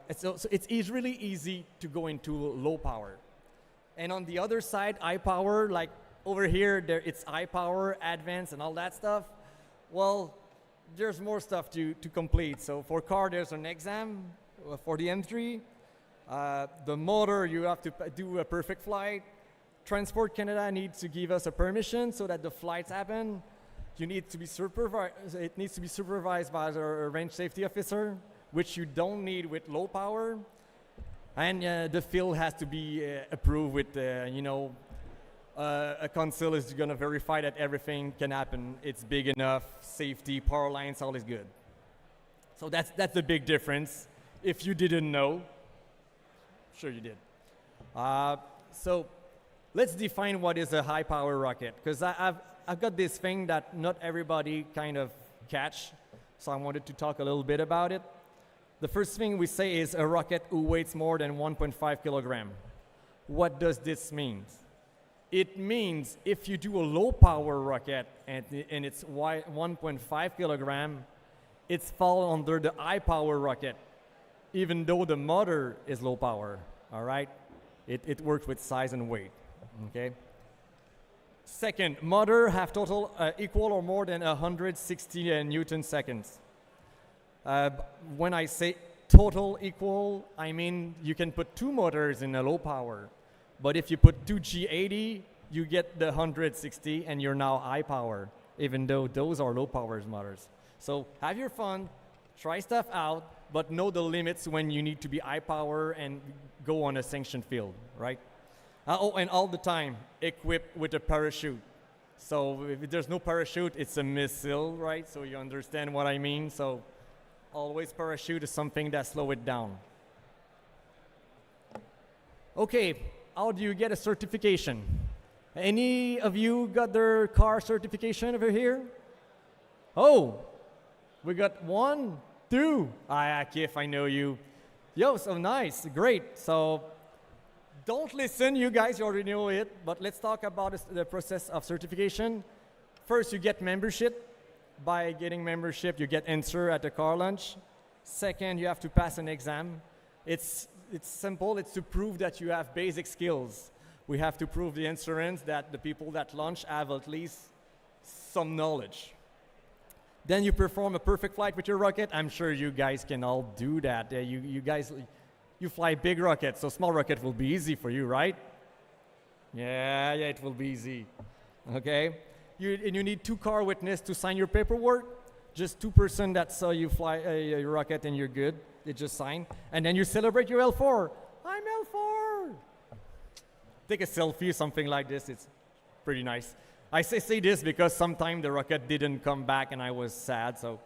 It's really easy to go into low power. And on the other side, high power, like over here, it's high power, advanced, and all that stuff. Well, there's more stuff to complete. So for car, there's an exam for the M3. The motor, you have to do a perfect flight. Transport Canada needs to give us a permission so that the flights happen. You need to be supervised. It needs to be supervised by a range safety officer, which you don't need with low power. And the field has to be approved with, a council is going to verify that everything can happen. It's big enough, safety, power lines, all is good. So that's the big difference. If you didn't know, sure you did. So let's define what is a high power rocket, because I've got this thing that not everybody kind of catch, so I wanted to talk a little bit about it. The first thing we say is a rocket who weighs more than 1.5 kilogram. What does this mean? It means if you do a low power rocket and it's 1.5 kilogram, it's fall under the high power rocket, even though the motor is low power, all right? It works with size and weight, okay? Second, motor have total equal or more than 160 Newton seconds. When I say total equal, I mean you can put 2 motors in a low power. But if you put 2 G80, you get the 160 and you're now high power, even though those are low power motors. So have your fun, try stuff out, but know the limits when you need to be high power and go on a sanctioned field, right? And all the time, equipped with a parachute. So if there's no parachute, it's a missile, right? So you understand what I mean? So always parachute is something that slows it down. Okay, how do you get a certification? Any of you got their car certification over here? Oh, we got 1, 2. Kif, I know you. Yo, so nice, great. So don't listen, you guys, you already know it, but let's talk about the process of certification. First, you get membership. By getting membership, you get answer at the car lunch. Second, you have to pass an exam. It's simple, it's to prove that you have basic skills. We have to prove the insurance that the people that launch have at least some knowledge. Then you perform a perfect flight with your rocket. I'm sure you guys can all do that. You guys, you fly big rockets, so small rocket will be easy for you, right? Yeah, it will be easy. Okay? And you need 2 car witnesses to sign your paperwork. Just 2 person that saw you fly your rocket and you're good. They just sign. And then you celebrate your L4. I'm L4. Take a selfie, something like this. It's pretty nice. I say this because sometimes the rocket didn't come back and I was sad, so.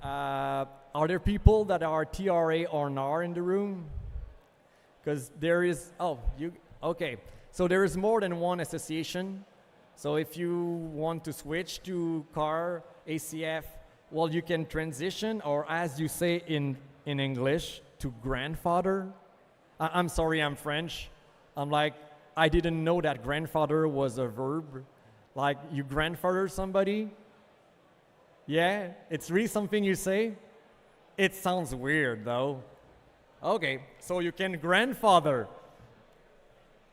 Are there people that are TRA or NAR in the room? Because there is, okay. So there is more than one association. So if you want to switch to car, ACF, well, you can transition, or as you say in English, to grandfather. I'm sorry, I'm French. I didn't know that grandfather was a verb. Like, you grandfather somebody? Yeah, it's really something you say? It sounds weird, though. Okay, so you can grandfather.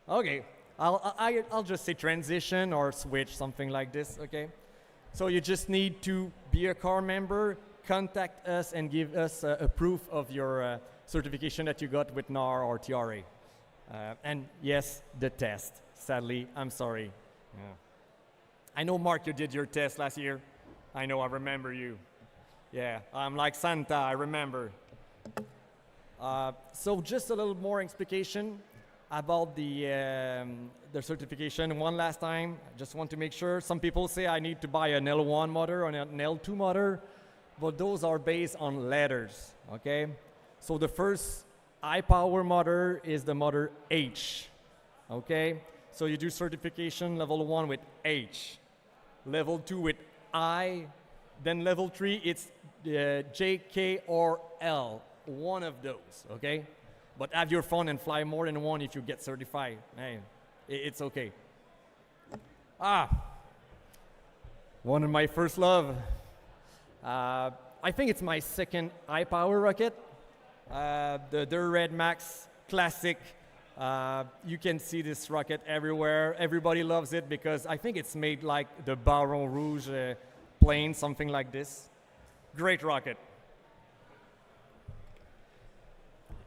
Okay, I'll just say transition or switch, something like this, okay? So you just need to be a car member, contact us and give us a proof of your certification that you got with NAR or TRA. And yes, the test. Sadly, I'm sorry. Yeah. I know, Mark, you did your test last year. I know, I remember you. Yeah, I'm like Santa, I remember. So just a little more explication about the certification. One last time, I just want to make sure. Some people say I need to buy an L1 motor or an L2 motor. but those are based on letters, okay? So the first I-power motor is the motor H, okay? So you do certification level 1 with H, level 2 with I, then level 3 it's J, K, or L, one of those, okay? But have your fun and fly more than one if you get certified. Hey, it's okay. One of my first love. I think it's my second I-power rocket. The Red Max Classic. You can see this rocket everywhere. Everybody loves it because I think it's made like the Baron Rouge plane, something like this. Great rocket.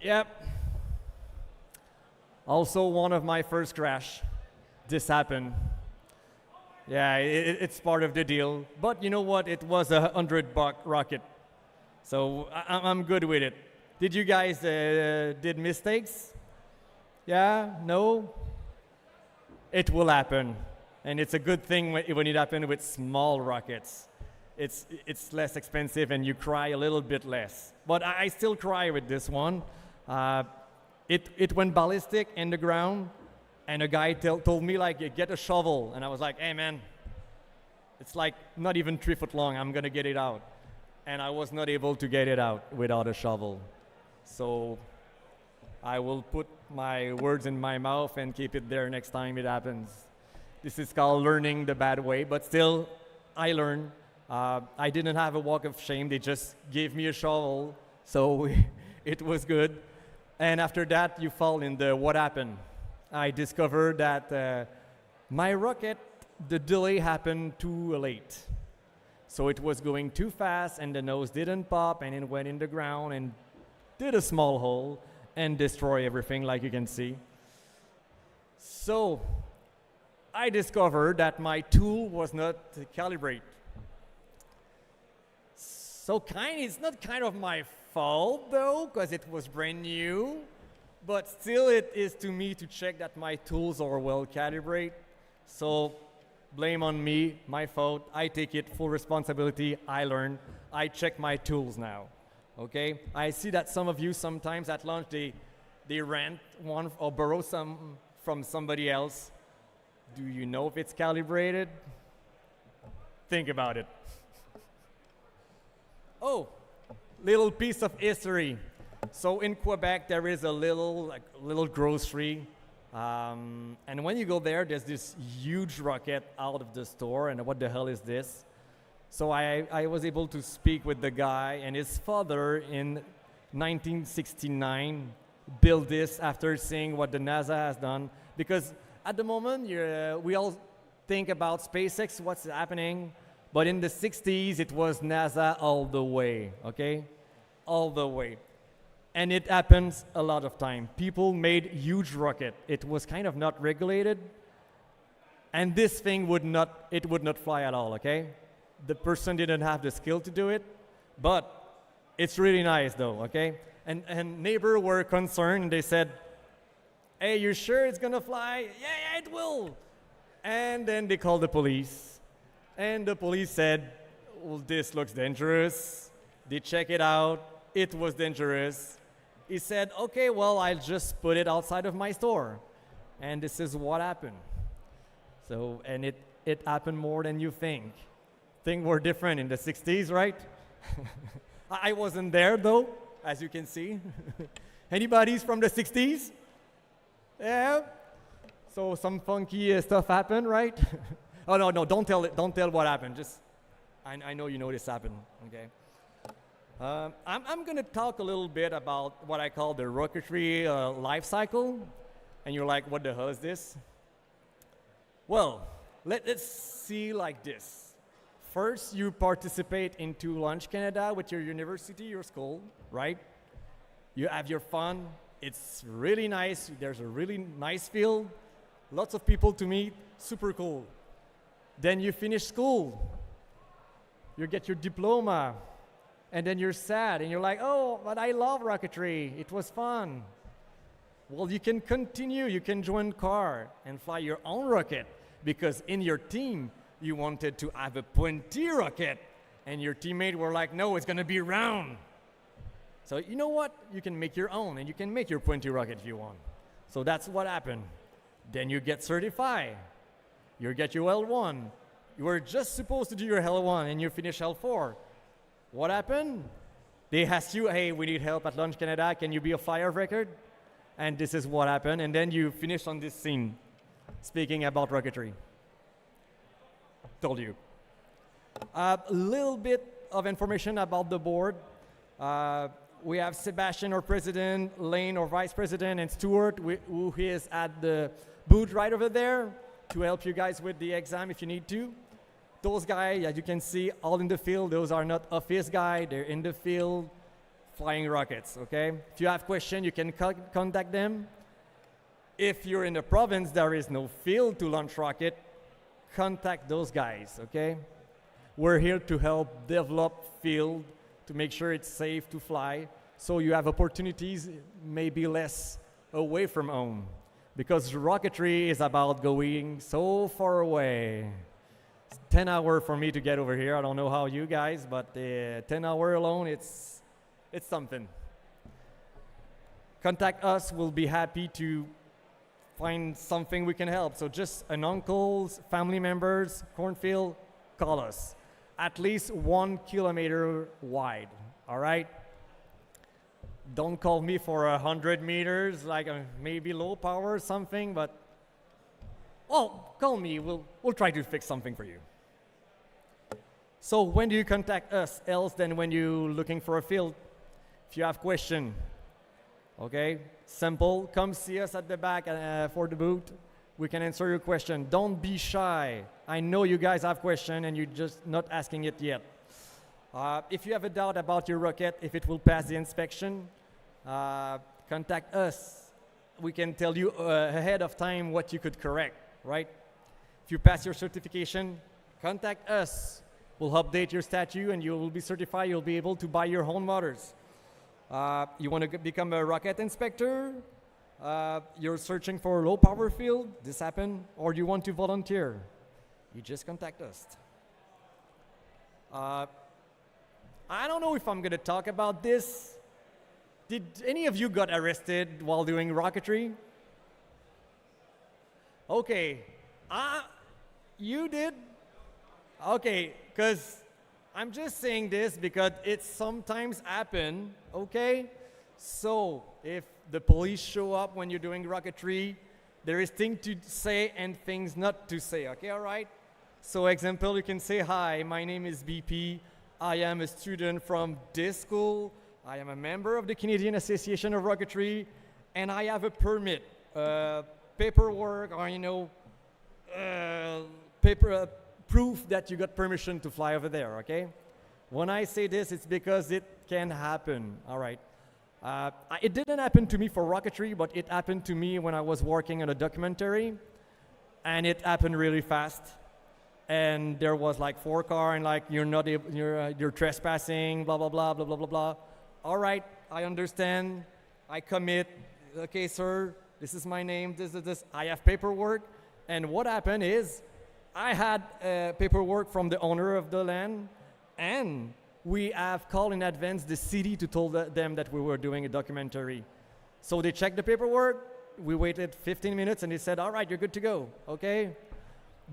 Yep. Also, one of my first crash. This happened. Yeah, it's part of the deal. But you know what? It was a $100 rocket. So I'm good with it. Did you guys did mistakes? Yeah? No? It will happen. And it's a good thing when it happens with small rockets. It's less expensive and you cry a little bit less. But I still cry with this one. It went ballistic in the ground, and a guy told me, like, get a shovel. And I was like, hey, man, it's like not even 3 foot long. I'm going to get it out. And I was not able to get it out without a shovel. So I will put my words in my mouth and keep it there next time it happens. This is called learning the bad way, but still, I learned. I didn't have a walk of shame. They just gave me a shovel, so it was good. And after that, you fall in the what happened. I discovered that my rocket, the delay happened too late. So it was going too fast, and the nose didn't pop, and it went in the ground and did a small hole and destroy everything, like you can see. So I discovered that my tool was not calibrated. So it's not kind of my fault, though, because it was brand new. But still, it is to me to check that my tools are well calibrated. So blame on me, my fault. I take it, full responsibility. I learned. I check my tools now. Okay? I see that some of you sometimes at lunch, they rent one or borrow some from somebody else. Do you know if it's calibrated? Think about it. Oh, little piece of history. So in Quebec, there is a little grocery. And when you go there, there's this huge rocket out of the store. And what the hell is this? So I was able to speak with the guy, and his father in 1969 built this after seeing what the NASA has done. Because at the moment, we all think about SpaceX, what's happening. But in the 60s, it was NASA all the way, okay? All the way. And it happens a lot of time. People made huge rocket. It was kind of not regulated. And this thing would not fly at all, okay? The person didn't have the skill to do it, but it's really nice though, okay? And neighbors were concerned. They said, hey, you sure it's gonna fly? Yeah, it will. And then they called the police. And the police said, well, this looks dangerous. They check it out. It was dangerous. He said, okay, well, I'll just put it outside of my store. And this is what happened. So, and it happened more than you think. Things were different in the 60s, right? I wasn't there, though, as you can see. Anybody's from the 60s? Yeah? So some funky stuff happened, right? Oh, no, don't tell it. Don't tell what happened. Just, I know you know this happened, okay? I'm going to talk a little bit about what I call the rocketry life cycle. And you're like, what the hell is this? Well, let's see like this. First, you participate into Launch Canada with your university, your school, right? You have your fun. It's really nice. There's a really nice field. Lots of people to meet. Super cool. Then you finish school. You get your diploma. And then you're sad. And you're like, oh, but I love rocketry. It was fun. Well, you can continue. You can join CAR and fly your own rocket. Because in your team, you wanted to have a pointy rocket. And your teammate were like, no, it's going to be round. So you know what? You can make your own, and you can make your pointy rocket if you want. So that's what happened. Then you get certified. You get your L1. You were just supposed to do your L1, and you finish L4. What happened? They asked you, hey, we need help at Launch Canada. Can you be a flyer of record? And this is what happened. And then you finish on this scene, speaking about rocketry. Told you. A little bit of information about the board. We have Sebastian, our president, Lane, our vice president, and Stuart, who is at the booth right over there to help you guys with the exam if you need to. Those guys, as you can see, all in the field. Those are not office guys. They're in the field flying rockets, okay? If you have questions, you can contact them. If you're in the province, there is no field to launch rocket, contact those guys, okay? We're here to help develop field to make sure it's safe to fly, so you have opportunities maybe less away from home. Because rocketry is about going so far away. It's 10 hours for me to get over here. I don't know how you guys, but 10 hours alone, it's something. Contact us. We'll be happy to find something we can help. So just an uncle's, family members, cornfield, call us. At least 1 kilometer wide, all right? Don't call me for 100 meters, like maybe low power or something, but, well, call me. We'll try to fix something for you. So when do you contact us else than when you're looking for a field? If you have question, okay? Simple, come see us at the back for the booth. We can answer your question. Don't be shy. I know you guys have questions and you're just not asking it yet. If you have a doubt about your rocket, if it will pass the inspection, contact us. We can tell you ahead of time what you could correct, right? If you pass your certification, contact us. We'll update your statute and you will be certified. You'll be able to buy your own motors. You want to become a rocket inspector? You're searching for a low power field, this happened, or you want to volunteer, you just contact us. I don't know if I'm going to talk about this. Did any of you got arrested while doing rocketry? Okay, you did? Okay, because I'm just saying this because it sometimes happen, okay? So if the police show up when you're doing rocketry, there is things to say and things not to say, okay, all right? So example, you can say, hi, my name is BP. I am a student from this school. I am a member of the Canadian Association of Rocketry, and I have a permit, paperwork, or, you know, proof that you got permission to fly over there, okay? When I say this, it's because it can happen, all right? It didn't happen to me for rocketry, but it happened to me when I was working on a documentary, and it happened really fast. And there was like 4 cars, and like you're trespassing, blah blah blah blah blah blah blah. All right, I understand. I commit. Okay, sir, this is my name. This. I have paperwork. And what happened is, I had paperwork from the owner of the land, and we have called in advance the city to tell them that we were doing a documentary. So they checked the paperwork. We waited 15 minutes, and they said, all right, you're good to go, okay?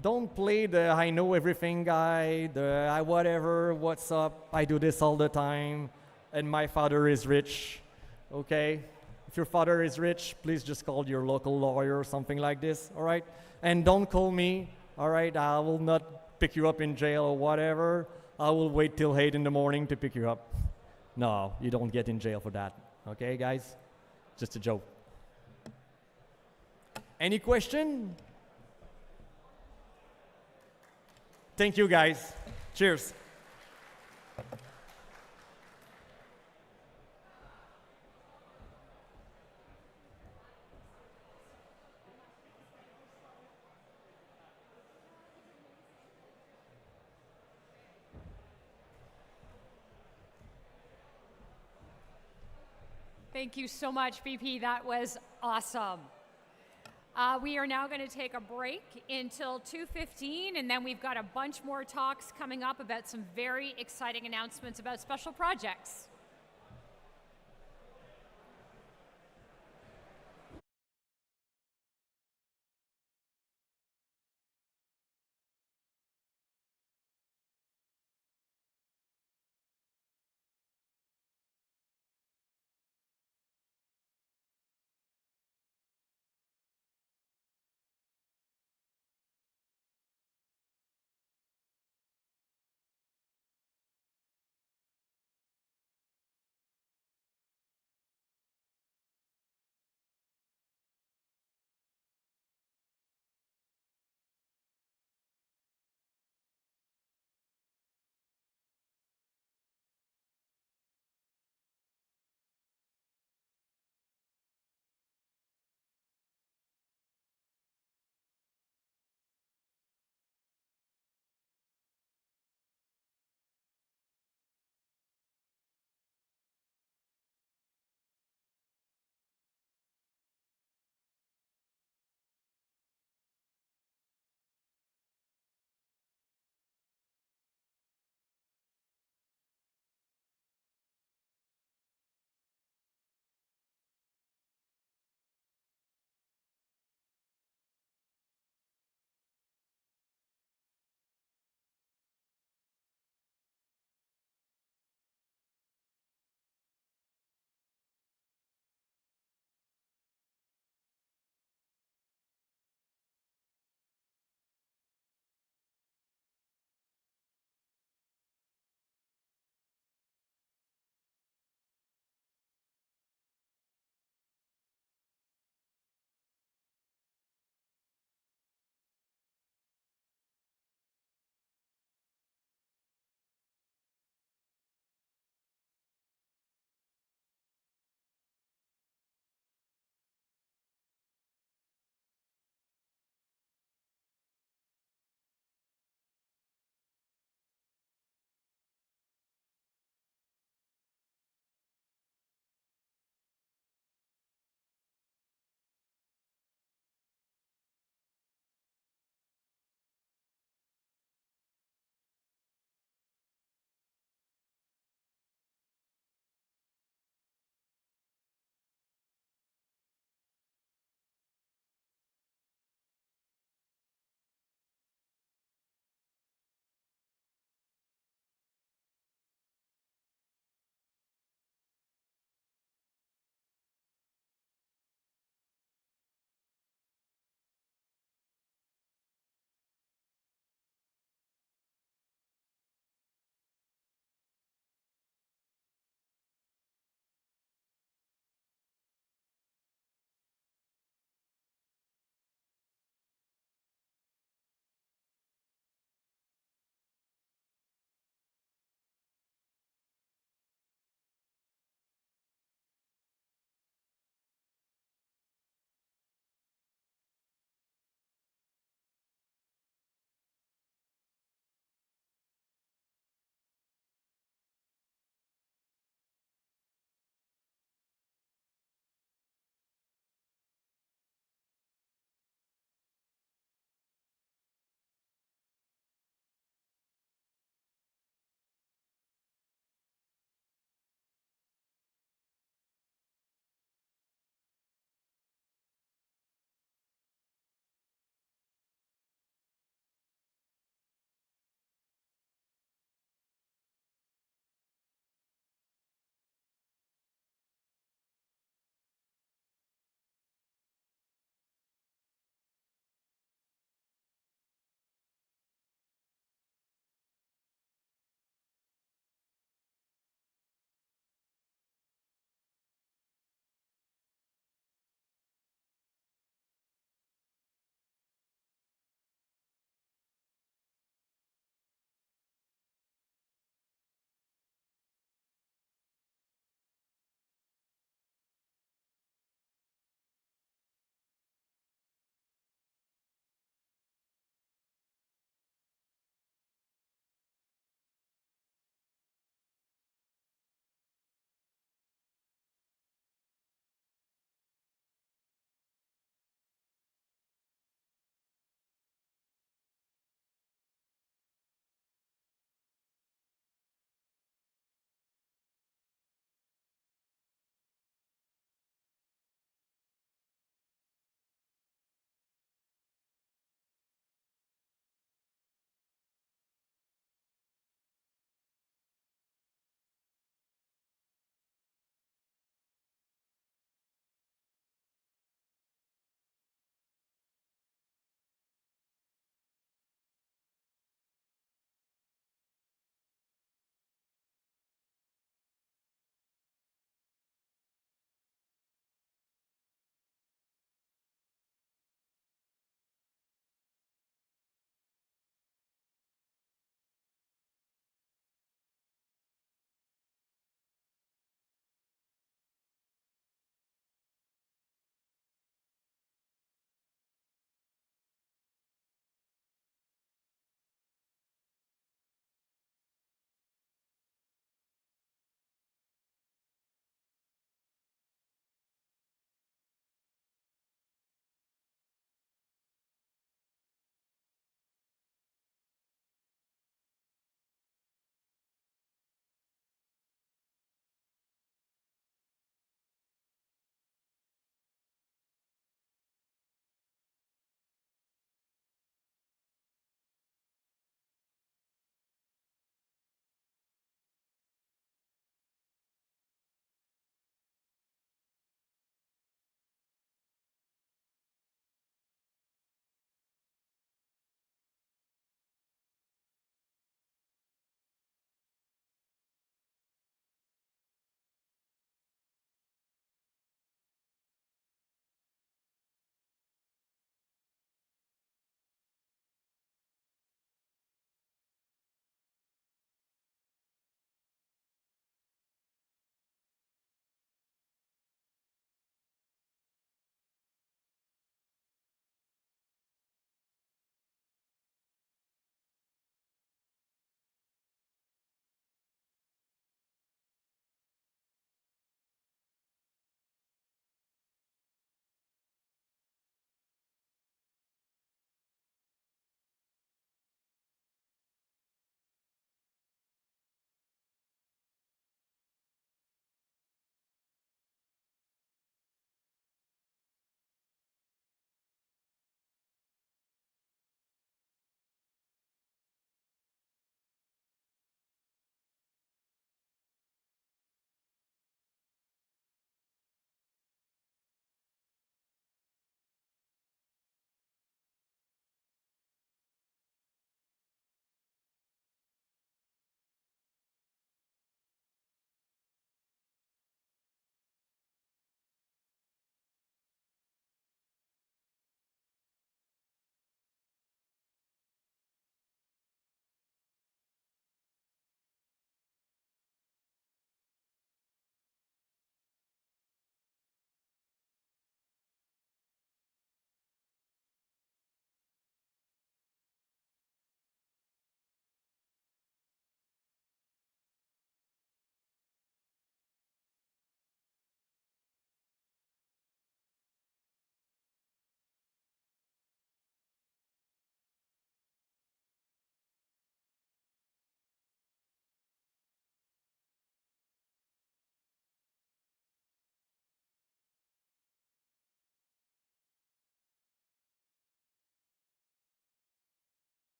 Don't play the I know everything guy, the I whatever, what's up, I do this all the time, and my father is rich, okay? If your father is rich, please just call your local lawyer or something like this, all right? And don't call me, all right? I will not pick you up in jail or whatever. I will wait till 8 in the morning to pick you up. No, you don't get in jail for that, okay, guys? Just a joke. Any question? Thank you, guys. Cheers.
Thank you so much, BP. That was awesome. We are now going to take a break until 2:15, and then we've got a bunch more talks coming up about some very exciting announcements about special projects.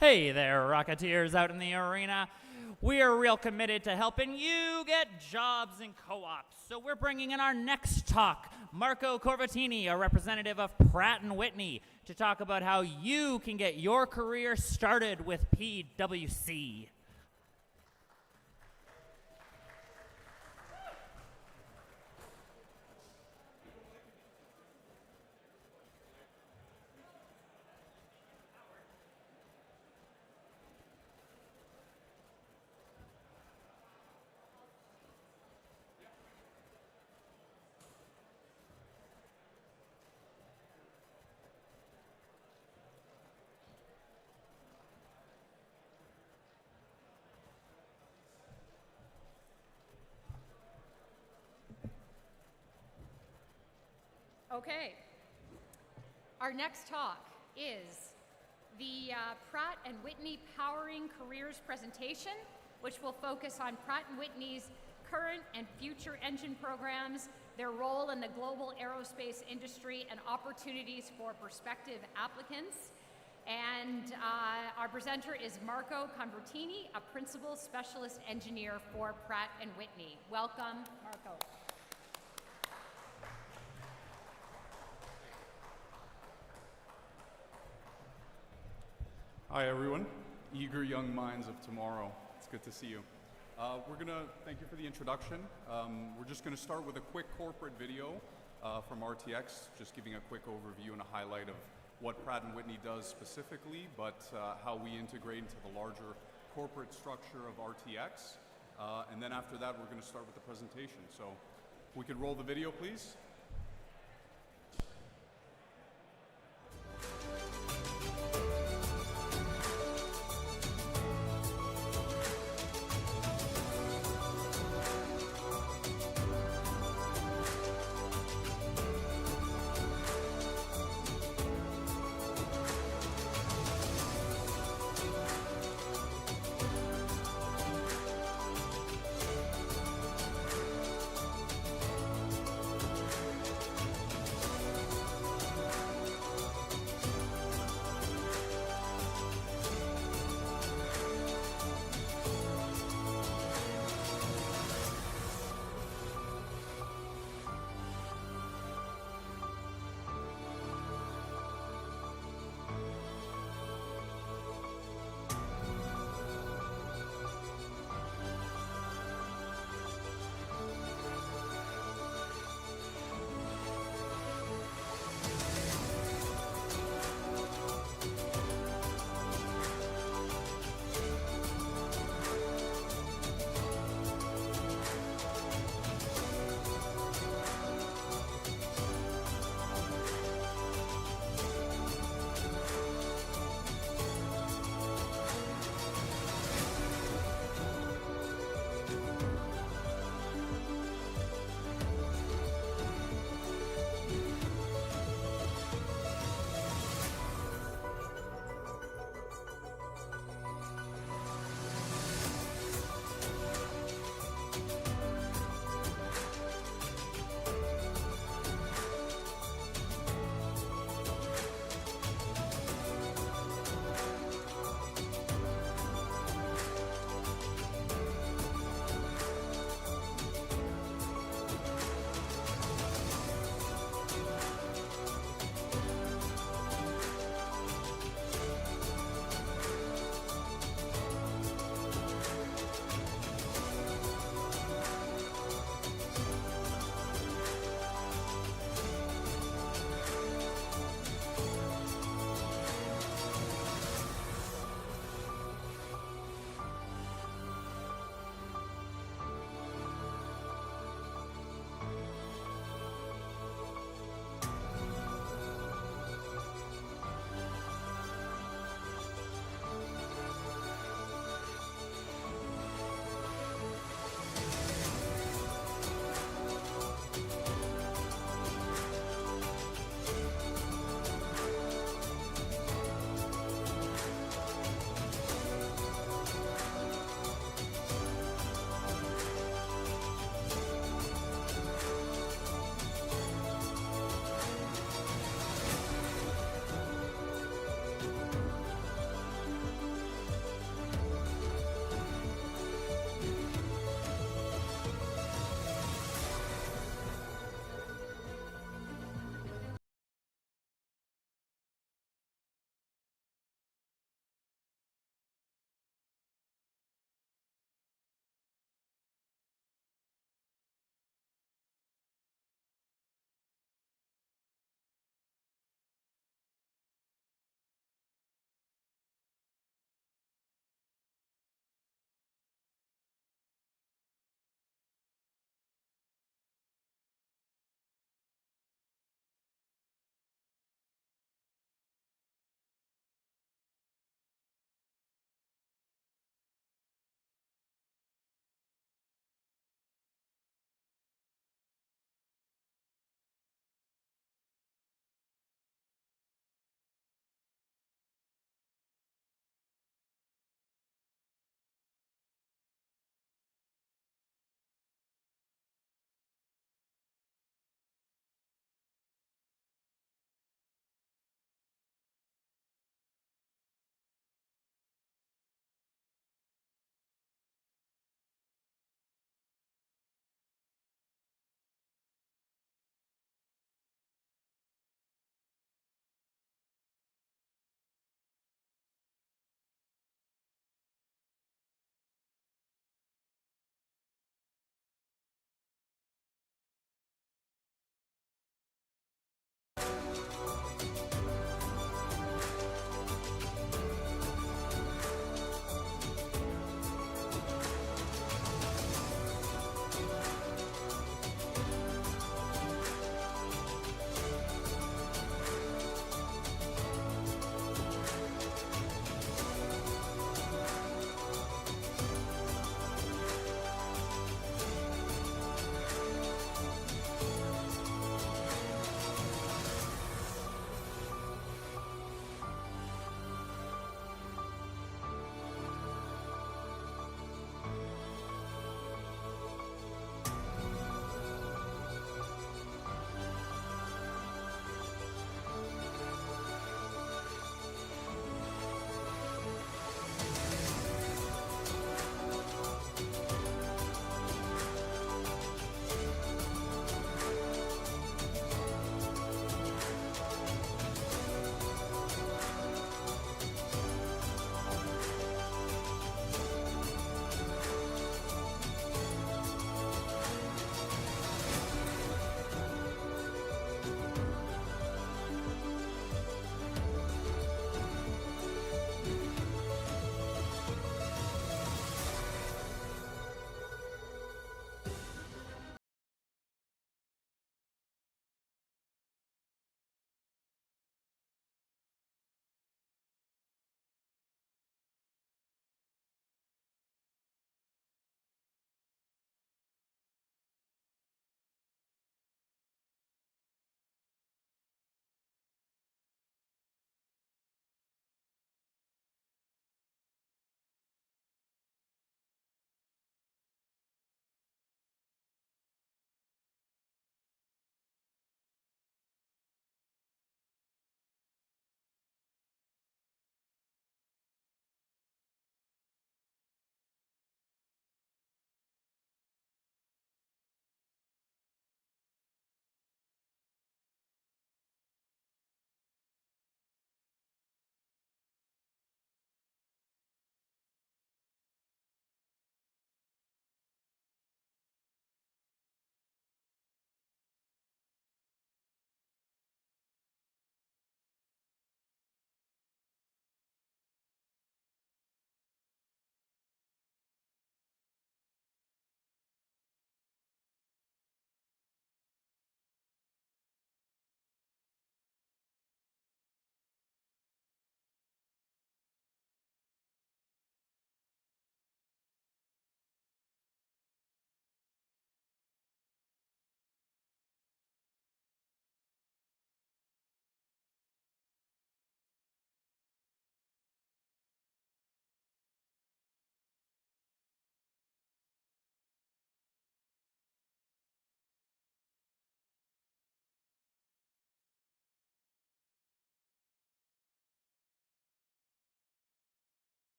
Hey there, Rocketeers out in the arena. We are real committed to helping you get jobs in co-ops. So we're bringing in our next talk, Marco Corvatini, a representative of Pratt & Whitney, to talk about how you can get your career started with PwC.
Okay. Our next talk is the Pratt & Whitney Powering Careers presentation, which will focus on Pratt & Whitney's current and future engine programs, their role in the global aerospace industry, and opportunities for prospective applicants. And our presenter is Marco Convertini, a Principal Specialist Engineer for Pratt & Whitney. Welcome, Marco.
Hi, everyone. Eager young minds of tomorrow. It's good to see you. We're going to thank you for the introduction. We're just going to start with a quick corporate video from RTX, just giving a quick overview and a highlight of what Pratt & Whitney does specifically, but how we integrate into the larger corporate structure of RTX. And then after that, we're going to start with the presentation. So if we could roll the video, please.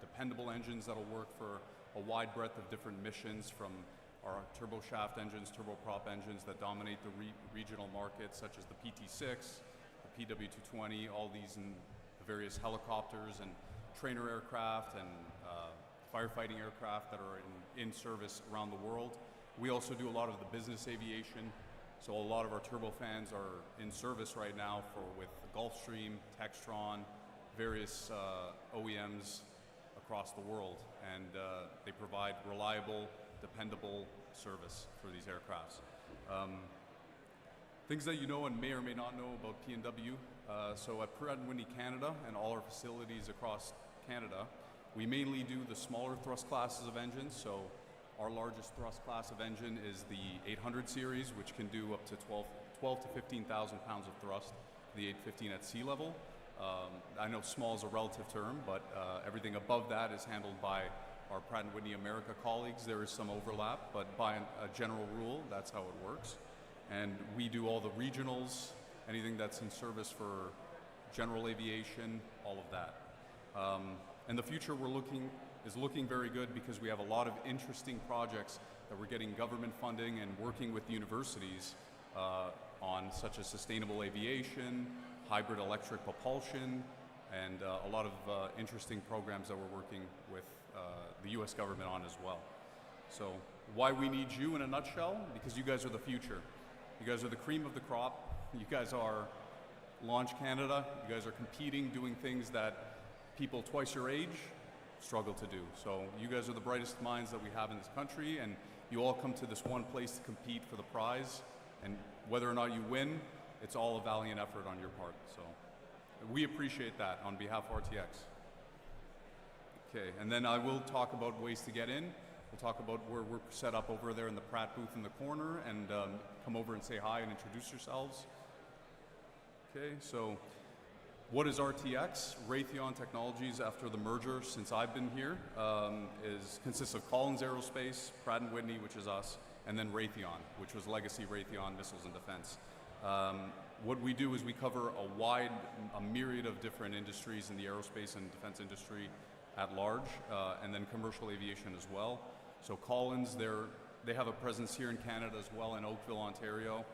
Dependable engines that'll work for a wide breadth of different missions, from our turboshaft engines, turboprop engines that dominate the regional markets, such as the PT-6, the PW-220, all these in the various helicopters and trainer aircraft and firefighting aircraft that are in service around the world. We also do a lot of the business aviation, So a lot of our turbofans are in service right now with Gulfstream, Textron, various OEMs across the world, and they provide reliable, dependable service for these aircrafts. Things that you know and may or may not know about P&W. So at Pratt & Whitney Canada and all our facilities across Canada, we mainly do the smaller thrust classes of engines. So our largest thrust class of engine is the 800 series, which can do up to 12 to 15,000 pounds of thrust, the 815 at sea level. I know small is a relative term, but everything above that is handled by our Pratt & Whitney America colleagues. There is some overlap, but by a general rule, that's how it works. And we do all the regionals, anything that's in service for general aviation, all of that. And the future is looking very good because we have a lot of interesting projects that we're getting government funding and working with universities on, such as sustainable aviation, hybrid electric propulsion, and a lot of interesting programs that we're working with the US government on as well. So why we need you in a nutshell? Because you guys are the future. You guys are the cream of the crop. You guys are Launch Canada. You guys are competing, doing things that people twice your age struggle to do. So you guys are the brightest minds that we have in this country, and you all come to this one place to compete for the prize. And whether or not you win, it's all a valiant effort on your part. So we appreciate that on behalf of RTX. Okay, and then I will talk about ways to get in. We'll talk about where we're set up over there in the Pratt booth in the corner, and come over and say hi and introduce yourselves. Okay, so what is RTX? Raytheon Technologies, after the merger since I've been here, consists of Collins Aerospace, Pratt & Whitney, which is us, and then Raytheon, which was legacy Raytheon Missiles and Defense. What we do is we cover a myriad of different industries in the aerospace and defense industry at large, and then commercial aviation as well. So Collins, they have a presence here in Canada as well, in Oakville, Ontario.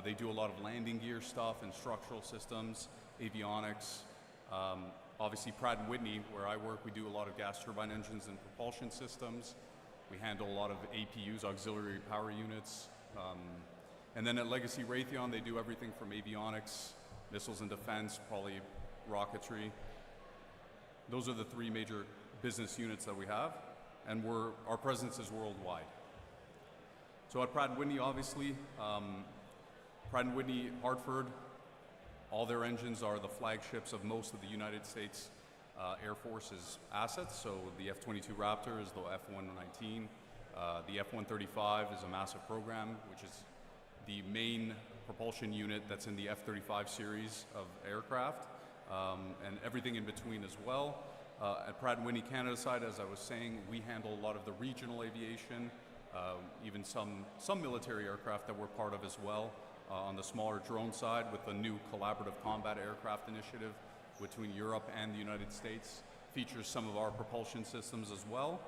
They do a lot of landing gear stuff and structural systems, avionics. Obviously Pratt & Whitney, where I work, we do a lot of gas turbine engines and propulsion systems. We handle a lot of APUs, auxiliary power units. And then at Legacy Raytheon, they do everything from avionics, missiles and defense, probably rocketry. Those are the three major business units that we have, and our presence is worldwide. So at Pratt & Whitney, obviously, Pratt & Whitney, Hartford, all their engines are the flagships of most of the United States Air Force's assets. So the F-22 Raptor is the F-119. The F-135 is a massive program, which is the main propulsion unit that's in the F-35 series of aircraft, and everything in between as well. At Pratt & Whitney Canada side, as I was saying, we handle a lot of the regional aviation, even some military aircraft that we're part of as well. On the smaller drone side, with the new collaborative combat aircraft initiative between Europe and the United States, features some of our propulsion systems as well.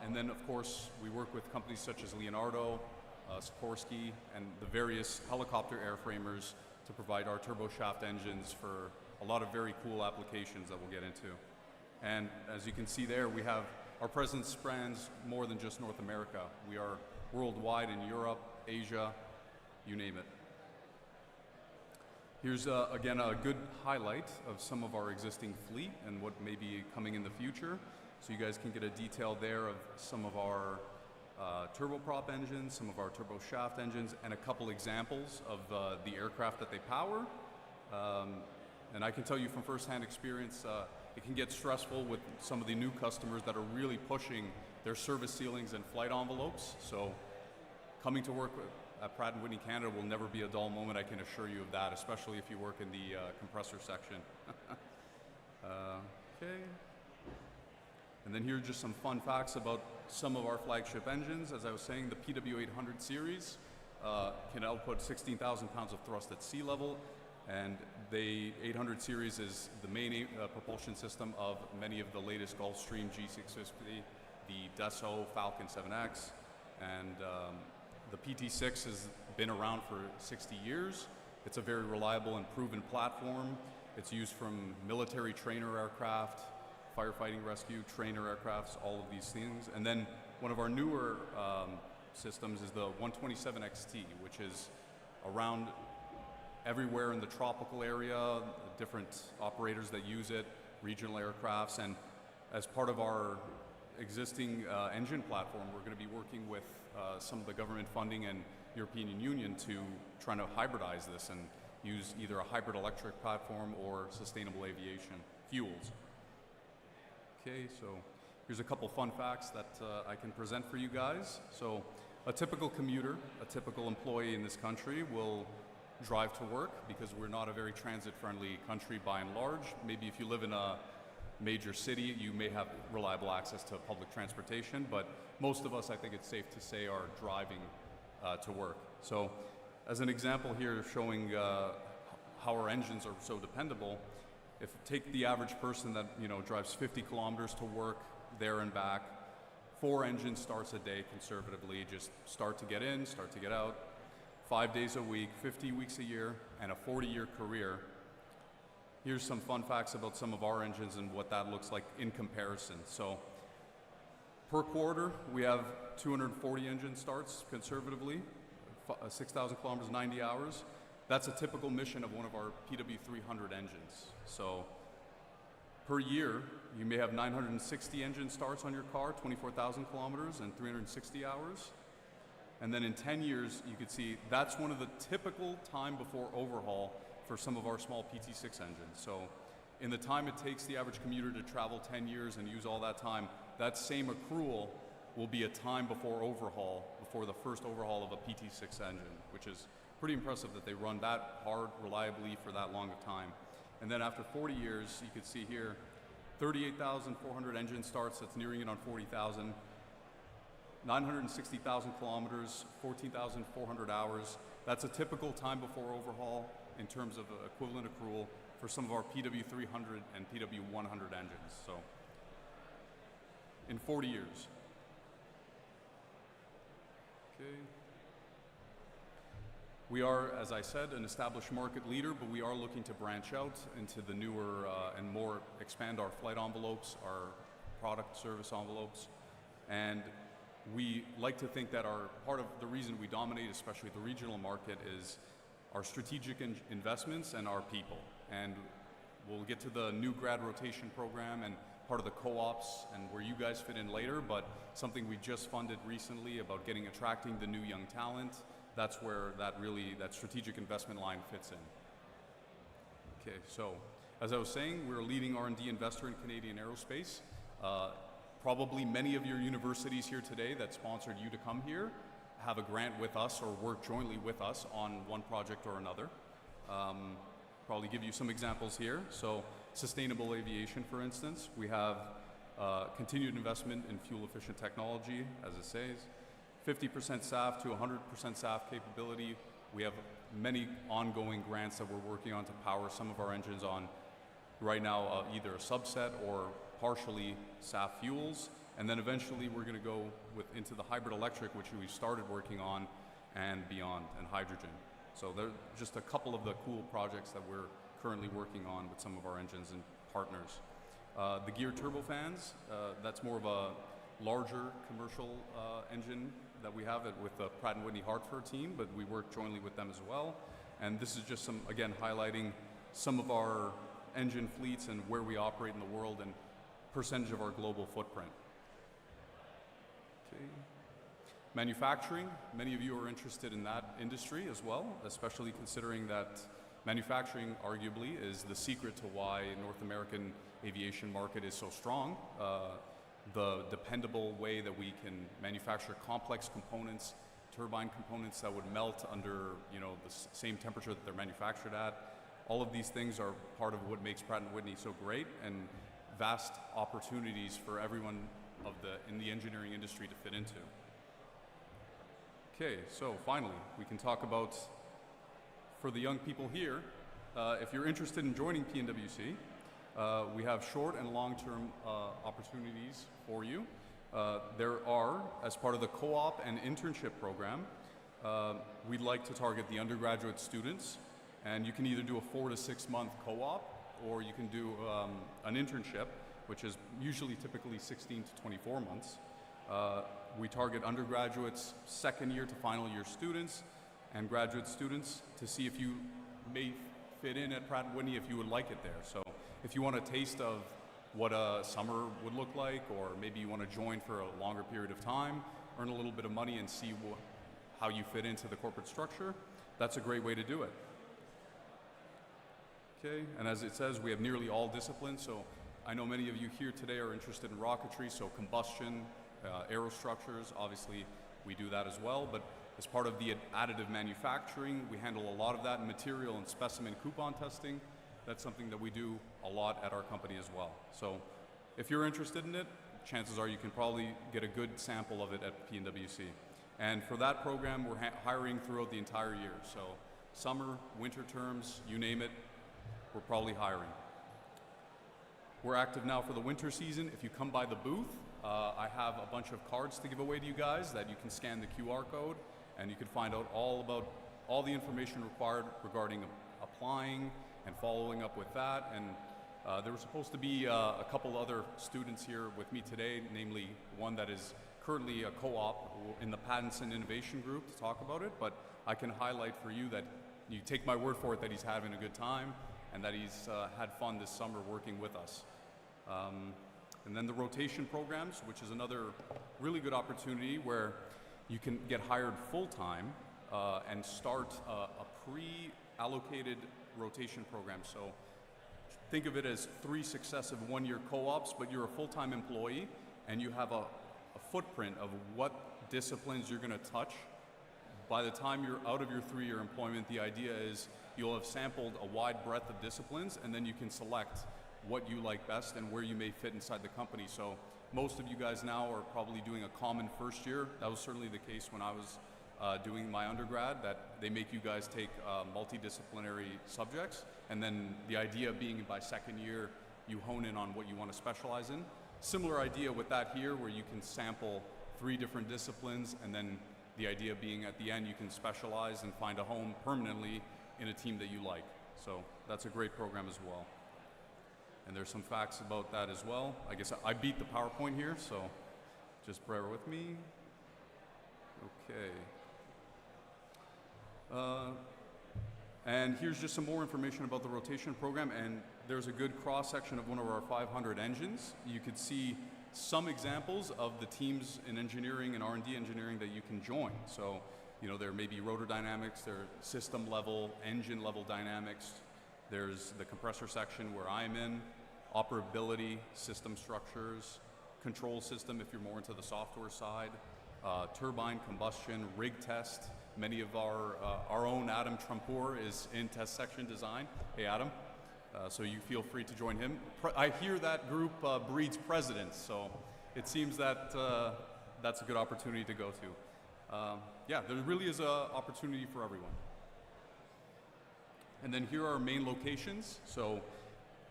And then, of course, we work with companies such as Leonardo, Sikorsky, and the various helicopter airframers to provide our turboshaft engines for a lot of very cool applications that we'll get into. And as you can see there, our presence spans more than just North America. We are worldwide in Europe, Asia, you name it. Here's, again, a good highlight of some of our existing fleet and what may be coming in the future. So you guys can get a detail there of some of our turboprop engines, some of our turboshaft engines, and a couple examples of the aircraft that they power. And I can tell you from firsthand experience, it can get stressful with some of the new customers that are really pushing their service ceilings and flight envelopes. So coming to work at Pratt & Whitney Canada will never be a dull moment, I can assure you of that, especially if you work in the compressor section. Okay. And then here are just some fun facts about some of our flagship engines. As I was saying, the PW800 series can output 16,000 pounds of thrust at sea level, and the 800 series is the main propulsion system of many of the latest Gulfstream G650, the Dassault Falcon 7X, and the PT6 has been around for 60 years. It's a very reliable and proven platform. It's used from military trainer aircraft, firefighting rescue, trainer aircrafts, all of these things. And then one of our newer systems is the 127XT, which is around everywhere in the tropical area, different operators that use it, regional aircrafts, and as part of our existing engine platform, we're going to be working with some of the government funding and European Union to trying to hybridize this and use either a hybrid electric platform or sustainable aviation fuels. Okay, so here's a couple fun facts that I can present for you guys. So a typical commuter, a typical employee in this country will drive to work because we're not a very transit-friendly country by and large. Maybe if you live in a major city, you may have reliable access to public transportation, but most of us, I think it's safe to say, are driving to work. So as an example here showing how our engines are so dependable, if you take the average person that drives 50 kilometers to work, there and back, 4 engine starts a day conservatively, just start to get in, start to get out, 5 days a week, 50 weeks a year, and a 40-year career. Here's some fun facts about some of our engines and what that looks like in comparison. So per quarter, we have 240 engine starts conservatively, 6,000 kilometers, 90 hours. That's a typical mission of one of our PW300 engines. So per year, you may have 960 engine starts on your car, 24,000 kilometers and 360 hours. And then in 10 years, you could see that's one of the typical time before overhaul for some of our small PT6 engines. So in the time it takes the average commuter to travel 10 years and use all that time, that same accrual will be a time before overhaul, before the first overhaul of a PT6 engine, which is pretty impressive that they run that hard, reliably for that long of time. And then after 40 years, you can see here, 38,400 engine starts, that's nearing it on 40,000. 960,000 kilometers, 14,400 hours. That's a typical time before overhaul in terms of equivalent accrual for some of our PW300 and PW100 engines. So in 40 years. Okay. We are, as I said, an established market leader, but we are looking to branch out into the newer and more expand our flight envelopes, our product service envelopes, and we like to think that part of the reason we dominate, especially the regional market, is our strategic investments and our people. And we'll get to the new grad rotation program and part of the co-ops and where you guys fit in later, but something we just funded recently about attracting the new young talent, that's where that strategic investment line fits in. Okay, so as I was saying, we're a leading R&D investor in Canadian aerospace. Probably many of your universities here today that sponsored you to come here have a grant with us or work jointly with us on one project or another. Probably give you some examples here. So sustainable aviation, for instance, we have continued investment in fuel-efficient technology, as it says, 50% SAF to 100% SAF capability. We have many ongoing grants that we're working on to power some of our engines on right now, either a subset or partially SAF fuels, and then eventually we're going to go into the hybrid electric, which we started working on, and beyond, and hydrogen. So there are just a couple of the cool projects that we're currently working on with some of our engines and partners. The geared turbofans, that's more of a larger commercial engine that we have with the Pratt & Whitney Hartford team, but we work jointly with them as well. And this is just some, again, highlighting some of our engine fleets and where we operate in the world and percentage of our global footprint. Okay. Manufacturing, many of you are interested in that industry as well, especially considering that manufacturing arguably is the secret to why North American aviation market is so strong. The dependable way that we can manufacture complex components, turbine components that would melt under the same temperature that they're manufactured at. All of these things are part of what makes Pratt & Whitney so great, and vast opportunities for everyone in the engineering industry to fit into. Okay, so finally, we can talk about, for the young people here, if you're interested in joining PNWC, we have short and long-term opportunities for you. There are, as part of the co-op and internship program, we'd like to target the undergraduate students, and you can either do a 4 to 6 month co-op, or you can do an internship, which is typically 16 to 24 months. We target undergraduates, second year to final year students, and graduate students to see if you may fit in at Pratt & Whitney, if you would like it there. So if you want a taste of what a summer would look like, or maybe you want to join for a longer period of time, earn a little bit of money and see how you fit into the corporate structure, that's a great way to do it. Okay, and as it says, we have nearly all disciplines, so I know many of you here today are interested in rocketry, so combustion, aerostructures, obviously we do that as well, but as part of the additive manufacturing, we handle a lot of that in material and specimen coupon testing. That's something that we do a lot at our company as well. So if you're interested in it, chances are you can probably get a good sample of it at PNWC. And for that program, we're hiring throughout the entire year. So summer, winter terms, you name it, we're probably hiring. We're active now for the winter season. If you come by the booth, I have a bunch of cards to give away to you guys that you can scan the QR code, and you can find out all about all the information required regarding applying and following up with that. And there were supposed to be a couple other students here with me today, namely one that is currently a co-op in the Patents and Innovation Group to talk about it, but I can highlight for you that you take my word for it that he's having a good time and that he's had fun this summer working with us. And then the rotation programs, which is another really good opportunity where you can get hired full-time and start a pre-allocated rotation program. So think of it as 3 successive one-year co-ops, but you're a full-time employee and you have a footprint of what disciplines you're going to touch. By the time you're out of your 3-year employment, the idea is you'll have sampled a wide breadth of disciplines, and then you can select what you like best and where you may fit inside the company. So most of you guys now are probably doing a common first year. That was certainly the case when I was doing my undergrad, that they make you guys take multidisciplinary subjects, and then the idea being by second year you hone in on what you want to specialize in. Similar idea with that here, where you can sample 3 different disciplines, and then the idea being at the end you can specialize and find a home permanently in a team that you like. So that's a great program as well. And there's some facts about that as well. I guess I beat the PowerPoint here, so just bear with me. Okay. And here's just some more information about the rotation program, and there's a good cross-section of one of our 500 engines. You could see some examples of the teams in engineering and R&D engineering that you can join. So, you know, there may be rotor dynamics, there are system level, engine level dynamics. There's the compressor section where I'm in, operability, system structures, control system if you're more into the software side, turbine combustion, rig test. Many of our own Adam Trumpour is in test section design. Hey Adam, so you feel free to join him. I hear that group breeds presidents, so it seems that that's a good opportunity to go to. Yeah, there really is an opportunity for everyone. And then here are our main locations. So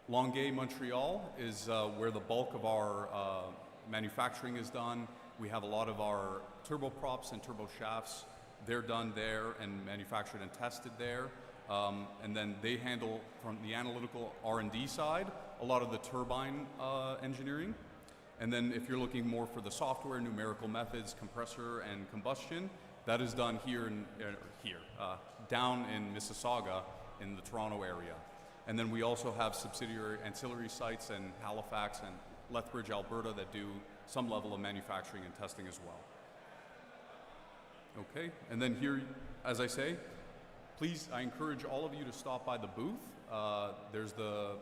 Longueuil, Montreal is where the bulk of our manufacturing is done. We have a lot of our turboprops and turbo shafts. They're done there and manufactured and tested there. And then they handle, from the analytical R&D side, a lot of the turbine engineering. And then if you're looking more for the software, numerical methods, compressor and combustion, that is done down in Mississauga in the Toronto area. And then we also have subsidiary ancillary sites in Halifax and Lethbridge, Alberta that do some level of manufacturing and testing as well. Okay, and then here, as I say, please, I encourage all of you to stop by the booth. There's the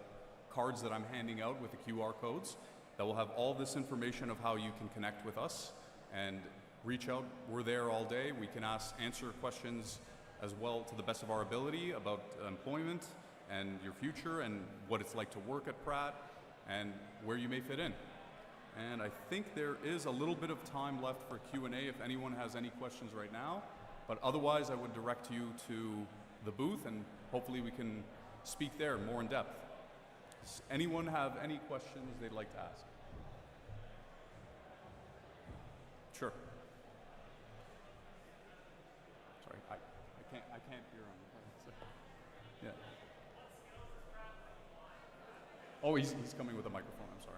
cards that I'm handing out with the QR codes that will have all this information of how you can connect with us and reach out. We're there all day. We can answer questions as well to the best of our ability about employment and your future and what it's like to work at Pratt and where you may fit in. And I think there is a little bit of time left for Q&A if anyone has any questions right now. But otherwise, I would direct you to the booth and hopefully we can speak there more in depth. Does anyone have any questions they'd like to ask? Sure. Sorry, I can't hear him. Yeah. Oh, he's coming with a microphone, I'm sorry.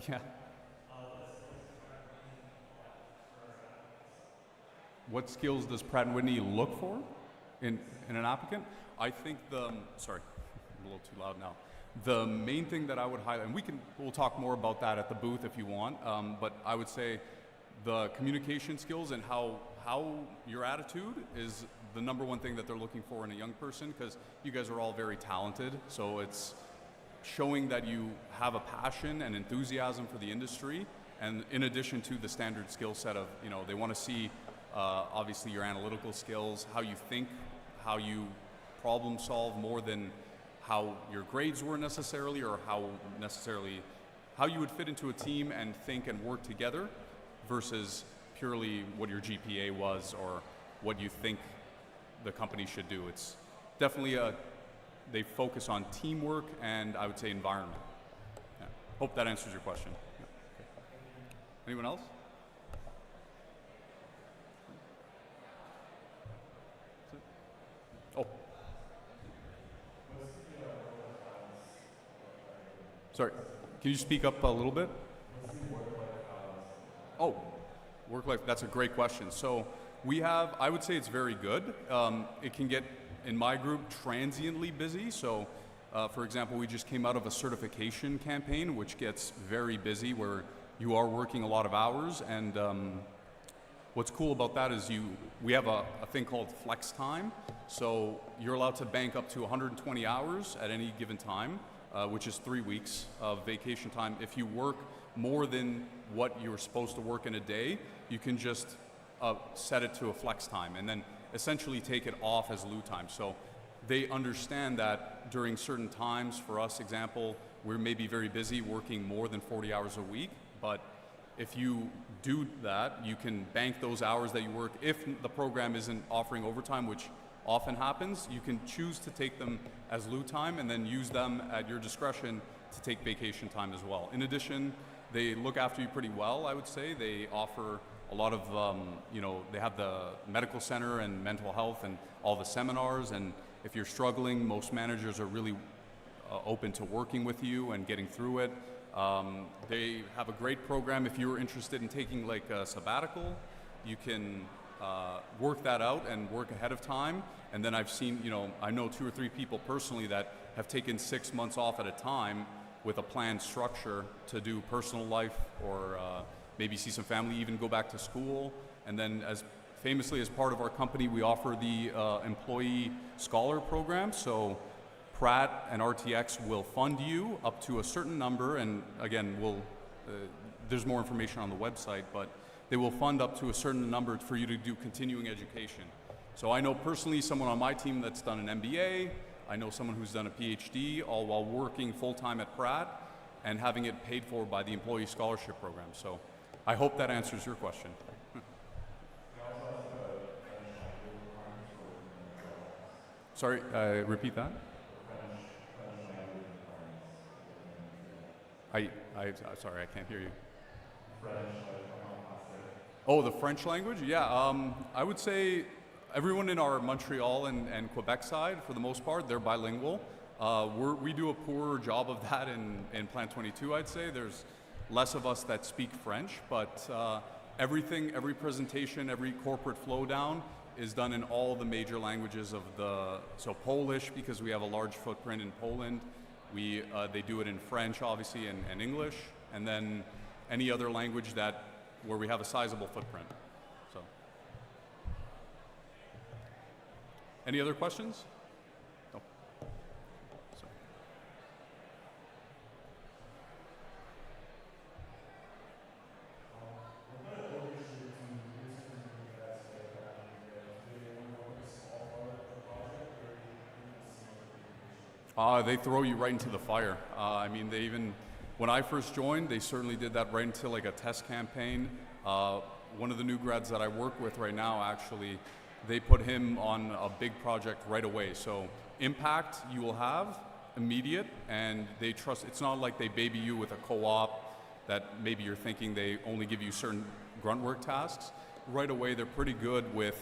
Yeah. what skills does Pratt & Whitney look for in an applicant? I think sorry, I'm a little too loud now. The main thing that I would highlight, and we'll talk more about that at the booth if you want, but I would say the communication skills and how your attitude is the number one thing that they're looking for in a young person, because you guys are all very talented. So it's showing that you have a passion and enthusiasm for the industry, and in addition to the standard skill set of, they want to see obviously your analytical skills, how you think, how you problem solve, more than how your grades were necessarily, or how you would fit into a team and think and work together, versus purely what your GPA was or what you think the company should do. It's definitely they focus on teamwork and I would say environment. Yeah. Hope that answers your question. Yeah. Okay. Anyone else? Oh. Sorry, can you speak up a little bit? Oh, work-life, that's a great question. So we have, I would say it's very good. It can get, in my group, transiently busy. So for example, we just came out of a certification campaign, which gets very busy, where you are working a lot of hours. And what's cool about that is we have a thing called flex time. So you're allowed to bank up to 120 hours at any given time, which is 3 weeks of vacation time. If you work more than what you're supposed to work in a day, you can just set it to a flex time and then essentially take it off as lieu time. So they understand that during certain times, for us, example, we may be very busy working more than 40 hours a week, but if you do that, you can bank those hours that you work. If the program isn't offering overtime, which often happens, you can choose to take them as lieu time and then use them at your discretion to take vacation time as well. In addition, they look after you pretty well, I would say. They offer a lot of, they have the medical center and mental health and all the seminars, and if you're struggling, most managers are really open to working with you and getting through it. They have a great program. If you're interested in taking like a sabbatical, you can work that out and work ahead of time. And then I've seen, I know 2 or 3 people personally that have taken 6 months off at a time with a planned structure to do personal life, or maybe see some family, even go back to school. And then as famously as part of our company, we offer the employee scholar program. So Pratt and RTX will fund you up to a certain number, and again, there's more information on the website, but they will fund up to a certain number for you to do continuing education. So I know personally someone on my team that's done an MBA, I know someone who's done a PhD, all while working full-time at Pratt and having it paid for by the employee scholarship program. So I hope that answers your question. Sorry, repeat that? Sorry, I can't hear you. Oh, the French language? Yeah, I would say everyone in our Montreal and Quebec side, for the most part, they're bilingual. We do a poorer job of that in Plant 22, I'd say. There's less of us that speak French, but every presentation, every corporate flow down is done in all the major languages of so Polish, because we have a large footprint in Poland. They do it in French, obviously, and English, and then any other language where we have a sizable footprint. So, any other questions? No. Sorry. They throw you right into the fire. I mean, when I first joined, they certainly did that right into like a test campaign. One of the new grads that I work with right now, actually, they put him on a big project right away. So impact you will have immediate, and they trust. It's not like they baby you with a co-op that maybe you're thinking they only give you certain grunt work tasks. Right away, they're pretty good with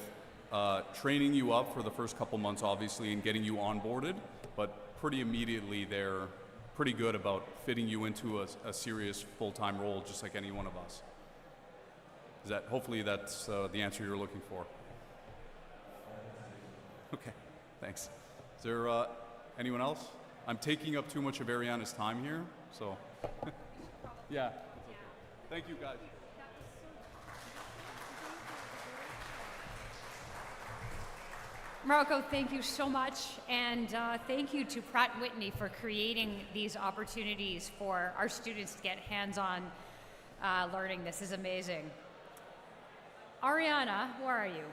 training you up for the first couple months, obviously, and getting you onboarded. But pretty immediately, they're pretty good about fitting you into a serious full-time role, just like any one of us. Hopefully that's the answer you're looking for. Okay, thanks. Is there anyone else? I'm taking up too much of Ariana's time here, so. Yeah. Thank you, guys.
Marco, thank you so much, and thank you to Pratt & Whitney for creating these opportunities for our students to get hands-on learning. This is amazing. Ariana, where are you?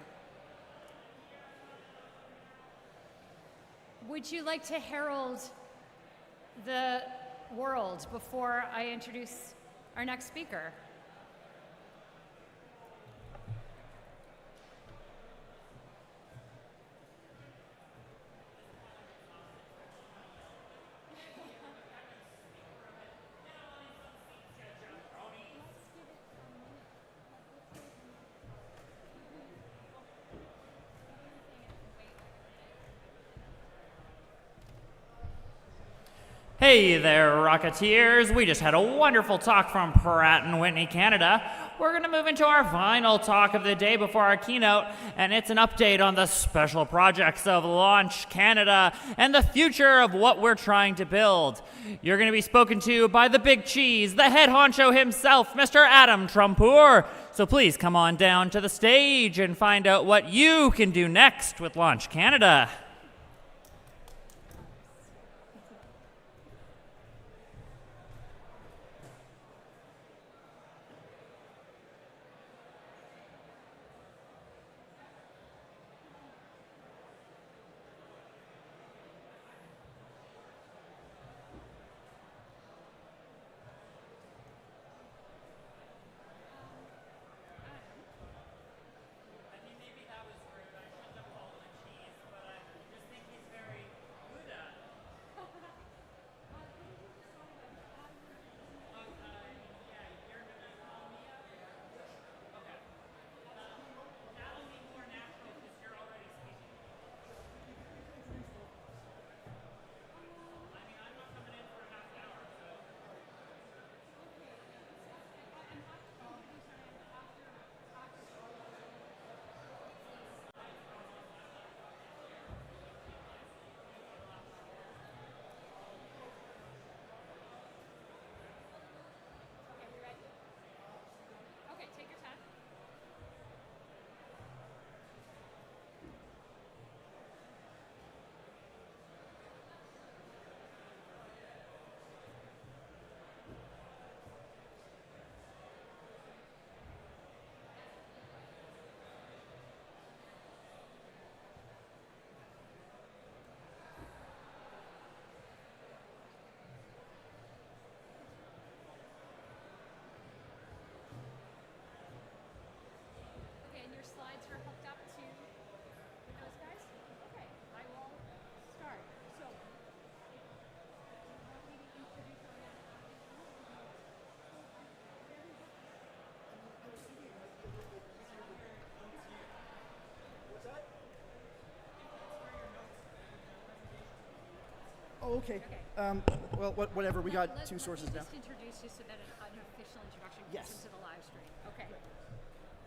Would you like to herald the world before I introduce our next speaker?
Hey there, Rocketeers. We just had a wonderful talk from Pratt & Whitney, Canada. We're going to move into our final talk of the day before our keynote, and it's an update on the special projects of Launch Canada and the future of what we're trying to build. You're going to be spoken to by the big cheese, the head honcho himself, Mr. Adam Trumpour. So please come on down to the stage and find out what you can do next with Launch Canada.
Oh, okay. Well, whatever. We got two sources now.
Just introduce you so that an official introduction
Yes.
comes into the live stream. Okay.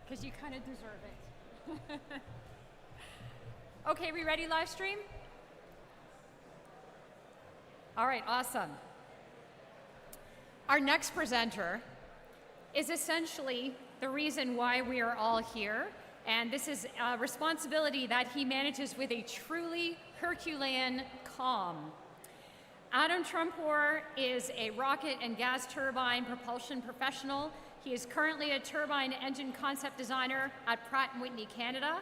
Because you kind of deserve it. Okay, we ready, live stream? All right, awesome. Our next presenter is essentially the reason why we are all here, and this is a responsibility that he manages with a truly Herculean calm. Adam Trumpour is a rocket and gas turbine propulsion professional. He is currently a turbine engine concept designer at Pratt & Whitney, Canada.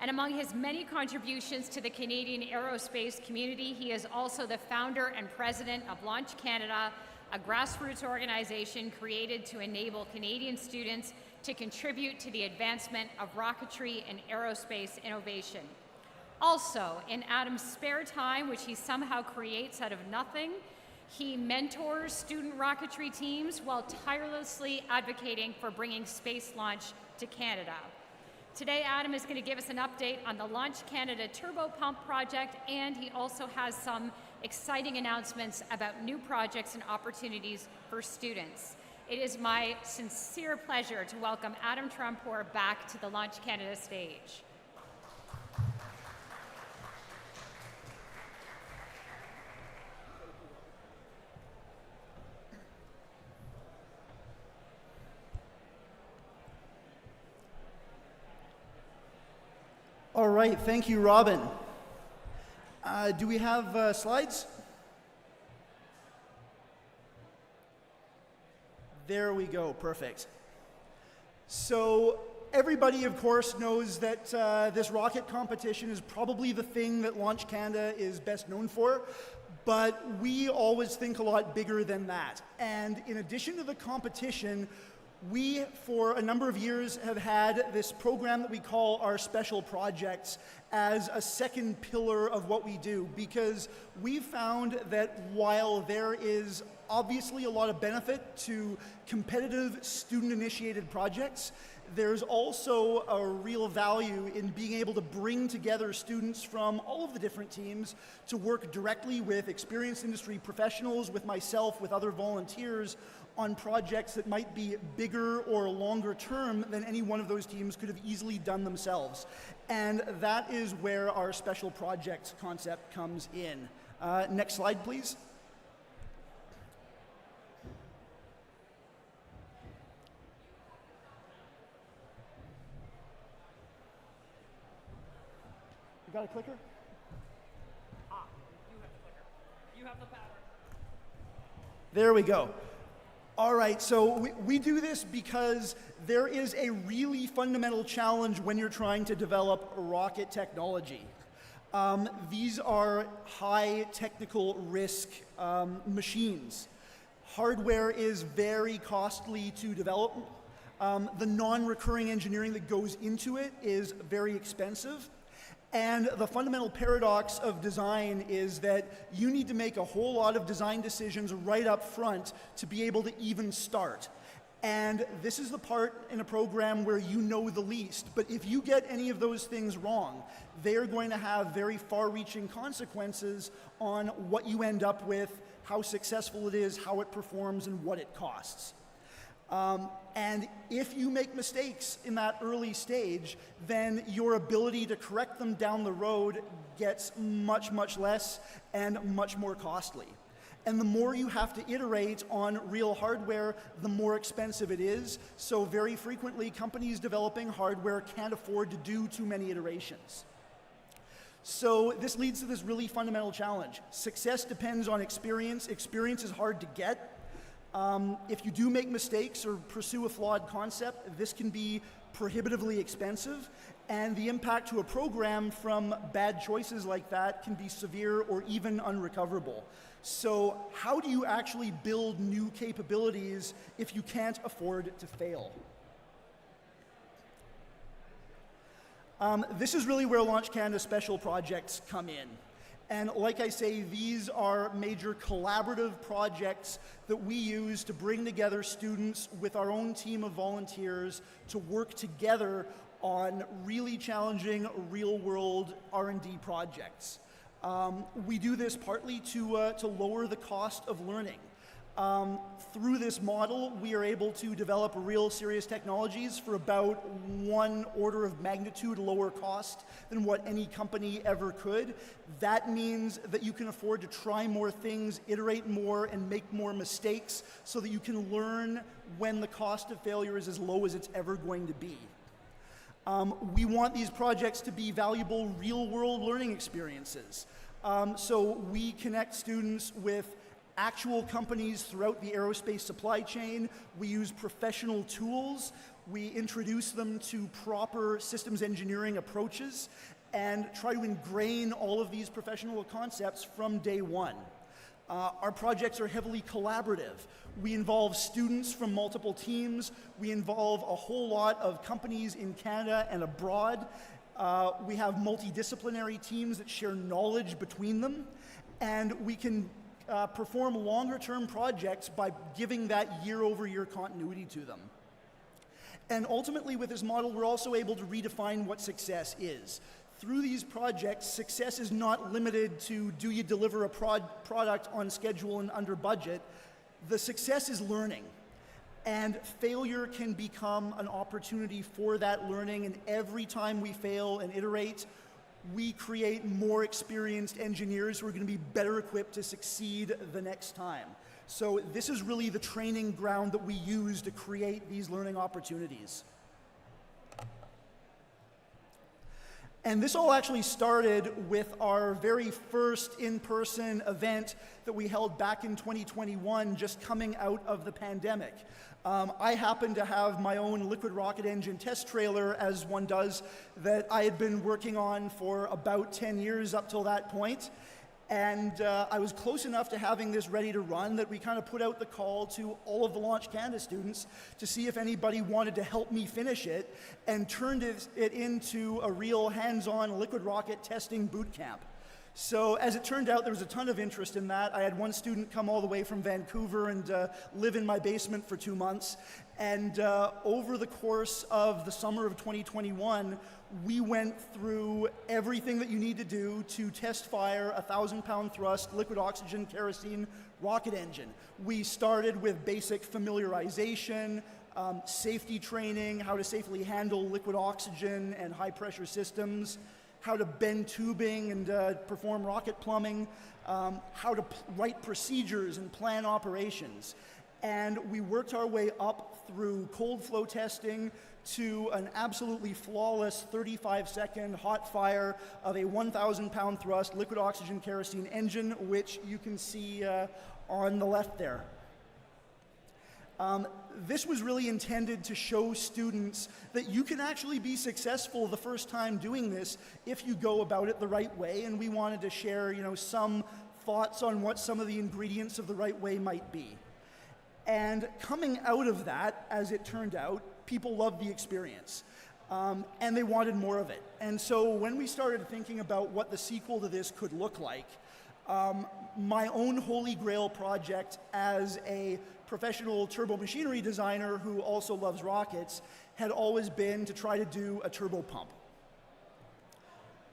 And among his many contributions to the Canadian aerospace community, he is also the founder and president of Launch Canada, a grassroots organization created to enable Canadian students to contribute to the advancement of rocketry and aerospace innovation. Also, in Adam's spare time, which he somehow creates out of nothing, he mentors student rocketry teams while tirelessly advocating for bringing space launch to Canada. Today, Adam is going to give us an update on the Launch Canada Turbo Pump project, and he also has some exciting announcements about new projects and opportunities for students. It is my sincere pleasure to welcome Adam Trumpour back to the Launch Canada stage.
All right, thank you, Robin. Do we have slides? There we go, perfect. So everybody, of course, knows that this rocket competition is probably the thing that Launch Canada is best known for, but we always think a lot bigger than that. And in addition to the competition, we, for a number of years, have had this program that we call our special projects as a second pillar of what we do, because we found that while there is obviously a lot of benefit to competitive student-initiated projects, there's also a real value in being able to bring together students from all of the different teams to work directly with experienced industry professionals, with myself, with other volunteers, on projects that might be bigger or longer term than any one of those teams could have easily done themselves. And that is where our special projects concept comes in. Next slide, please. You got a clicker?
You have the clicker. You have the power.
There we go. All right, so we do this because there is a really fundamental challenge when you're trying to develop rocket technology. These are high technical risk machines. Hardware is very costly to develop. The non-recurring engineering that goes into it is very expensive. And the fundamental paradox of design is that you need to make a whole lot of design decisions right up front to be able to even start. And this is the part in a program where you know the least. But if you get any of those things wrong, they're going to have very far-reaching consequences on what you end up with, how successful it is, how it performs, and what it costs. And if you make mistakes in that early stage, then your ability to correct them down the road gets much, much less and much more costly. And the more you have to iterate on real hardware, the more expensive it is. So very frequently, companies developing hardware can't afford to do too many iterations. So this leads to this really fundamental challenge. Success depends on experience. Experience is hard to get. If you do make mistakes or pursue a flawed concept, this can be prohibitively expensive, and the impact to a program from bad choices like that can be severe or even unrecoverable. So how do you actually build new capabilities if you can't afford to fail? This is really where Launch Canada special projects come in. And like I say, these are major collaborative projects that we use to bring together students with our own team of volunteers to work together on really challenging real-world R&D projects. We do this partly to lower the cost of learning. Through this model, we are able to develop real serious technologies for about 1 order of magnitude lower cost than what any company ever could. That means that you can afford to try more things, iterate more, and make more mistakes so that you can learn when the cost of failure is as low as it's ever going to be. We want these projects to be valuable real-world learning experiences. So we connect students with actual companies throughout the aerospace supply chain. We use professional tools. We introduce them to proper systems engineering approaches and try to ingrain all of these professional concepts from day one. Our projects are heavily collaborative. We involve students from multiple teams. We involve a whole lot of companies in Canada and abroad. We have multidisciplinary teams that share knowledge between them, and we can perform longer-term projects by giving that year-over-year continuity to them. And ultimately, with this model, we're also able to redefine what success is. Through these projects, success is not limited to do you deliver a product on schedule and under budget. The success is learning. And failure can become an opportunity for that learning, and every time we fail and iterate, we create more experienced engineers who are going to be better equipped to succeed the next time. So this is really the training ground that we use to create these learning opportunities. And this all actually started with our very first in-person event that we held back in 2021, just coming out of the pandemic. I happened to have my own liquid rocket engine test trailer, as one does, that I had been working on for about 10 years up till that point. And I was close enough to having this ready to run that we kind of put out the call to all of the Launch Canada students to see if anybody wanted to help me finish it, and turned it into a real hands-on liquid rocket testing boot camp. So as it turned out, there was a ton of interest in that. I had one student come all the way from Vancouver and live in my basement for 2 months. And over the course of the summer of 2021, we went through everything that you need to do to test fire a 1,000-pound thrust liquid oxygen kerosene rocket engine. We started with basic familiarization, safety training, how to safely handle liquid oxygen and high-pressure systems, how to bend tubing and perform rocket plumbing, how to write procedures and plan operations. And we worked our way up through cold flow testing to an absolutely flawless 35-second hot fire of a 1,000-pound thrust liquid oxygen kerosene engine, which you can see on the left there. This was really intended to show students that you can actually be successful the first time doing this if you go about it the right way, and we wanted to share, some thoughts on what some of the ingredients of the right way might be. And coming out of that, as it turned out, people loved the experience, and they wanted more of it. And so when we started thinking about what the sequel to this could look like, my own holy grail project as a professional turbo machinery designer who also loves rockets had always been to try to do a turbo pump.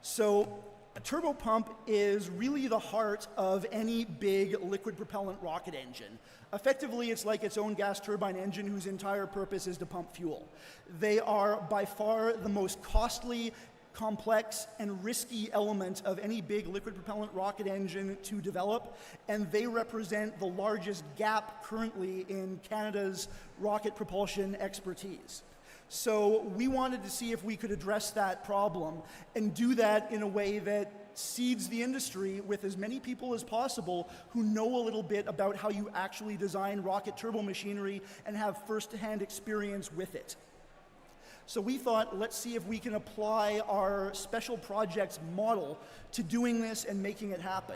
So a turbo pump is really the heart of any big liquid propellant rocket engine. Effectively, it's like its own gas turbine engine whose entire purpose is to pump fuel. They are by far the most costly, complex, and risky element of any big liquid propellant rocket engine to develop, and they represent the largest gap currently in Canada's rocket propulsion expertise. So we wanted to see if we could address that problem and do that in a way that seeds the industry with as many people as possible who know a little bit about how you actually design rocket turbo machinery and have first-hand experience with it. So we thought, let's see if we can apply our special projects model to doing this and making it happen.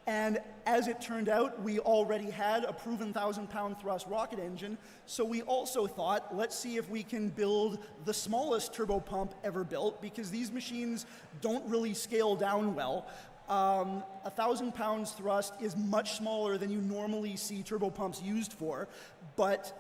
And as it turned out, we already had a proven 1,000-pound thrust rocket engine, so we also thought, let's see if we can build the smallest turbo pump ever built, because these machines don't really scale down well. 1,000 pounds thrust is much smaller than you normally see turbo pumps used for, but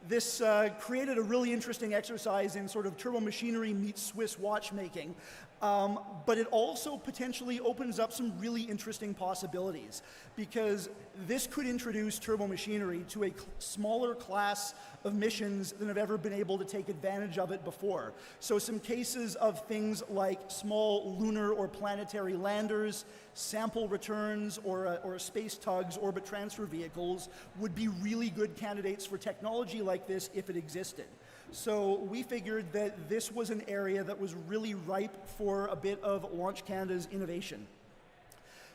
this created a really interesting exercise in sort of turbo machinery meets Swiss watchmaking. But it also potentially opens up some really interesting possibilities, because this could introduce turbo machinery to a smaller class of missions than have ever been able to take advantage of it before. So some cases of things like small lunar or planetary landers, sample returns, or space tugs, orbit transfer vehicles would be really good candidates for technology like this if it existed. So we figured that this was an area that was really ripe for a bit of Launch Canada's innovation.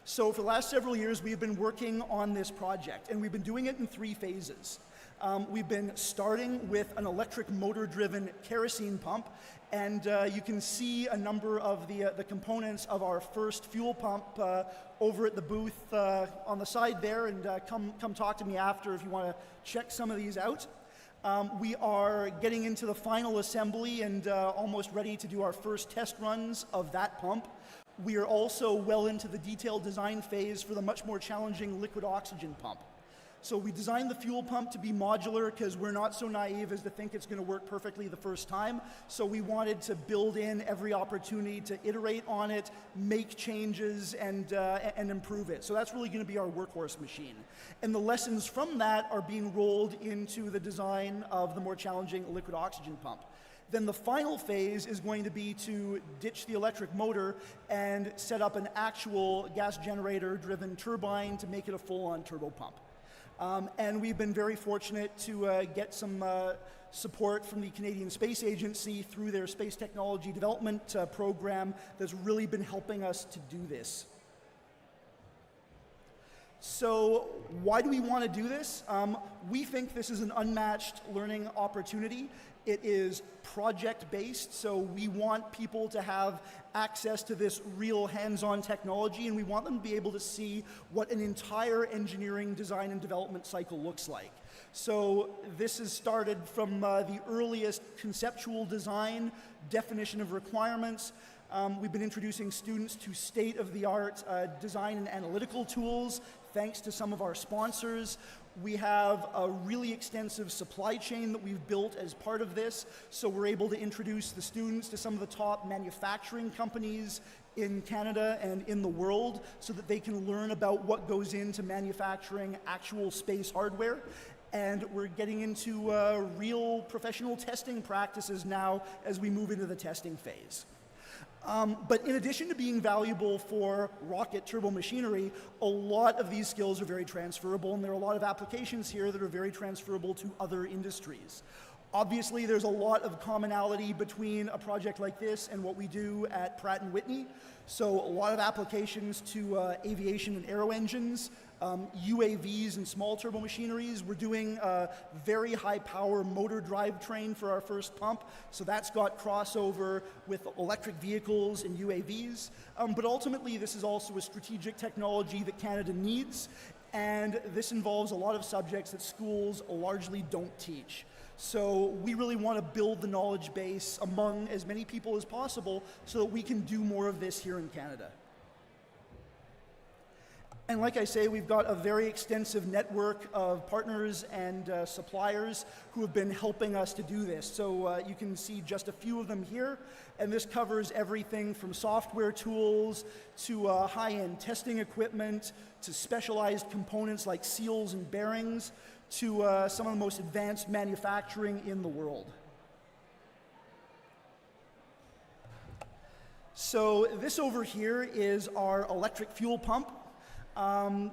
So for the last several years, we've been working on this project, and we've been doing it in 3 phases. We've been starting with an electric motor-driven kerosene pump, and you can see a number of the components of our first fuel pump over at the booth on the side there, and come talk to me after if you want to check some of these out. We are getting into the final assembly and almost ready to do our first test runs of that pump. We are also well into the detailed design phase for the much more challenging liquid oxygen pump. So we designed the fuel pump to be modular because we're not so naive as to think it's going to work perfectly the first time. So we wanted to build in every opportunity to iterate on it, make changes, and improve it. So that's really going to be our workhorse machine. And the lessons from that are being rolled into the design of the more challenging liquid oxygen pump. Then the final phase is going to be to ditch the electric motor and set up an actual gas generator-driven turbine to make it a full-on turbo pump. And we've been very fortunate to get some support from the Canadian Space Agency through their Space Technology Development Program that's really been helping us to do this. So why do we want to do this? We think this is an unmatched learning opportunity. It is project-based, so we want people to have access to this real hands-on technology, and we want them to be able to see what an entire engineering, design, and development cycle looks like. So this has started from the earliest conceptual design, definition of requirements. We've been introducing students to state-of-the-art design and analytical tools, thanks to some of our sponsors. We have a really extensive supply chain that we've built as part of this, so we're able to introduce the students to some of the top manufacturing companies in Canada and in the world so that they can learn about what goes into manufacturing actual space hardware. And we're getting into real professional testing practices now as we move into the testing phase. But in addition to being valuable for rocket turbo machinery, a lot of these skills are very transferable, and there are a lot of applications here that are very transferable to other industries. Obviously, there's a lot of commonality between a project like this and what we do at Pratt & Whitney. So a lot of applications to aviation and aero engines, UAVs and small turbo machineries. We're doing a very high power motor drivetrain for our first pump, so that's got crossover with electric vehicles and UAVs. But ultimately, this is also a strategic technology that Canada needs, and this involves a lot of subjects that schools largely don't teach. So we really want to build the knowledge base among as many people as possible so that we can do more of this here in Canada. And like I say, we've got a very extensive network of partners and suppliers who have been helping us to do this. So you can see just a few of them here, and this covers everything from software tools to high-end testing equipment to specialized components like seals and bearings to some of the most advanced manufacturing in the world. So this over here is our electric fuel pump.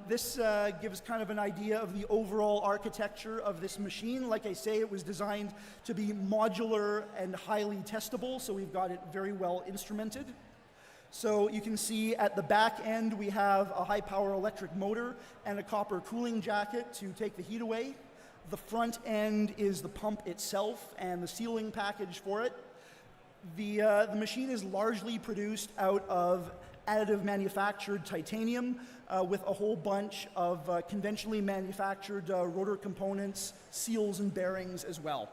This gives kind of an idea of the overall architecture of this machine. Like I say, it was designed to be modular and highly testable, so we've got it very well instrumented. So you can see at the back end we have a high power electric motor and a copper cooling jacket to take the heat away. The front end is the pump itself and the sealing package for it. The machine is largely produced out of additive manufactured titanium with a whole bunch of conventionally manufactured rotor components, seals, and bearings as well.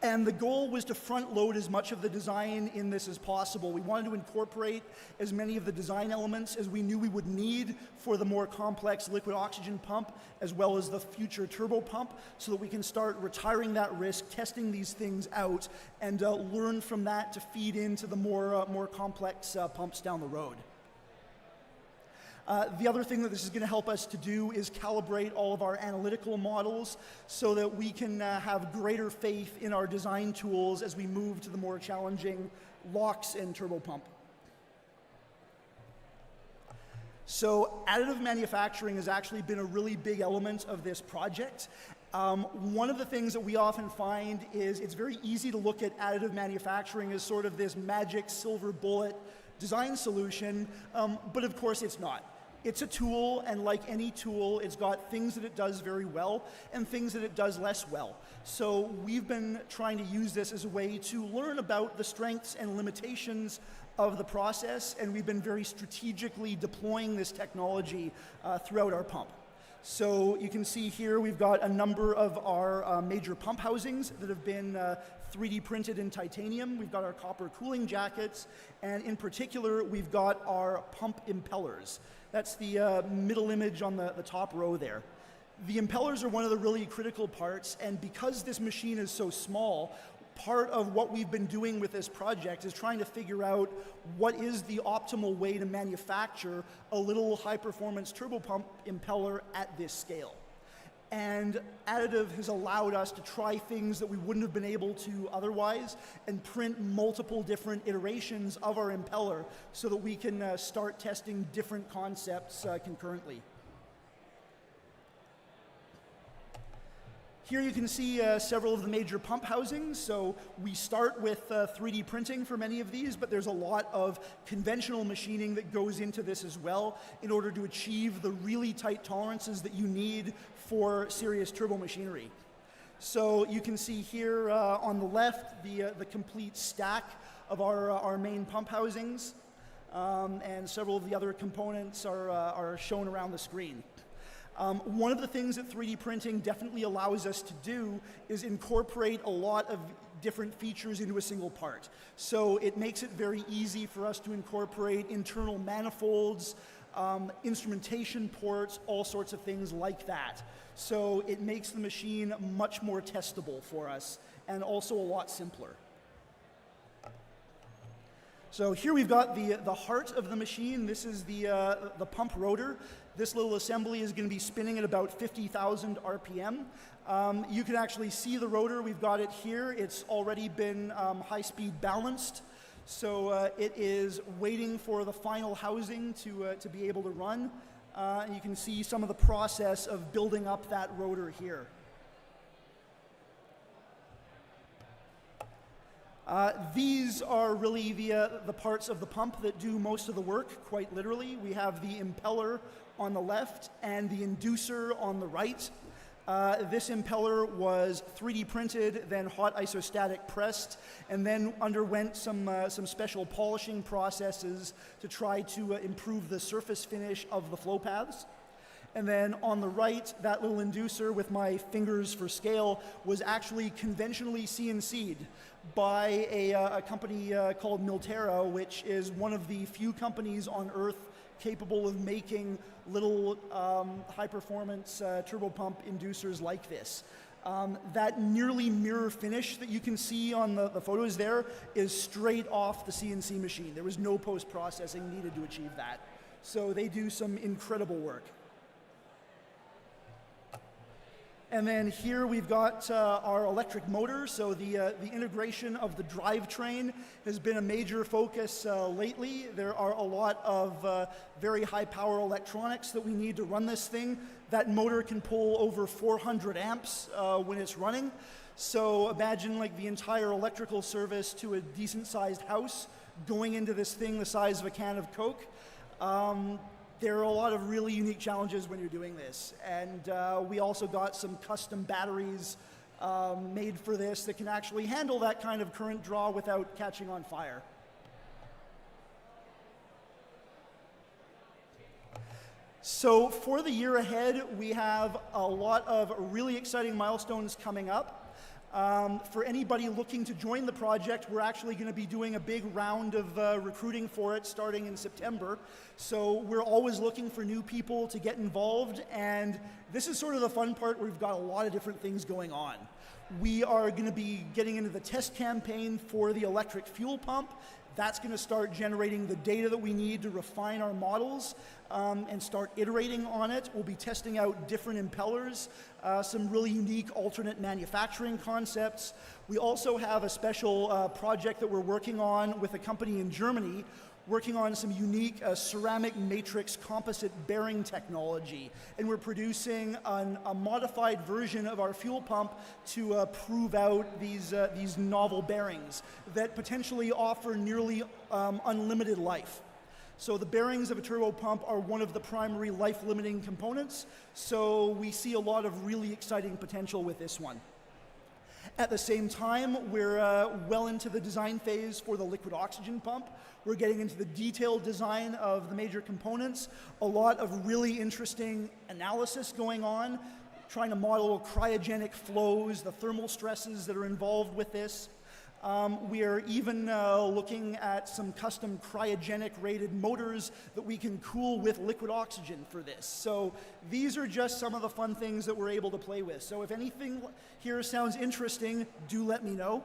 And the goal was to front load as much of the design in this as possible. We wanted to incorporate as many of the design elements as we knew we would need for the more complex liquid oxygen pump, as well as the future turbo pump, so that we can start retiring that risk, testing these things out, and learn from that to feed into the more complex pumps down the road. The other thing that this is going to help us to do is calibrate all of our analytical models so that we can have greater faith in our design tools as we move to the more challenging LOX and turbo pump. So additive manufacturing has actually been a really big element of this project. One of the things that we often find is it's very easy to look at additive manufacturing as sort of this magic silver bullet design solution, but of course it's not. It's a tool, and like any tool, it's got things that it does very well and things that it does less well. So we've been trying to use this as a way to learn about the strengths and limitations of the process, and we've been very strategically deploying this technology throughout our pump. So you can see here we've got a number of our major pump housings that have been 3D printed in titanium. We've got our copper cooling jackets, and in particular, we've got our pump impellers. That's the middle image on the top row there. The impellers are one of the really critical parts, and because this machine is so small, part of what we've been doing with this project is trying to figure out what is the optimal way to manufacture a little high-performance turbopump impeller at this scale. And additive has allowed us to try things that we wouldn't have been able to otherwise and print multiple different iterations of our impeller so that we can start testing different concepts concurrently. Here you can see several of the major pump housings. So we start with 3D printing for many of these, but there's a lot of conventional machining that goes into this as well in order to achieve the really tight tolerances that you need for serious turbo machinery. So you can see here on the left the complete stack of our main pump housings, and several of the other components are shown around the screen. One of the things that 3D printing definitely allows us to do is incorporate a lot of different features into a single part. So it makes it very easy for us to incorporate internal manifolds, instrumentation ports, all sorts of things like that. So it makes the machine much more testable for us and also a lot simpler. So here we've got the heart of the machine. This is the pump rotor. This little assembly is going to be spinning at about 50,000 RPM. You can actually see the rotor. We've got it here. It's already been high-speed balanced. So it is waiting for the final housing to be able to run. And you can see some of the process of building up that rotor here. These are really the parts of the pump that do most of the work, quite literally. We have the impeller on the left and the inducer on the right. This impeller was 3D printed, then hot isostatic pressed, and then underwent some special polishing processes to try to improve the surface finish of the flow paths. And then on the right, that little inducer with my fingers for scale was actually conventionally CNC'd by a company called Milterra, which is one of the few companies on Earth capable of making little high-performance turbopump inducers like this. That nearly mirror finish that you can see on the photos there is straight off the CNC machine. There was no post-processing needed to achieve that. So they do some incredible work. And then here we've got our electric motor. So the integration of the drivetrain has been a major focus lately. There are a lot of very high power electronics that we need to run this thing. That motor can pull over 400 amps when it's running. So imagine like the entire electrical service to a decent sized house going into this thing the size of a can of Coke. There are a lot of really unique challenges when you're doing this. And we also got some custom batteries made for this that can actually handle that kind of current draw without catching on fire. So for the year ahead, we have a lot of really exciting milestones coming up. For anybody looking to join the project, we're actually going to be doing a big round of recruiting for it starting in September. So we're always looking for new people to get involved, and this is sort of the fun part where we've got a lot of different things going on. We are going to be getting into the test campaign for the electric fuel pump. That's going to start generating the data that we need to refine our models and start iterating on it. We'll be testing out different impellers, some really unique alternate manufacturing concepts. We also have a special project that we're working on with a company in Germany, working on some unique ceramic matrix composite bearing technology. And we're producing a modified version of our fuel pump to prove out these novel bearings that potentially offer nearly unlimited life. So the bearings of a turbo pump are one of the primary life-limiting components, so we see a lot of really exciting potential with this one. At the same time, we're well into the design phase for the liquid oxygen pump. We're getting into the detailed design of the major components, a lot of really interesting analysis going on, trying to model cryogenic flows, the thermal stresses that are involved with this. We are even looking at some custom cryogenic rated motors that we can cool with liquid oxygen for this. So these are just some of the fun things that we're able to play with. So if anything here sounds interesting, do let me know.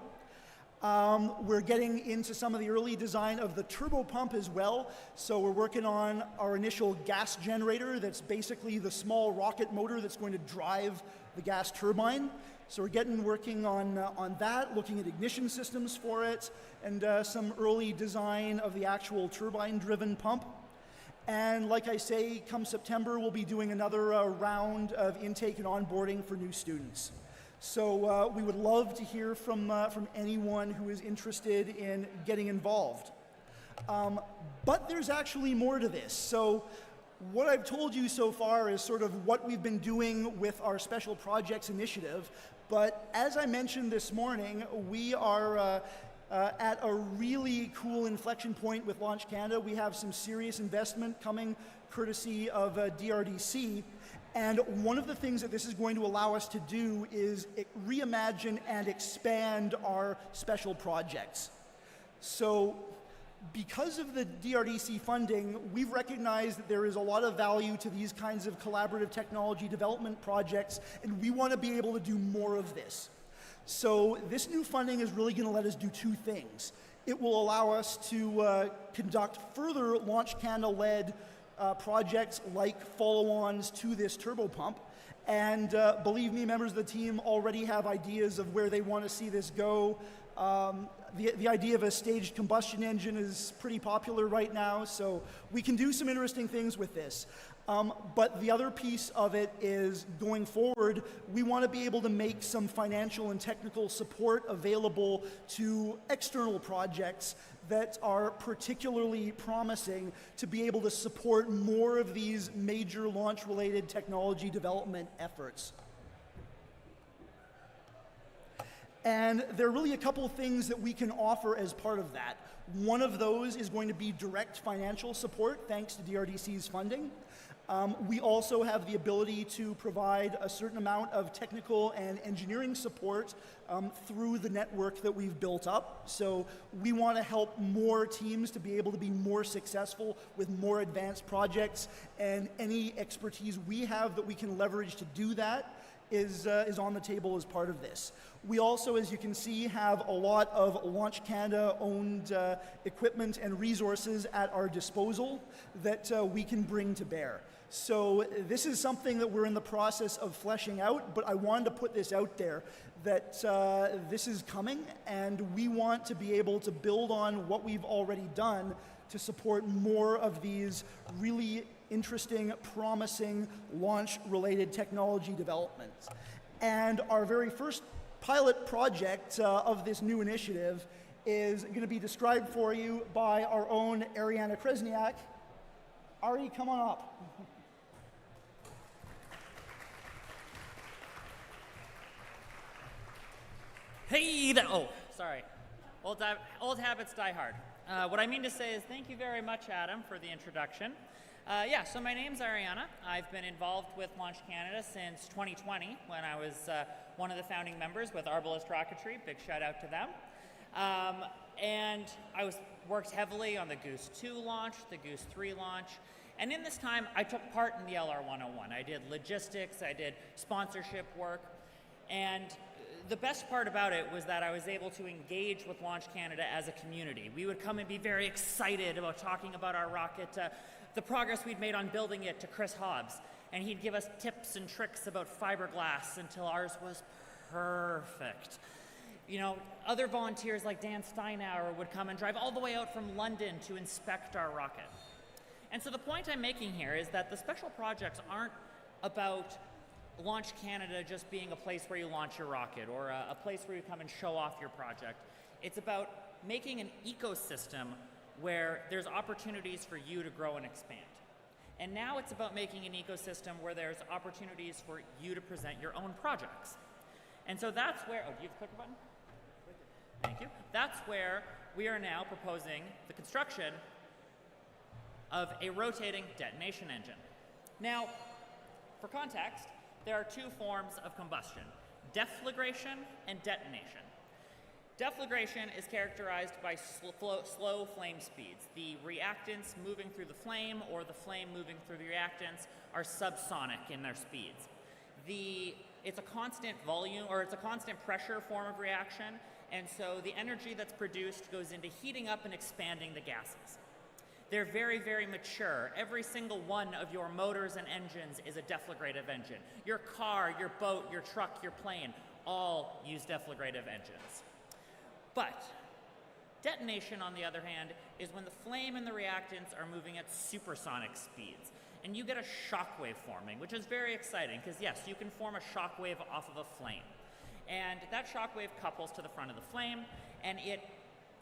We're getting into some of the early design of the turbo pump as well. So we're working on our initial gas generator that's basically the small rocket motor that's going to drive the gas turbine. So we're working on that, looking at ignition systems for it, and some early design of the actual turbine-driven pump. And like I say, come September, we'll be doing another round of intake and onboarding for new students. So we would love to hear from anyone who is interested in getting involved. But there's actually more to this. So what I've told you so far is sort of what we've been doing with our Special Projects Initiative. But as I mentioned this morning, we are at a really cool inflection point with Launch Canada. We have some serious investment coming courtesy of DRDC. And one of the things that this is going to allow us to do is reimagine and expand our special projects. So because of the DRDC funding, we've recognized that there is a lot of value to these kinds of collaborative technology development projects, and we want to be able to do more of this. So this new funding is really going to let us do two things. It will allow us to conduct further Launch Canada-led projects like follow-ons to this turbo pump. And believe me, members of the team already have ideas of where they want to see this go. The idea of a staged combustion engine is pretty popular right now, so we can do some interesting things with this. But the other piece of it is, going forward, we want to be able to make some financial and technical support available to external projects that are particularly promising to be able to support more of these major launch-related technology development efforts. And there are really a couple things that we can offer as part of that. One of those is going to be direct financial support, thanks to DRDC's funding. We also have the ability to provide a certain amount of technical and engineering support through the network that we've built up. So we want to help more teams to be able to be more successful with more advanced projects, and any expertise we have that we can leverage to do that is on the table as part of this. We also, as you can see, have a lot of Launch Canada-owned equipment and resources at our disposal that we can bring to bear. So this is something that we're in the process of fleshing out, but I wanted to put this out there that this is coming, and we want to be able to build on what we've already done to support more of these really interesting, promising launch-related technology developments. And our very first pilot project of this new initiative is going to be described for you by our own Ariana Kresniak. Ari, come on up.
Hey there. Oh, sorry. Old habits die hard. What I mean to say is thank you very much, Adam, for the introduction. So my name's Ariana. I've been involved with Launch Canada since 2020 when I was one of the founding members with Arbalest Rocketry. Big shout out to them. And I worked heavily on the Goose 2 launch, the Goose 3 launch. And in this time, I took part in the LR101. I did logistics, I did sponsorship work. And the best part about it was that I was able to engage with Launch Canada as a community. We would come and be very excited about talking about our rocket, the progress we'd made on building it, to Chris Hobbs. And he'd give us tips and tricks about fiberglass until ours was perfect. You know, other volunteers like Dan Steinauer would come and drive all the way out from London to inspect our rocket. And so the point I'm making here is that the special projects aren't about Launch Canada just being a place where you launch your rocket or a place where you come and show off your project. It's about making an ecosystem where there's opportunities for you to grow and expand. And now it's about making an ecosystem where there's opportunities for you to present your own projects. And so that's where, do you have a clicker button? Thank you. That's where we are now proposing the construction of a rotating detonation engine. Now, for context, there are two forms of combustion: deflagration and detonation. Deflagration is characterized by slow flame speeds. The reactants moving through the flame or the flame moving through the reactants are subsonic in their speeds. It's a constant volume, or it's a constant pressure form of reaction, and so the energy that's produced goes into heating up and expanding the gases. They're very, very mature. Every single one of your motors and engines is a deflagrative engine. Your car, your boat, your truck, your plane, all use deflagrative engines. But detonation, on the other hand, is when the flame and the reactants are moving at supersonic speeds. And you get a shock wave forming, which is very exciting, because yes, you can form a shock wave off of a flame. And that shock wave couples to the front of the flame, and it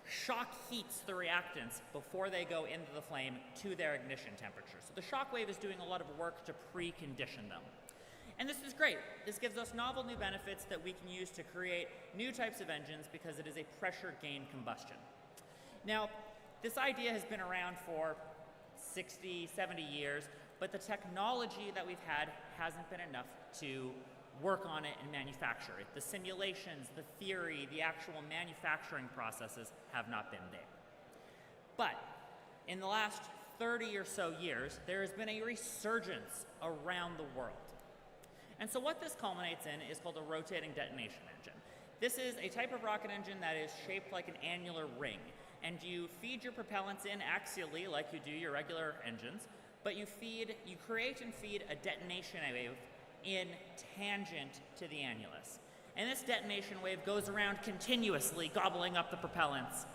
shock heats the reactants before they go into the flame to their ignition temperature. So the shock wave is doing a lot of work to precondition them. And this is great. This gives us novel new benefits that we can use to create new types of engines because it is a pressure gain combustion. Now, this idea has been around for 60, 70 years, but the technology that we've had hasn't been enough to work on it and manufacture it. The simulations, the theory, the actual manufacturing processes have not been there. But in the last 30 or so years, there has been a resurgence around the world. And so what this culminates in is called a rotating detonation engine. This is a type of rocket engine that is shaped like an annular ring, and you feed your propellants in axially like you do your regular engines, but you create and feed a detonation wave in tangent to the annulus. And this detonation wave goes around continuously, gobbling up the propellants.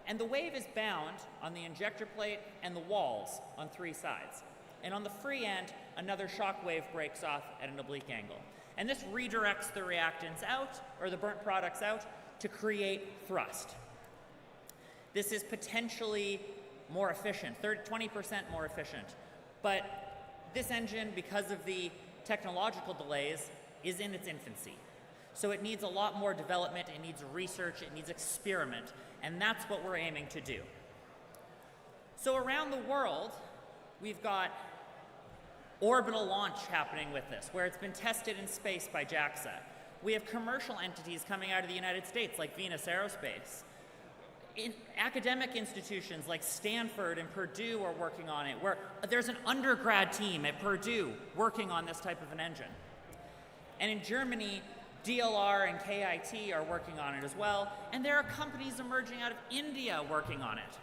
And the wave is bound on the injector plate and the walls on 3 sides. And on the free end, another shock wave breaks off at an oblique angle. And this redirects the reactants out, or the burnt products out, to create thrust. This is potentially more efficient, 20% more efficient. But this engine, because of the technological delays, is in its infancy. So it needs a lot more development, it needs research, it needs experiment, and that's what we're aiming to do. So around the world, we've got orbital launch happening with this, where it's been tested in space by JAXA. We have commercial entities coming out of the United States, like Venus Aerospace. Academic institutions like Stanford and Purdue are working on it, where there's an undergrad team at Purdue working on this type of an engine. And in Germany, DLR and KIT are working on it as well, and there are companies emerging out of India working on it.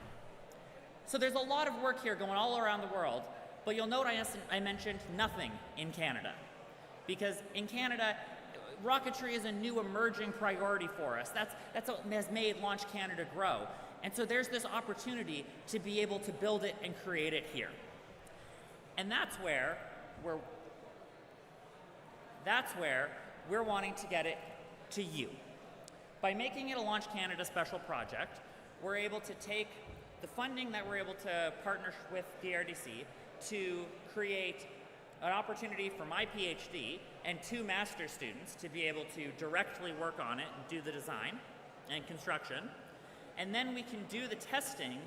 So there's a lot of work here going all around the world, but you'll note I mentioned nothing in Canada. Because in Canada, rocketry is a new emerging priority for us. That's what has made Launch Canada grow. And so there's this opportunity to be able to build it and create it here. And that's where we're wanting to get it to you. By making it a Launch Canada special project, we're able to take the funding that we're able to partner with DRDC to create an opportunity for my PhD and 2 master's students to be able to directly work on it and do the design and construction. And then we can do the testing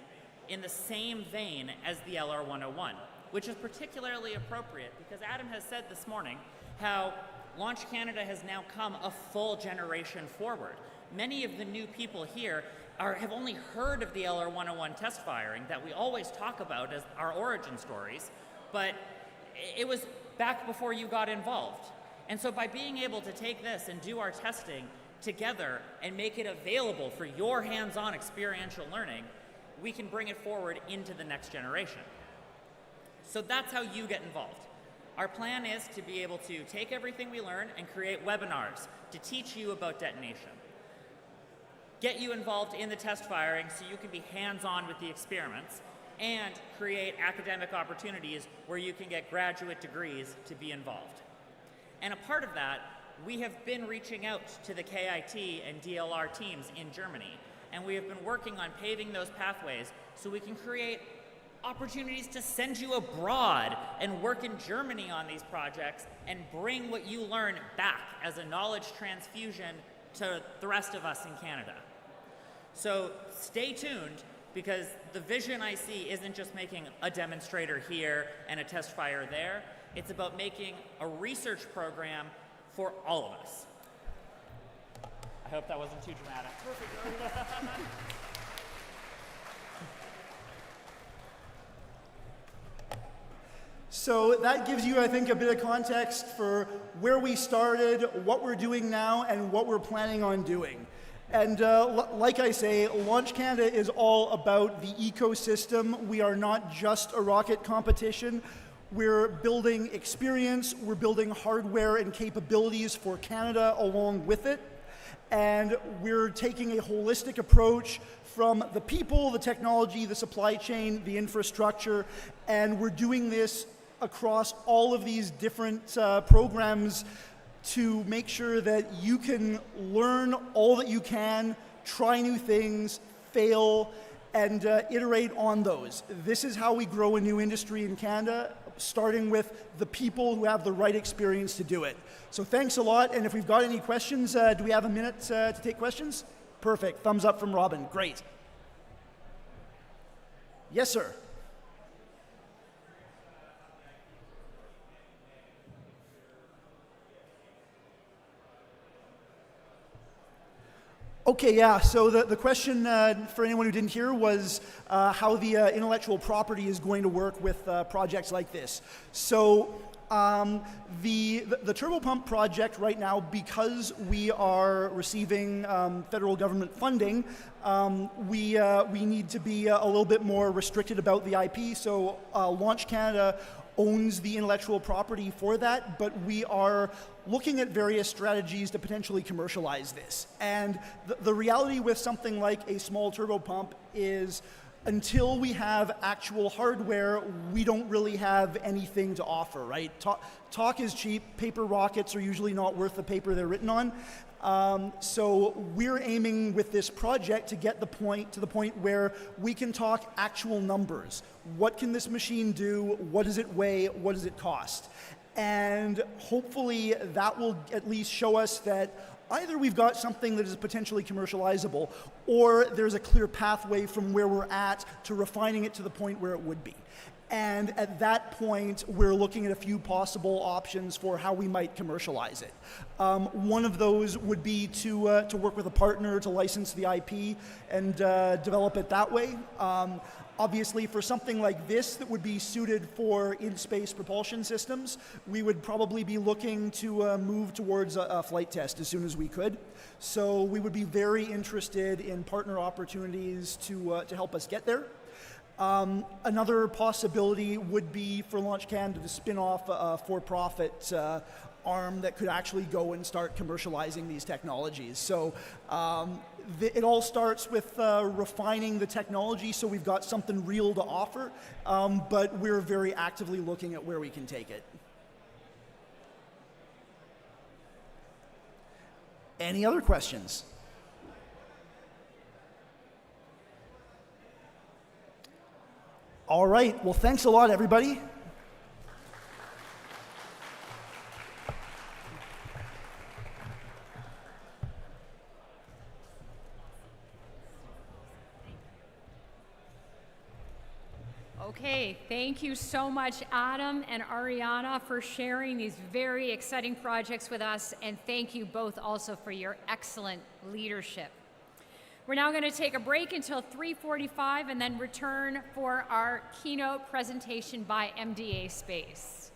in the same vein as the LR101, which is particularly appropriate because Adam has said this morning how Launch Canada has now come a full generation forward. Many of the new people here have only heard of the LR101 test firing that we always talk about as our origin stories, but it was back before you got involved. And so by being able to take this and do our testing together and make it available for your hands-on experiential learning, we can bring it forward into the next generation. So that's how you get involved. Our plan is to be able to take everything we learn and create webinars to teach you about detonation. Get you involved in the test firing so you can be hands-on with the experiments, and create academic opportunities where you can get graduate degrees to be involved. And a part of that, we have been reaching out to the KIT and DLR teams in Germany, and we have been working on paving those pathways so we can create opportunities to send you abroad and work in Germany on these projects and bring what you learn back as a knowledge transfusion to the rest of us in Canada. So stay tuned, because the vision I see isn't just making a demonstrator here and a test fire there. It's about making a research program for all of us. I hope that wasn't too dramatic.
So that gives you, I think, a bit of context for where we started, what we're doing now, and what we're planning on doing. And like I say, Launch Canada is all about the ecosystem. We are not just a rocket competition. We're building experience, we're building hardware and capabilities for Canada along with it. And we're taking a holistic approach from the people, the technology, the supply chain, the infrastructure, and we're doing this across all of these different programs to make sure that you can learn all that you can, try new things, fail, and iterate on those. This is how we grow a new industry in Canada, starting with the people who have the right experience to do it. So thanks a lot, and if we've got any questions, do we have a minute to take questions? Perfect, thumbs up from Robin, great. Yes, sir. Okay, yeah, so the question for anyone who didn't hear was how the intellectual property is going to work with projects like this. So the turbopump project right now, because we are receiving federal government funding, we need to be a little bit more restricted about the IP. So Launch Canada owns the intellectual property for that, but we are looking at various strategies to potentially commercialize this. And the reality with something like a small turbopump is until we have actual hardware, we don't really have anything to offer, right? Talk is cheap. Paper rockets are usually not worth the paper they're written on. So we're aiming with this project to get to the point where we can talk actual numbers. What can this machine do? What does it weigh? What does it cost? And hopefully that will at least show us that either we've got something that is potentially commercializable, or there's a clear pathway from where we're at to refining it to the point where it would be. And at that point, we're looking at a few possible options for how we might commercialize it. One of those would be to work with a partner to license the IP and develop it that way. Obviously, for something like this that would be suited for in-space propulsion systems, we would probably be looking to move towards a flight test as soon as we could. So we would be very interested in partner opportunities to help us get there. Another possibility would be for Launch Canada to spin off a for-profit arm that could actually go and start commercializing these technologies. So it all starts with refining the technology so we've got something real to offer, but we're very actively looking at where we can take it. Any other questions? All right, well, thanks a lot, everybody.
Okay, thank you so much, Adam and Ariana, for sharing these very exciting projects with us, and thank you both also for your excellent leadership. We're now going to take a break until 3:45 and then return for our keynote presentation by MDA Space.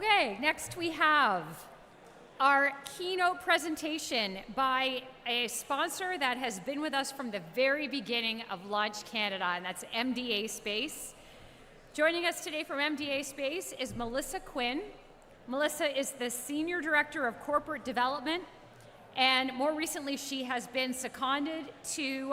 Okay, next we have our keynote presentation by a sponsor that has been with us from the very beginning of Launch Canada, and that's MDA Space. Joining us today from MDA Space is Melissa Quinn. Melissa is the Senior Director of Corporate Development, and more recently she has been seconded to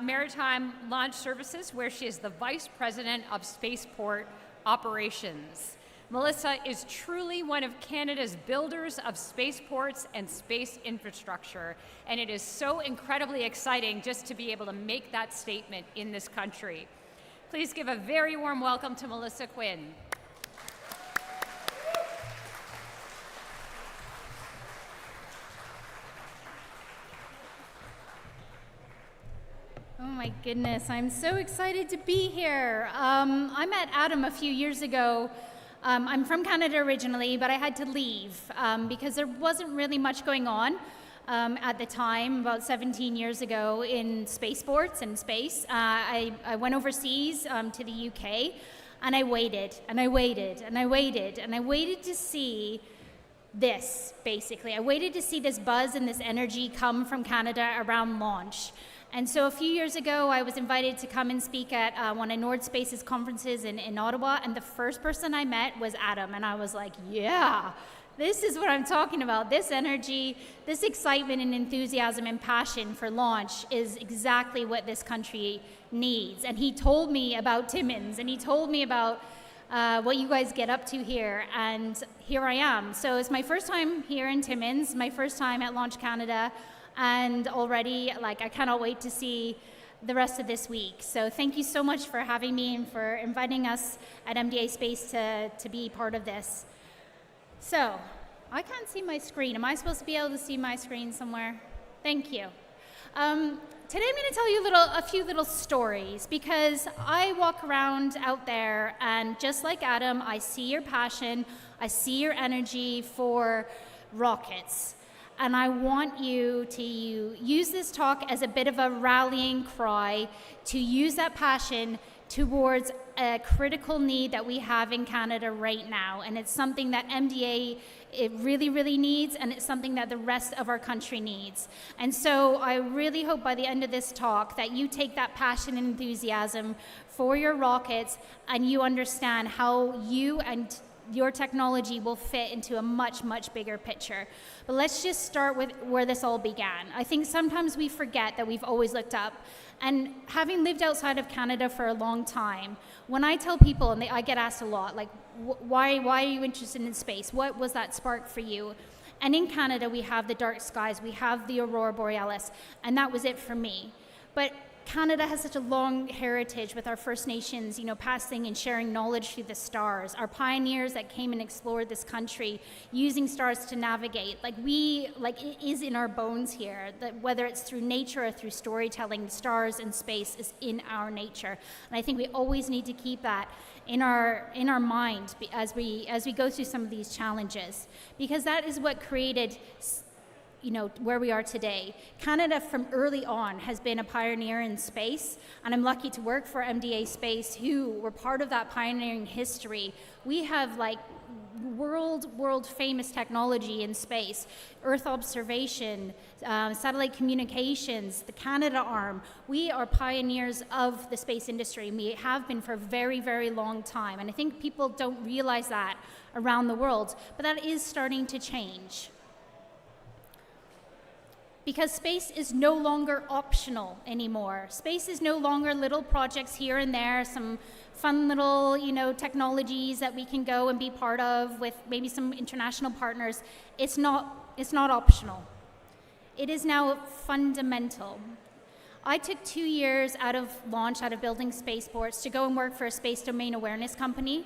Maritime Launch Services, where she is the Vice President of Spaceport Operations. Melissa is truly one of Canada's builders of spaceports and space infrastructure, and it is so incredibly exciting just to be able to make that statement in this country. Please give a very warm welcome to Melissa Quinn.
Oh my goodness, I'm so excited to be here. I met Adam a few years ago. I'm from Canada originally, but I had to leave because there wasn't really much going on at the time, about 17 years ago, in spaceports and space. I went overseas to the UK, and I waited, and I waited, and I waited, and I waited to see this, basically. I waited to see this buzz and this energy come from Canada around launch. And so a few years ago, I was invited to come and speak at one of Nordspace's conferences in Ottawa, and the first person I met was Adam, and I was like, yeah, this is what I'm talking about. This energy, this excitement and enthusiasm and passion for launch is exactly what this country needs. And he told me about Timmins, and he told me about what you guys get up to here, and here I am. So it's my first time here in Timmins, my first time at Launch Canada, and already, I cannot wait to see the rest of this week. So thank you so much for having me and for inviting us at MDA Space to be part of this. So, I can't see my screen. Am I supposed to be able to see my screen somewhere? Thank you. Today I'm going to tell you a few little stories, because I walk around out there, and just like Adam, I see your passion, I see your energy for rockets. And I want you to use this talk as a bit of a rallying cry to use that passion towards a critical need that we have in Canada right now. And it's something that MDA really, really needs, and it's something that the rest of our country needs. And so I really hope by the end of this talk that you take that passion and enthusiasm for your rockets, and you understand how you and your technology will fit into a much, much bigger picture. But let's just start with where this all began. I think sometimes we forget that we've always looked up. And having lived outside of Canada for a long time, when I tell people, and I get asked a lot, like, why are you interested in space? What was that spark for you? And in Canada, we have the dark skies, we have the aurora borealis, and that was it for me. But Canada has such a long heritage with our First Nations, passing and sharing knowledge through the stars. Our pioneers that came and explored this country, using stars to navigate. It is in our bones here, that whether it's through nature or through storytelling, stars and space is in our nature. And I think we always need to keep that in our mind as we go through some of these challenges, because that is what created where we are today. Canada from early on has been a pioneer in space, and I'm lucky to work for MDA Space, who were part of that pioneering history. We have world famous technology in space, Earth observation, satellite communications, the Canada arm. We are pioneers of the space industry, and we have been for a very, very long time. And I think people don't realize that around the world, but that is starting to change. Because space is no longer optional anymore. Space is no longer little projects here and there, some fun little, technologies that we can go and be part of with maybe some international partners. It's not optional. It is now fundamental. I took 2 years out of building spaceports to go and work for a space domain awareness company,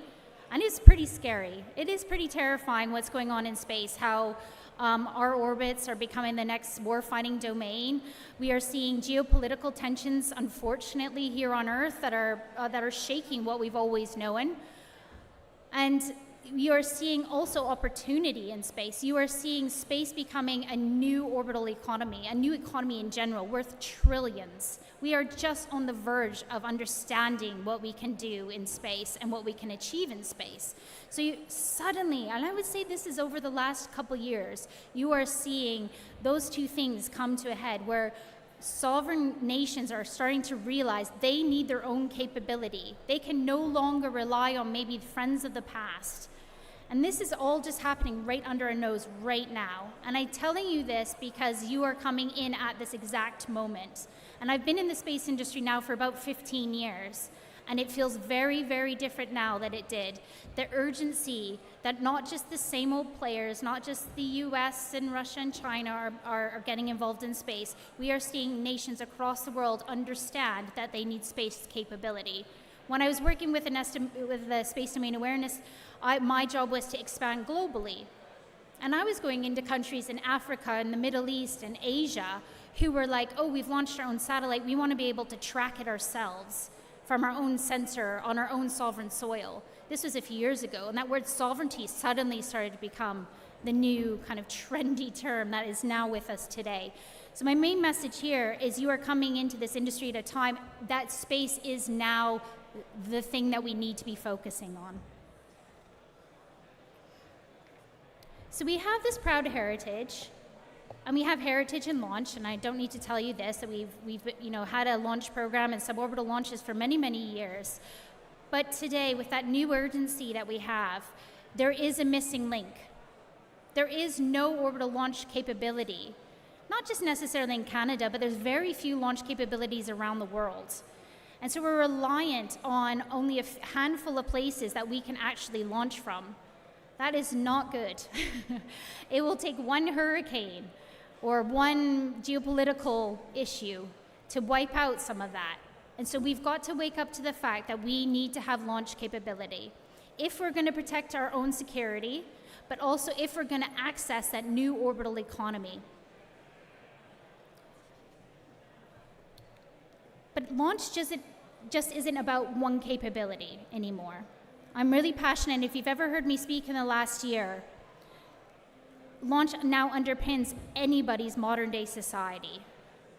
and it's pretty scary. It is pretty terrifying what's going on in space, how our orbits are becoming the next war-fighting domain. We are seeing geopolitical tensions, unfortunately, here on Earth that are shaking what we've always known. And you are seeing also opportunity in space. You are seeing space becoming a new orbital economy, a new economy in general, worth trillions. We are just on the verge of understanding what we can do in space and what we can achieve in space. So you suddenly, and I would say this is over the last couple years, you are seeing those two things come to a head where sovereign nations are starting to realize they need their own capability. They can no longer rely on maybe friends of the past. And this is all just happening right under our nose right now. And I'm telling you this because you are coming in at this exact moment. And I've been in the space industry now for about 15 years. And it feels very, very different now than it did. The urgency that not just the same old players, not just the US and Russia and China are getting involved in space. We are seeing nations across the world understand that they need space capability. When I was working with the space domain awareness, my job was to expand globally. And I was going into countries in Africa and the Middle East and Asia who were like, oh, we've launched our own satellite. We want to be able to track it ourselves from our own sensor on our own sovereign soil. This was a few years ago, and that word sovereignty suddenly started to become the new kind of trendy term that is now with us today. So my main message here is you are coming into this industry at a time that space is now the thing that we need to be focusing on. So we have this proud heritage, and we have heritage in launch, and I don't need to tell you this, that we've had a launch program and suborbital launches for many, many years. But today, with that new urgency that we have, there is a missing link. There is no orbital launch capability, not just necessarily in Canada, but there's very few launch capabilities around the world. And so we're reliant on only a handful of places that we can actually launch from. That is not good. It will take one hurricane or one geopolitical issue to wipe out some of that. And so we've got to wake up to the fact that we need to have launch capability if we're going to protect our own security, but also if we're going to access that new orbital economy. But launch just isn't about one capability anymore. I'm really passionate, and if you've ever heard me speak in the last year, launch now underpins anybody's modern day society.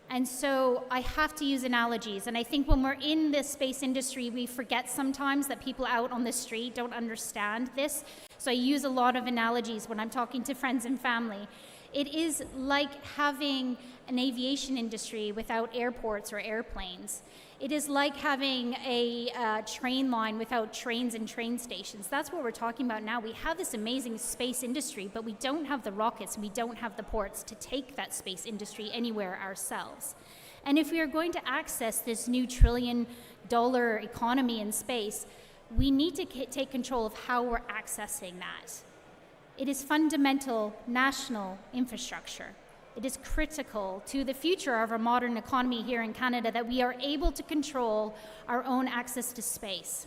And so I have to use analogies, and I think when we're in this space industry, we forget sometimes that people out on the street don't understand this. So I use a lot of analogies when I'm talking to friends and family. It is like having an aviation industry without airports or airplanes. It is like having a train line without trains and train stations. That's what we're talking about now. We have this amazing space industry, but we don't have the rockets, we don't have the ports to take that space industry anywhere ourselves. And if we are going to access this new $1 trillion economy in space, we need to take control of how we're accessing that. It is fundamental national infrastructure. It is critical to the future of our modern economy here in Canada that we are able to control our own access to space.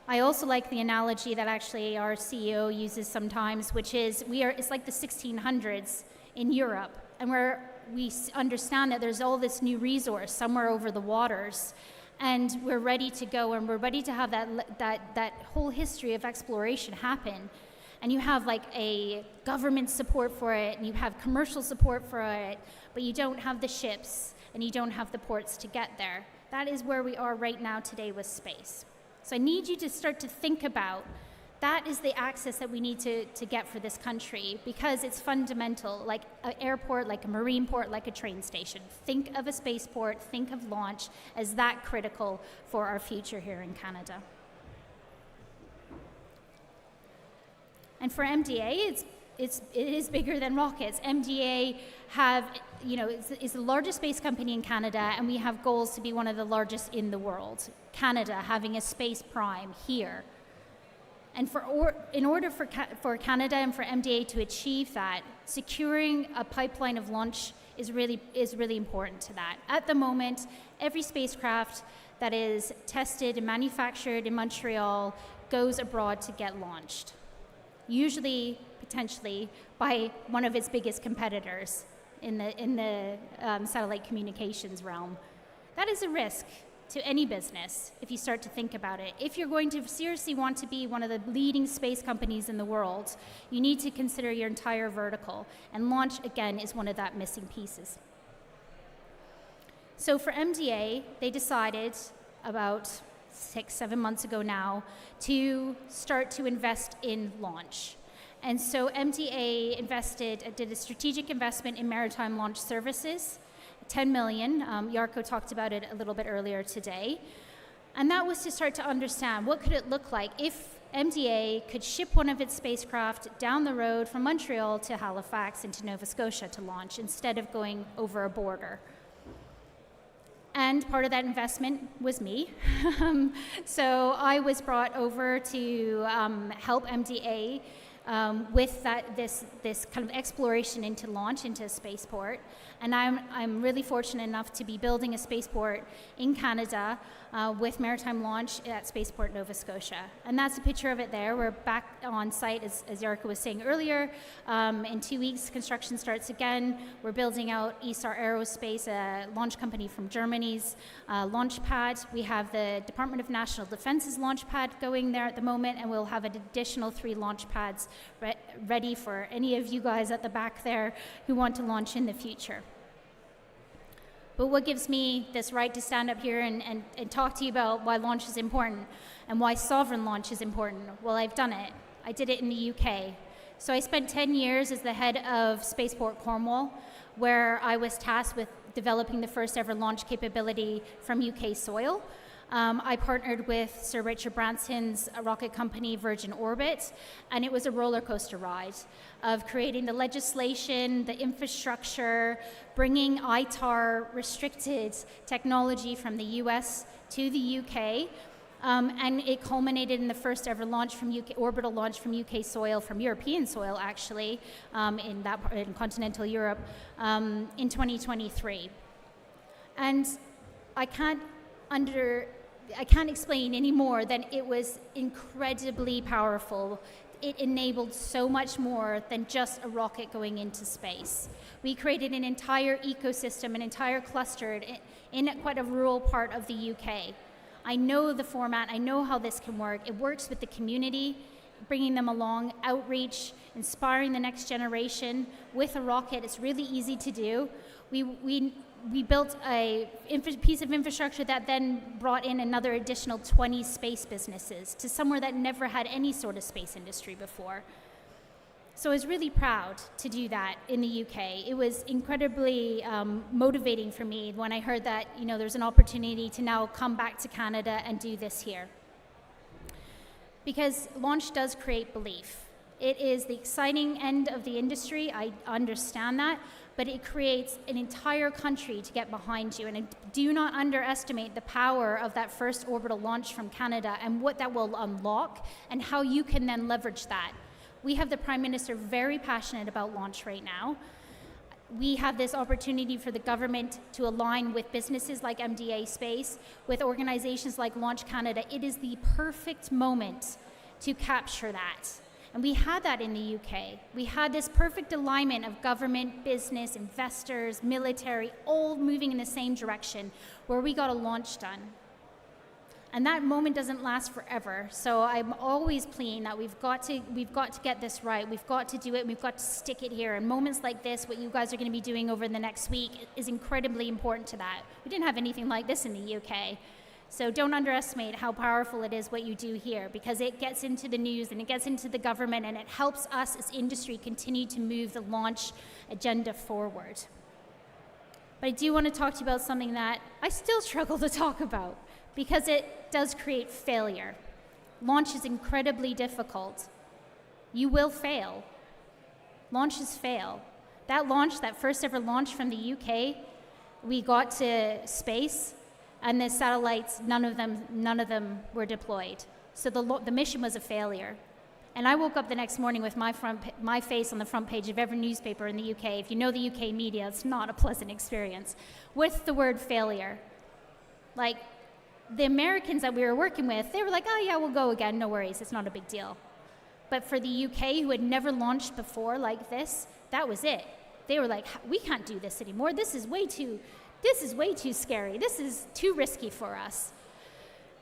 I also like the analogy that actually our CEO uses sometimes, which is it's like the 1600s in Europe, and where we understand that there's all this new resource somewhere over the waters, and we're ready to go, and we're ready to have that whole history of exploration happen. And you have like a government support for it, and you have commercial support for it, but you don't have the ships, and you don't have the ports to get there. That is where we are right now today with space. So I need you to start to think about that is the access that we need to get for this country, because it's fundamental, like an airport, like a marine port, like a train station. Think of a spaceport, think of launch as that critical for our future here in Canada. And for MDA, it is bigger than rockets. MDA is the largest space company in Canada, and we have goals to be one of the largest in the world. Canada having a space prime here. And in order for Canada and for MDA to achieve that, securing a pipeline of launch is really important to that. At the moment, every spacecraft that is tested and manufactured in Montreal goes abroad to get launched, usually potentially by one of its biggest competitors in the satellite communications realm. That is a risk. to any business if you start to think about it. If you're going to seriously want to be one of the leading space companies in the world, you need to consider your entire vertical, and launch, again, is one of that missing pieces. So for MDA, they decided about 6-7 months ago now to start to invest in launch. And so MDA did a strategic investment in maritime launch services, 10 million. Jarkko talked about it a little bit earlier today. And that was to start to understand what could it look like if MDA could ship one of its spacecraft down the road from Montreal to Halifax and to Nova Scotia to launch instead of going over a border. And part of that investment was me. So I was brought over to help MDA with this kind of exploration into launch, into a spaceport. And I'm really fortunate enough to be building a spaceport in Canada with maritime launch at Spaceport Nova Scotia. And that's a picture of it there. We're back on site, as Jarkko was saying earlier. In 2 weeks, construction starts again. We're building out ESAR Aerospace, a launch company from Germany's launch pad. We have the Department of National Defense's launch pad going there at the moment, and we'll have an additional 3 launch pads ready for any of you guys at the back there who want to launch in the future. But what gives me this right to stand up here and talk to you about why launch is important and why sovereign launch is important? Well, I've done it. I did it in the UK. So I spent 10 years as the head of Spaceport Cornwall, where I was tasked with developing the first ever launch capability from UK soil. I partnered with Sir Richard Branson's rocket company, Virgin Orbit, and it was a roller coaster ride of creating the legislation, the infrastructure, bringing ITAR restricted technology from the US to the UK, and it culminated in the first ever launch from orbital launch from UK soil, from European soil actually, in continental Europe, in 2023. And I can't explain any more than it was incredibly powerful. It enabled so much more than just a rocket going into space. We created an entire ecosystem, an entire cluster in quite a rural part of the UK. I know the format, I know how this can work. It works with the community, bringing them along, outreach, inspiring the next generation. With a rocket, it's really easy to do. We built a piece of infrastructure that then brought in another additional 20 space businesses to somewhere that never had any sort of space industry before. So I was really proud to do that in the UK. It was incredibly motivating for me when I heard that there's an opportunity to now come back to Canada and do this here. Because launch does create belief. It is the exciting end of the industry, I understand that, but it creates an entire country to get behind you. And do not underestimate the power of that first orbital launch from Canada and what that will unlock and how you can then leverage that. We have the Prime Minister very passionate about launch right now. We have this opportunity for the government to align with businesses like MDA Space, with organizations like Launch Canada. It is the perfect moment to capture that. And we had that in the UK. We had this perfect alignment of government, business, investors, military, all moving in the same direction, where we got a launch done. And that moment doesn't last forever. So I'm always pleading that we've got to get this right. We've got to do it. We've got to stick it here. And moments like this, what you guys are going to be doing over the next week, is incredibly important to that. We didn't have anything like this in the UK. So don't underestimate how powerful it is what you do here, because it gets into the news and it gets into the government and it helps us as industry continue to move the launch agenda forward. But I do want to talk to you about something that I still struggle to talk about, because it does create failure. Launch is incredibly difficult. You will fail. Launches fail. That launch, that first ever launch from the UK, we got to space, and the satellites, none of them were deployed. So the mission was a failure. And I woke up the next morning with my face on the front page of every newspaper in the UK. If you know the UK media, it's not a pleasant experience, with the word failure. Like, the Americans that we were working with, they were like, oh yeah, we'll go again, no worries, it's not a big deal. But for the UK, who had never launched before like this, that was it. They were like, we can't do this anymore. This is way too scary. This is too risky for us.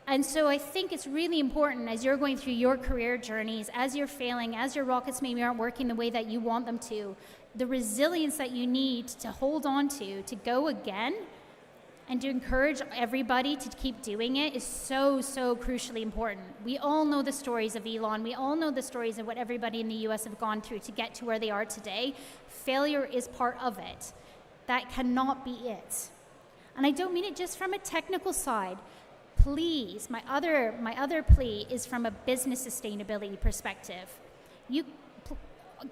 And so I think it's really important as you're going through your career journeys, as you're failing, as your rockets maybe aren't working the way that you want them to, the resilience that you need to hold on to go again, and to encourage everybody to keep doing it is so, so crucially important. We all know the stories of Elon. We all know the stories of what everybody in the US have gone through to get to where they are today. Failure is part of it. That cannot be it. And I don't mean it just from a technical side. Please, my other plea is from a business sustainability perspective. You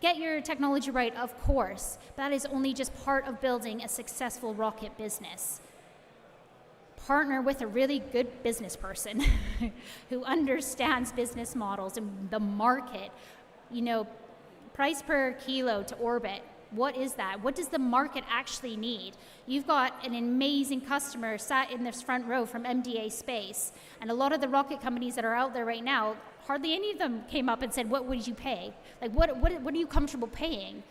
get your technology right, of course. That is only just part of building a successful rocket business. Partner with a really good business person who understands business models and the market. You know, price per kilo to orbit. What is that? What does the market actually need? You've got an amazing customer sat in this front row from MDA Space, and a lot of the rocket companies that are out there right now, hardly any of them came up and said, what would you pay? Like, what are you comfortable paying?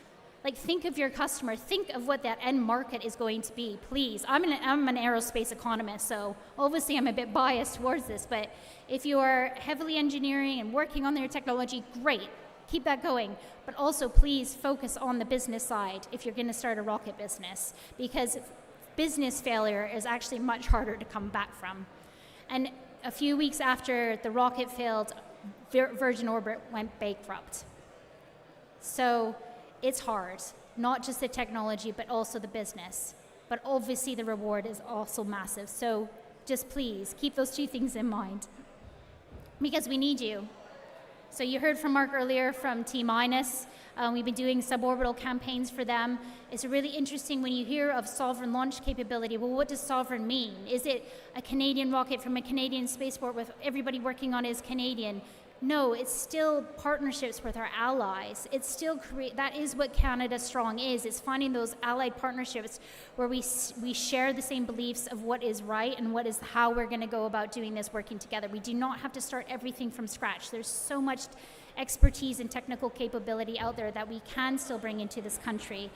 Like, think of your customer. Think of what that end market is going to be, please. I'm an aerospace economist, so obviously I'm a bit biased towards this, but if you are heavily engineering and working on their technology, great. Keep that going, but also please focus on the business side if you're going to start a rocket business, because business failure is actually much harder to come back from. And a few weeks after the rocket failed, Virgin Orbit went bankrupt. So it's hard, not just the technology, but also the business. But obviously the reward is also massive. So just please keep those two things in mind, because we need you. So you heard from Mark earlier from T-. We've been doing suborbital campaigns for them. It's really interesting when you hear of sovereign launch capability. Well, what does sovereign mean? Is it a Canadian rocket from a Canadian spaceport with everybody working on it is Canadian? No, it's still partnerships with our allies. It's still that is what Canada Strong is. It's finding those allied partnerships where we share the same beliefs of what is right and what is how we're going to go about doing this, working together. We do not have to start everything from scratch. There's so much expertise and technical capability out there that we can still bring into this country.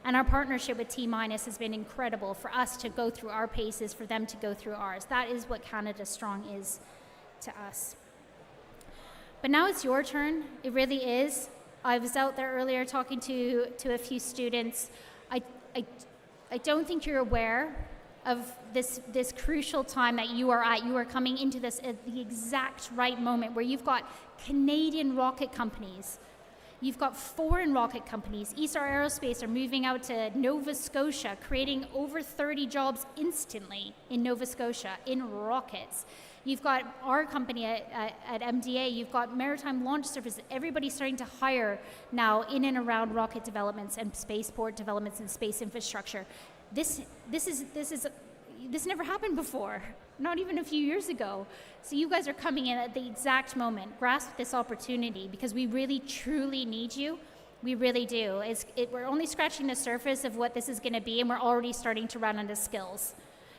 And our partnership with T- has been incredible for us to go through our paces, for them to go through ours. That is what Canada Strong is to us. But now it's your turn. It really is. I was out there earlier talking to a few students. I don't think you're aware of this crucial time that you are at. You are coming into this at the exact right moment where you've got Canadian rocket companies. You've got foreign rocket companies. ESAR Aerospace are moving out to Nova Scotia, creating over 30 jobs instantly in Nova Scotia in rockets. You've got our company at MDA, you've got Maritime Launch Services, everybody's starting to hire now in and around rocket developments and spaceport developments and space infrastructure. This never happened before, not even a few years ago. So you guys are coming in at the exact moment. Grasp this opportunity because we really, truly need you. We really do. We're only scratching the surface of what this is going to be, and we're already starting to run into skills.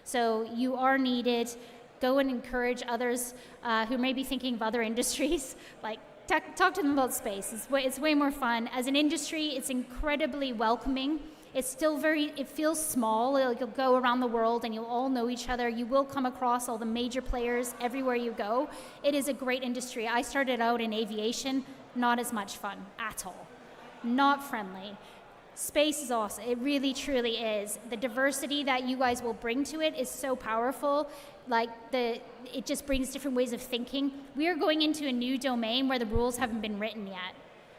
So you are needed. Go and encourage others who may be thinking of other industries. Like, talk to them about space. It's way more fun. As an industry, it's incredibly welcoming. It's still it feels small. You'll go around the world and you'll all know each other. You will come across all the major players everywhere you go. It is a great industry. I started out in aviation, not as much fun at all. Not friendly. Space is awesome. It really, truly is. The diversity that you guys will bring to it is so powerful. It just brings different ways of thinking. We are going into a new domain where the rules haven't been written yet.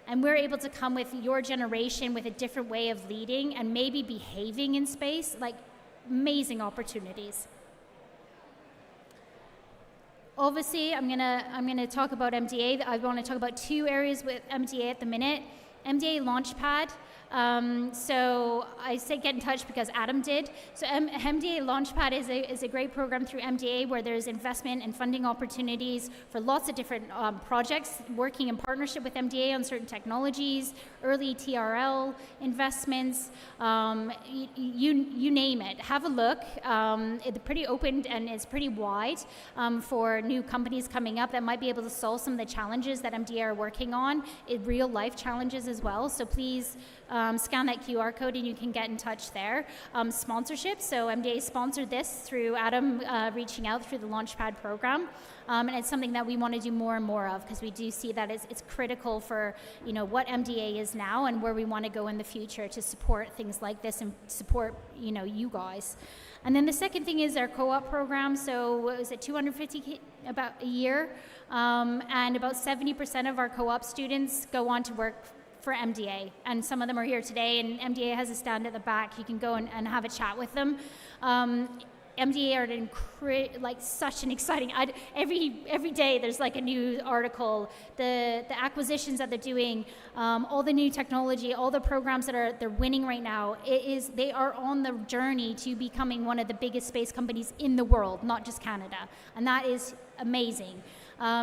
And we're able to come with your generation with a different way of leading and maybe behaving in space, like amazing opportunities. Obviously, I'm gonna talk about MDA. I want to talk about two areas with MDA at the minute. MDA Launchpad. So I say get in touch because Adam did. So MDA Launchpad is a great program through MDA where there's investment and funding opportunities for lots of different projects, working in partnership with MDA on certain technologies, early TRL investments, you name it. Have a look. It's pretty open and it's pretty wide for new companies coming up that might be able to solve some of the challenges that MDA are working on, real life challenges as well. So please scan that QR code and you can get in touch there. Sponsorship, so MDA sponsored this through Adam reaching out through the Launchpad program. And it's something that we want to do more and more of, because we do see that it's critical for, you know, what MDA is now and where we want to go in the future to support things like this and support, you know, you guys. And then the second thing is our co-op program. So what was it, 250 about a year? And about 70% of our co-op students go on to work for MDA. And some of them are here today, and MDA has a stand at the back. You can go and have a chat with them. MDA are like such an exciting, every day there's like a new article, the acquisitions that they're doing, all the new technology, all the programs that they're winning right now, they are on the journey to becoming one of the biggest space companies in the world, not just Canada, and that is amazing.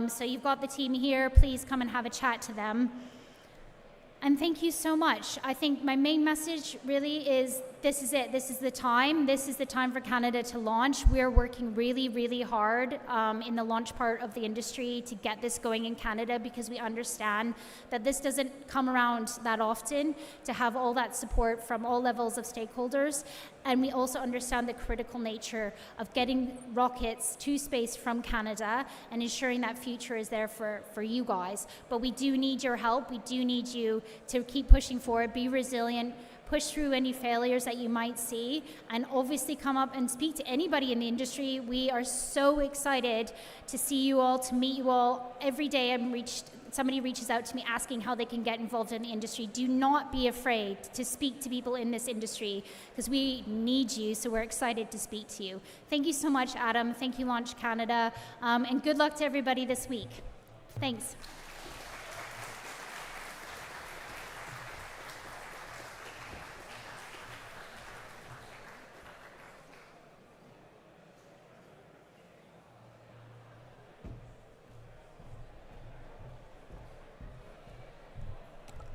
So you've got the team here, please come and have a chat to them. And thank you so much. I think my main message really is, this is it. This is the time. This is the time for Canada to launch. We're working really, really hard in the launch part of the industry to get this going in Canada, because we understand that this doesn't come around that often, to have all that support from all levels of stakeholders. And we also understand the critical nature of getting rockets to space from Canada and ensuring that future is there for you guys. But we do need your help. We do need you to keep pushing forward, be resilient, push through any failures that you might see, and obviously come up and speak to anybody in the industry. We are so excited to see you all, to meet you all. Every day somebody reaches out to me asking how they can get involved in the industry. Do not be afraid to speak to people in this industry, because we need you, so we're excited to speak to you. Thank you so much, Adam. Thank you, Launch Canada, and good luck to everybody this week. Thanks.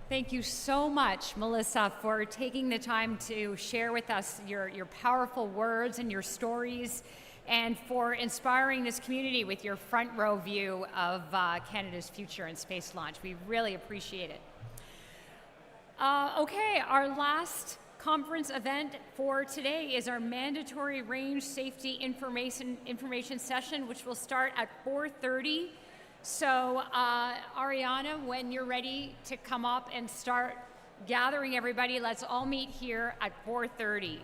Thank you so much, Melissa, for taking the time to share with us your powerful words and your stories, and for inspiring this community with your front row view of Canada's future in space launch. We really appreciate it. Okay, our last conference event for today is our mandatory range safety information session, which will start at 4:30. So Ariana, when you're ready to come up and start gathering everybody, let's all meet here at 4:30.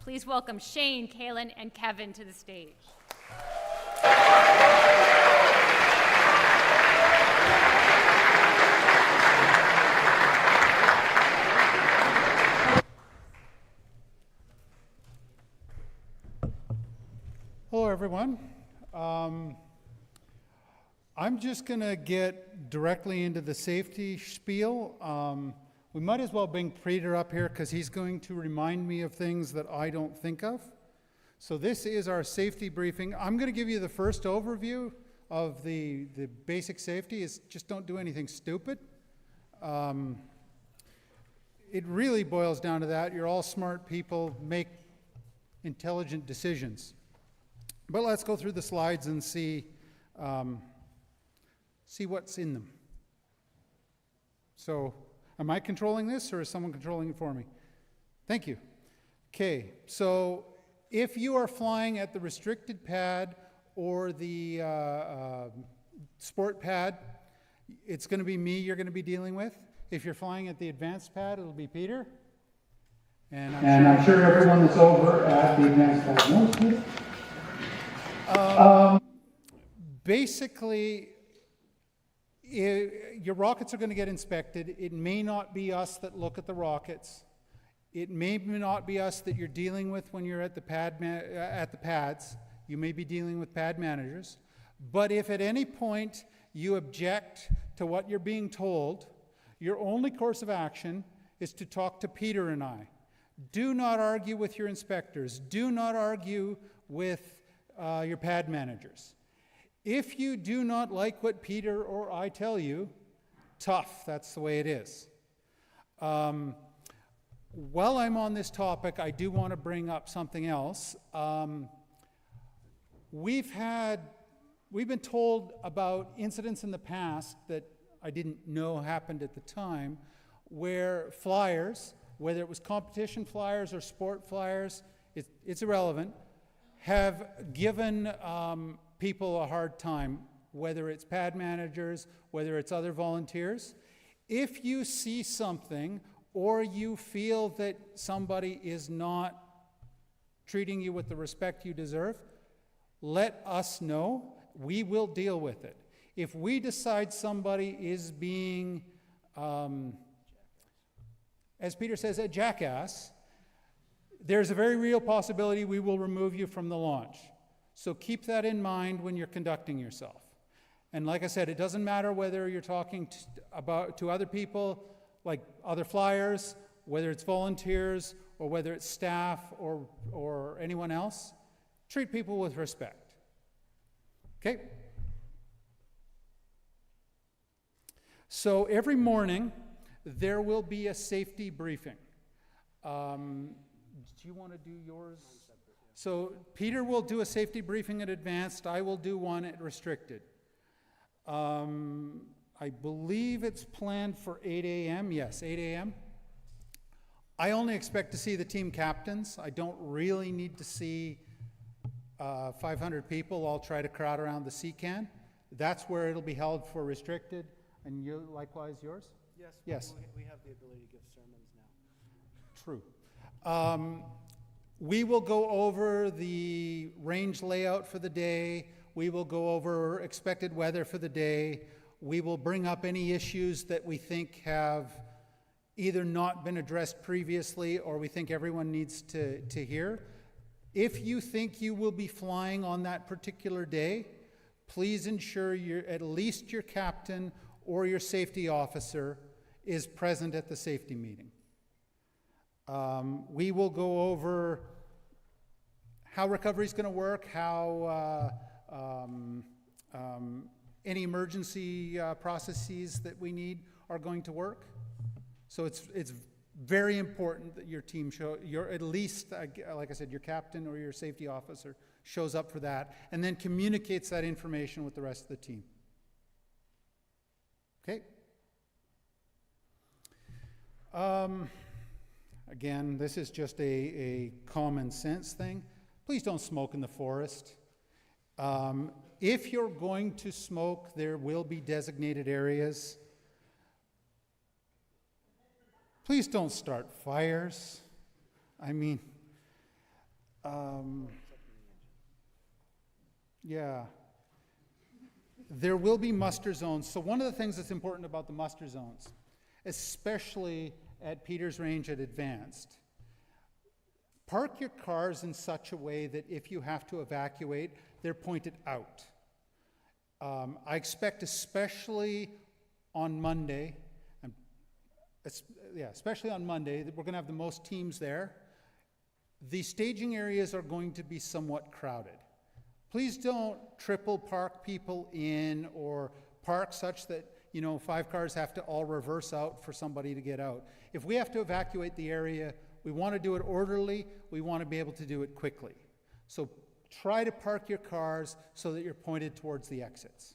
Please welcome Shane, Kaylin, and Kevin to the stage.
Hello, everyone. I'm just going to get directly into the safety spiel. We might as well bring Peter up here because he's going to remind me of things that I don't think of. So this is our safety briefing. I'm going to give you the first overview of the basic safety is just don't do anything stupid. It really boils down to that. You're all smart people, make intelligent decisions. But let's go through the slides and see what's in them. So, am I controlling this or is someone controlling it for me? Thank you. Okay, so if you are flying at the restricted pad or the sport pad, it's going to be me you're going to be dealing with. If you're flying at the advanced pad, it'll be Peter. And I'm sure everyone that's over at the advanced pad knows this. Basically, your rockets are going to get inspected. It may not be us that look at the rockets. It may not be us that you're dealing with when you're at the pads. You may be dealing with pad managers. But if at any point you object to what you're being told, your only course of action is to talk to Peter and I. Do not argue with your inspectors. Do not argue with your pad managers. If you do not like what Peter or I tell you, tough, that's the way it is. While I'm on this topic, I do want to bring up something else. We've been told about incidents in the past that I didn't know happened at the time, where flyers, whether it was competition flyers or sport flyers, it's irrelevant, have given people a hard time, whether it's pad managers, whether it's other volunteers. If you see something or you feel that somebody is not treating you with the respect you deserve, let us know. We will deal with it. If we decide somebody is being, as Peter says, a jackass, there's a very real possibility we will remove you from the launch. So keep that in mind when you're conducting yourself. And like I said, it doesn't matter whether you're talking to other people, like other flyers, whether it's volunteers, or whether it's staff or anyone else. Treat people with respect. Okay? So every morning, there will be a safety briefing. Do you want to do yours? So Peter will do a safety briefing at advanced. I will do one at restricted. I believe it's planned for 8 a.m. Yes, 8 a.m. I only expect to see the team captains. I don't really need to see 500 people all try to crowd around the C-can. That's where it'll be held for restricted. And you, likewise, yours?
Yes.
Yes.
We have the ability to give sermons now.
True. We will go over the range layout for the day. We will go over expected weather for the day. We will bring up any issues that we think have either not been addressed previously or we think everyone needs to hear. If you think you will be flying on that particular day, please ensure at least your captain or your safety officer is present at the safety meeting. We will go over how recovery is going to work, how any emergency processes that we need are going to work. So it's very important that your team at least, like I said, your captain or your safety officer shows up for that and then communicates that information with the rest of the team. Okay? Again, this is just a common sense thing. Please don't smoke in the forest. If you're going to smoke, there will be designated areas. Please don't start fires. I mean, Yeah. There will be muster zones. So one of the things that's important about the muster zones, especially at Peter's Range at Advanced, park your cars in such a way that if you have to evacuate, they're pointed out. I expect, especially on Monday, especially on Monday, that we're going to have the most teams there. The staging areas are going to be somewhat crowded. Please don't triple park people in or park such that, 5 cars have to all reverse out for somebody to get out. If we have to evacuate the area, we want to do it orderly, we want to be able to do it quickly. So try to park your cars so that you're pointed towards the exits.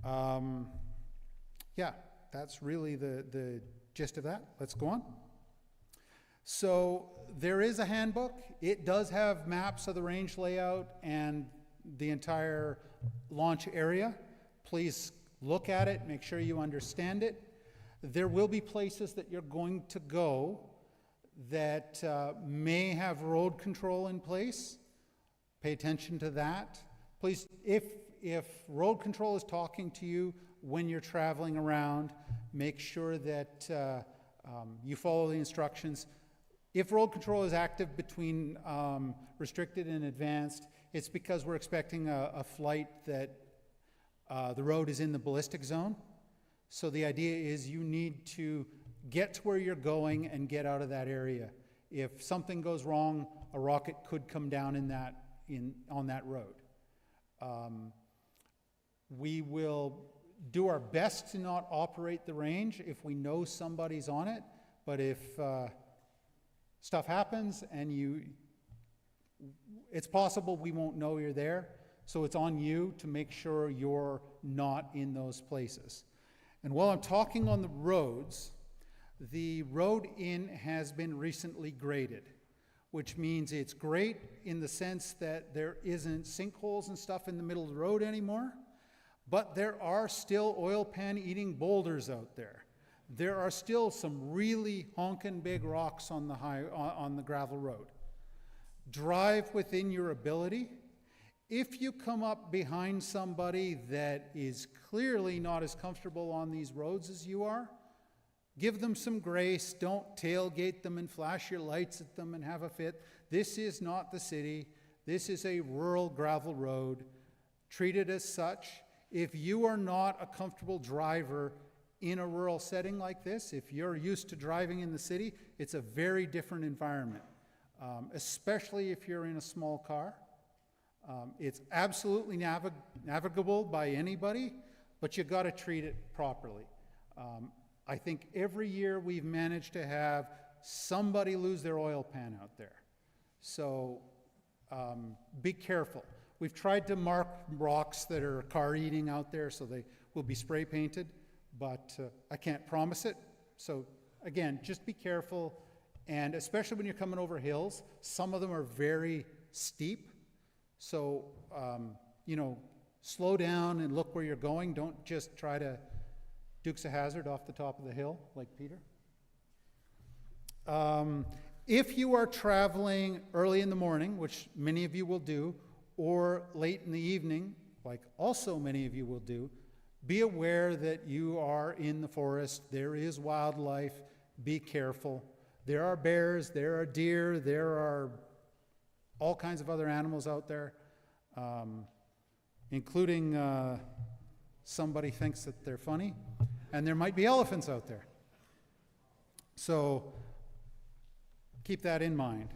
Yeah, that's really the gist of that. Let's go on. So there is a handbook. It does have maps of the range layout and the entire launch area. Please look at it, make sure you understand it. There will be places that you're going to go that may have road control in place. Pay attention to that. Please, if road control is talking to you when you're traveling around, make sure that you follow the instructions. If road control is active between restricted and advanced, it's because we're expecting a flight that the road is in the ballistic zone. So the idea is you need to get to where you're going and get out of that area. If something goes wrong, a rocket could come down on that road. We will do our best to not operate the range if we know somebody's on it, but if stuff happens and it's possible we won't know you're there, so it's on you to make sure you're not in those places. And while I'm talking on the roads, the road in has been recently graded, which means it's great in the sense that there isn't sinkholes and stuff in the middle of the road anymore, but there are still oil pan eating boulders out there. There are still some really honkin' big rocks on the gravel road. Drive within your ability. If you come up behind somebody that is clearly not as comfortable on these roads as you are, give them some grace. Don't tailgate them and flash your lights at them and have a fit. This is not the city. This is a rural gravel road. Treat it as such. If you are not a comfortable driver in a rural setting like this, if you're used to driving in the city, it's a very different environment, especially if you're in a small car. It's absolutely navigable by anybody, but you've got to treat it properly. I think every year we've managed to have somebody lose their oil pan out there. So be careful. We've tried to mark rocks that are car eating out there so they will be spray painted, but I can't promise it. So again, just be careful, and especially when you're coming over hills, some of them are very steep. So, slow down and look where you're going. Don't just try to Dukes of Hazzard off the top of the hill like Peter. If you are traveling early in the morning, which many of you will do, or late in the evening, like also many of you will do, be aware that you are in the forest. There is wildlife. Be careful. There are bears, there are deer, there are all kinds of other animals out there, including somebody thinks that they're funny, and there might be elephants out there. So keep that in mind.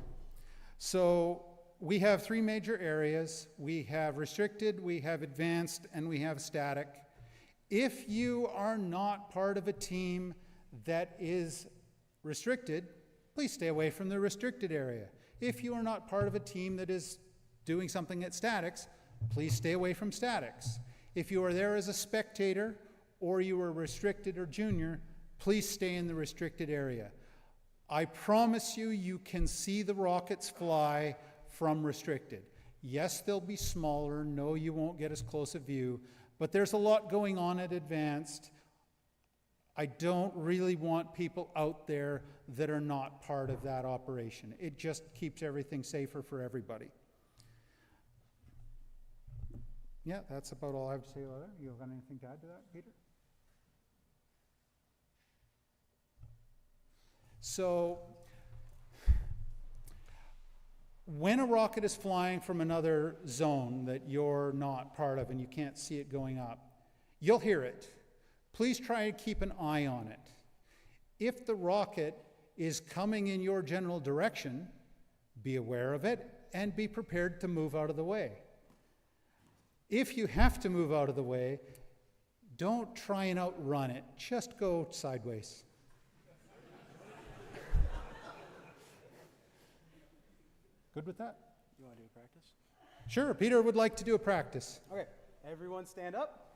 So we have 3 major areas. We have restricted, we have advanced, and we have static. If you are not part of a team that is restricted, please stay away from the restricted area. If you are not part of a team that is doing something at statics, please stay away from statics. If you are there as a spectator or you are restricted or junior, please stay in the restricted area. I promise you, you can see the rockets fly from restricted. Yes, they'll be smaller. No, you won't get as close a view, but there's a lot going on at advanced. I don't really want people out there that are not part of that operation. It just keeps everything safer for everybody. Yeah, that's about all I have to say about that. You got anything to add to that, Peter? So, when a rocket is flying from another zone that you're not part of and you can't see it going up, you'll hear it. Please try to keep an eye on it. If the rocket is coming in your general direction, be aware of it and be prepared to move out of the way. If you have to move out of the way, don't try and outrun it. Just go sideways. Good with that?
You want to do a practice?
Sure, Peter would like to do a practice.
Okay, everyone stand up.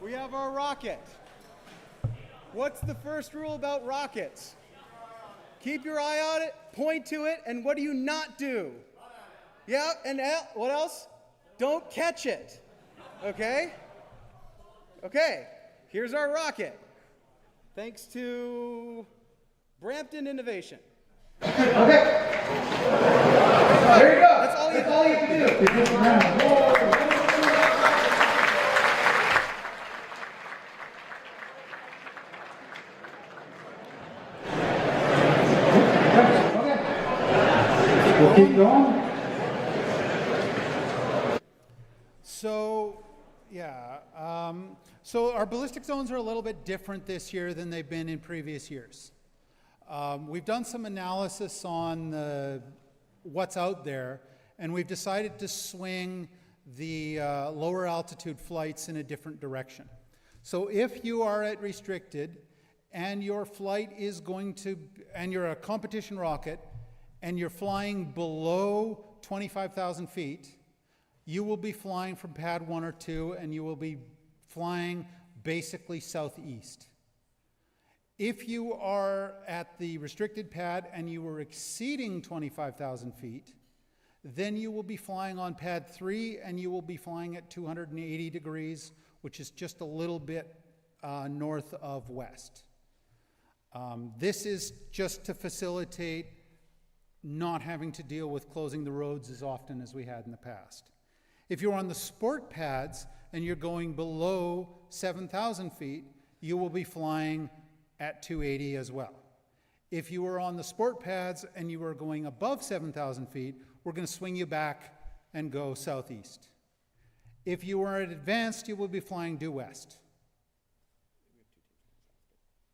We have our rocket. What's the first rule about rockets? Keep your eye on it, point to it, and what do you not do? Yeah, and what else? Don't catch it. Okay? Okay, here's our rocket. Thanks to Brampton Innovation. Okay. There you go. That's all you have to do.
We'll keep going. So, yeah. So our ballistic zones are a little bit different this year than they've been in previous years. We've done some analysis on what's out there, and we've decided to swing the lower altitude flights in a different direction. So if you are at restricted and your flight is going to, and you're a competition rocket, and you're flying below 25,000 feet, you will be flying from pad 1 or 2, and you will be flying basically southeast. If you are at the restricted pad and you are exceeding 25,000 feet, then you will be flying on pad 3 and you will be flying at 280 degrees, which is just a little bit north of west. This is just to facilitate not having to deal with closing the roads as often as we had in the past. If you're on the sport pads and you're going below 7,000 feet, you will be flying at 280 as well. If you are on the sport pads and you are going above 7,000 feet, we're going to swing you back and go southeast. If you are at advanced, you will be flying due west.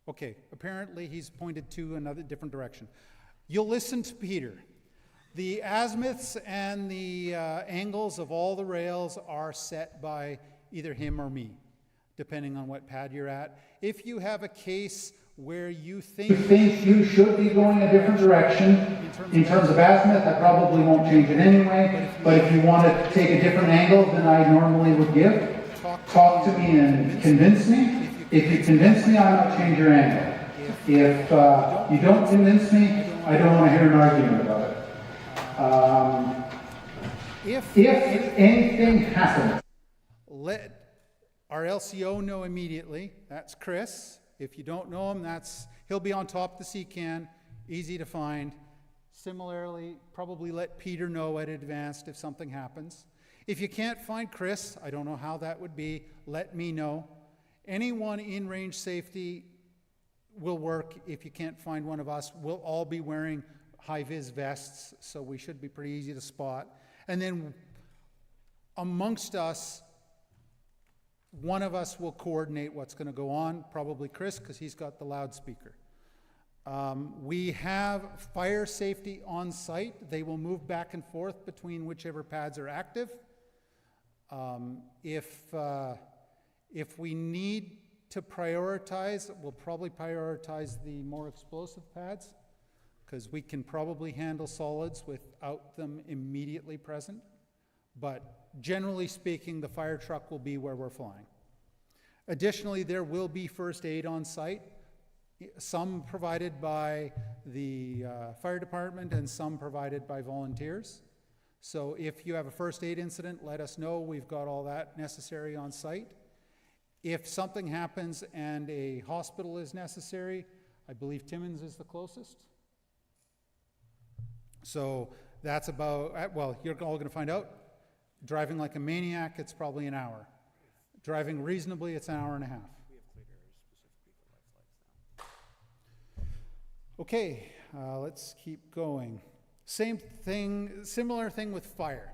Okay, apparently he's pointed to another different direction. You'll listen to Peter. The azimuths and the angles of all the rails are set by either him or me, depending on what pad you're at. If you have a case where you think you should be going a different direction, in terms of azimuth, I probably won't change it anyway, but if you want to take a different angle than I normally would give, talk to me and convince me. If you convince me, I might change your angle. If you don't convince me, I don't want to hear an argument about it. If anything happens, let our LCO know immediately. That's Chris. If you don't know him, he'll be on top of the C-can, easy to find. Similarly, probably let Peter know at advanced if something happens. If you can't find Chris, I don't know how that would be, let me know. Anyone in range safety will work. If you can't find one of us, we'll all be wearing high-vis vests, so we should be pretty easy to spot. And then amongst us, one of us will coordinate what's going to go on, probably Chris, because he's got the loudspeaker. We have fire safety on site. They will move back and forth between whichever pads are active. If we need to prioritize, we'll probably prioritize the more explosive pads, because we can probably handle solids without them immediately present. But generally speaking, the fire truck will be where we're flying. Additionally, there will be first aid on site, some provided by the fire department and some provided by volunteers. So if you have a first aid incident, let us know. We've got all that necessary on site. If something happens and a hospital is necessary, I believe Timmins is the closest. So that's about, well, you're all going to find out. Driving like a maniac, it's probably an hour. Driving reasonably, it's an hour and a half. Okay, let's keep going. Same thing, similar thing with fire.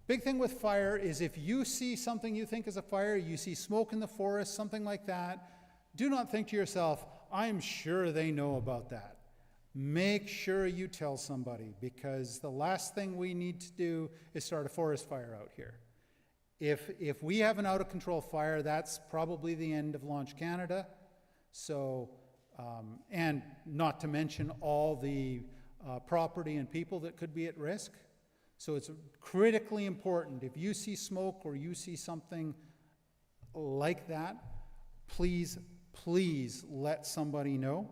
Big thing with fire is if you see something you think is a fire, you see smoke in the forest, something like that, do not think to yourself, I'm sure they know about that. Make sure you tell somebody, because the last thing we need to do is start a forest fire out here. If we have an out-of-control fire, that's probably the end of Launch Canada. So, and not to mention all the property and people that could be at risk. So it's critically important. If you see smoke or you see something like that, please, please let somebody know.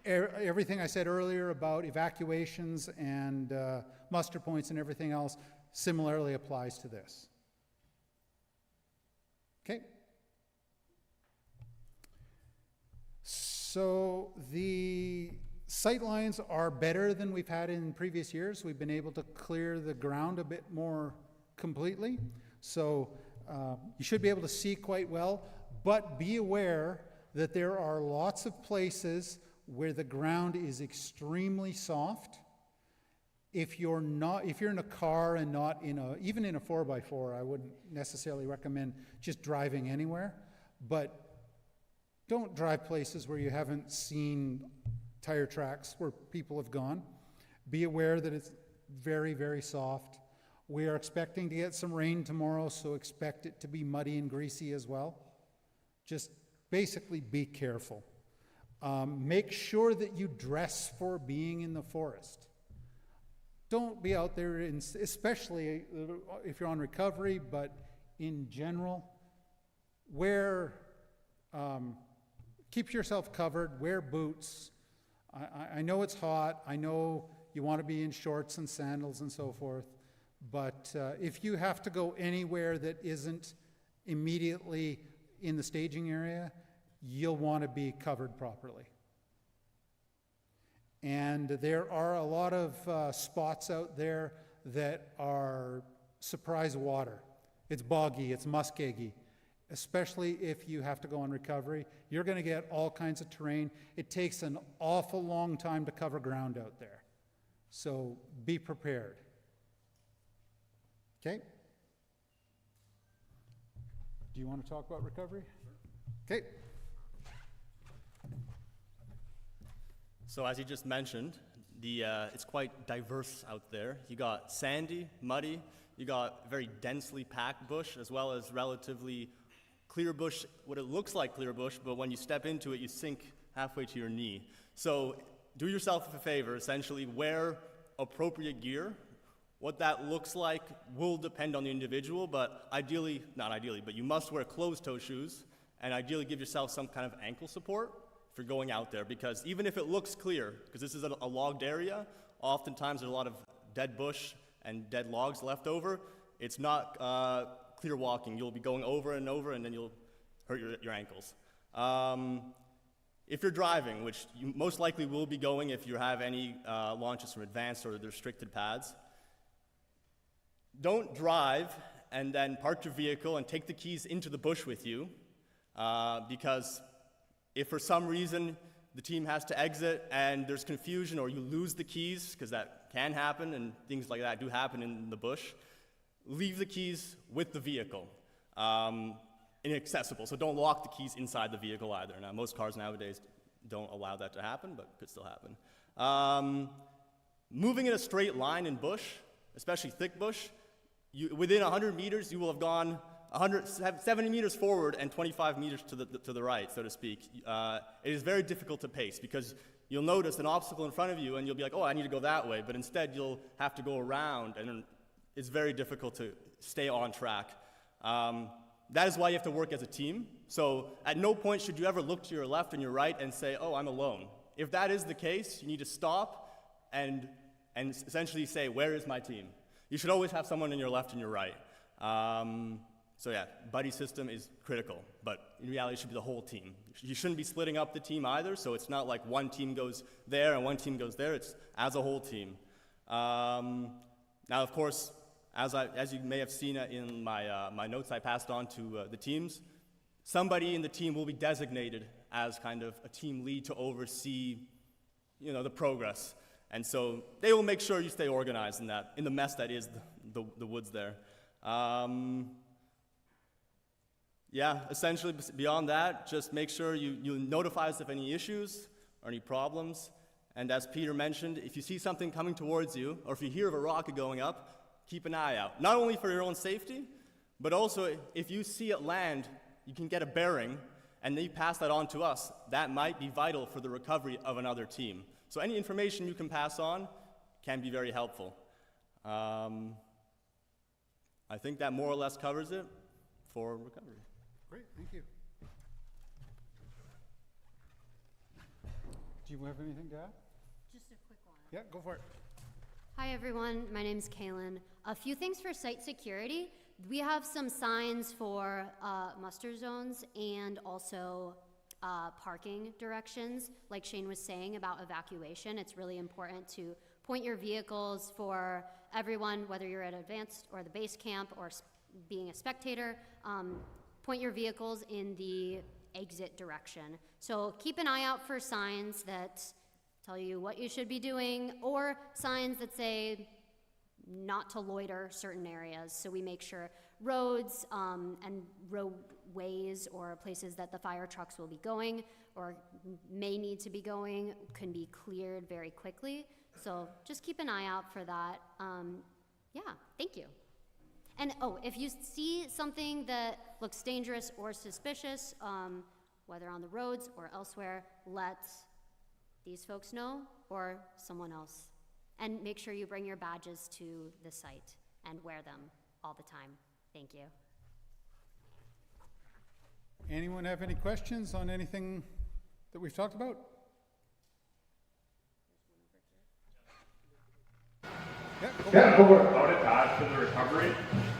Everything I said earlier about evacuations and muster points and everything else similarly applies to this. Okay. So the sight lines are better than we've had in previous years. We've been able to clear the ground a bit more completely. So you should be able to see quite well, but be aware that there are lots of places where the ground is extremely soft. If you're in a car and not even in a 4x4, I wouldn't necessarily recommend just driving anywhere, but don't drive places where you haven't seen tire tracks where people have gone. Be aware that it's very, very soft. We are expecting to get some rain tomorrow, so expect it to be muddy and greasy as well. Just basically be careful. Make sure that you dress for being in the forest. Don't be out there, especially if you're on recovery, but in general, keep yourself covered, wear boots. I know it's hot, I know you want to be in shorts and sandals and so forth, but if you have to go anywhere that isn't immediately in the staging area, you'll want to be covered properly. And there are a lot of spots out there that are surprise water. It's boggy, it's muskeggy, especially if you have to go on recovery. You're going to get all kinds of terrain. It takes an awful long time to cover ground out there. So be prepared. Okay? Do you want to talk about recovery? Okay.
So as you just mentioned, it's quite diverse out there. You got sandy, muddy, you got very densely packed bush, as well as relatively clear bush, what it looks like clear bush, but when you step into it, you sink halfway to your knee. So do yourself a favor, essentially wear appropriate gear. What that looks like will depend on the individual, but not ideally, but you must wear closed-toe shoes, and ideally give yourself some kind of ankle support for going out there, because even if it looks clear, because this is a logged area, oftentimes there's a lot of dead bush and dead logs left over. It's not clear walking. You'll be going over and over, and then you'll hurt your ankles. If you're driving, which you most likely will be going if you have any launches from advanced or the restricted pads, don't drive and then park your vehicle and take the keys into the bush with you, because if for some reason the team has to exit and there's confusion or you lose the keys, because that can happen and things like that do happen in the bush, leave the keys with the vehicle, inaccessible. So don't lock the keys inside the vehicle either. Now, most cars nowadays don't allow that to happen, but it could still happen. Moving in a straight line in bush, especially thick bush, within 100 meters, you will have gone 170 meters forward and 25 meters to the right, so to speak. It is very difficult to pace because you'll notice an obstacle in front of you and you'll be like, oh, I need to go that way, but instead you'll have to go around, and it's very difficult to stay on track. That is why you have to work as a team. So at no point should you ever look to your left and your right and say, oh, I'm alone. If that is the case, you need to stop and essentially say, where is my team? You should always have someone in your left and your right. So yeah, buddy system is critical, but in reality it should be the whole team. You shouldn't be splitting up the team either, so it's not like one team goes there and one team goes there, it's as a whole team. Now of course, as you may have seen in my notes I passed on to the teams, somebody in the team will be designated as kind of a team lead to oversee, the progress. And so they will make sure you stay organized in the mess that is the woods there. Yeah, essentially beyond that, just make sure you notify us of any issues or any problems. And as Peter mentioned, if you see something coming towards you, or if you hear of a rocket going up, keep an eye out. Not only for your own safety, but also if you see it land, you can get a bearing, and then you pass that on to us. That might be vital for the recovery of another team. So any information you can pass on can be very helpful. I think that more or less covers it for recovery.
Great, thank you. Do you have anything to add?
Just a quick one.
Yeah, go for it.
Hi everyone, my name's Kaylin. A few things for site security. We have some signs for muster zones and also parking directions. Like Shane was saying about evacuation, it's really important to point your vehicles for everyone, whether you're at advanced or the base camp or being a spectator, point your vehicles in the exit direction. So keep an eye out for signs that tell you what you should be doing, or signs that say not to loiter certain areas. So we make sure roads and roadways or places that the fire trucks will be going or may need to be going can be cleared very quickly. So just keep an eye out for that. Yeah, thank you. And if you see something that looks dangerous or suspicious, whether on the roads or elsewhere, let these folks know or someone else. And make sure you bring your badges to the site and wear them all the time. Thank you.
Anyone have any questions on anything that we've talked about?
Yeah, go for it. I would add to the recovery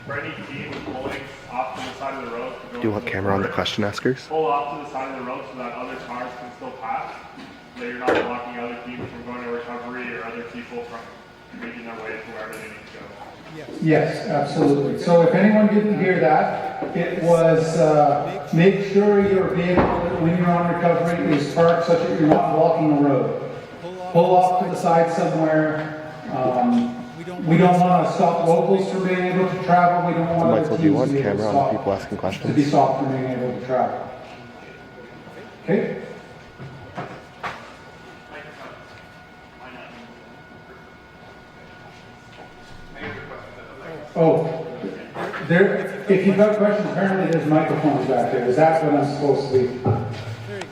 for any team pulling off to the side of the road.
Do you want camera on the question askers?
Pull off to the side of the road so that other cars can still pass. So you're not blocking other people from going to recovery or other people from making their way to wherever they need to go.
Yes, absolutely. So if anyone didn't hear that, it was make sure your vehicle, when you're on recovery, is parked such that you're not blocking the road. Pull off to the side somewhere. We don't want to stop locals from being able to travel. We don't want
Michael, do you want camera on the people asking questions?
To be stopped from being able to travel. Okay? If you've got questions, apparently there's microphones back there. Is that what I'm supposed to be?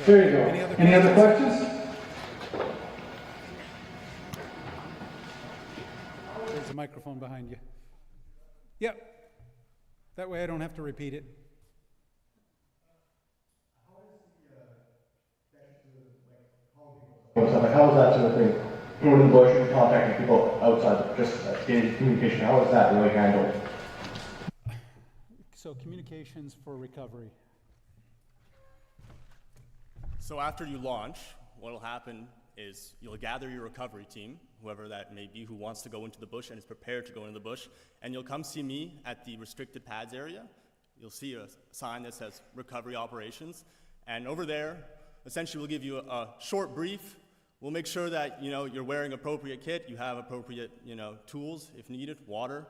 There you go. Any other questions?
There's a microphone behind you. Yep. That way I don't have to repeat it.
How is that sort of thing? Going to the bush and contacting people outside, just communication, how is that really handled?
So communications for recovery.
So after you launch, what will happen is you'll gather your recovery team, whoever that may be who wants to go into the bush and is prepared to go into the bush, and you'll come see me at the restricted pads area. You'll see a sign that says recovery operations, and over there, essentially we'll give you a short brief. We'll make sure that you're wearing appropriate kit, you have appropriate tools if needed, water,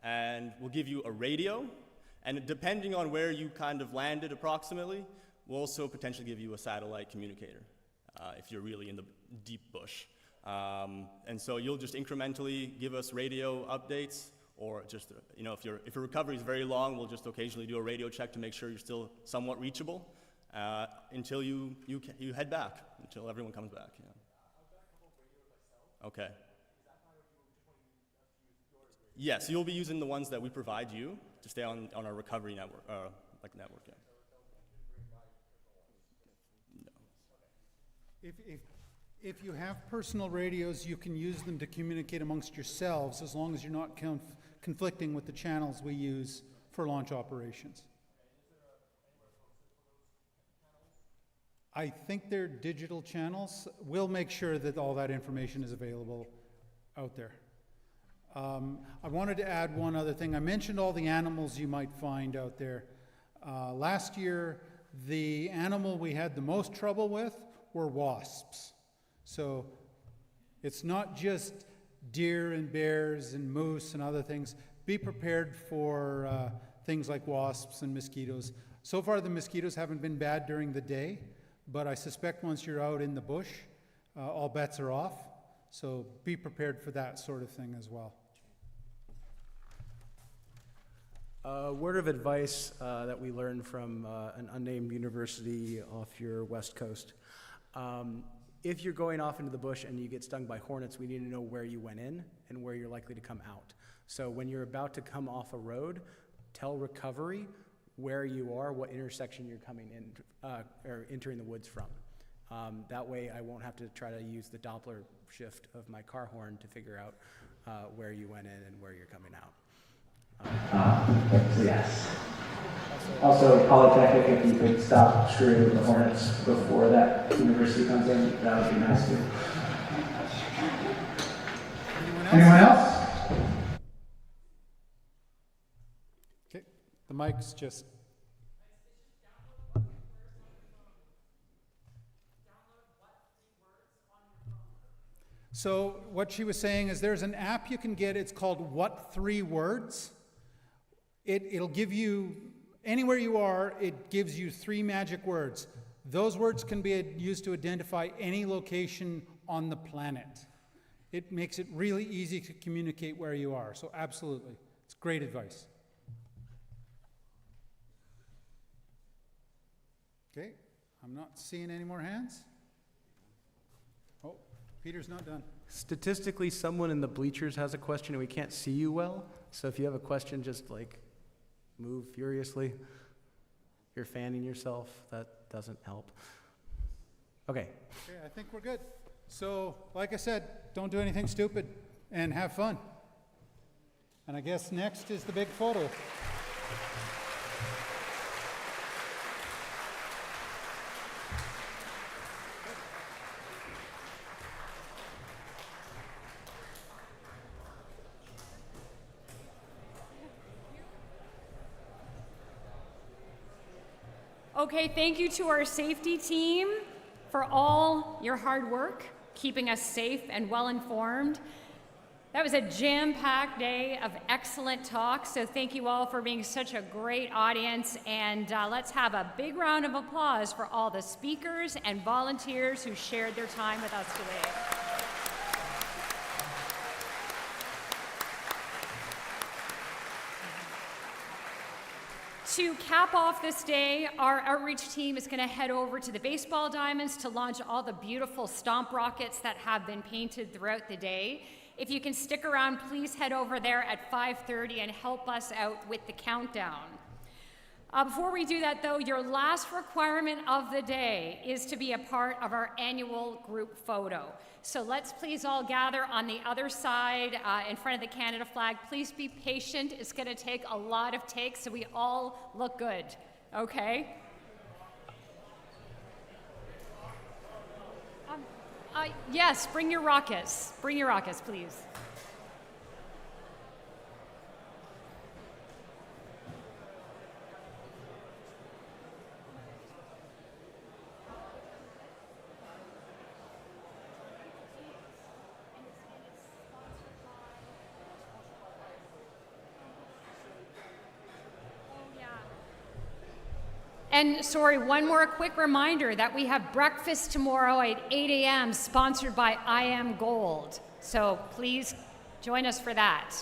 and we'll give you a radio. And depending on where you kind of landed approximately, we'll also potentially give you a satellite communicator if you're really in the deep bush. And so you'll just incrementally give us radio updates, or just if your recovery is very long, we'll just occasionally do a radio check to make sure you're still somewhat reachable until you head back, until everyone comes back. Yeah. Okay. Yes, you'll be using the ones that we provide you to stay on our recovery network, network. Yeah.
No. If you have personal radios, you can use them to communicate amongst yourselves, as long as you're not conflicting with the channels we use for launch operations. I think they're digital channels. We'll make sure that all that information is available out there. I wanted to add one other thing. I mentioned all the animals you might find out there. Last year, the animal we had the most trouble with were wasps. So it's not just deer and bears and moose and other things. Be prepared for things like wasps and mosquitoes. So far, the mosquitoes haven't been bad during the day, but I suspect once you're out in the bush, all bets are off. So be prepared for that sort of thing as well.
A word of advice that we learned from an unnamed university off your west coast. If you're going off into the bush and you get stung by hornets, we need to know where you went in and where you're likely to come out. So when you're about to come off a road, tell recovery where you are, what intersection you're coming in or entering the woods from. That way I won't have to try to use the Doppler shift of my car horn to figure out where you went in and where you're coming out.
Yes. Also, Polytechnic, if you could stop screwing with the hornets before that university comes in, that would be nice too.
Anyone else?
Okay, the mic's just. So what she was saying is there's an app you can get, it's called What 3 Words. It'll give you, anywhere you are, it gives you 3 magic words. Those words can be used to identify any location on the planet. It makes it really easy to communicate where you are, so absolutely. It's great advice. Okay, I'm not seeing any more hands. Oh, Peter's not done.
Statistically, someone in the bleachers has a question and we can't see you well. So if you have a question, just like move furiously. If you're fanning yourself, that doesn't help. Okay.
Okay, I think we're good. So, like I said, don't do anything stupid and have fun. And I guess next is the big photo.
Okay, thank you to our safety team for all your hard work, keeping us safe and well-informed. That was a jam-packed day of excellent talks, so thank you all for being such a great audience, and let's have a big round of applause for all the speakers and volunteers who shared their time with us today. To cap off this day, our outreach team is going to head over to the baseball diamonds to launch all the beautiful stomp rockets that have been painted throughout the day. If you can stick around, please head over there at 5:30 and help us out with the countdown. Before we do that, though, your last requirement of the day is to be a part of our annual group photo. So let's please all gather on the other side in front of the Canada flag. Please be patient. It's going to take a lot of takes so we all look good, okay? Yes, bring your rockets. Bring your rockets, please. And sorry, one more quick reminder that we have breakfast tomorrow at 8 a.m. sponsored by I Am Gold. So please join us for that.